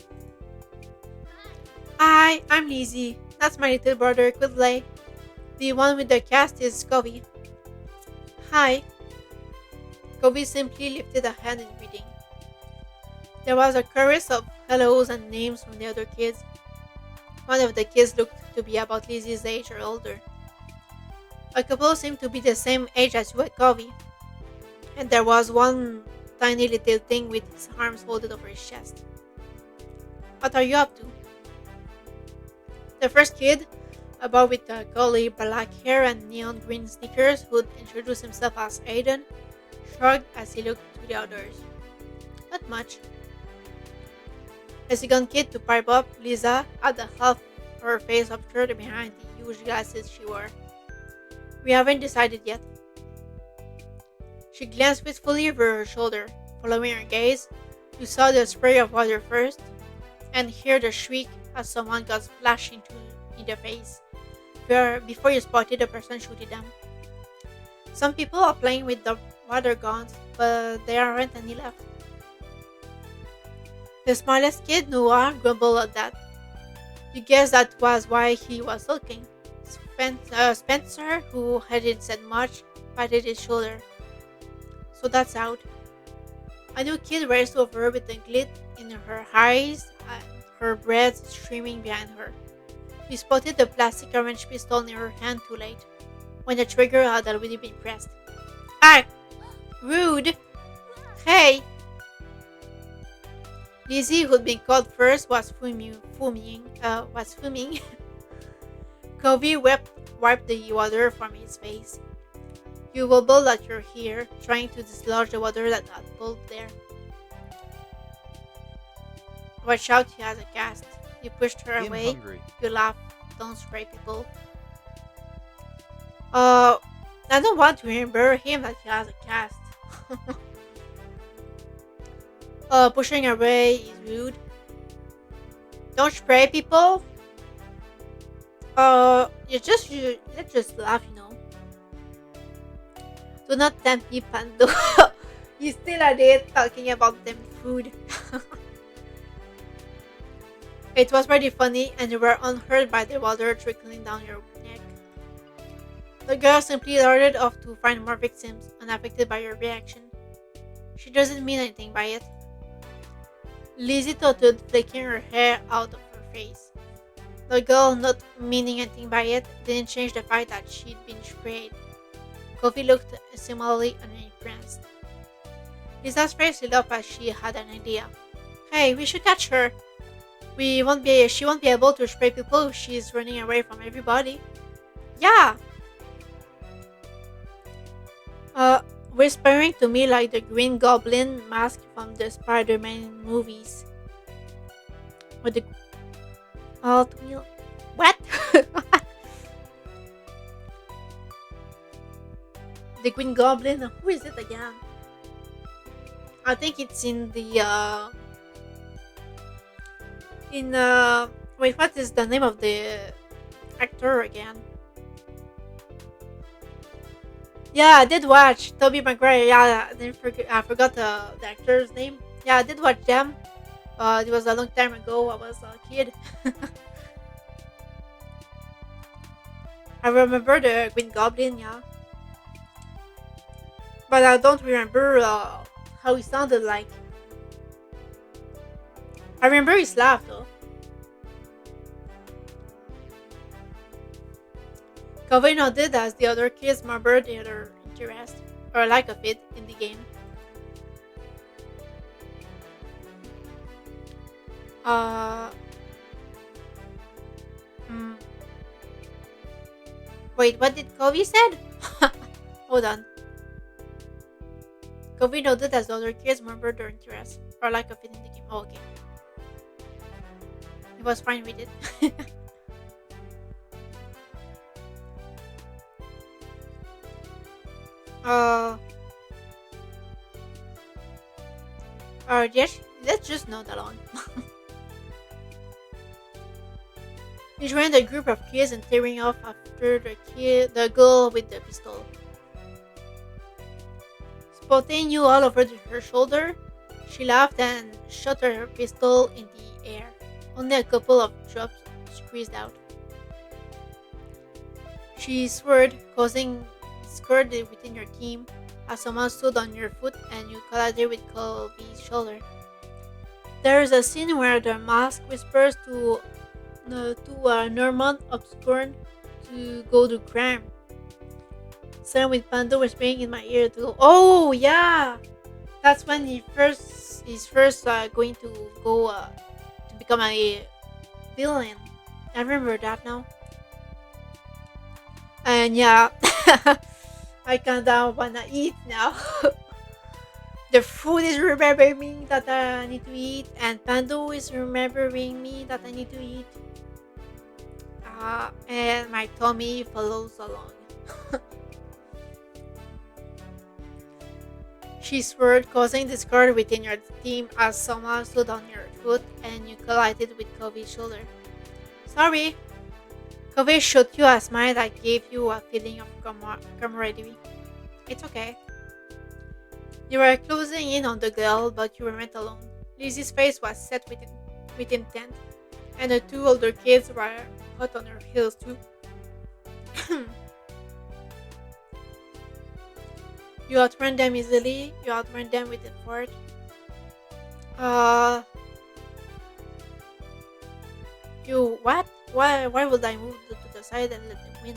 Hi, I'm Lizzie. That's my little brother, Quidley. The one with the cast is Covey. Hi. Covey simply lifted a hand in greeting. There was a chorus of hellos and names from the other kids. One of the kids looked to be about Lizzie's age or older. A couple seemed to be the same age as you and Covey. And there was one tiny little thing with his arms folded over his chest. What are you up to? The first kid, a boy with curly black hair and neon green sneakers, who'd introduced himself as Aiden, shrugged as he looked to the others. Not much. The second kid to pipe up, Lisa, had a half her face obscured behind the huge glasses she wore. We haven't decided yet. She glanced wistfully over her shoulder. Following her gaze, you saw the spray of water first, and heard the shriek as someone got splashed in the face, before you spotted the person shooting them. Some people are playing with the water guns, but there aren't any left. The smallest kid, Noah, grumbled at that. You guess that was why he was sulking. Spencer, who hadn't said much, patted his shoulder. So that's out. A new kid raced over with a glint in her eyes and her breath streaming behind her. You spotted the plastic orange pistol in her hand too late, when the trigger had already been pressed. Ah! Rude! Hey! Lizzie, who'd been called first, was fuming. Covey wiped the water from his face. You wobbled at your hair, trying to dislodge the water that had pulled there. Watch out, he has a cast. You pushed her I'm away. hungry. You laughed. Don't spray people. I don't want to remember him that he has a cast. Pushing away is rude. Don't spray people. Let's just laugh, you know. Do not tempt me, Pando. You still are there talking about them food. It was pretty funny, and you were unhurt by the water trickling down your neck. The girl simply darted off to find more victims, unaffected by your reaction. She doesn't mean anything by it. Lizzie tottered, flicking her hair out of her face. The girl, not meaning anything by it, didn't change the fact that she'd been sprayed. Kofi looked similarly unimpressed. Lisa's face lit up as she had an idea. Hey, we should catch her. She won't be able to spray people if she's running away from everybody. Yeah! Whispering to me like the Green Goblin mask from the Spider-Man movies. With the alt wheel. What? The Green Goblin? Who is it again? I think it's in the in wait, what is the name of the actor again? Yeah, I did watch Toby Maguire. Yeah, I didn't forget. I forgot the actor's name. Yeah, I did watch them. It was a long time ago. I was a kid. I remember the Green Goblin. Yeah, but I don't remember how he sounded like. I remember his laugh though. Cove nodded as the other kids remembered their interest or lack of it in the game. Uh, mm, wait, what did Covey said? Hold on. Covey noted as the other kids remembered their interest or lack of it in the game. Oh, okay. He was fine with it. uh, yes, let's just note along. He joined a group of kids and tearing off after the girl with the pistol. Spotting you all over her shoulder, she laughed and shot her pistol in the air. Only a couple of drops squeezed out. She swirled, causing discord within your team as someone stood on your foot and you collided with Colby's shoulder. There is a scene where the mask whispers to Norman Obscurn to go to crime. Same with Pando whispering in my ear to go, oh yeah! That's when he's first going to go to become a villain. I remember that now. And yeah, I kinda wanna eat now. The food is remembering me that I need to eat, and Pando is remembering me that I need to eat. And my tummy follows along. She swirled, causing discord within your team as someone stood on your foot and you collided with Kobe's shoulder. Sorry. Kobe shot you a smile that gave you a feeling of camaraderie. It's okay. You were closing in on the girl, but you weren't alone. Lizzie's face was set with intent, and the two older kids were hot on her heels too. You outrun them easily, you outrun them with effort. Uh, you what? Why would I move to the side and let them win?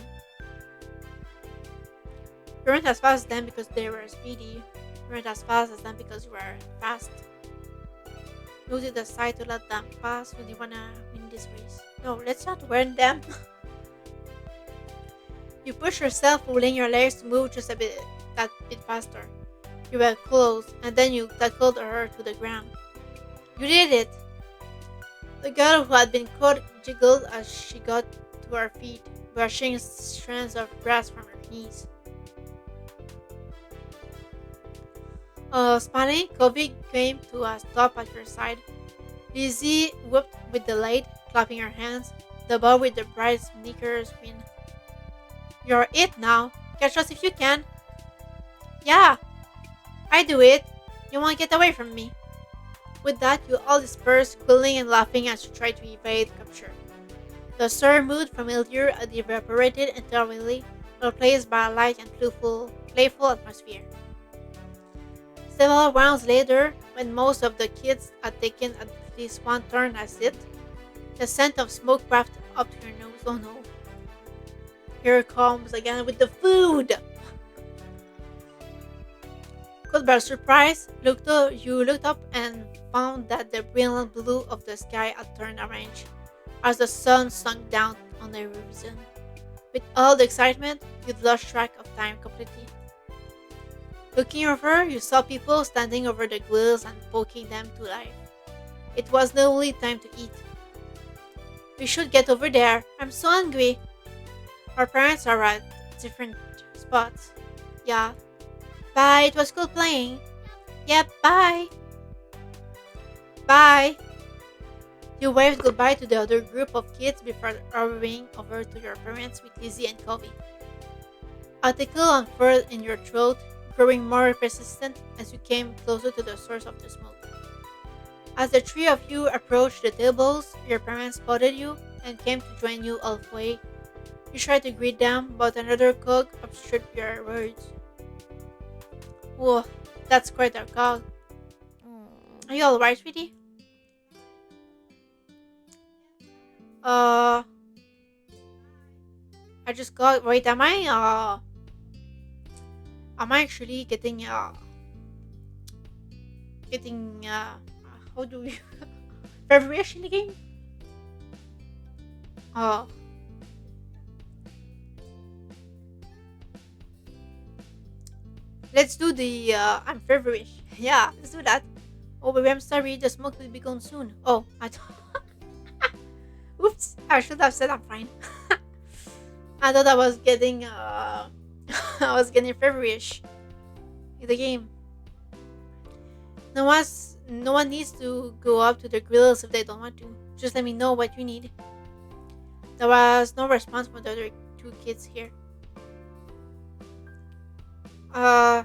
You weren't as fast as them because they were speedy. You weren't as fast as them because you were fast. Move to the side to let them pass when you wanna win this race. No, let's not warn them. You push yourself, pulling your legs to move just that bit faster. You were close, and then you tackled her to the ground. You did it! The girl who had been caught jiggled as she got to her feet, brushing strands of grass from her knees. Smiling, Kobe came to a stop at her side. Lizzie whooped with delight, clapping her hands. The boy with the bright sneakers grinned. You're it now. Catch us if you can. Yeah, I do it. You won't get away from me. With that, you all dispersed, squealing and laughing as you tried to evade capture. The sore mood familiar had evaporated entirely, replaced by a light and playful atmosphere. Several rounds later, when most of the kids had taken at least one turn as it, the scent of smoke wafted up to your nose. Oh no. Here it comes again with the food! Caught by surprise, you looked up and found that the brilliant blue of the sky had turned orange as the sun sunk down on the horizon. With all the excitement, you'd lost track of time completely. Looking over, you saw people standing over the grills and poking them to life. It was the only time to eat. We should get over there. I'm so hungry. Our parents are at different spots. Yeah. Bye, it was cool playing. Yep, bye. Bye. You waved goodbye to the other group of kids before hurrying over to your parents with Lizzie and Covey. A tickle unfurled in your throat, growing more persistent as you came closer to the source of the smoke. As the three of you approached the tables, your parents spotted you and came to join you halfway. You tried to greet them, but another cog obstructed your words. Whoa, that's quite a cog. Are you alright, sweetie? Uh, I just got. Wait, am I actually how do you feverish in the game? Uh, let's do the I'm feverish. Yeah, let's do that. Oh baby, I'm sorry. The smoke will be gone soon. Oh, oops. I should have said I'm fine. I thought I was getting I was getting feverish in the game. No one needs to go up to the grills if they don't want to. Just let me know what you need. There was no response from the other two kids here. Uh,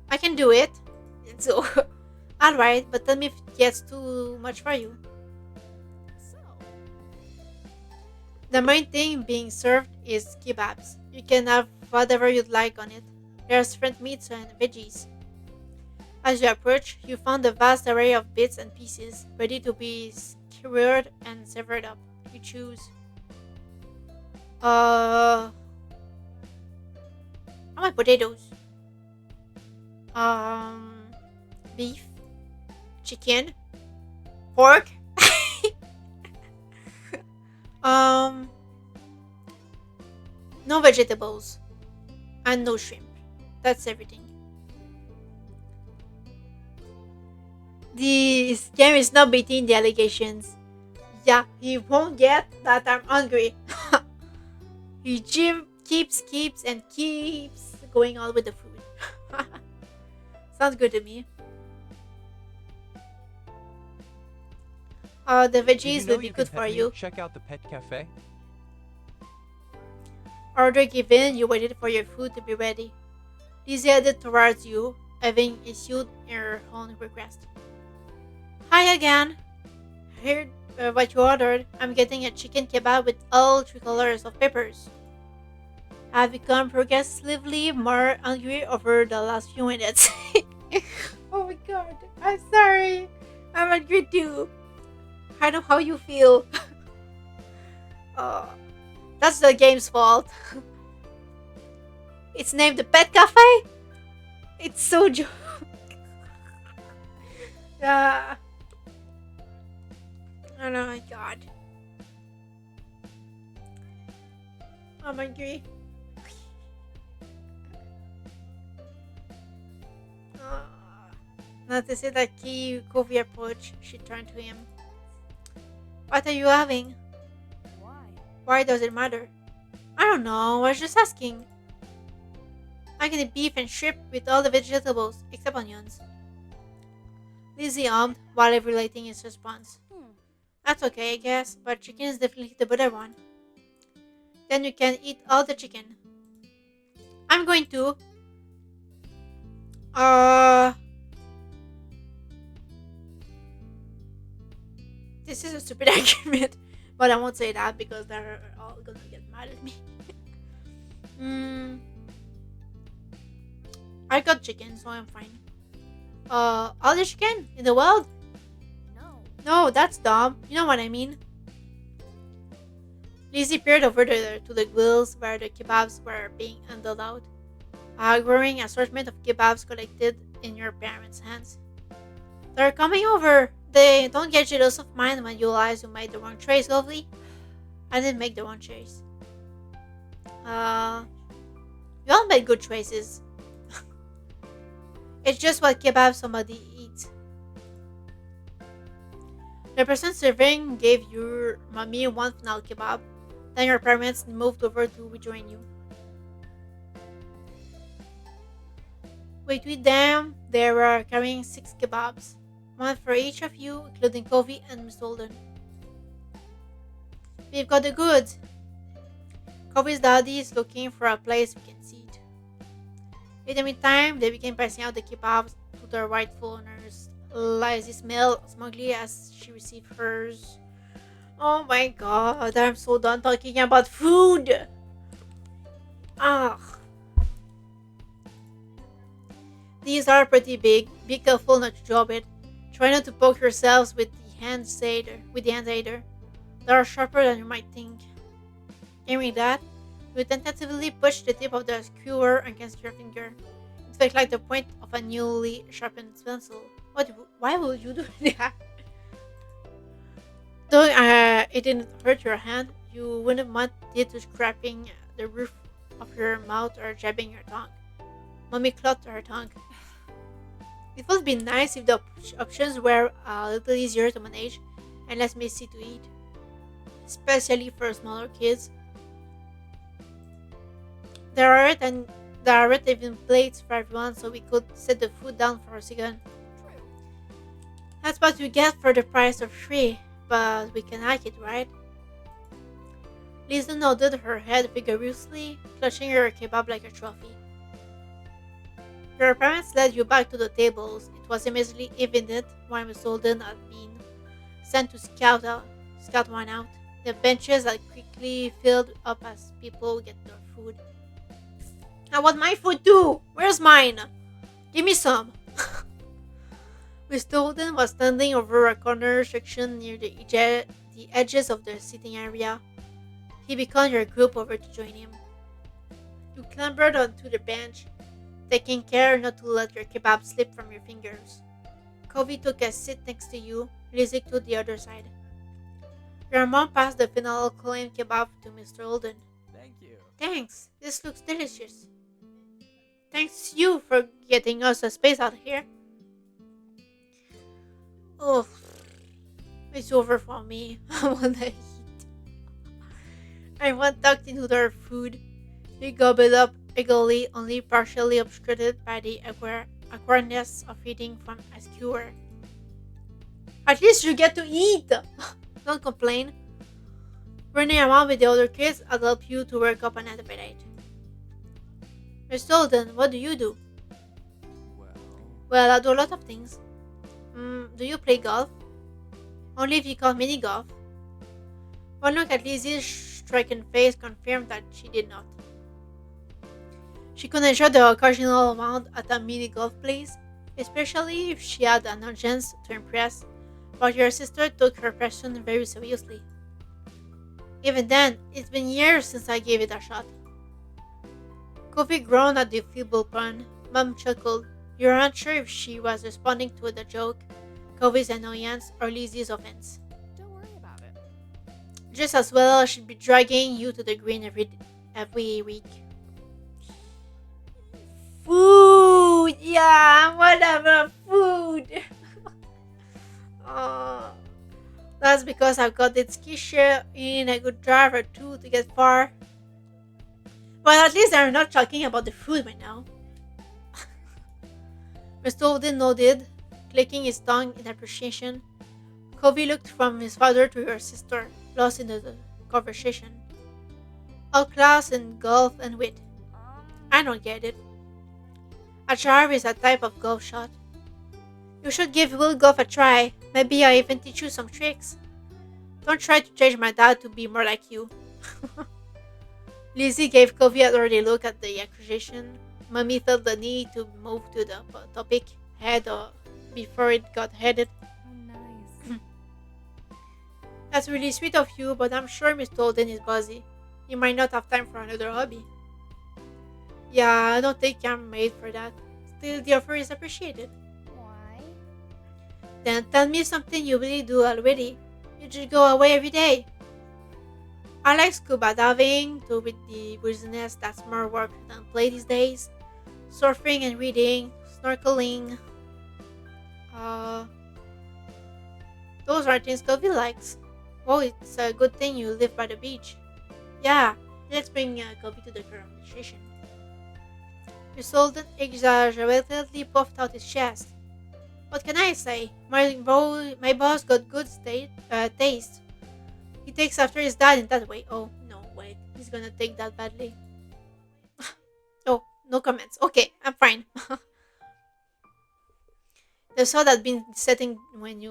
I can do it. So, alright, but tell me if it gets too much for you. So, The main thing being served is kebabs. You can have whatever you'd like on it. There's different meats and veggies. As you approach, you found a vast array of bits and pieces, ready to be skewered and severed up. You choose. Uh, how about potatoes? Um, beef, chicken, pork. um, no vegetables and no shrimp. That's everything. The scam is not beating the allegations. Yeah, he won't get that I'm hungry. Keeps and keeps going on with the food. Sounds good to me. The Did you veggies know will be you can good for pet me? you. Check out the pet cafe. Order given, you waited for your food to be ready. Lizzie headed towards you, having issued her own request. Hi again. I heard what you ordered. I'm getting a chicken kebab with all three colors of peppers. I've become progressively more hungry over the last few minutes. Oh my god, I'm sorry. I'm hungry too. I know how you feel. Uh, that's the game's fault. It's named the Pet Cafe. It's so yeah. Oh my god. I'm hungry. Uh, Not to say that key Covey approach, she turned to him. What are you having? why? Why does it matter? I don't know, I was just asking. I'm getting beef and shrimp with all the vegetables, except onions. Lizzie hummed while relating his response. That's okay, I guess, but chicken is definitely the better one. Then you can eat all the chicken. I'm going to. Uh, this is a stupid argument, but I won't say that because they're all gonna get mad at me. mm, I got chicken, so I'm fine. All the chicken in the world? No. No, that's dumb. You know what I mean. Lizzie peered over to the grills where the kebabs were being handed out. A growing assortment of kebabs collected in your parents' hands. They're coming over. They don't get jealous of mine when you realize you made the wrong choice, lovely. I didn't make the wrong choice. Uh, you all made good choices. It's just what kebab somebody eats. The person serving gave your mommy one final kebab. Then your parents moved over to rejoin you. With them, they were carrying 6 kebabs, one for each of you, including Kofi and Miss Holden. We've got the goods. Kofi's daddy is looking for a place we can sit. In the meantime, they began passing out the kebabs to their rightful owners. Lizzie smiled smugly as she received hers. Oh my god, I'm so done talking about food! Ah, these are pretty big. Be careful not to drop it. Try not to poke yourselves with the hand aider. They are sharper than you might think. Hearing that, you tentatively push the tip of the skewer against your finger. It felt like the point of a newly sharpened pencil. Why would you do that? Though it didn't hurt your hand, you wouldn't want it to scraping the roof of your mouth or jabbing your tongue. Mommy clawed her tongue. It would be nice if the options were a little easier to manage and less messy to eat, especially for smaller kids. There aren't and there aren't even plates for everyone, so we could set the food down for a second. True. That's what you get for the price of three, but we can hack it, right? Lisa nodded her head vigorously, clutching her kebab like a trophy. Your parents led you back to the tables. It was immediately evident why Miss Holden had been sent to scout one out. The benches had quickly filled up as people get their food. I want my food too! Where's mine? Give me some! Mr. Holden was standing over a corner section near the edges of the sitting area. He beckoned your group over to join him. You clambered onto the bench, taking care not to let your kebab slip from your fingers. Covey took a seat next to you, Lizzie to the other side. Your mom passed the final acclaimed kebab to Mr. Holden. Thank you. Thanks, this looks delicious. Thanks you for getting us a space out here. Oh, it's over for me. I wanna eat. Everyone tucked into their food. They gobbled up eagerly, only partially obstructed by the awkwardness of eating from a skewer. At least you get to eat! Don't complain. Running around with the other kids, I'll help you to work up an appetite. Mr. Holden, what do you do? Well, Well, I do a lot of things. Do you play golf? Only if you count mini golf. One look at Lizzie's stricken face confirmed that she did not. She could enjoy the occasional round at a mini golf place, especially if she had an urgence to impress, but your sister took her passion very seriously. Even then, it's been years since I gave it a shot. Kofi groaned at the feeble pun. Mom chuckled. You weren't sure if she was responding to the joke, Kofi's annoyance, or Lizzie's offense. Don't worry about it. Just as well, she'd be dragging you to the green every week. Food! Yeah, whatever, food! Oh, that's because I've got this skisher in a good drive or two to get far. Well, at least I'm not talking about the food right now. Mr. Holden nodded, clicking his tongue in appreciation. Kobe looked from his father to your sister, lost in the conversation. All class and golf and wit. I don't get it. A drive is a type of golf shot. You should give Will Golf a try. Maybe I even teach you some tricks. Don't try to change my dad to be more like you. Lizzie gave Kobe a dirty look at the accusation. Mummy felt the need to move to the topic head before it got headed. Oh, nice. That's really sweet of you, but I'm sure Mr. Holden is busy. He might not have time for another hobby. Yeah, I don't think I'm made for that. Still, the offer is appreciated. Why? Then tell me something you really do already. You just go away every day. I like scuba diving, though with the business that's more work than play these days. Surfing and reading, snorkeling. Uh, those are things Kobe likes. Oh, it's a good thing you live by the beach. Yeah, let's bring Kobe to the conversation. The Sultan exaggeratedly puffed out his chest. What can I say? My boss got good taste. He takes after his dad in that way. Oh, no, wait. He's gonna take that badly. Oh, no comments. Okay, I'm fine. The sun had been setting when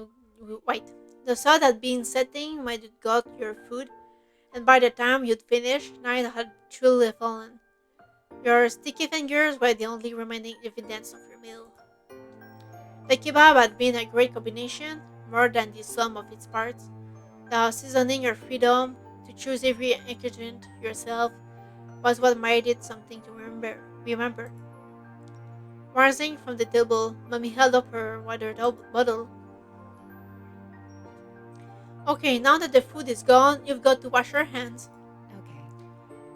wait. The sun had been setting when you got your food, and by the time you'd finished, night had truly fallen. Your sticky fingers were the only remaining evidence of your meal. The kebab had been a great combination, more than the sum of its parts. The seasoning your freedom to choose every ingredient yourself was what made it something to remember. Rising from the table, Mummy held up her water bottle. Okay, now that the food is gone, you've got to wash your hands. Okay.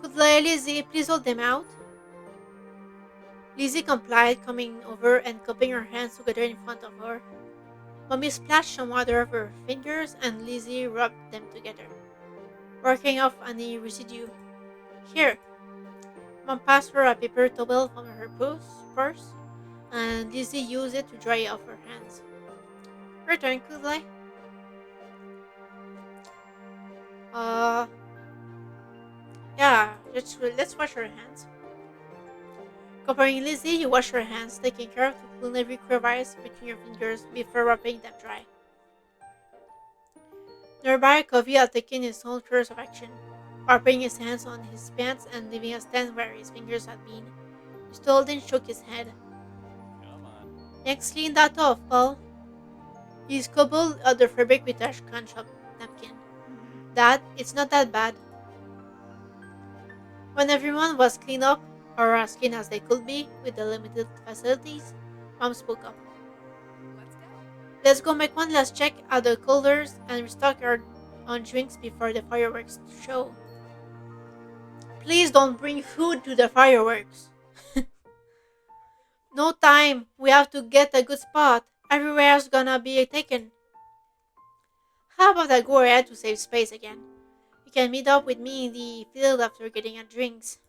Could Lizzie please hold them out? Lizzie complied, coming over and cupping her hands together in front of her. Mummy splashed some water over her fingers and Lizzie rubbed them together, working off any residue. Here, Mom passed her a paper towel from her purse, and Lizzie used it to dry off her hands. Return quickly. Uh, yeah, let's wash our hands. Covering Lizzie, you wash your hands, taking care to clean every crevice between your fingers before rubbing them dry. Nearby, Covey had taken his own course of action, wiping his hands on his pants and leaving a stand where his fingers had been. Mr. Holden shook his head. Come on. Next, clean that off, Paul. He scobbled at the fabric with a scrunch napkin. Dad, it's not that bad. When everyone was cleaned up, or as clean as they could be, with the limited facilities, Mom spoke up. Let's go. Let's go make one last check at the coolers and restock our on drinks before the fireworks show. Please don't bring food to the fireworks. No time. We have to get a good spot. Everywhere's gonna be taken. How about I go ahead to save space again? You can meet up with me in the field after getting our drinks.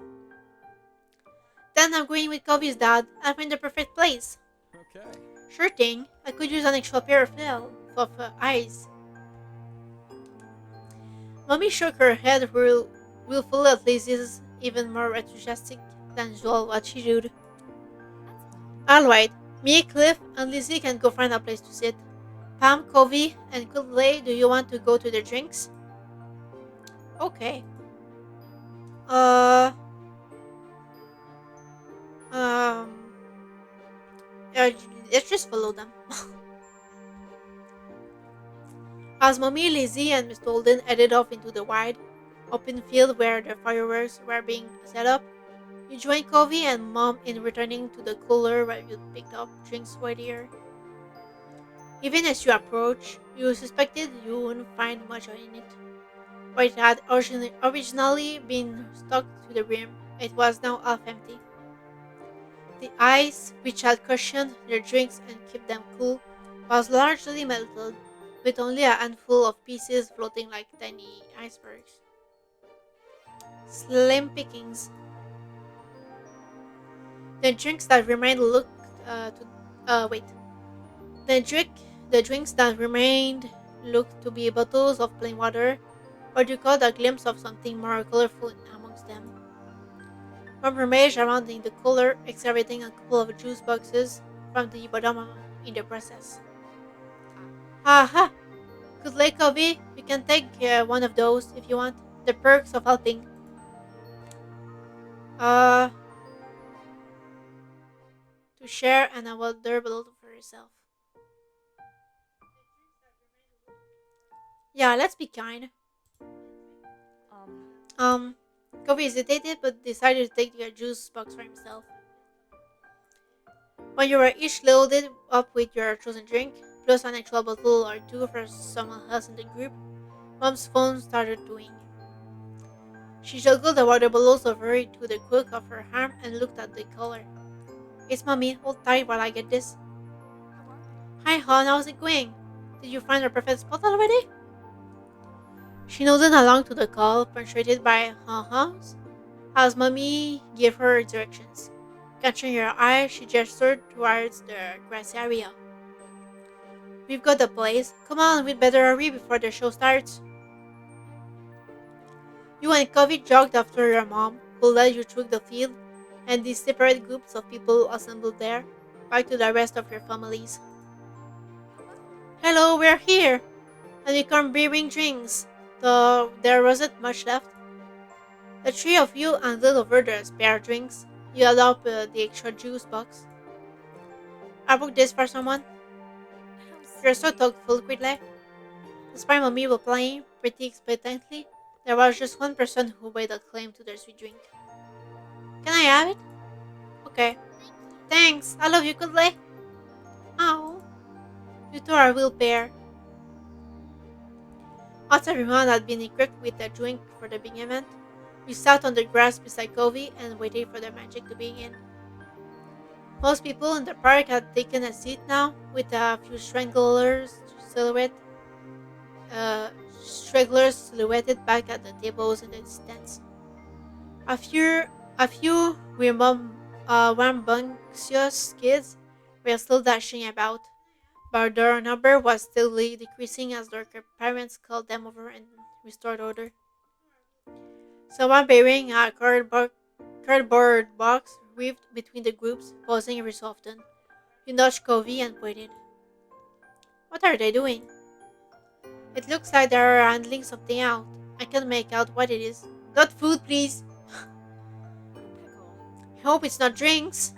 Then I'm going with Kobe's dad. I find the perfect place. Okay. Sure thing. I could use an extra pair of eyes. Mommy shook her head real full at Lizzie's even more enthusiastic than usual attitude. That's fine. Alright, me, Cliff, and Lizzie can go find a place to sit. Pam, Covey, and Cuddly, do you want to go to the drinks? Okay. Uh, um, uh, let's just follow them. As Mommy, Lizzie, and Miss Holden headed off into the wide, open field where the fireworks were being set up, you joined Covey and Mom in returning to the cooler where you picked up drinks right here. Even as you approached, you suspected you wouldn't find much in it. Where it had originally been stocked to the brim, it was now half empty. The ice, which had cushioned their drinks and kept them cool, was largely melted, with only a handful of pieces floating like tiny icebergs. Slim pickings. The drinks that remained looked to wait. The drink the drinks that remained looked to be bottles of plain water, but you caught a glimpse of something more colorful amongst them. Mom rummaged around in the cooler, excavating a couple of juice boxes from the bottom in the process. Aha! Good luck, Kobe. You can take one of those if you want. The perks of helping. Uh, to share and available for yourself. Yeah, let's be kind. Um, Um, Kobe hesitated but decided to take the juice box for himself. When you were each loaded up with your chosen drink, plus an extra bottle or two for someone else in the group, Mom's phone started doing. She juggled the water bottles over to the crook of her arm and looked at the color. It's Mommy, hold tight while I get this. how are you? Hi hon, how's it going? Did you find your perfect spot already? She nodded along to the call, punctuated by huh-hums, as Mommy gave her directions. Catching her eye, she gestured towards the grassy area. We've got the place. Come on, we'd better hurry before the show starts. You and Covey jogged after your mom, who led you through the field, and these separate groups of people assembled there, back to the rest of your families. Hello. Hello, we're here, and we come bringing drinks, though there wasn't much left. The three of you handed over the spare drinks. You held up the extra juice box. I booked this for someone. How You're so sweet. thoughtful, quickly. Despite mommy were playing pretty expectantly, there was just one person who made a claim to their sweet drink. Can I have it? Okay. Thanks. I love you, Cuddly. Oh, you two are a real pair. After everyone had been equipped with a drink for the big event, we sat on the grass beside Covey and waited for the magic to begin. Most people in the park had taken a seat now, with a few silhouette, stragglers silhouetted back at the tables in the distance. A few, rambunctious kids were still dashing about, but their number was steadily decreasing as their parents called them over and restored order. Someone bearing a cardboard box weaved between the groups, pausing every so often. You nudged Covey and pointed. What are they doing? It looks like they are handling something out. I can't make out what it is. Not food, please. What a pickle. I hope it's not drinks.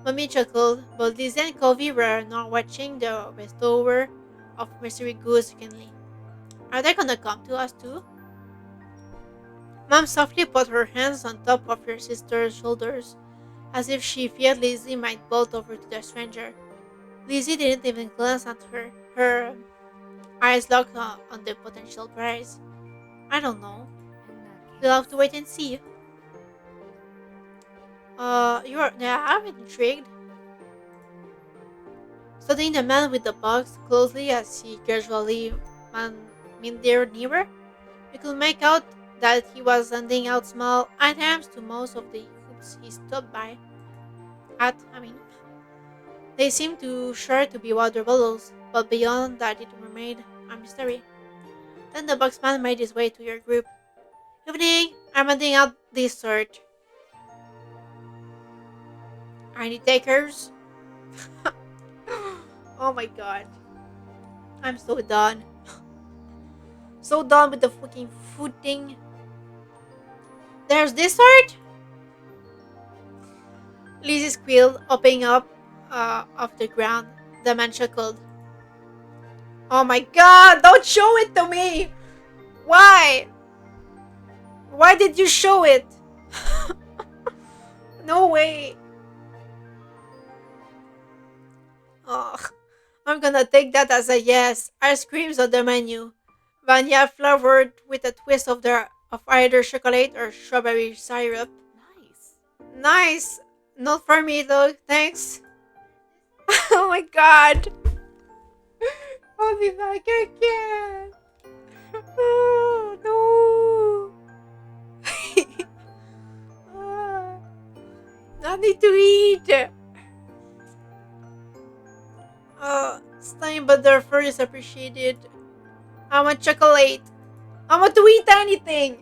Mummy chuckled, but Lizzie and Covey were now watching the bestower of mystery goods keenly. Are they gonna come to us too? Mom softly put her hands on top of her sister's shoulders, as if she feared Lizzie might bolt over to the stranger. Lizzie didn't even glance at her, her eyes locked on the potential prize. I don't know. In that We'll have to case, wait and see. I'm intrigued. Studying the man with the box closely as he casually meandered nearer, you could make out that he was handing out small items to most of the groups he stopped by at. They seemed too sure to be water bottles, but beyond that it remained a mystery. Then the boxman made his way to your group. Evening, I'm handing out this sort. Any takers? Oh my god. I'm so done. So done with the fucking food thing. There's this sort? Lizzie squealed, hopping up off the ground. The man chuckled. Oh my god, don't show it to me! Why? Why did you show it? No way. Ugh. I'm gonna take that as a yes. Ice cream's on the menu. Vanilla flavored with a twist of either chocolate or strawberry syrup. nice. Nice. Not for me though, thanks. Oh my god. I'll be back again. Oh no. Ah, I need to eat. Stein butter fur is appreciated. I want chocolate. I want to eat anything.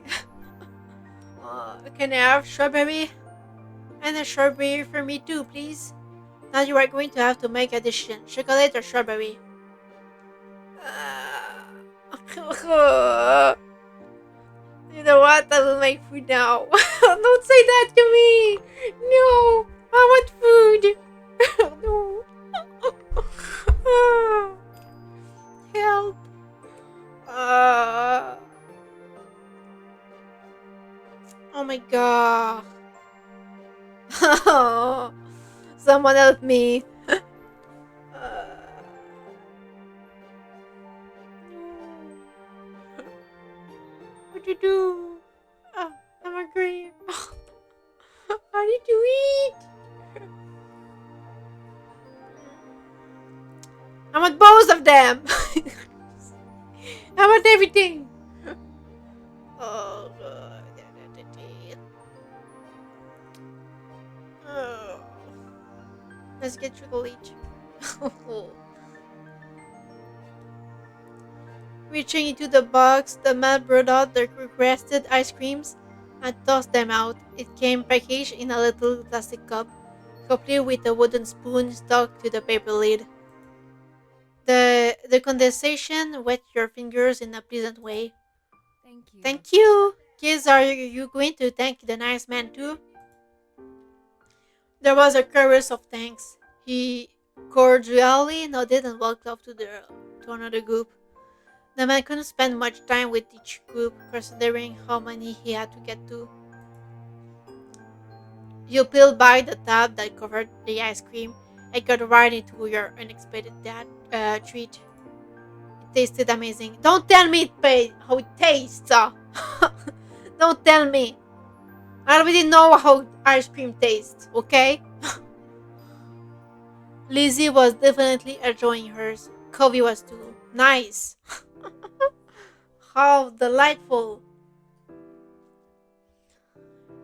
Can I have strawberry? And a strawberry for me too, please. Now you are going to have to make a decision. Chocolate or strawberry? You know what? I will make food now. Don't say that to me. No, I want food. No. Help. Uh, oh my god. Someone help me. What to do? I'm hungry. I need to eat. I want both of them. I want everything. Oh god. Let's get through the leech. Reaching into the box, the man brought out the requested ice creams and tossed them out. It came packaged in a little plastic cup, complete with a wooden spoon stuck to the paper lid. The condensation wet your fingers in a pleasant way. Thank you. Thank you! Kids, are you going to thank the nice man too? There was a chorus of thanks. He cordially nodded and walked off to another group. The man couldn't spend much time with each group, considering how many he had to get to. You peeled back the tab that covered the ice cream and got right into your unexpected treat. It tasted amazing. Don't tell me how it tastes! Don't tell me! I already know how ice cream tastes, okay? Lizzie was definitely enjoying hers. Covey was too. Nice! How delightful!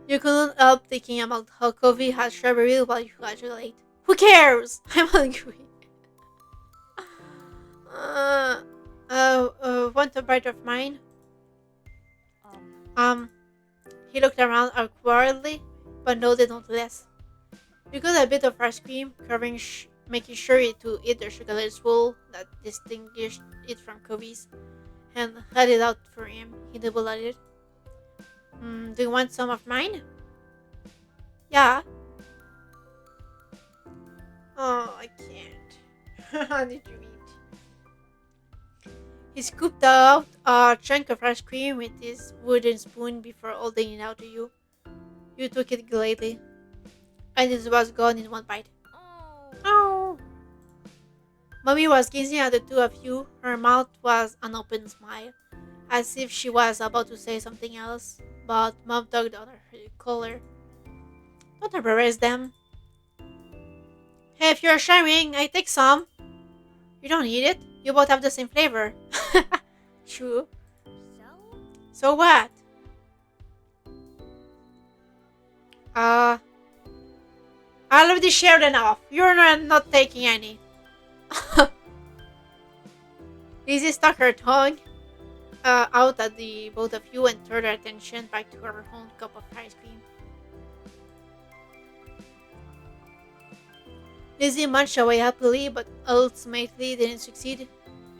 You couldn't help thinking about how Covey had strawberry while you graduate. Who cares? I'm hungry. Uh, want a bite of mine? Um, Um, he looked around awkwardly, but nodded nonetheless. You got a bit of ice cream, making sure to eat the chocolate swirl that distinguished it from Covey's, and held it out for him. He nibbled at it. Do you want some of mine? Yeah. Oh, I can't. How did you eat? He scooped out a chunk of ice cream with his wooden spoon before holding it out to you. You took it gladly, and it was gone in one bite. oh. Oh! Mommy was gazing at the two of you. Her mouth was an open smile, as if she was about to say something else, but Mom tugged on her collar. Don't embarrass them. Hey, if you're sharing, I take some. You don't eat it. You both have the same flavor. True. So? So what? Uh, I already shared enough. You're not taking any. Lizzie stuck her tongue out at the both of you and turned her attention back to her own cup of ice cream. Lizzie munched away happily, but ultimately didn't succeed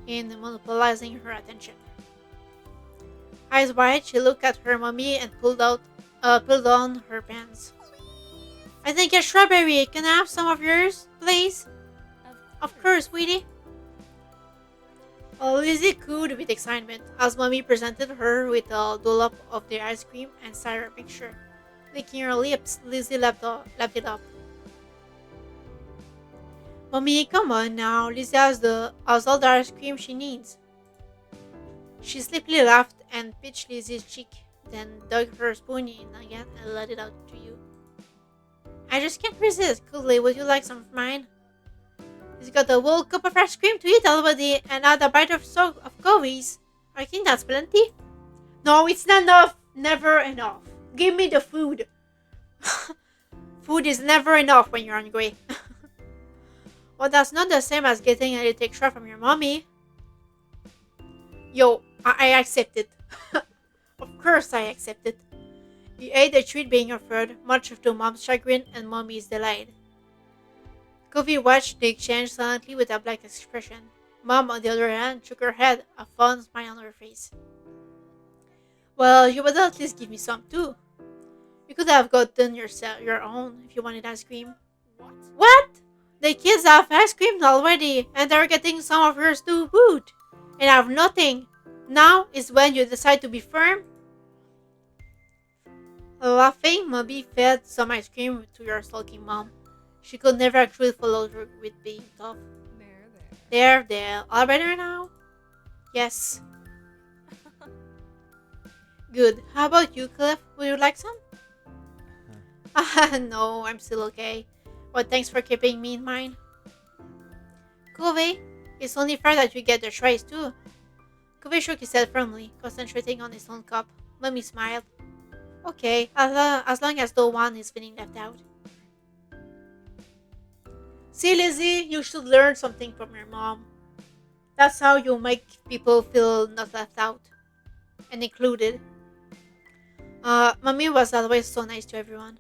in monopolizing her attention. Eyes wide, she looked at her mommy and pulled on her pants. I think a strawberry. Can I have some of yours, please? Of course, sweetie. Lizzie cooed with excitement as mommy presented her with a dollop of the ice cream and saw her picture. Licking her lips, Lizzie lapped it up. Mommy, come on now. Lizzie has all the ice cream she needs. She sleepily laughed and pinched Lizzie's cheek, then dug her spoon in again and let it out to you. I just can't resist. Coolly, would you like some of mine? He's got a whole cup of ice cream to eat already and add a bite of Covey's. I think that's plenty. No, it's not enough. Never enough. Give me the food. Food is never enough when you're hungry. Well, that's not the same as getting a little extra from your mommy. Yo, I accept it. Of course I accept it. You ate the treat being offered, much to Mom's chagrin and Mommy's delight. Covey watched the exchange silently with a blank expression. Mom, on the other hand, shook her head, a fond smile on her face. Well, you would at least give me some too. You could have gotten your own if you wanted ice cream. What? What? The kids have ice cream already, and they're getting some of yours to boot. And I have nothing. Now is when you decide to be firm. Laughing, Mommy fed some ice cream to your sulking mom. She could never actually follow her with being tough. There. All better now? Yes. Good. How about you, Cliff? Would you like some? No, I'm still okay. But thanks for keeping me in mind. Cove, it's only fair that you get the tries too. Cove shook his head firmly, concentrating on his own cup. Mummy smiled. Okay, as long as no one is feeling left out. See, Lizzie, you should learn something from your mom. That's how you make people feel not left out and included. Mommy was always so nice to everyone.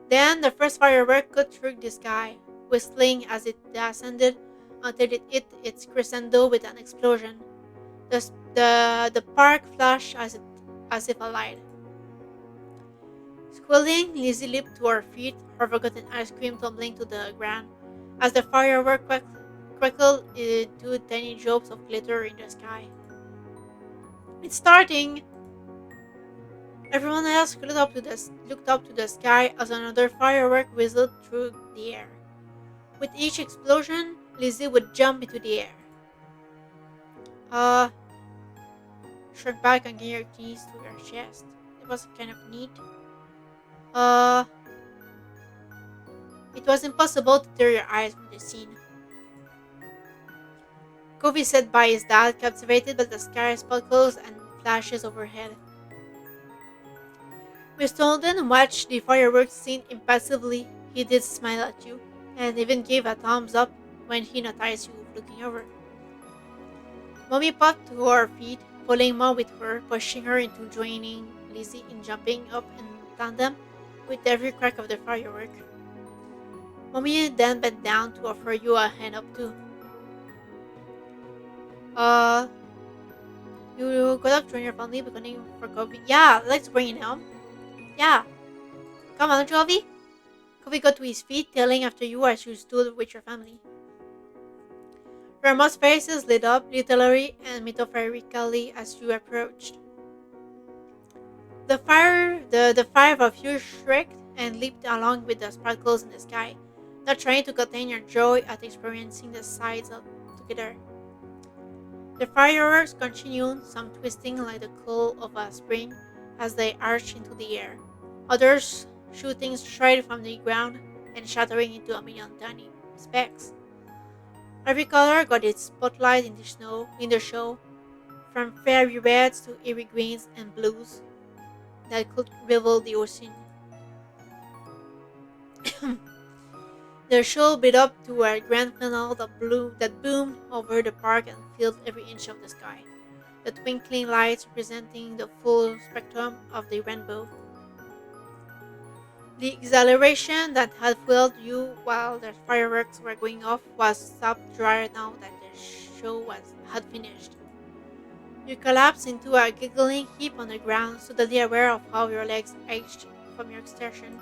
Then the first firework cut through the sky, whistling as it ascended until it hit its crescendo with an explosion. The park flashed as if alive. Squealing, Lizzie leaped to her feet, her forgotten ice cream tumbling to the ground as the firework crackled into tiny drops of glitter in the sky. It's starting! Everyone else looked up to the sky as another firework whistled through the air. With each explosion, Lizzie would jump into the air. Uh, shrunk back and gave her knees to her chest. It was kind of neat. Uh, it was impossible to tear your eyes from the scene. Covey sat by his dad, captivated by the sky sparkles and flashes overhead. Miss Holden watched the fireworks scene impassively. He did smile at you, and even gave a thumbs up when he noticed you looking over. Mommy popped to her feet, pulling Mom with her, pushing her into joining Lizzie in jumping up in tandem with every crack of the firework. Mommy then bent down to offer you a hand up too. Uh, you got up join your family beginning for Kobe. Yeah, let's bring it home. Yeah, come on, Jovi. Kobe got to his feet, tailing after you as you stood with your family. Your most faces lit up, literally and metaphorically, as you approached. The five of you shrieked and leaped along with the sparkles in the sky, not trying to contain your joy at experiencing the sights of together. The fireworks continued, some twisting like the coil of a spring as they arched into the air, others shooting straight from the ground and shattering into a million tiny specks. Every color got its spotlight in the show, from fairy reds to eerie greens and blues that could rival the ocean. The show built up to a grand finale that boomed over the park and filled every inch of the sky, the twinkling lights representing the full spectrum of the rainbow. The exhilaration that had filled you while the fireworks were going off was stopped dry now that the had finished. You collapsed into a giggling heap on the ground, suddenly aware of how your legs ached from your exertion.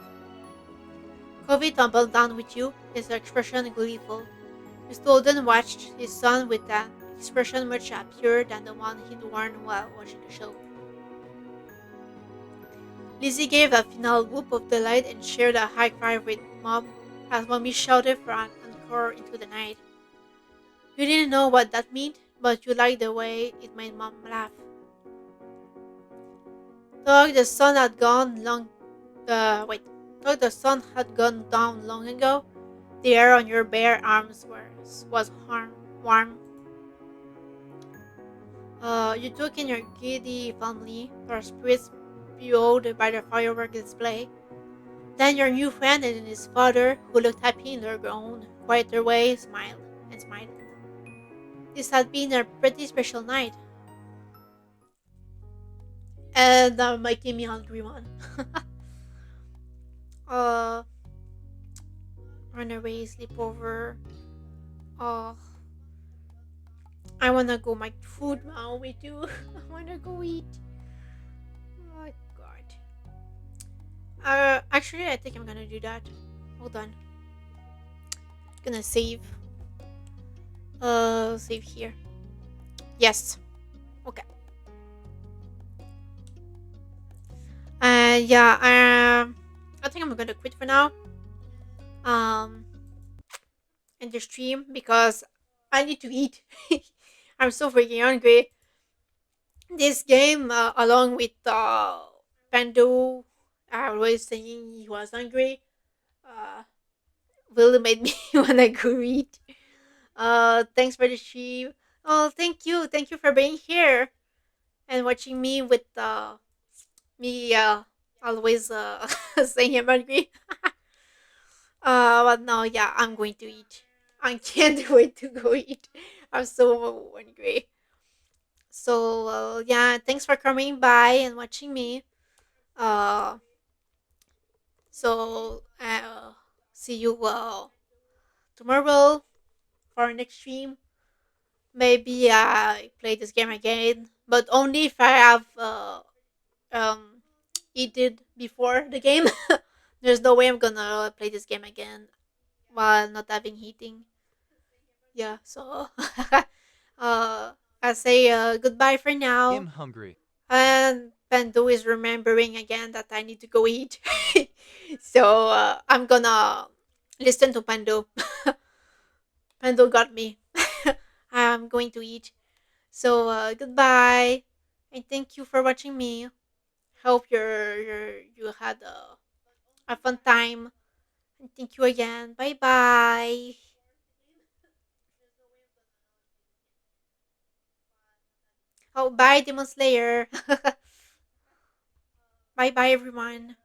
Covey tumbled down with you, his expression gleeful. Mr. Holden watched his son with an expression much happier than the one he'd worn while watching the show. Lizzie gave a final whoop of delight and shared a high five with Mom as Mommy shouted for an encore into the night. You didn't know what that meant, but you liked the way it made Mom laugh. Though the sun had gone long, wait, though the sun had gone down long ago, the air on your bare arms was warm. You took in your giddy family, their spirits buoyed by the firework display. Then your new friend and his father, who looked happy in their own quieter way, smiled and smiled. This had been a pretty special night, and making me hungry one. uh, Runaway sleepover. Oh, I wanna go make food now with you. I wanna go eat. Oh God. Actually, I think I'm gonna do that. Hold on. Gonna save. Save here. Yes. Okay. Yeah. I think I'm gonna quit for now. Um, in the stream because I need to eat. I'm so freaking hungry. This game, along with Pando, always saying he was hungry, uh, really made me wanna go eat. Thanks for the stream. Oh, thank you for being here and watching me with me always saying I'm hungry. But no, yeah, I'm going to eat. I can't wait to go eat. I'm so hungry. So yeah, thanks for coming by and watching me. Uh, so see you tomorrow for our next stream. Maybe I play this game again, but only if I have um eaten before the game. There's no way I'm gonna play this game again while not having eating. Yeah, so I say goodbye for now. And Pando is remembering again that I need to go eat. So I'm gonna listen to Pando. Pando got me. I'm going to eat. So goodbye, and thank you for watching me. Hope you had a fun time. And thank you again. Bye bye. Oh, bye, Demon Slayer. Bye bye, everyone.